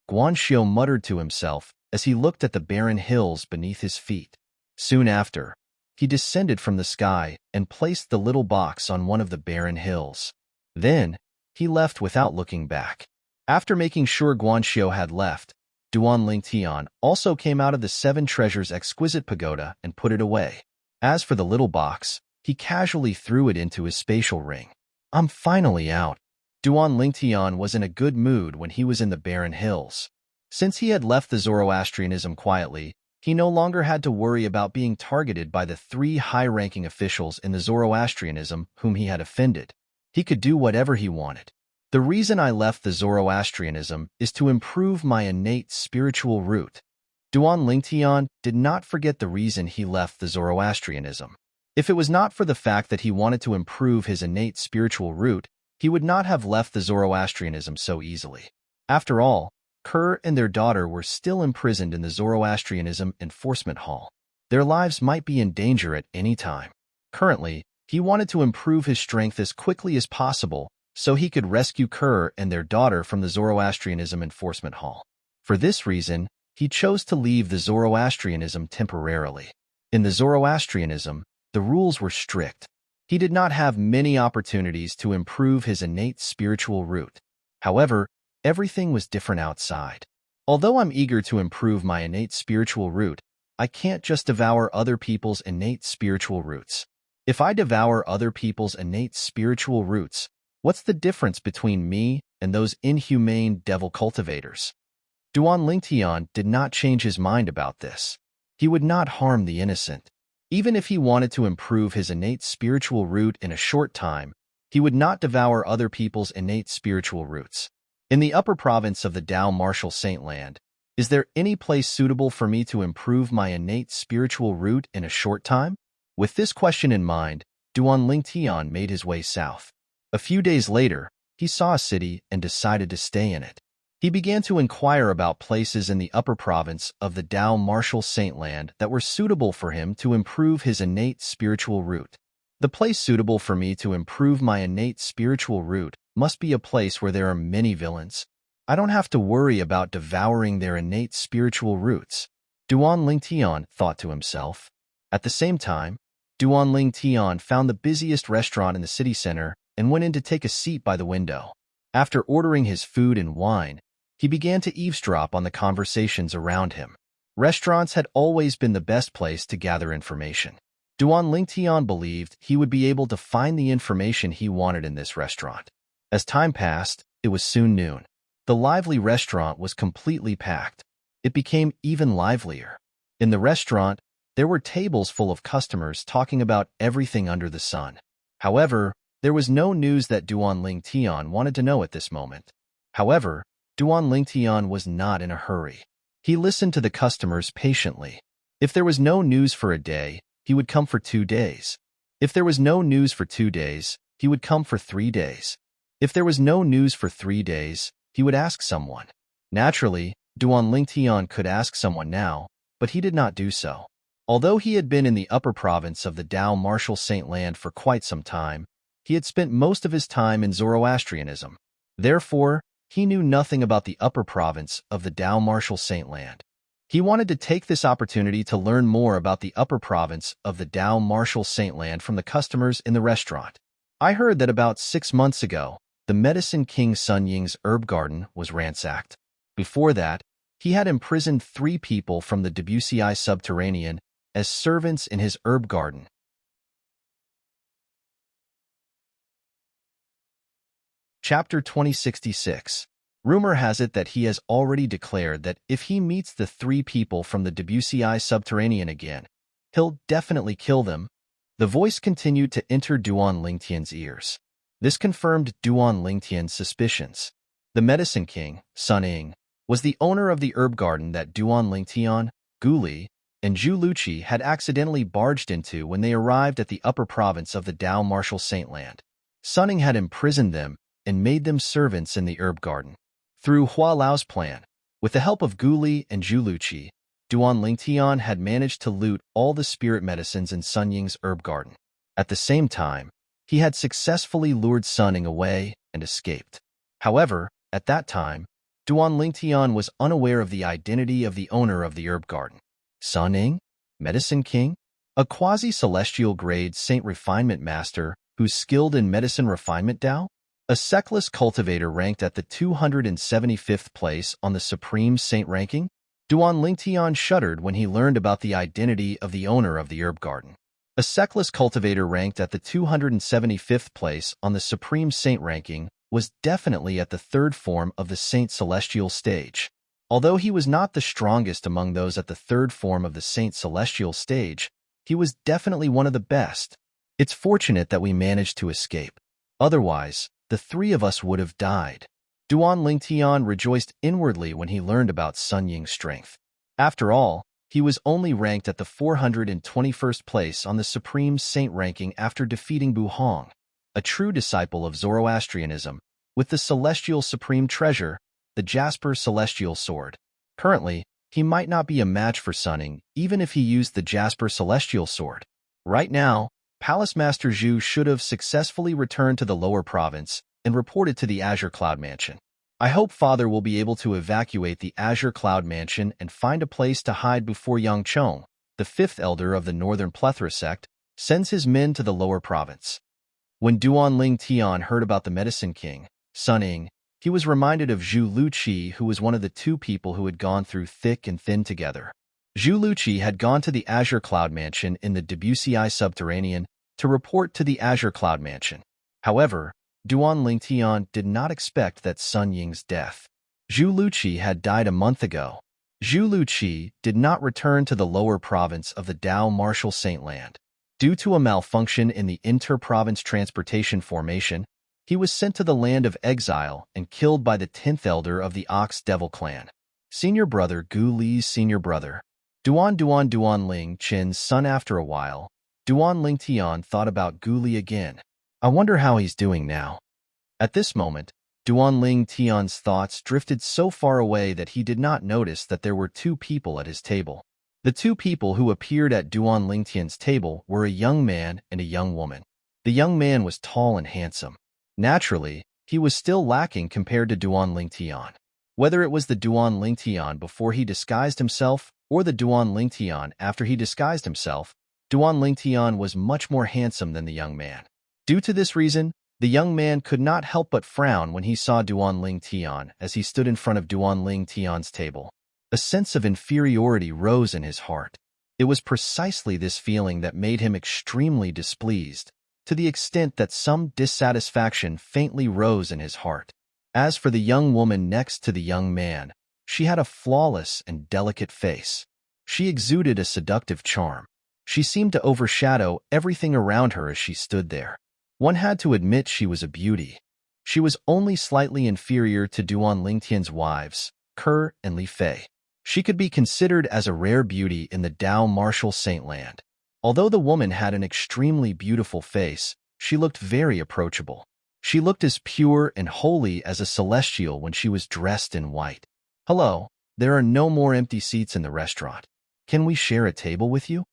Guanxio muttered to himself as he looked at the barren hills beneath his feet. Soon after, he descended from the sky and placed the little box on one of the barren hills. Then, he left without looking back. After making sure Guanxio had left, Duan Lingtian also came out of the 7 Treasures Exquisite Pagoda and put it away. As for the little box, he casually threw it into his spatial ring. I'm finally out. Duan Lingtian was in a good mood when he was in the barren hills. Since he had left the Zoroastrianism quietly, he no longer had to worry about being targeted by the 3 high-ranking officials in the Zoroastrianism whom he had offended. He could do whatever he wanted. The reason I left the Zoroastrianism is to improve my innate spiritual root. Duan Lingtian did not forget the reason he left the Zoroastrianism. If it was not for the fact that he wanted to improve his innate spiritual root, he would not have left the Zoroastrianism so easily. After all, Kerr and their daughter were still imprisoned in the Zoroastrianism Enforcement Hall. Their lives might be in danger at any time. Currently, he wanted to improve his strength as quickly as possible so he could rescue Kerr and their daughter from the Zoroastrianism Enforcement Hall. For this reason, he chose to leave the Zoroastrianism temporarily. In the Zoroastrianism, the rules were strict. He did not have many opportunities to improve his innate spiritual root. However, everything was different outside. Although I'm eager to improve my innate spiritual root, I can't just devour other people's innate spiritual roots. If I devour other people's innate spiritual roots, what's the difference between me and those inhumane devil cultivators? Duan Lingtian did not change his mind about this. He would not harm the innocent. Even if he wanted to improve his innate spiritual root in a short time, he would not devour other people's innate spiritual roots. In the upper province of the Tao Martial Saint Land, is there any place suitable for me to improve my innate spiritual root in a short time? With this question in mind, Duan Lingtian made his way south. A few days later, he saw a city and decided to stay in it. He began to inquire about places in the upper province of the Tao Martial Saint Land that were suitable for him to improve his innate spiritual root. The place suitable for me to improve my innate spiritual root must be a place where there are many villains. I don't have to worry about devouring their innate spiritual roots, Duan Lingtian thought to himself. At the same time, Duan Lingtian found the busiest restaurant in the city center and went in to take a seat by the window. After ordering his food and wine, he began to eavesdrop on the conversations around him. Restaurants had always been the best place to gather information. Duan Lingtian believed he would be able to find the information he wanted in this restaurant. As time passed, it was soon noon. The lively restaurant was completely packed. It became even livelier. In the restaurant, there were tables full of customers talking about everything under the sun. However, there was no news that Duan Lingtian wanted to know at this moment. However, Duan Lingtian was not in a hurry. He listened to the customers patiently. If there was no news for a day, he would come for 2 days. If there was no news for 2 days, he would come for 3 days. If there was no news for 3 days, he would ask someone. Naturally, Duan Lingtian could ask someone now, but he did not do so. Although he had been in the upper province of the Tao Martial Saint Land for quite some time, he had spent most of his time in Zoroastrianism. Therefore, he knew nothing about the upper province of the Tao Martial Saint Land. He wanted to take this opportunity to learn more about the upper province of the Tao Martial Saint Land from the customers in the restaurant. I heard that about 6 months ago, the Medicine King Sun Ying's herb garden was ransacked. Before that, he had imprisoned 3 people from the Debussy subterranean as servants in his herb garden. Chapter 2066. Rumor has it that he has already declared that if he meets the 3 people from the Debussy subterranean again, he'll definitely kill them. The voice continued to enter Duan Lingtian's ears. This confirmed Duan Lingtian's suspicions. The Medicine King, Sun Ying, was the owner of the herb garden that Duan Lingtian, Gu Li, and Zhu Luqi had accidentally barged into when they arrived at the upper province of the Tao Martial Saint Land. Sun Ying had imprisoned them and made them servants in the herb garden. Through Hua Lao's plan, with the help of Gu Li and Zhu Luqi, Duan Lingtian had managed to loot all the spirit medicines in Sun Ying's herb garden. At the same time, he had successfully lured Sun Ying away and escaped. However, at that time, Duan Lingtian was unaware of the identity of the owner of the herb garden. Sun Ying? Medicine King? A quasi-celestial grade saint refinement master who's skilled in medicine refinement Tao? A sectless cultivator ranked at the 275th place on the Supreme Saint ranking? Duan Lingtian shuddered when he learned about the identity of the owner of the herb garden. A sectless cultivator ranked at the 275th place on the Supreme Saint ranking was definitely at the 3rd form of the Saint Celestial stage. Although he was not the strongest among those at the 3rd form of the Saint Celestial stage, he was definitely one of the best. It's fortunate that we managed to escape. Otherwise, the 3 of us would have died. Duan Lingtian rejoiced inwardly when he learned about Sun Ying's strength. After all, he was only ranked at the 421st place on the Supreme Saint ranking after defeating Bu Hong, a true disciple of Zoroastrianism, with the Celestial Supreme Treasure, the Jasper Celestial Sword. Currently, he might not be a match for Sun Ying even if he used the Jasper Celestial Sword. Right now, Palace Master Zhu should have successfully returned to the lower province and reported to the Azure Cloud Mansion. I hope Father will be able to evacuate the Azure Cloud Mansion and find a place to hide before Yang Chong, the 5th elder of the Northern Plethora sect, sends his men to the lower province. When Duan Lingtian heard about the Medicine King, Sun Ying, he was reminded of Zhu Luqi, who was one of the 2 people who had gone through thick and thin together. Zhu Luqi had gone to the Azure Cloud Mansion in the Debussy Subterranean to report to the Azure Cloud Mansion. However, Duan Lingtian did not expect that Sun Ying's death. Zhu Luqi had died a month ago. Zhu Luqi did not return to the lower province of the Dao Martial Saint Land. Due to a malfunction in the inter-province transportation formation, he was sent to the land of exile and killed by the 10th elder of the Ox Devil clan. Senior brother Gu Li's senior brother. Duan Ling Qin's son. After a while, Duan Lingtian thought about Gu Li again. I wonder how he's doing now. At this moment, Duan Lingtian's thoughts drifted so far away that he did not notice that there were two people at his table. The two people who appeared at Duan Lingtian's table were a young man and a young woman. The young man was tall and handsome. Naturally, he was still lacking compared to Duan Lingtian. Whether it was the Duan Lingtian before he disguised himself or the Duan Lingtian after he disguised himself, Duan Lingtian was much more handsome than the young man. Due to this reason, the young man could not help but frown when he saw Duan Lingtian as he stood in front of Duan Lingtian's table. A sense of inferiority rose in his heart. It was precisely this feeling that made him extremely displeased, to the extent that some dissatisfaction faintly rose in his heart. As for the young woman next to the young man, she had a flawless and delicate face. She exuded a seductive charm. She seemed to overshadow everything around her as she stood there. One had to admit she was a beauty. She was only slightly inferior to Duan Lingtian's wives, Ke and Li Fei. She could be considered as a rare beauty in the Dao Martial Saint Land. Although the woman had an extremely beautiful face, she looked very approachable. She looked as pure and holy as a celestial when she was dressed in white. Hello, there are no more empty seats in the restaurant. Can we share a table with you?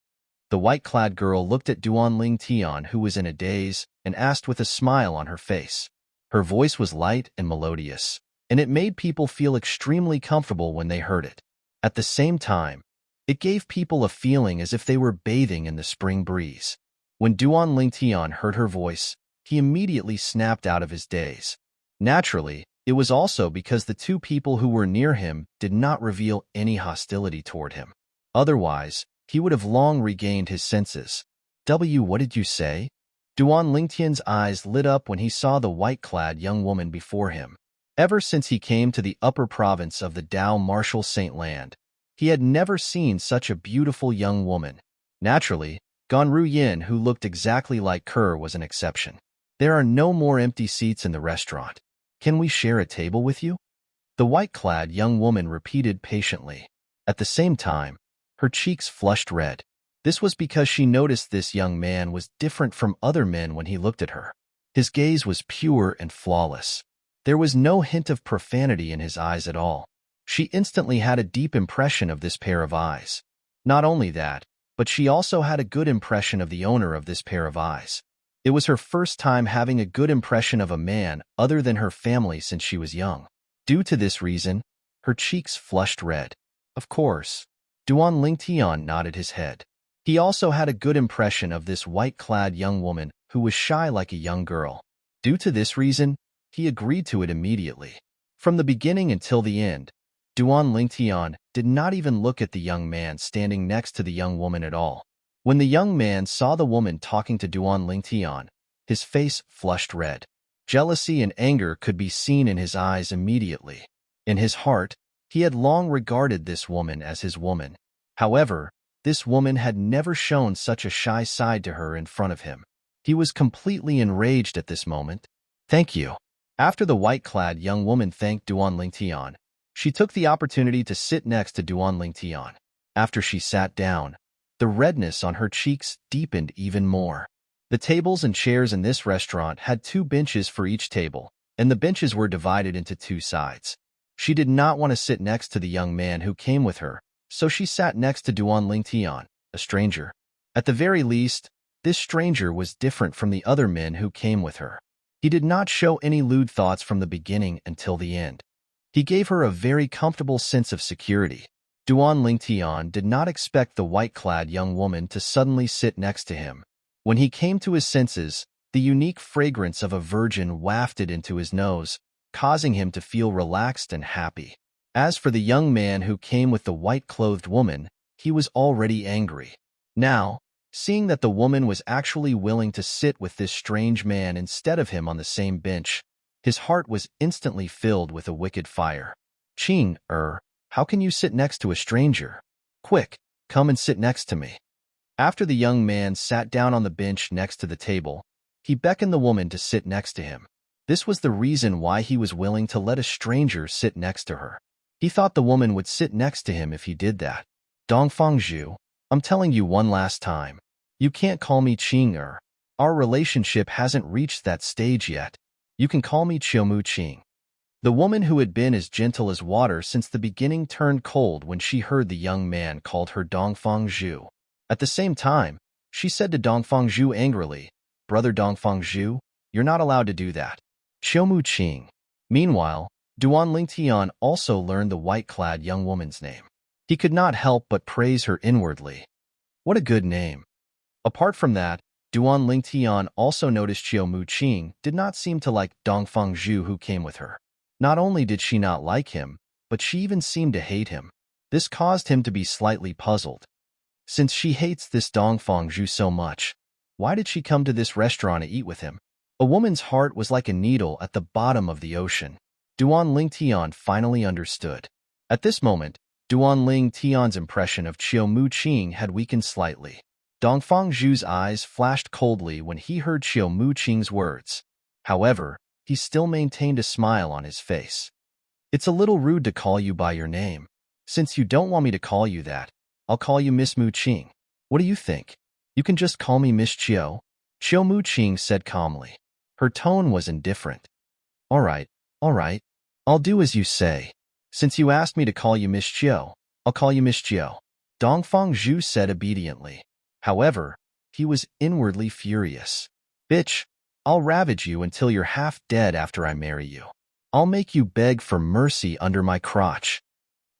The white-clad girl looked at Duan Lingtian, who was in a daze, and asked with a smile on her face. Her voice was light and melodious, and it made people feel extremely comfortable when they heard it. At the same time, it gave people a feeling as if they were bathing in the spring breeze. When Duan Lingtian heard her voice, he immediately snapped out of his daze. Naturally, it was also because the two people who were near him did not reveal any hostility toward him. Otherwise, he would have long regained his senses. What did you say? Duan Lingtian's eyes lit up when he saw the white-clad young woman before him. Ever since he came to the upper province of the Dao Martial Saint Land, he had never seen such a beautiful young woman. Naturally, Ganru Yin, who looked exactly like Ke, was an exception. There are no more empty seats in the restaurant. Can we share a table with you? The white-clad young woman repeated patiently. At the same time, her cheeks flushed red. This was because she noticed this young man was different from other men when he looked at her. His gaze was pure and flawless. There was no hint of profanity in his eyes at all. She instantly had a deep impression of this pair of eyes. Not only that, but she also had a good impression of the owner of this pair of eyes. It was her first time having a good impression of a man other than her family since she was young. Due to this reason, her cheeks flushed red. Of course, Duan Lingtian nodded his head. He also had a good impression of this white-clad young woman who was shy like a young girl. Due to this reason, he agreed to it immediately. From the beginning until the end, Duan Lingtian did not even look at the young man standing next to the young woman at all. When the young man saw the woman talking to Duan Lingtian, his face flushed red. Jealousy and anger could be seen in his eyes immediately. In his heart, he had long regarded this woman as his woman. However, this woman had never shown such a shy side to her in front of him. He was completely enraged at this moment. Thank you. After the white-clad young woman thanked Duan Lingtian, she took the opportunity to sit next to Duan Lingtian. After she sat down, the redness on her cheeks deepened even more. The tables and chairs in this restaurant had 2 benches for each table, and the benches were divided into 2 sides. She did not want to sit next to the young man who came with her, so she sat next to Duan Lingtian, a stranger. At the very least, this stranger was different from the other men who came with her. He did not show any lewd thoughts from the beginning until the end. He gave her a very comfortable sense of security. Duan Lingtian did not expect the white-clad young woman to suddenly sit next to him. When he came to his senses, the unique fragrance of a virgin wafted into his nose, causing him to feel relaxed and happy. As for the young man who came with the white-clothed woman, he was already angry. Now, seeing that the woman was actually willing to sit with this strange man instead of him on the same bench, his heart was instantly filled with a wicked fire. Qing, how can you sit next to a stranger? Quick, come and sit next to me. After the young man sat down on the bench next to the table, he beckoned the woman to sit next to him. This was the reason why he was willing to let a stranger sit next to her. He thought the woman would sit next to him if he did that. Dongfang Zhu, I'm telling you one last time. You can't call me Qing. Our relationship hasn't reached that stage yet. You can call me Qiumu Qing. The woman who had been as gentle as water since the beginning turned cold when she heard the young man called her Dongfang Zhu. At the same time, she said to Dongfang Zhu angrily, Brother Dongfang Zhu, you're not allowed to do that. Qiumu Qing. Meanwhile, Duan Lingtian also learned the white-clad young woman's name. He could not help but praise her inwardly. What a good name. Apart from that, Duan Lingtian also noticed Qiumu Qing did not seem to like Dongfang Zhu who came with her. Not only did she not like him, but she even seemed to hate him. This caused him to be slightly puzzled. Since she hates this Dongfang Zhu so much, why did she come to this restaurant to eat with him? A woman's heart was like a needle at the bottom of the ocean. Duan Lingtian finally understood. At this moment, Duan Lingtian's impression of Qiumu Qing had weakened slightly. Dongfang Zhu's eyes flashed coldly when he heard Qiumu Qing's words. However, he still maintained a smile on his face. It's a little rude to call you by your name. Since you don't want me to call you that, I'll call you Miss Mu Qing. What do you think? You can just call me Miss Qiu. Qiumu Qing said calmly. Her tone was indifferent. All right. I'll do as you say. Since you asked me to call you Miss Qiu, I'll call you Miss Qiu. Dongfang Zhu said obediently. However, he was inwardly furious. Bitch, I'll ravage you until you're half dead after I marry you. I'll make you beg for mercy under my crotch.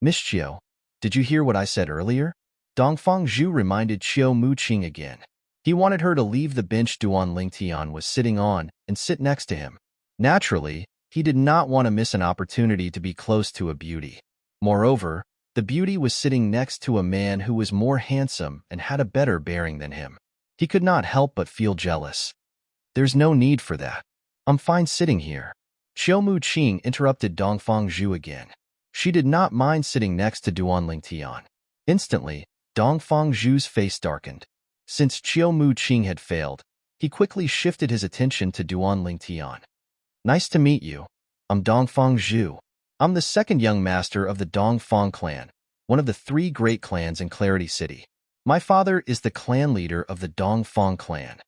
Miss Qiu, did you hear what I said earlier? Dongfang Zhu reminded Qiumu Qing again. He wanted her to leave the bench Duan Lingtian was sitting on and sit next to him. Naturally, he did not want to miss an opportunity to be close to a beauty. Moreover, the beauty was sitting next to a man who was more handsome and had a better bearing than him. He could not help but feel jealous. There's no need for that. I'm fine sitting here. Qiumu Qing interrupted Dongfang Zhu again. She did not mind sitting next to Duan Lingtian. Instantly, Dongfang Zhu's face darkened. Since Qiumu Qing had failed, he quickly shifted his attention to Duan Lingtian. Nice to meet you. I'm Dongfang Zhu. I'm the second young master of the Dongfang clan, one of the 3 great clans in Clarity City. My father is the clan leader of the Dongfang clan.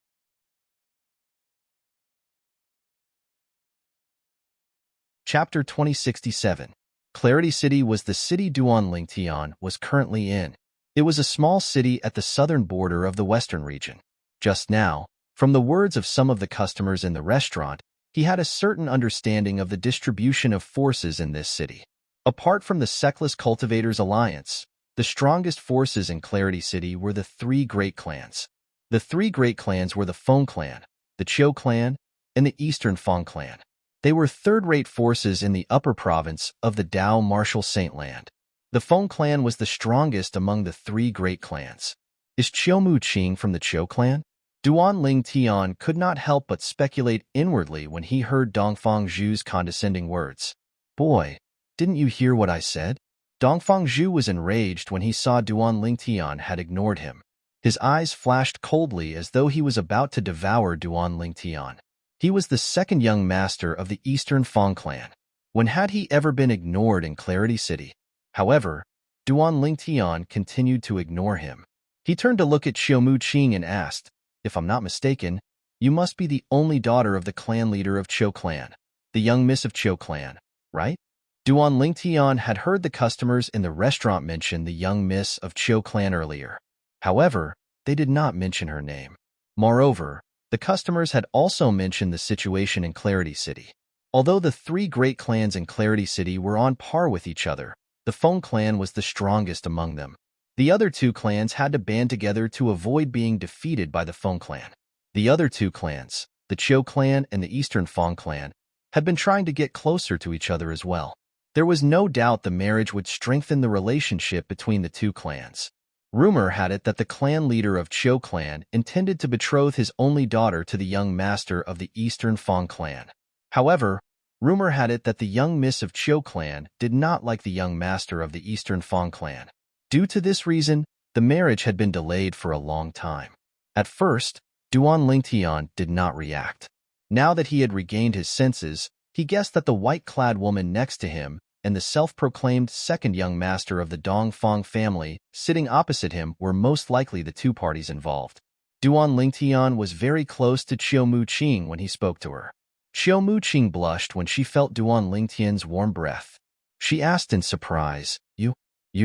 Chapter 2067. Clarity City was the city Duan Lingtian was currently in. It was a small city at the southern border of the western region. Just now, from the words of some of the customers in the restaurant, he had a certain understanding of the distribution of forces in this city. Apart from the Seckless Cultivators Alliance, the strongest forces in Clarity City were the 3 great clans. The 3 great clans were the Feng clan, the Qiu clan, and the Eastern Feng clan. They were third-rate forces in the upper province of the Dao Martial Saint Land. The Feng clan was the strongest among the 3 great clans. Is Qiumu Qing from the Qiu clan? Duan Lingtian could not help but speculate inwardly when he heard Dongfang Zhu's condescending words. Boy, didn't you hear what I said? Dongfang Zhu was enraged when he saw Duan Lingtian had ignored him. His eyes flashed coldly as though he was about to devour Duan Lingtian. He was the second young master of the Eastern Feng clan. When had he ever been ignored in Clarity City? However, Duan Lingtian continued to ignore him. He turned to look at Qiumu Qing and asked, If I'm not mistaken, you must be the only daughter of the clan leader of Qiu clan, the young miss of Qiu clan, right? Duan Lingtian had heard the customers in the restaurant mention the young miss of Qiu clan earlier. However, they did not mention her name. Moreover, the customers had also mentioned the situation in Clarity City. Although the 3 great clans in Clarity City were on par with each other, the Feng clan was the strongest among them. The other 2 clans had to band together to avoid being defeated by the Feng clan. The other 2 clans, the Qiu clan and the Eastern Feng clan, had been trying to get closer to each other as well. There was no doubt the marriage would strengthen the relationship between the 2 clans. Rumor had it that the clan leader of Chiu clan intended to betroth his only daughter to the young master of the Eastern Fang clan. However, rumor had it that the young miss of Chiu clan did not like the young master of the Eastern Fang clan. Due to this reason, the marriage had been delayed for a long time. At first, Duan Lingtian did not react. Now that he had regained his senses, he guessed that the white-clad woman next to him and the self-proclaimed second young master of the Dongfang family sitting opposite him were most likely the two parties involved. Duan Lingtian was very close to Chiu Muqing when he spoke to her. Chiu Muqing blushed when she felt Duan Lingtian's warm breath. She asked in surprise, You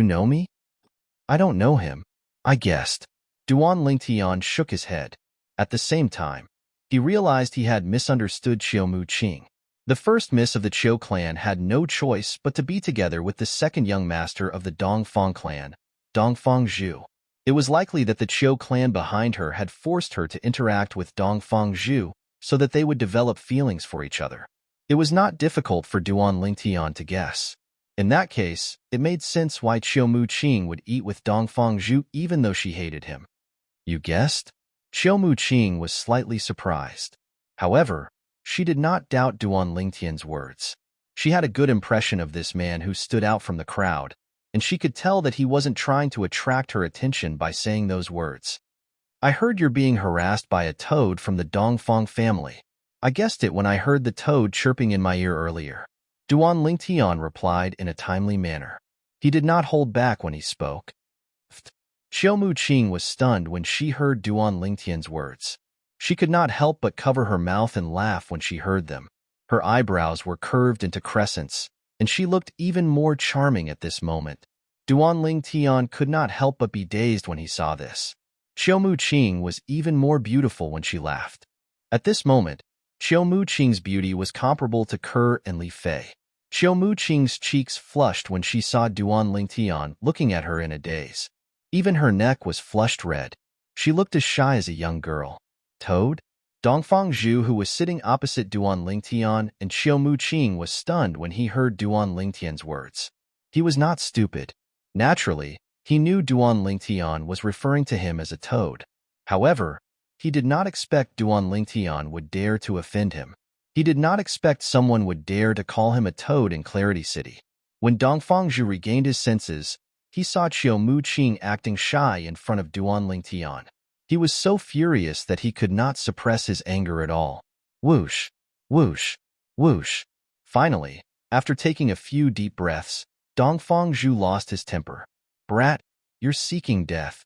know me? I don't know him. I guessed. Duan Lingtian shook his head. At the same time, he realized he had misunderstood Chiu Muqing. The first miss of the Chiu clan had no choice but to be together with the second young master of the Dongfang clan, Dongfang Zhu. It was likely that the Chiu clan behind her had forced her to interact with Dongfang Zhu so that they would develop feelings for each other. It was not difficult for Duan Lingtian to guess. In that case, it made sense why Chiu Muqing would eat with Dongfang Zhu even though she hated him. You guessed? Chiu Muqing was slightly surprised. However, she did not doubt Duan Lingtian's words. She had a good impression of this man who stood out from the crowd, and she could tell that he wasn't trying to attract her attention by saying those words. I heard you're being harassed by a toad from the Dongfang family. I guessed it when I heard the toad chirping in my ear earlier. Duan Lingtian replied in a timely manner. He did not hold back when he spoke. Chiu Muqing was stunned when she heard Duan Lingtian's words. She could not help but cover her mouth and laugh when she heard them. Her eyebrows were curved into crescents, and she looked even more charming at this moment. Duan Lingtian could not help but be dazed when he saw this. Chiu Muqing was even more beautiful when she laughed. At this moment, Chiu Muqing's beauty was comparable to Ke and Li Fei. Chiu Muqing's cheeks flushed when she saw Duan Lingtian looking at her in a daze. Even her neck was flushed red. She looked as shy as a young girl. Toad? Dongfang Zhu, who was sitting opposite Duan Lingtian and Chiu Muqing, was stunned when he heard Duan Lingtian's words. He was not stupid. Naturally, he knew Duan Lingtian was referring to him as a toad. However, he did not expect Duan Lingtian would dare to offend him. He did not expect someone would dare to call him a toad in Clarity City. When Dongfang Zhu regained his senses, he saw Chiu Muqing acting shy in front of Duan Lingtian. He was so furious that he could not suppress his anger at all. Whoosh, whoosh, whoosh. Finally, after taking a few deep breaths, Dongfang Zhu lost his temper. Brat, you're seeking death.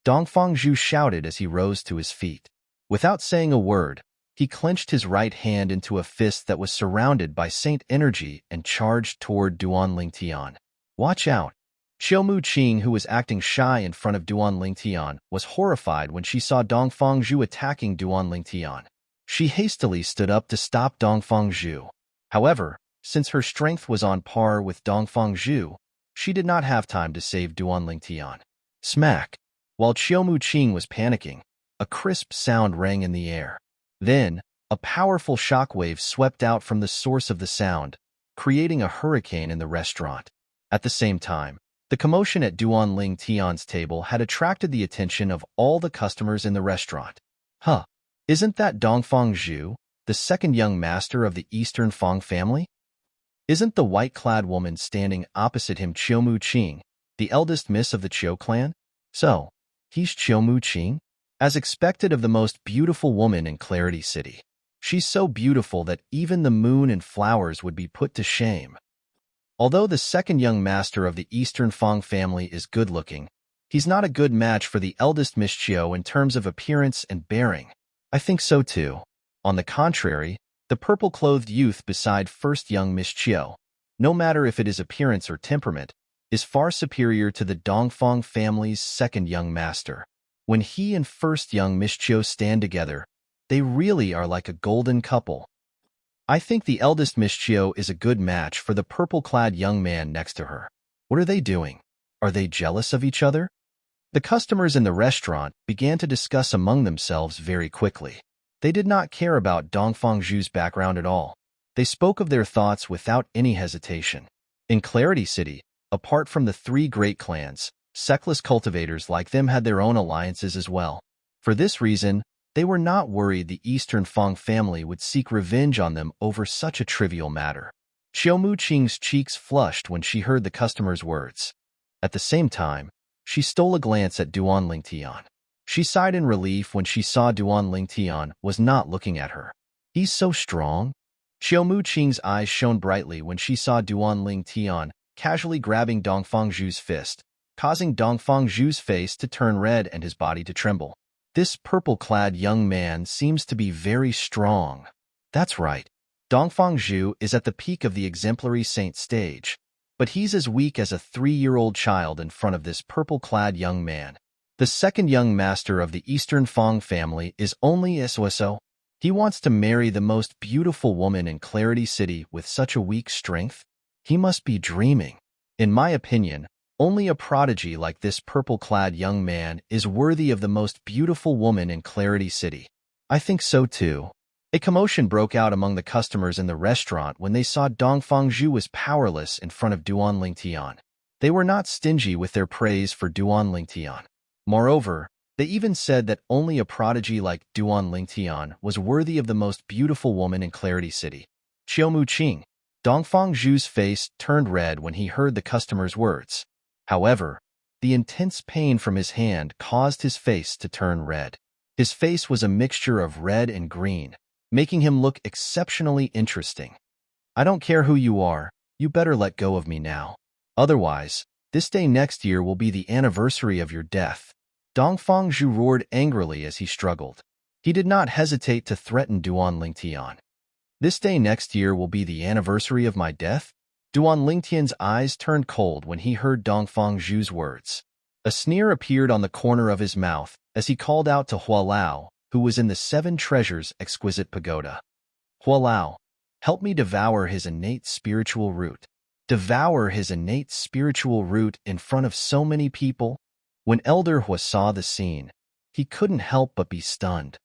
Dongfang Zhu shouted as he rose to his feet. Without saying a word, he clenched his right hand into a fist that was surrounded by saint energy and charged toward Duan Lingtian. Watch out. Chiu Muqing, who was acting shy in front of Duan Lingtian, was horrified when she saw Dongfang Zhu attacking Duan Lingtian. She hastily stood up to stop Dongfang Zhu. However, since her strength was on par with Dongfang Zhu, she did not have time to save Duan Lingtian. Smack! While Chiu Muqing was panicking, a crisp sound rang in the air. Then, a powerful shockwave swept out from the source of the sound, creating a hurricane in the restaurant. At the same time, the commotion at Duan Lingtian's table had attracted the attention of all the customers in the restaurant. Huh, isn't that Dongfang Zhu, the second young master of the Eastern Fang family? Isn't the white-clad woman standing opposite him Chiu Muqing, the eldest miss of the Chiu clan? So, he's Chiu Muqing? As expected of the most beautiful woman in Clarity City. She's so beautiful that even the moon and flowers would be put to shame. Although the second young master of the Eastern Fang family is good-looking, he's not a good match for the eldest Miss Chiu in terms of appearance and bearing. I think so too. On the contrary, the purple-clothed youth beside first young Miss Chiu, no matter if it is appearance or temperament, is far superior to the Dongfang family's second young master. When he and first young Miss Chiu stand together, they really are like a golden couple. I think the eldest Miss Chiu is a good match for the purple-clad young man next to her. What are they doing? Are they jealous of each other? The customers in the restaurant began to discuss among themselves very quickly. They did not care about Dongfang Zhu's background at all. They spoke of their thoughts without any hesitation. In Clarity City, apart from the three great clans, Seckless cultivators like them had their own alliances as well. For this reason, they were not worried the Eastern Fang family would seek revenge on them over such a trivial matter. Xiaomu Qing's cheeks flushed when she heard the customer's words. At the same time, she stole a glance at Duan Lingtian. She sighed in relief when she saw Duan Lingtian was not looking at her. He's so strong. Xiaomu Qing's eyes shone brightly when she saw Duan Lingtian casually grabbing Dongfang Zhu's fist, causing Dongfang Zhu's face to turn red and his body to tremble. This purple-clad young man seems to be very strong. That's right. Dongfang Zhu is at the peak of the exemplary saint stage, but he's as weak as a 3-year-old child in front of this purple-clad young man. The second young master of the Eastern Fang family is only Isuoso. He wants to marry the most beautiful woman in Clarity City with such a weak strength? He must be dreaming. In my opinion, only a prodigy like this purple-clad young man is worthy of the most beautiful woman in Clarity City. I think so too. A commotion broke out among the customers in the restaurant when they saw Dongfang Zhu was powerless in front of Duan Lingtian. They were not stingy with their praise for Duan Lingtian. Moreover, they even said that only a prodigy like Duan Lingtian was worthy of the most beautiful woman in Clarity City. Xiaomu Qing. Dongfang Zhu's face turned red when he heard the customer's words. However, the intense pain from his hand caused his face to turn red. His face was a mixture of red and green, making him look exceptionally interesting. I don't care who you are, you better let go of me now. Otherwise, this day next year will be the anniversary of your death. Dongfang Zhu roared angrily as he struggled. He did not hesitate to threaten Duan Lingtian. This day next year will be the anniversary of my death? Duan Lingtian's eyes turned cold when he heard Dongfang Zhu's words. A sneer appeared on the corner of his mouth as he called out to Hua Lao, who was in the 7 Treasures exquisite pagoda. Hua Lao, help me devour his innate spiritual root. Devour his innate spiritual root in front of so many people? When Elder Hua saw the scene, he couldn't help but be stunned.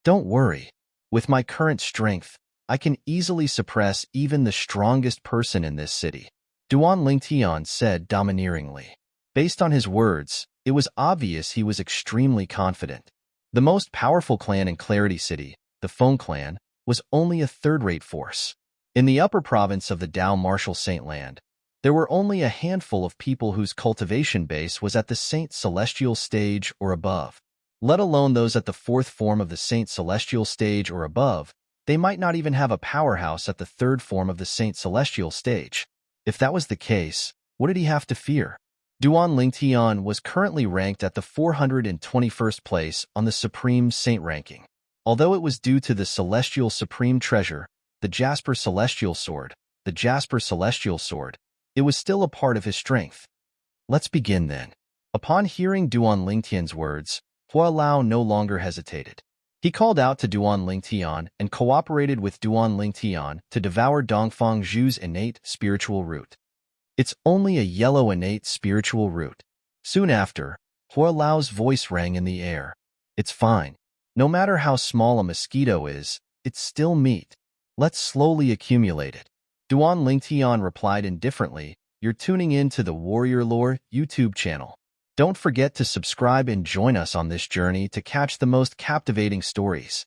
Don't worry. With my current strength, I can easily suppress even the strongest person in this city, Duan Lingtian said domineeringly. Based on his words, it was obvious he was extremely confident. The most powerful clan in Clarity City, the Feng clan, was only a third-rate force. In the upper province of the Dao Martial Saint Land, there were only a handful of people whose cultivation base was at the Saint Celestial stage or above. Let alone those at the 4th form of the Saint Celestial stage or above, they might not even have a powerhouse at the 3rd form of the Saint Celestial stage. If that was the case, what did he have to fear? Duan Lingtian was currently ranked at the 421st place on the Supreme Saint ranking. Although it was due to the Celestial Supreme Treasure, the Jasper Celestial Sword, it was still a part of his strength. Let's begin then. Upon hearing Duan Lingtian's words, Hua Lao no longer hesitated. He called out to Duan Lingtian and cooperated with Duan Lingtian to devour Dongfang Zhu's innate spiritual root. It's only a yellow innate spiritual root. Soon after, Hua Lao's voice rang in the air. It's fine. No matter how small a mosquito is, it's still meat. Let's slowly accumulate it. Duan Lingtian replied indifferently, You're tuning in to the Warrior Lore YouTube channel. Don't forget to subscribe and join us on this journey to catch the most captivating stories.